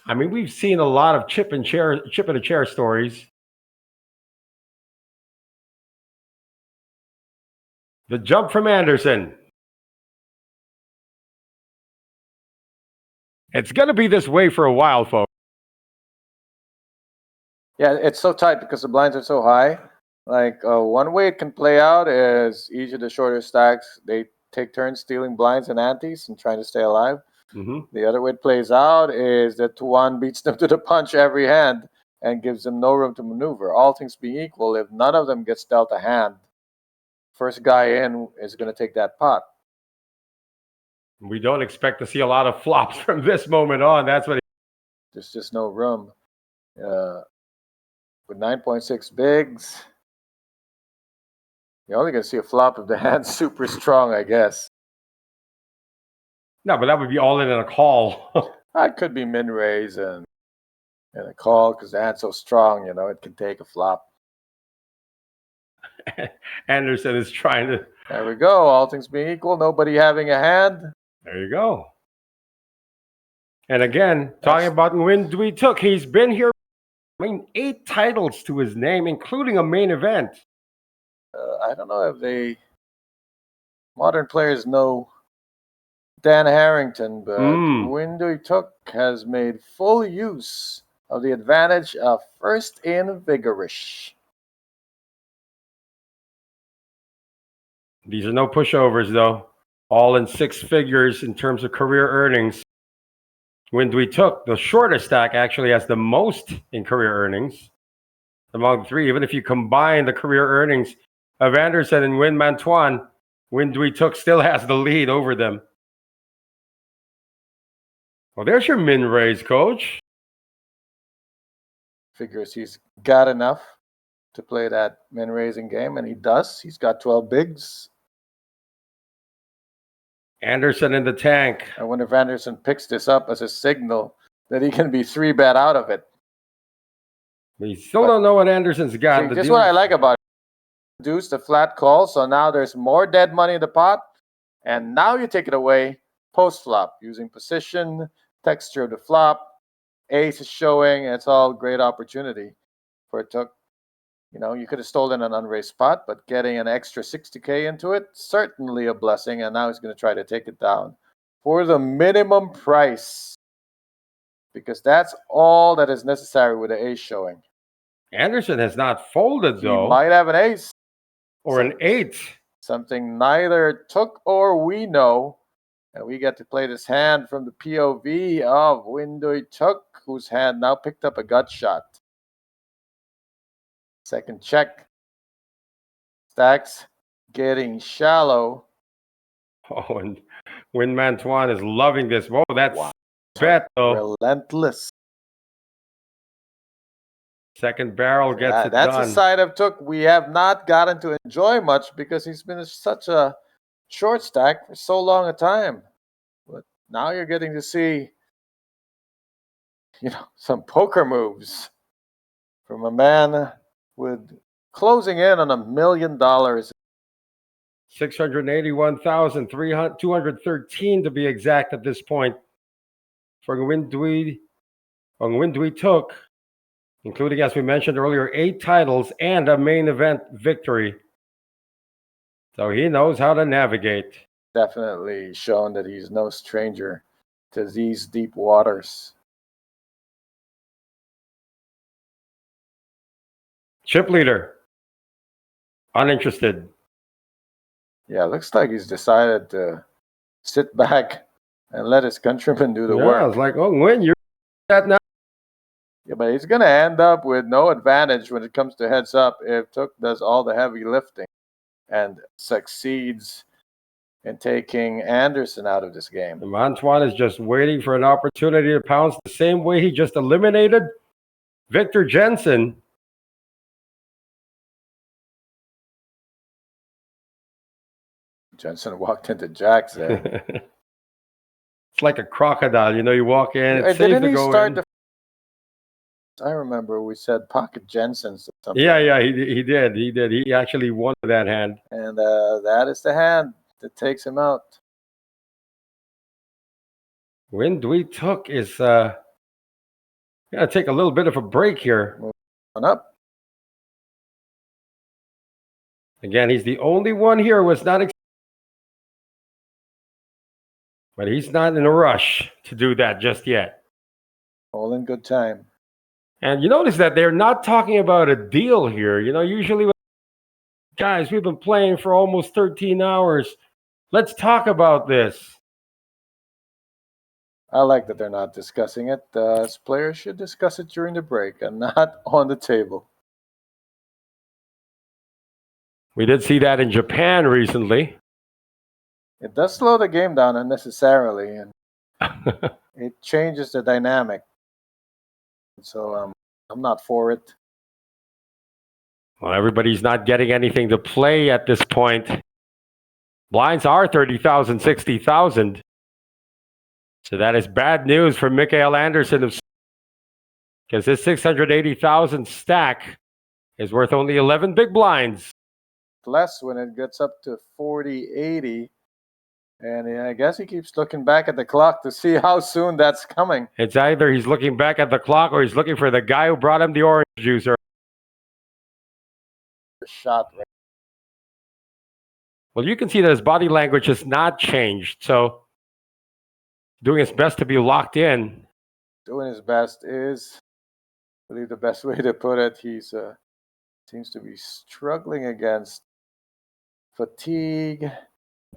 I mean, we've seen a lot of chip in a chair stories. The jump from Anderson. It's going to be this way for a while, folks. Yeah, it's so tight because the blinds are so high. Like, one way it can play out is each of the shorter stacks, they take turns stealing blinds and antes and trying to stay alive. Mm-hmm. The other way it plays out is that Tuan beats them to the punch every hand and gives them no room to maneuver. All things being equal, if none of them gets dealt a hand, first guy in is going to take that pot. We don't expect to see a lot of flops from this moment on. That's what. There's just no room. With 9.6 bigs, you're only going to see a flop if the hand's super strong, I guess. No, but that would be all in a call. That could be min raise and a call because the hand's so strong, it can take a flop. Anderson is trying to. There we go. All things being equal, nobody having a hand. There you go. And again, talking about Nguyen Dui Took, he's been here. 8 titles to his name, including a main event. I don't know if modern players know Dan Harrington, but Nguyen Dui Took has made full use of the advantage of first in vigorish. These are no pushovers, though. All in 6 figures in terms of career earnings. Nguyen Dui Took, the shortest stack, actually has the most in career earnings among the 3. Even if you combine the career earnings of Anderson and Nguyen Man Tuan, Nguyen Dui Took still has the lead over them. Well, there's your min raise, coach. Figures he's got enough to play that min raising game, and he does. He's got 12 bigs. Anderson in the tank. I wonder if Anderson picks this up as a signal that he can be 3-bet out of it. We still don't know what Anderson's got. This is what I like about it. Deuce the flat call, so now there's more dead money in the pot, and now you take it away post-flop using position, texture of the flop, ace is showing, it's all great opportunity for it. You could have stolen an unraised spot, but getting an extra 60K into it, certainly a blessing. And now he's going to try to take it down for the minimum price because that's all that is necessary with the ace showing. Anderson has not folded, though. He might have an ace. Or an 8. Something neither Took or we know. And we get to play this hand from the POV of Nguyen Dui Took, whose hand now picked up a gut shot. Second check. Stacks getting shallow. Oh, and Nguyen Man Tuan is loving this. Whoa, that's bet, though. Relentless. Second barrel gets it that's done. the side of Took we have not gotten to enjoy much because he's been such a short stack for so long a time. But now you're getting to see, some poker moves from a man with closing in on $1 million. 681,213 to be exact at this point for Nguyen Dui Took, including, as we mentioned earlier, 8 titles and a main event victory. So he knows how to navigate. Definitely shown that he's no stranger to these deep waters. Chip leader, uninterested. Yeah, looks like he's decided to sit back and let his countrymen do the Yeah, work. it's like, oh, Nguyen, you're that now. Yeah, but he's going to end up with no advantage when it comes to heads up if Took does all the heavy lifting and succeeds in taking Anderson out of this game. And Antoine is just waiting for an opportunity to pounce the same way he just eliminated Victor Jensen. Jensen walked into jacks there. It's like a crocodile, you walk in, it's safe Didn't to he go start in. the? I remember we said pocket Jensen's or something. Yeah, he did. He actually won that hand. And that is the hand that takes him out. Nguyen Dui Took is gonna take a little bit of a break here. Moving up. Again, he's the only one here who was not but he's not in a rush to do that just yet. All in good time. And you notice that they're not talking about a deal here. Usually, guys, we've been playing for almost 13 hours. Let's talk about this. I like that they're not discussing it. Players should discuss it during the break and not on the table. We did see that in Japan recently. It does slow the game down unnecessarily, and it changes the dynamic. So I'm not for it. Well, everybody's not getting anything to play at this point. Blinds are 30,000, 60,000. So that is bad news for Mikael Anderson, because this 680,000 stack is worth only 11 big blinds. Less when it gets up to 40, 80. And I guess he keeps looking back at the clock to see how soon that's coming. It's either he's looking back at the clock or he's looking for the guy who brought him the orange juice. Shot. Right? Well, you can see that his body language has not changed. So doing his best to be locked in. Doing his best is, I believe, the best way to put it. He's seems to be struggling against fatigue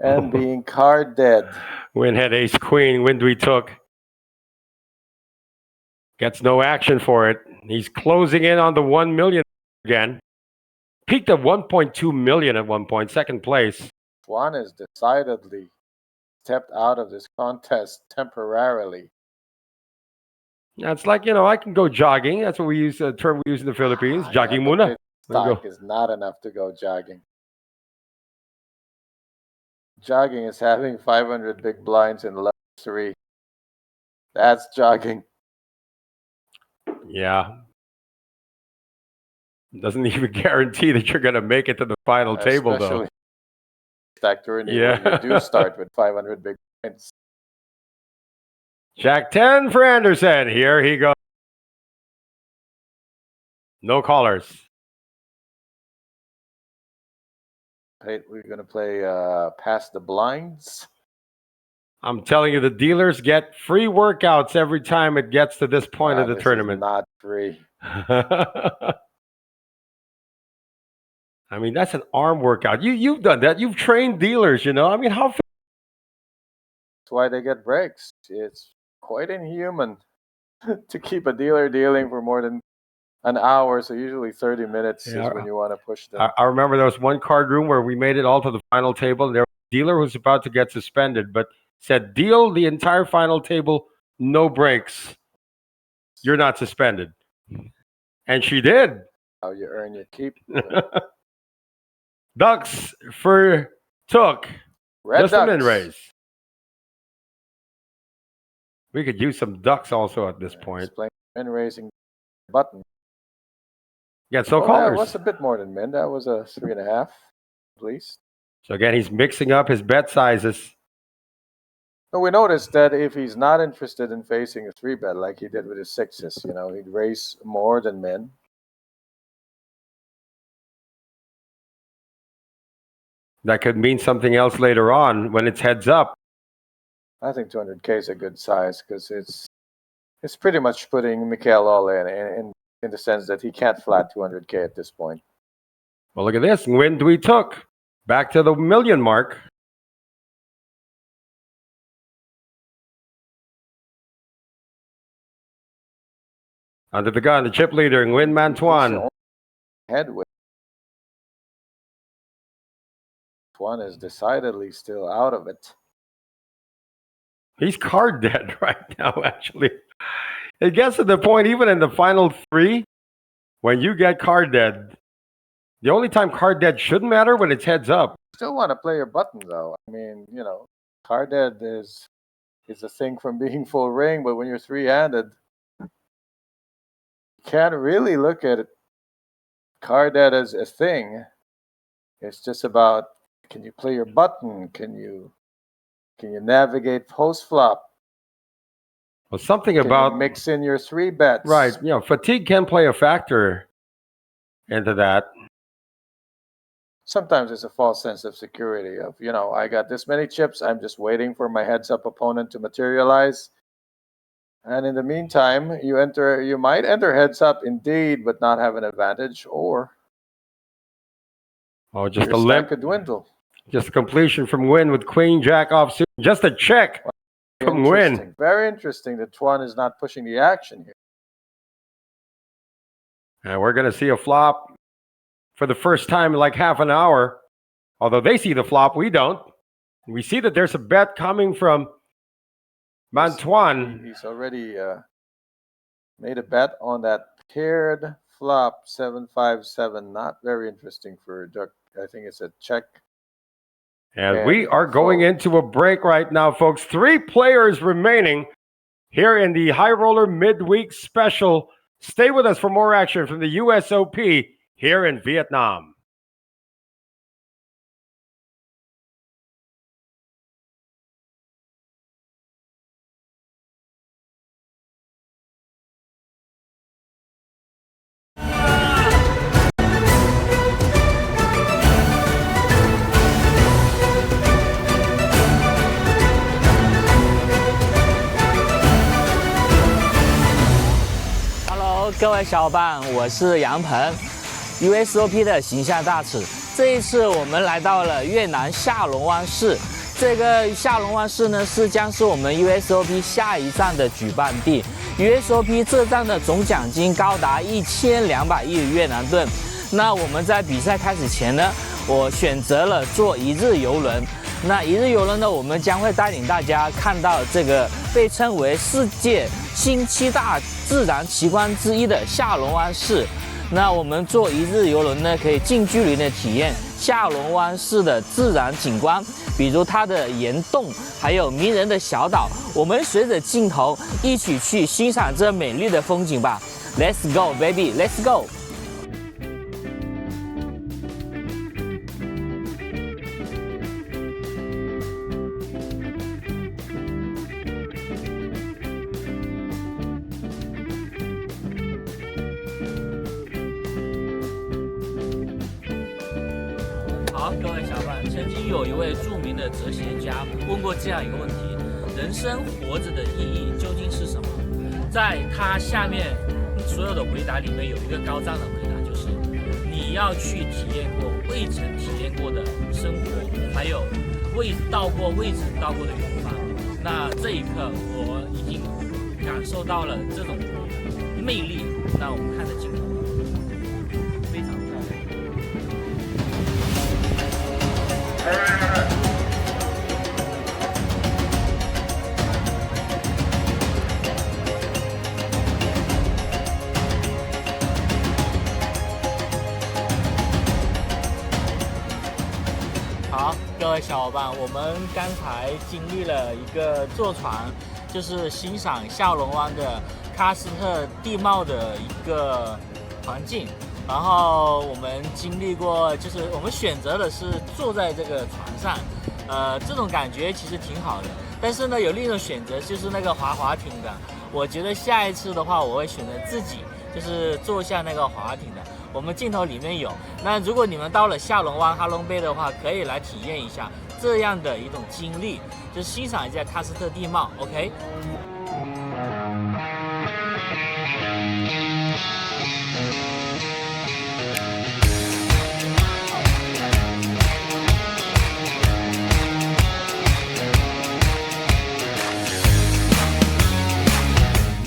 and being card dead. Nguyen had ace queen. Nguyen Dui Took. Gets no action for it. He's closing in on the 1 million again. Peaked at 1.2 million at one point, second place. Juan has decidedly stepped out of this contest temporarily. Yeah, it's like, I can go jogging. That's what we use, the term we use in the Philippines. Jogging muna. Stock is not enough to go jogging. Jogging is having 500 big blinds in level 3. That's jogging. Yeah. Doesn't even guarantee that you're going to make it to the final table, though. Stack tourney when you do start with 500 big blinds. Jack 10 for Anderson. Here he goes. No callers. We're going to play Past the Blinds. I'm telling you, the dealers get free workouts every time it gets to this point of the tournament. Is not free. I mean, that's an arm workout. You've done that. You've trained dealers, I mean, how... That's why they get breaks. It's quite inhuman to keep a dealer dealing for more than an hour. So usually 30 minutes is when you want to push them. I remember there was one card room where we made it all to the final table. And there was a dealer who was about to get suspended, but said, deal the entire final table, no breaks. You're not suspended. And she did. How you earn your keep. Ducks for Took. Red Just Ducks. a min raise. We could use some ducks also at this point. Playing min raising button. Yeah, so callers. That was a bit more than min. That was a 3.5 at least. So again, he's mixing up his bet sizes. So we noticed that if he's not interested in facing a 3-bet like he did with his sixes, he'd raise more than min. That could mean something else later on when it's heads up. I think 200K is a good size because it's pretty much putting Mikael all in the sense that he can't flat 200K at this point. Well, look at this. Nguyen Dui Took. Back to the million mark. Under the gun, the chip leader, Nguyen Man Tuan. Headway. Tuan is decidedly still out of it. He's card dead right now, actually. It gets to the point, even in the final 3, when you get card dead, the only time card dead shouldn't matter when it's heads up. Still want to play your button, though. I mean, card dead is a thing from being full ring, but when you're 3-handed, you can't really look at it, card dead as a thing. It's just about, can you play your button? Can you navigate post flop? Well, something Can about you mix in your 3 bets. Right. Fatigue can play a factor into that. Sometimes it's a false sense of security of, I got this many chips, I'm just waiting for my heads up opponent to materialize. And in the meantime, you might enter heads up indeed, but not have an advantage, or Just your a stack limp. could dwindle. Just a completion from Nguyen with Queen Jack offsuit. Just a check from Nguyen. Very interesting that Tuan is not pushing the action here. And we're going to see a flop for the first time in like half an hour. Although they see the flop, we don't. We see that there's a bet coming from Mantuan. He's already made a bet on that paired flop 7-5-7. Not very interesting for Duck. I think it's a check. And we are going into a break right now, folks. 3 players remaining here in the High Roller Midweek Special. Stay with us for more action from the USOP here in Vietnam.各位小伙伴，我是杨鹏 ，USOP 的形象大使。这一次我们来到了越南下龙湾市，这个下龙湾市呢将是我们 USOP 下一站的举办地。USOP 这站的总奖金高达1200亿越南盾。那我们在比赛开始前呢，我选择了坐1日游轮。那1日游轮呢，我们将会带领大家看到这个被称为世界新7大自然奇观之一的下龙湾市。那我们坐1日游轮呢，可以近距离的体验下龙湾市的自然景观，比如它的岩洞，还有迷人的小岛。我们随着镜头一起去欣赏这美丽的风景吧。Let's go, baby, let's go！好，各位小伙伴，曾经有一位著名的哲学家问过这样一个问题：人生活着的意义究竟是什么？在他下面所有的回答里面有一个高赞的回答，就是你要去体验过未曾体验过的生活，还有未曾到过的远方。那这一刻，我已经感受到了这种魅力。那我们看着镜头，非常漂亮。好，各位小伙伴，我们刚才经历了一个坐船，就是欣赏下龙湾的喀斯特地貌的一个环境。然后我们经历过，就是我们选择的是坐在这个船上，这种感觉其实挺好的。但是呢，有另一种选择就是那个滑艇的。我觉得下一次的话，我会选择自己就是坐下那个滑艇的。我们镜头里面有。那如果你们到了下龙湾、哈龙贝的话，可以来体验一下这样的一种经历，就是欣赏一下喀斯特地貌。OK。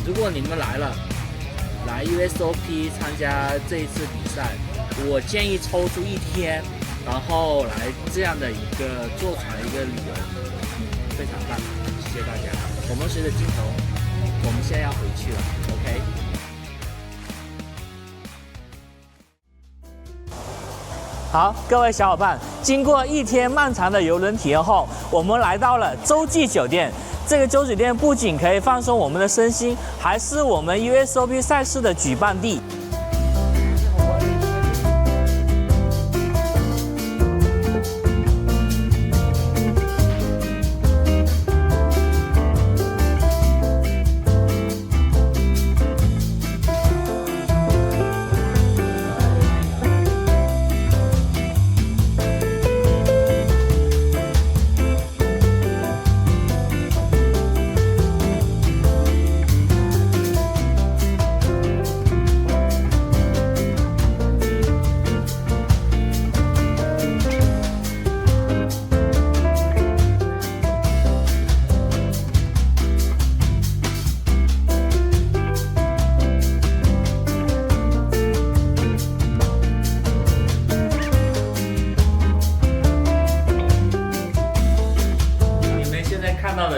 如果你们来来 USOP 参加这一次比赛，我建议抽出一天，然后来这样的一个坐船一个旅游，非常棒，谢谢大家。我们随着镜头，我们现在要回去了 ，OK。好，各位小伙伴，经过一天漫长的游轮体验后，我们来到了洲际酒店。这个洲酒店不仅可以放松我们的身心，还是我们 USOP 赛事的举办地。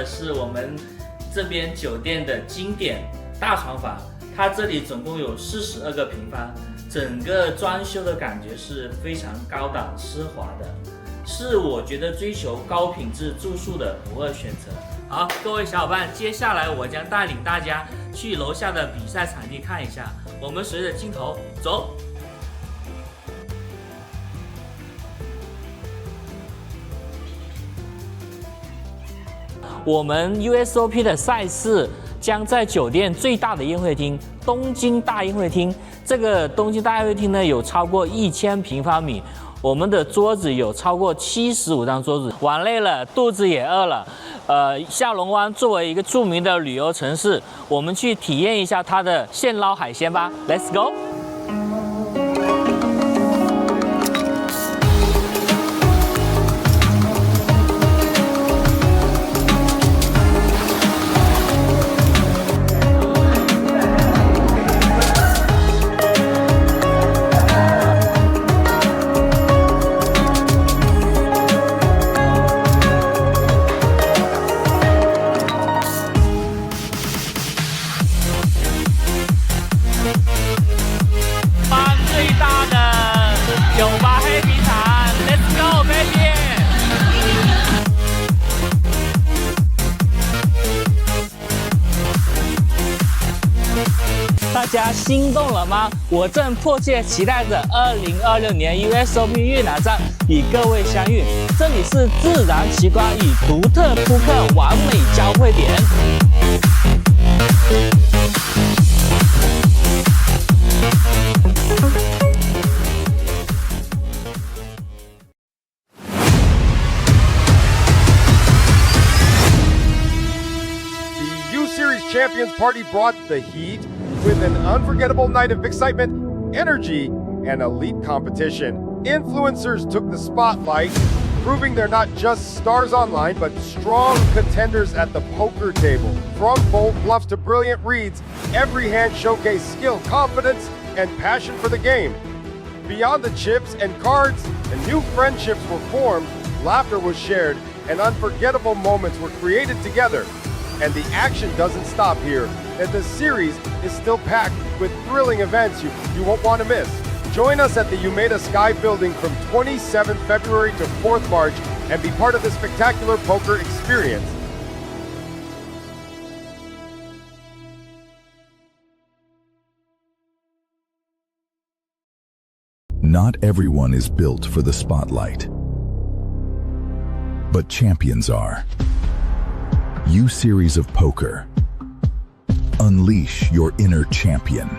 是我们这边酒店的经典大床房，它这里总共有42个平方，整个装修的感觉是非常高档奢华的，是我觉得追求高品质住宿的不二选择。好，各位小伙伴，接下来我将带领大家去楼下的比赛场地看一下，我们随着镜头走。我们 USOP 的赛事将在酒店最大的宴会厅——东京大宴会厅。这个东京大宴会厅呢，有超过1000平方米，我们的桌子有超过75张桌子。玩累了，肚子也饿了。下龙湾作为一个著名的旅游城市，我们去体验一下它的现捞海鲜吧。Let's go！大家心动了吗？我正迫切期待着2026年 USOP 越南站与各位相遇。这里是自然奇观与独特扑克完美交汇点。The U Series Champions Party brought the heat with an unforgettable night of excitement, energy, and elite competition. Influencers took the spotlight, proving they're not just stars online, but strong contenders at the poker table. From bold bluffs to brilliant reads, every hand showcased skill, confidence, and passion for the game. Beyond the chips and cards, the new friendships were formed, laughter was shared, and unforgettable moments were created together. And the action doesn't stop here, and the series is still packed with thrilling events you won't want to miss. Join us at the Umeda Sky Building from 27th February to 4th March and be part of the spectacular poker experience. Not everyone is built for the spotlight, but champions are. U Series of Poker. Unleash your inner champion.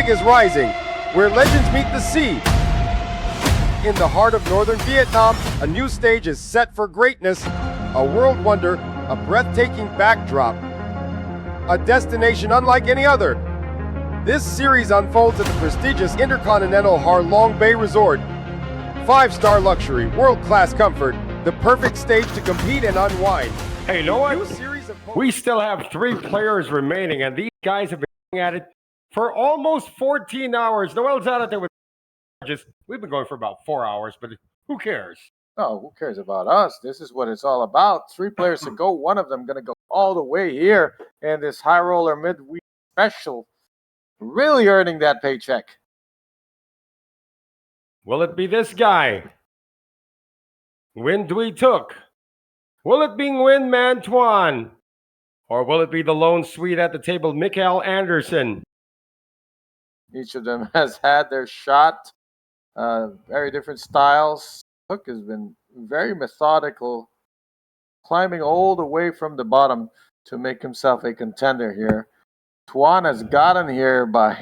flag is rising, where legends meet the sea. In the heart of northern Vietnam, a new stage is set for greatness, a world wonder, a breathtaking backdrop, a destination unlike any other. This series unfolds at the prestigious Intercontinental Ha Long Bay Resort. 5-star luxury, world-class comfort, the perfect stage to compete and unwind. Hey, you know what? We still have 3 players remaining, and these guys have been at it for almost 14 hours. Noel's out there with we've been going for about 4 hours, but who cares? Oh, who cares about us? This is what it's all about. 3 players to go. One of them going to go all the way here in this High Roller Midweek Special. Really earning that paycheck. Will it be this guy? Nguyen Duy Took? Will it be Nguyen Man Tuan? Or will it be the lone Swede at the table, Mikael Anderson? Each of them has had their shot. Very different styles. Took has been very methodical, climbing all the way from the bottom to make himself a contender here. Tuan has gotten here by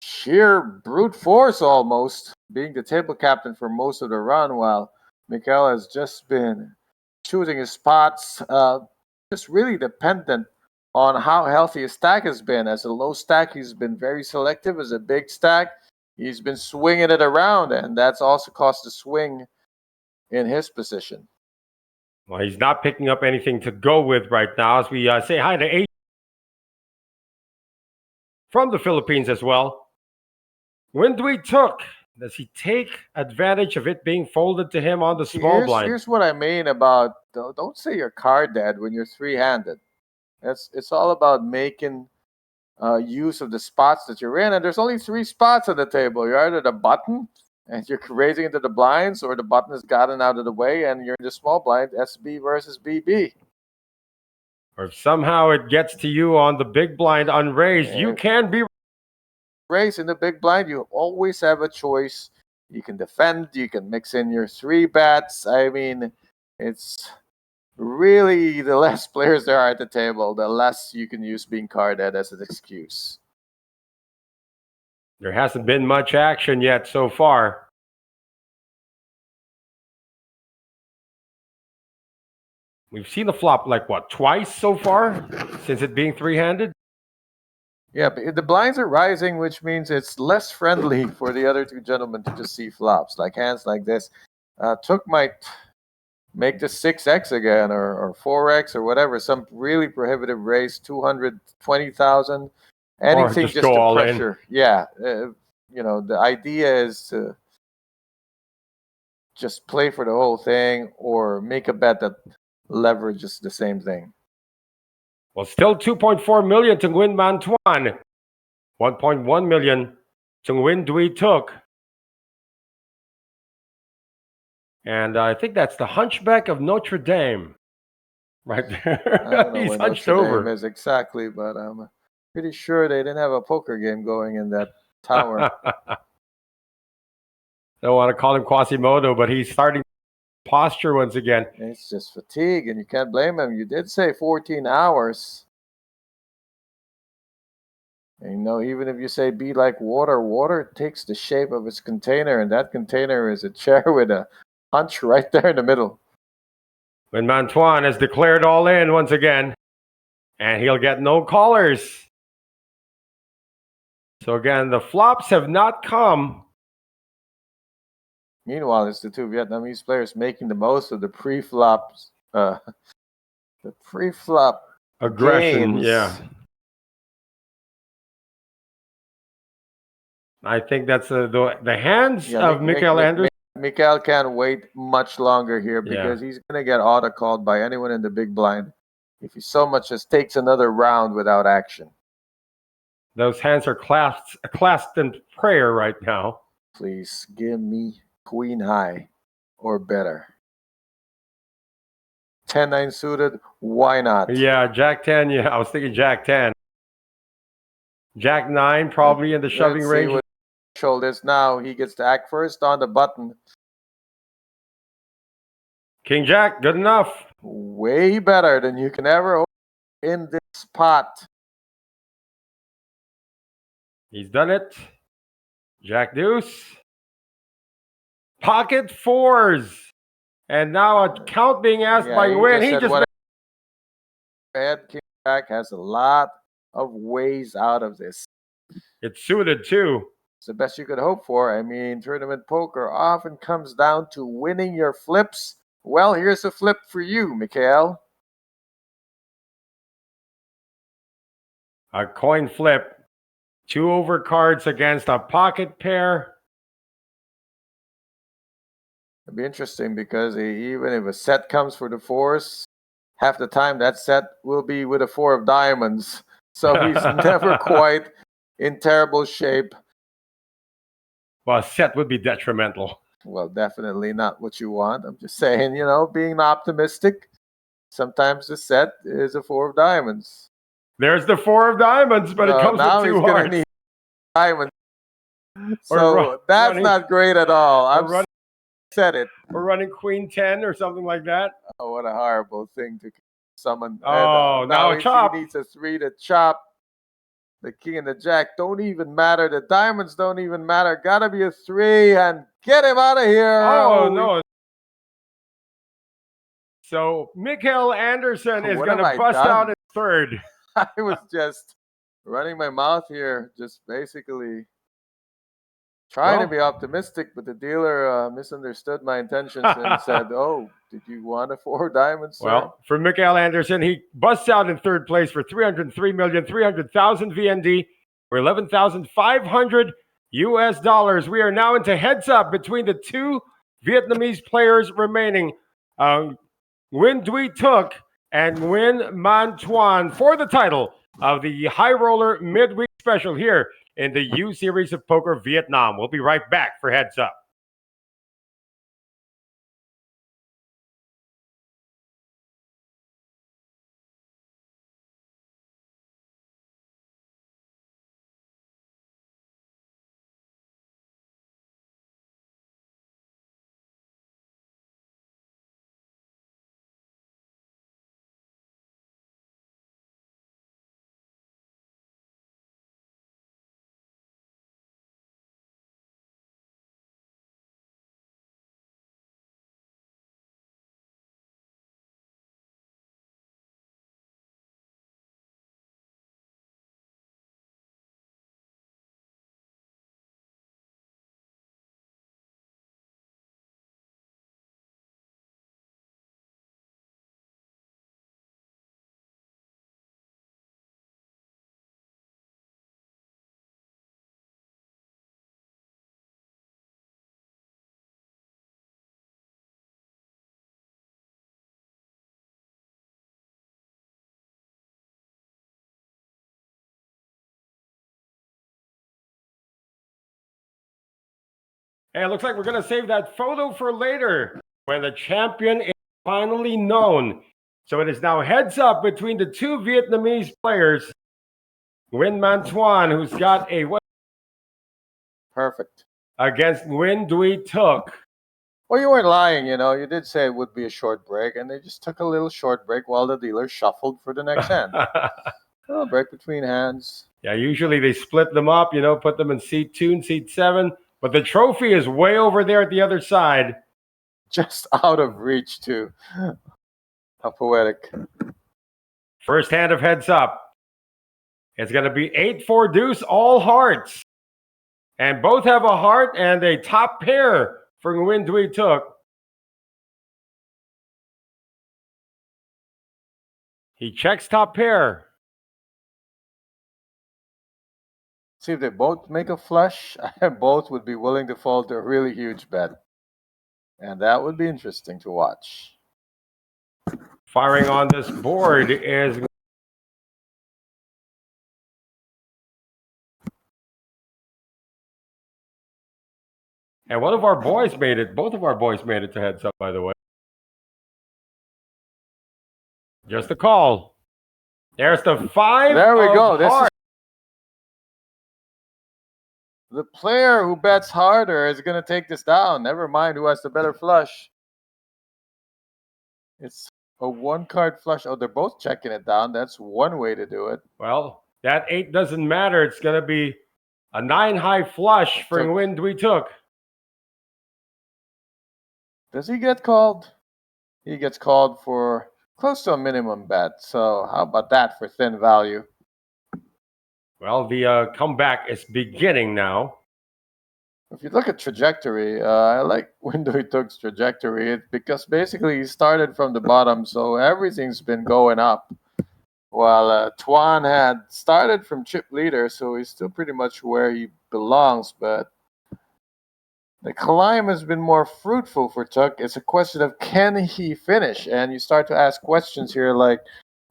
sheer brute force almost, being the table captain for most of the run, while Mikael has just been choosing his spots, just really dependent on how healthy his stack has been. As a low stack, he's been very selective. As a big stack, he's been swinging it around, and that's also caused a swing in his position. Well, he's not picking up anything to go with right now, as we say hi to A from the Philippines as well. Nguyen Duy Took, does he take advantage of it being folded to him on the small blind? Here's what I mean about don't say you're card dead when you're 3-handed. It's all about making use of the spots that you're in, and there's only 3 spots on the table. You're either the button and you're raising into the blinds, or the button has gotten out of the way and you're in the small blind, SB versus BB. Or if somehow it gets to you on the big blind unraised, you can be raised in the big blind. You always have a choice. You can defend, you can mix in your 3 bets. I mean, it's really the less players there are at the table, the less you can use being card dead as an excuse. There hasn't been much action yet so far. We've seen the flop like what, twice so far since it being 3-handed? Yeah, but the blinds are rising, which means it's less friendly for the other 2 gentlemen to just see flops, like hands like this. Took might make the 6x again, or 4x, or whatever, some really prohibitive raise, 220,000. Anything just go to all pressure. In. Yeah, the idea is to just play for the whole thing, or make a bet that leverages the same thing. Well, still 2.4 million to Nguyen Man Tuan. 1.1 million to Nguyen Duy Took. And I think that's the Hunchback of Notre Dame. Right there. I don't know He's where hunched Notre over. Dame is exactly, but I'm pretty sure they didn't have a poker game going in that tower. Don't want to call him Quasimodo, but he's starting posture once again. It's just fatigue, and you can't blame him. You did say 14 hours. And even if you say be like water, water takes the shape of its container, and that container is a chair with a hunch right there in the middle. When Man Tuan has declared all in once again, and he'll get no callers. So again, the flops have not come. Meanwhile, it's the 2 Vietnamese players making the most of the pre-flops, the pre-flop aggression. games. Yeah. I think that's the hands of Mikael Anderson. Mikael can't wait much longer here, because he's going to get auto-called by anyone in the big blind if he so much as takes another round without action. Those hands are clasped in prayer right now. Please give me queen high or better. 10-9 suited, why not? Yeah, Jack 10. Yeah, I was thinking Jack 10. Jack 9 probably in the shoving range. What shoulders now. He gets to act first on the button. King Jack, good enough. Way better than you can ever hope in this pot. He's done it. Jack deuce. Pocket fours. And now a count being asked by Nguyen. He just what head king jack has a lot of ways out of this. It's suited too. It's the best you could hope for. I mean, tournament poker often comes down to winning your flips. Well, here's a flip for you, Mikhail. A coin flip. 2 over cards against a pocket pair. It'd be interesting because even if a set comes for the fours, half the time that set will be with a 4 of diamonds. So he's never quite in terrible shape. Well, a set would be detrimental. Well, definitely not what you want. I'm just saying, being optimistic, sometimes the set is a 4 of diamonds. There's the 4 of diamonds, but it comes with 2 hearts. Need diamonds. So that's not great at all. I've said it. We're running Queen 10 or something like that. Oh, what a horrible thing to summon. Oh, now a chop. He needs a 3 to chop. The king and the jack don't even matter. The diamonds don't even matter. Gotta be a 3 and get him out of here. Oh, no. So Mikhail Anderson is going to bust out his third. I was just running my mouth here, just basically trying to be optimistic, but the dealer misunderstood my intentions and said, "Oh, did you want a 4 diamonds, sir?" Well, for Mikhail Anderson, he busts out in third place for 303,300,000 VND or 11,500 US dollars. We are now into heads up between the 2 Vietnamese players remaining, Nguyen Duy Tuc and Nguyen Man Thuan, for the title of the High Roller Midweek Special here in the U Series of Poker Vietnam. We'll be right back for Heads Up. Hey, it looks like we're going to save that photo for later when the champion is finally known. So it is now heads up between the 2 Vietnamese players. Nguyen Man Thuan, who's got a perfect against Nguyen Duy Tuc. Well, you weren't lying, You did say it would be a short break, and they just took a little short break while the dealer shuffled for the next hand. A break between hands. Yeah, usually they split them up, put them in seat 2 and seat 7. But the trophy is way over there at the other side. Just out of reach, too. How poetic. First hand of heads up. It's going to be 8-4 deuce, all hearts. And both have a heart and a top pair for Nguyen Duy Tuc. He checks top pair. See, if they both make a flush, both would be willing to fold to a really huge bet. And that would be interesting to watch. Firing on this board is... And one of our boys made it. Both of our boys made it to heads up, by the way. Just a call. There's the 5. There we go. This is the player who bets harder is going to take this down. Never mind who has the better flush. It's a 1-card flush. Oh, they're both checking it down. That's one way to do it. Well, that 8 doesn't matter. It's going to be A 9-high flush for Took. Nguyen Dui Took. Does he get called? He gets called for close to a minimum bet. So how about that for thin value? Well, the comeback is beginning now. If you look at trajectory, I like Nguyen Took's trajectory because basically he started from the bottom, so everything's been going up. While Tuan had started from chip leader, so he's still pretty much where he belongs, but the climb has been more fruitful for Tuck. It's a question of can he finish? And you start to ask questions here like,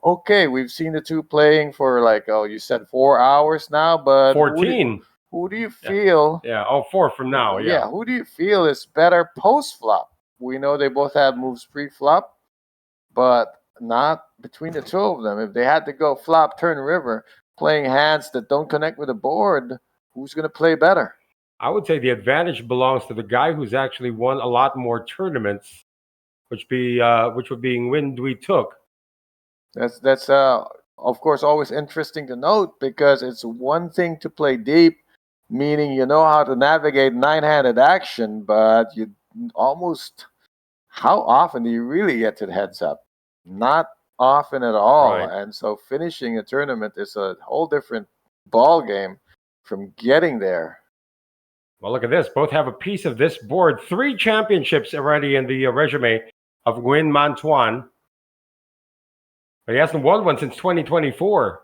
okay, we've seen the two playing for like, oh, you said 4 hours now, but 14. Who do you feel? Yeah, 4 from now, yeah. Who do you feel is better post-flop? We know they both have moves pre-flop, but not between the two of them. If they had to go flop, turn, river, playing hands that don't connect with the board, who's going to play better? I would say the advantage belongs to the guy who's actually won a lot more tournaments, which would be Nguyen Dui Took. That's of course always interesting to note because it's one thing to play deep, meaning you know how to navigate nine-handed action, but you almost how often do you really get to the heads up? Not often at all. Right. And so finishing a tournament is a whole different ball game from getting there. Well, look at this. Both have a piece of this board. 3 championships already in the resume of Nguyen Man Tuan. But he hasn't won one since 2024.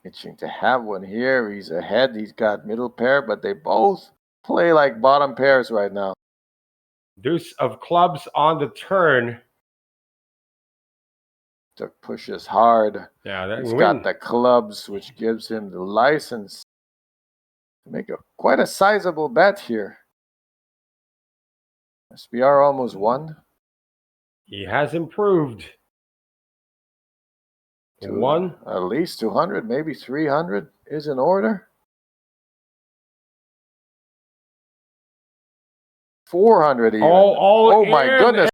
Itching to have one here. He's ahead. He's got middle pair, but they both play like bottom pairs right now. Deuce of clubs on the turn. Tuck pushes hard. Yeah, He's got the clubs, which gives him the license to make quite a sizable bet here. SBR almost won. He has improved. One. At least 200, maybe 300 is in order. 400 even. Oh my goodness.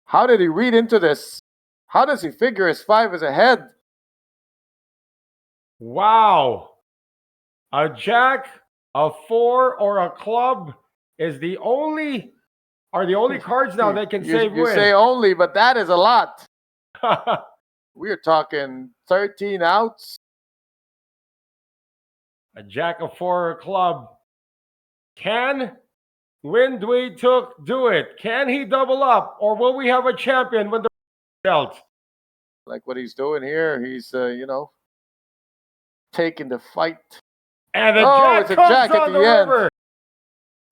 How did he read into this? How does he figure his 5 is ahead? Wow. A jack, a 4, or a club is the only cards now that can save You win. say only, but that is a lot. We're talking 13 outs. A jack, a 4, or a club. Can Nguyen Dui Took do it? Can he double up? Or will we have a champion when the dealt? Like what he's doing here, he's, taking the fight. And the jack comes on the river.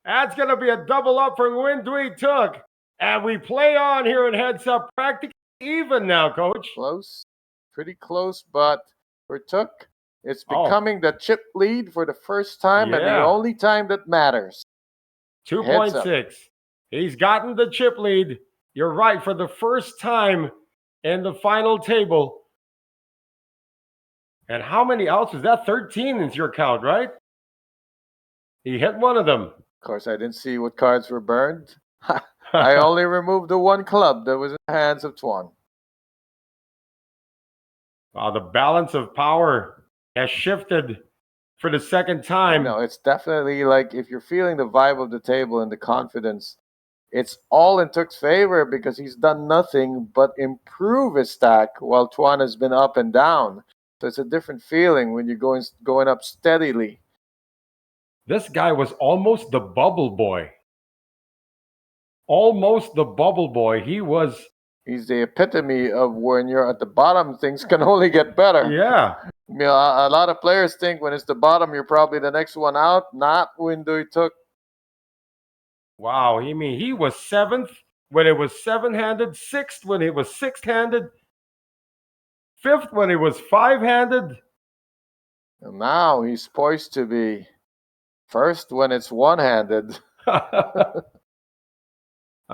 That's going to be a double up for Nguyen Dui Took. And we play on here in heads up, practically even now, Coach. Close, pretty close, but for Took, it's becoming the chip lead for the first time and the only time that matters. 2.6. He's gotten the chip lead. You're right, for the first time in the final table. And how many outs was that? 13 is your count, right? He hit one of them. Of course, I didn't see what cards were burned. I only removed the one club that was in the hands of Tuan. Wow, the balance of power has shifted for the second time. No, it's definitely like if you're feeling the vibe of the table and the confidence, it's all in Took's favor because he's done nothing but improve his stack while Tuan has been up and down. So it's a different feeling when you're going up steadily. This guy was almost the bubble boy. Almost the bubble boy. He's the epitome of when you're at the bottom, things can only get better. Yeah. You know, a lot of players think when it's the bottom, you're probably the next one out. Not when Dui Took. Wow. I mean, he was 7th when it was 7-handed, 6th when it was 6-handed, 5th when it was 5-handed. And now he's poised to be first when it's one-handed. I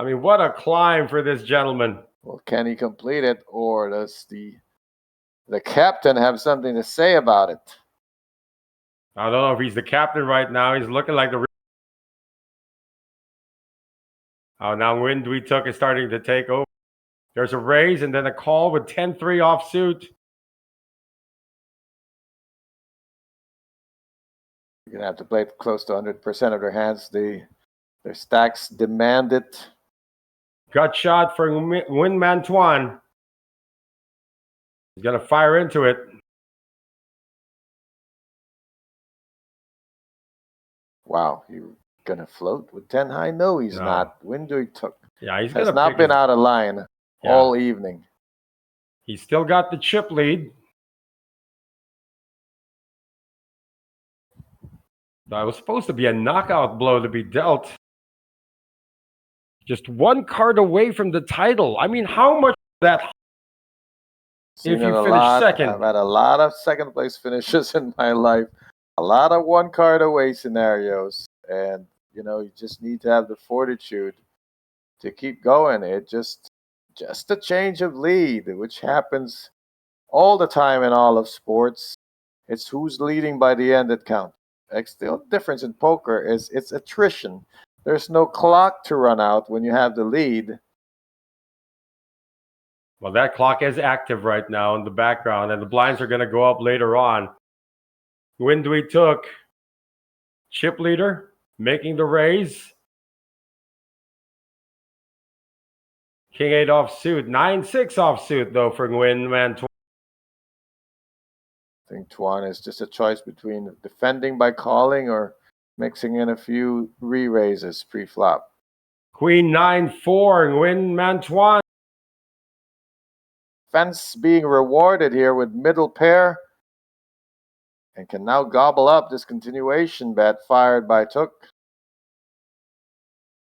mean, what a climb for this gentleman. Well, can he complete it, or does the captain have something to say about it? I don't know if he's the captain right now. He's looking like the... Oh, now Nguyen Dui Took is starting to take over. There's a raise and then a call with 10-3 offsuit. You're going to have to play it close to 100% of their hands. Their stacks demand it. Gut shot for Nguyen Man Tuan. He's going to fire into it. Wow, he's going to float with 10 high? No, he's not. Nguyen Dui took. Yeah, he's going has to not been out of line all evening. He's still got the chip lead. That was supposed to be a knockout blow to be dealt. Just one card away from the title. I mean, how much that if you finish second? I've had a lot of second place finishes in my life. A lot of one card away scenarios. And, you just need to have the fortitude to keep going. It just a change of lead, which happens all the time in all of sports. It's who's leading by the end that counts. The only difference in poker is it's attrition. There's no clock to run out when you have the lead. Well, that clock is active right now in the background, and the blinds are going to go up later on. Nguyen Dui took chip leader, making the raise. King 8 offsuit, 9-6 offsuit though for Nguyen Man Tuan. I think Tuan is just a choice between defending by calling or mixing in a few re-raises pre-flop. Queen 9-4, Nguyen Man Tuan. Fence being rewarded here with middle pair and can now gobble up this continuation bet fired by Took.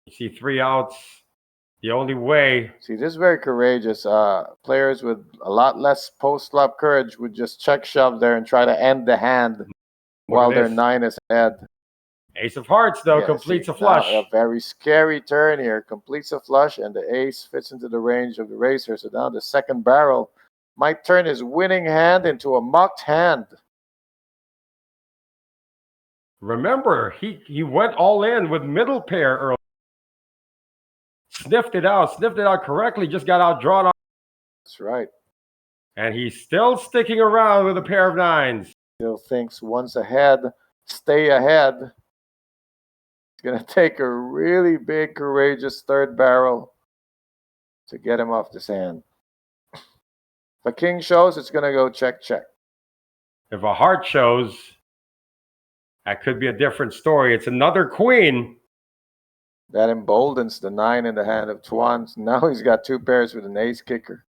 You see 3 outs. The only way. See, this is very courageous. Players with a lot less post-flop courage would just check shove there and try to end the hand while their 9 is ahead. Ace of hearts, though, completes a flush. A very scary turn here. Completes a flush, and the ace fits into the range of the racer. So now the second barrel might turn his winning hand into a mucked hand. Remember, he went all in with middle pair early. Sniffed it out correctly, just got outdrawn. That's right. And he's still sticking around with a pair of 9s. Still thinks once ahead, stay ahead. It's going to take a really big, courageous third barrel to get him off this hand. If a king shows, it's going to go check, check. If a heart shows, that could be a different story. It's another queen. That emboldens the 9 in the hand of Tuan. Now he's got 2 pairs with an ace kicker.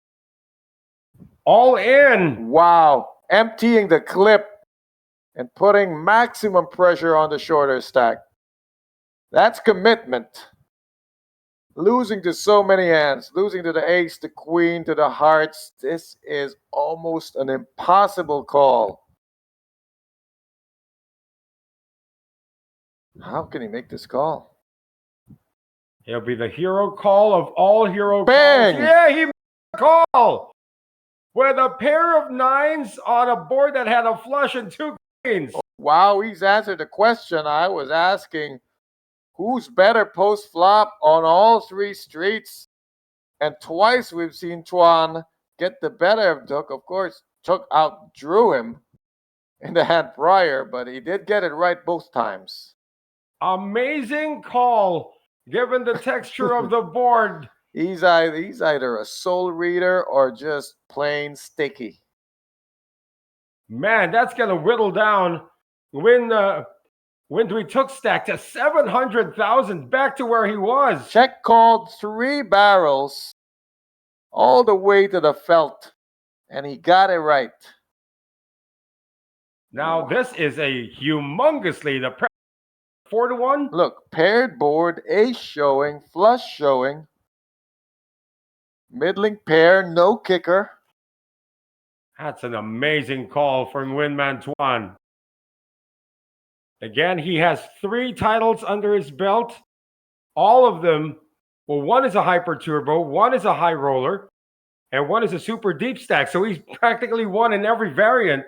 All in. Wow. Emptying the clip and putting maximum pressure on the shorter stack. That's commitment. Losing to so many hands. Losing to the ace, the queen, to the hearts. This is almost an impossible call. How can he make this call? It'll be the hero call of all hero Bang! calls. Yeah, he made a call with a pair of 9s on a board that had a flush and 2 queens. Wow, he's answered the question I was asking. Who's better post-flop on all 3 streets? And twice we've seen Tuan get the better of Took. Of course, Took outdrew him in the hand prior, but he did get it right both times. Amazing call. Given the texture of the board. He's either a soul reader or just plain sticky. Man, that's going to whittle down when we took stack to 700,000, back to where he was. Check called 3 barrels all the way to the felt, and he got it right. Now, this is a humongously the 4-1. Look, paired board, ace showing, flush showing, middling pair, no kicker. That's an amazing call from Nguyen Man Tuan. Again, he has 3 titles under his belt. All of them, well, one is a hyper turbo, one is a high roller, and one is a super deep stack. So he's practically won in every variant.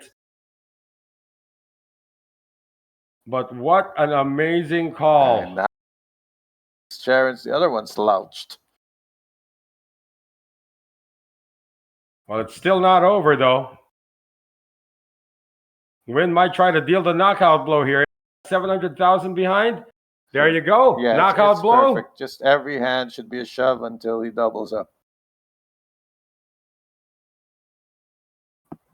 But what an amazing call. And now Sharon's the other one slouched. Well, it's still not over, though. Nguyen might try to deal the knockout blow here. 700,000 behind. There you go. Yeah, Knockout it's blow. perfect. Just every hand should be a shove until he doubles up.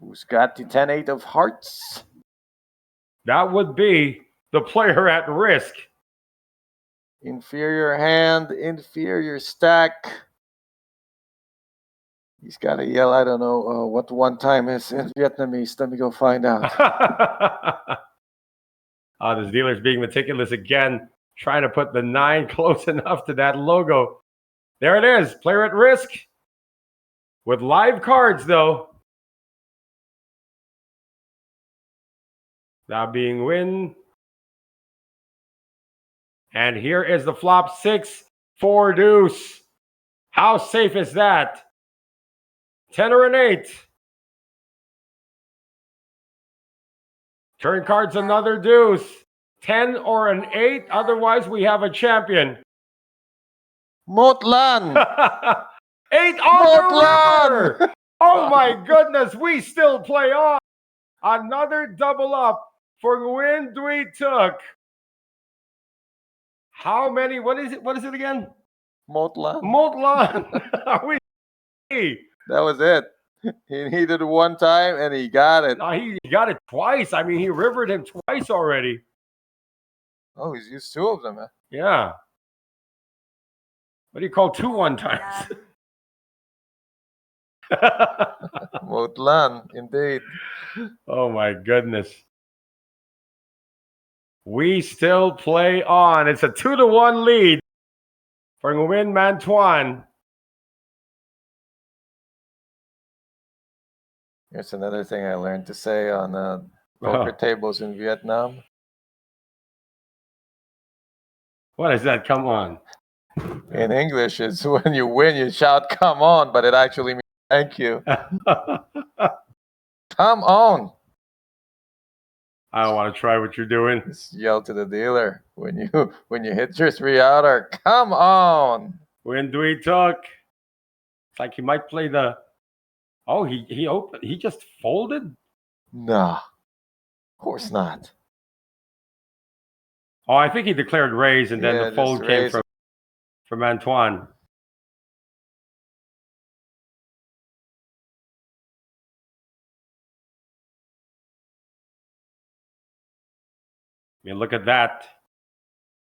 Who's got the 10-8 of hearts? That would be the player at risk. Inferior hand, inferior stack. He's got to yell, I don't know what one time is in Vietnamese. Let me go find out. This dealer's being meticulous again, trying to put the 9 close enough to that logo. There it is, player at risk. With live cards, though. That being win. And here is the flop 6, 4 deuce. How safe is that? 10 or an 8. Turn cards another deuce. 10 or an 8. Otherwise, we have a champion. Motlan! 8 on the river! Oh my goodness, we still play on. Another double up for Nguyen Duy Tuc. How many? What is it? What is it again? Motlan. Motlan. Are we? That was it. He needed it one time and he got it. He got it twice. I mean, he rivered him twice already. Oh, he's used 2 of them. Yeah. What do you call 2 one times? Motlan, indeed. Oh my goodness. We still play on. It's a 2-1 lead for Nguyen Man Thuan. Here's another thing I learned to say on poker tables in Vietnam. What is that? Come on. In English, it's when you win, you shout, come on, but it actually means thank you. Come on. I don't want to try what you're doing. Just yell to the dealer when you hit your 3-outer. Come on. Nguyen Duy Tuc. It's like he might play the... Oh, he opened. He just folded? Nah. Of course not. Oh, I think he declared raise and then Yeah, the fold just came raise. from Antoine. I mean, look at that.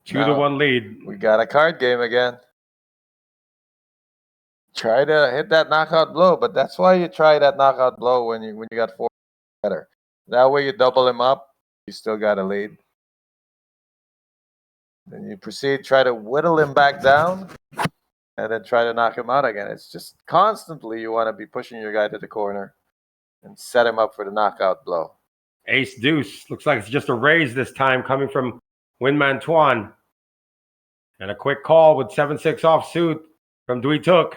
2-1 lead. We got a card game again. Try to hit that knockout blow, but that's why you try that knockout blow when you got 4 better. That way you double him up, you still got a lead. Then you proceed, try to whittle him back down, and then try to knock him out again. It's just constantly you want to be pushing your guy to the corner and set him up for the knockout blow. Ace deuce. Looks like it's just a raise this time coming from Nguyen Man Thuan. And a quick call with 7-6 offsuit from Duy Tuc.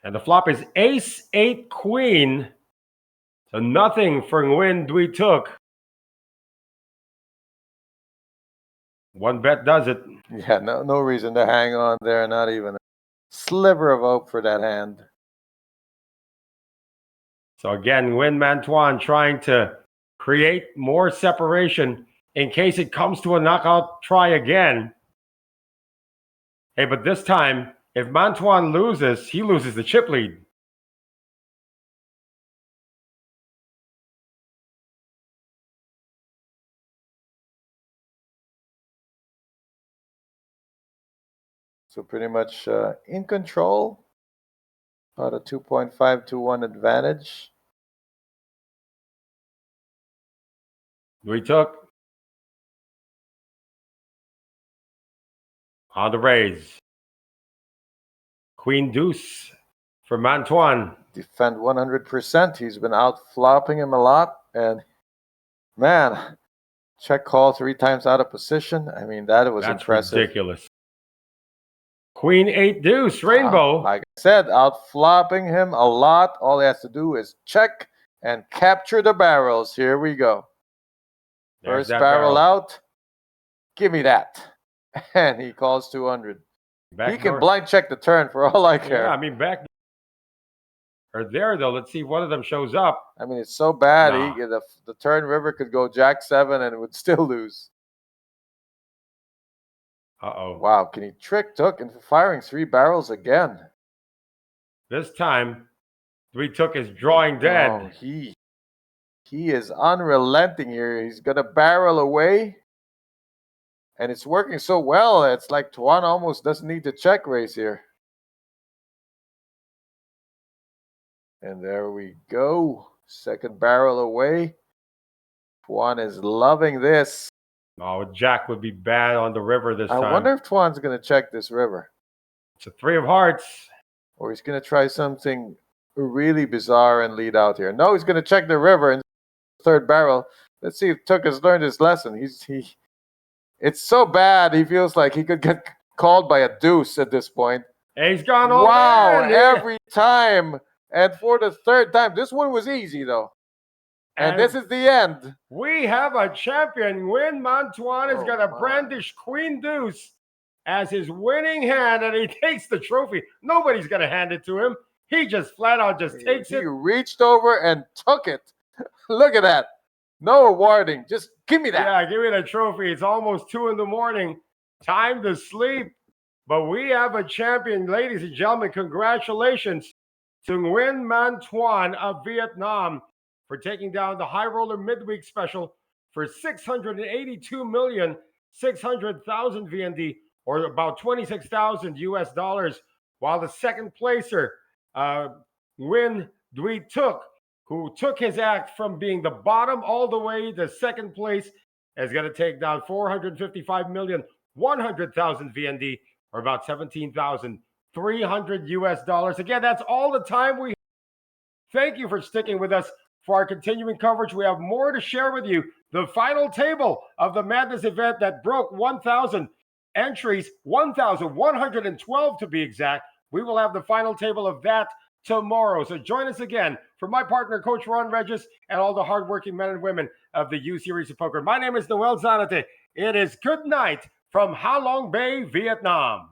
And the flop is ace 8 queen. So nothing for Nguyen Duy Tuc. One bet does it. Yeah, no reason to hang on there, not even a sliver of hope for that hand. So again, Nguyen Man Thuan trying to create more separation in case it comes to a knockout try again. Hey, but this time, if Man Thuan loses, he loses the chip lead. So pretty much in control. About a 2.5 to 1 advantage. Duy Tuc on the raise. Queen deuce for Man Thuan. Defend 100%. He's been out flopping him a lot. And man, check call 3 times out of position. I mean, that's impressive. Ridiculous. Queen 8 deuce, rainbow. Like I said, out flopping him a lot. All he has to do is check and capture the barrels. Here we go. There's First barrel out. Give me that. And he calls 200. He can blind check the turn for all I care. Yeah, I mean, back are there, though. Let's see if one of them shows up. I mean, it's so bad. Nah. The turn river could go Jack 7 and it would still lose. Uh-oh. Wow, can he trick Took into firing 3 barrels again? This time, 3 Took is drawing dead. Oh, he is unrelenting here. He's going to barrel away. And it's working so well. It's like Tuan almost doesn't need to check raise here. And there we go. Second barrel away. Tuan is loving this. Oh, Jack would be bad on the river this time. I wonder if Tuan's going to check this river. It's a 3 of hearts. Or he's going to try something really bizarre and lead out here. No, he's going to check the river in the third barrel. Let's see if Took has learned his lesson. It's so bad, he feels like he could get called by a deuce at this point. And he's gone all Wow, in. every time. And for the third time. This one was easy, though. And this is the end. We have a champion. Nguyen Man Tuan is going to brandish Queen Deuce as his winning hand, and he takes the trophy. Nobody's going to hand it to him. He just flat out just takes it. He reached over and took it. Look at that. No awarding. Just give me that. Yeah, give me the trophy. It's almost 2 in the morning. Time to sleep. But we have a champion, ladies and gentlemen. Congratulations to Nguyen Man Tuan of Vietnam for taking down the High Roller Midweek Special for 682,600,000 VND, or about 26,000 US dollars, while the second placer, Nguyen Duy Took, who took his act from being the bottom all the way to second place, is going to take down 455,100,000 VND, or about 17,300 US dollars. Again, that's all the time we have. Thank you for sticking with us for our continuing coverage. We have more to share with you. The final table of the Madness event that broke 1,000 entries, 1,112 to be exact. We will have the final table of that tomorrow. So join us again for my partner, Coach Ron Regis, and all the hardworking men and women of the U Series of Poker. My name is Noel Zanate. It is good night from Ha Long Bay, Vietnam.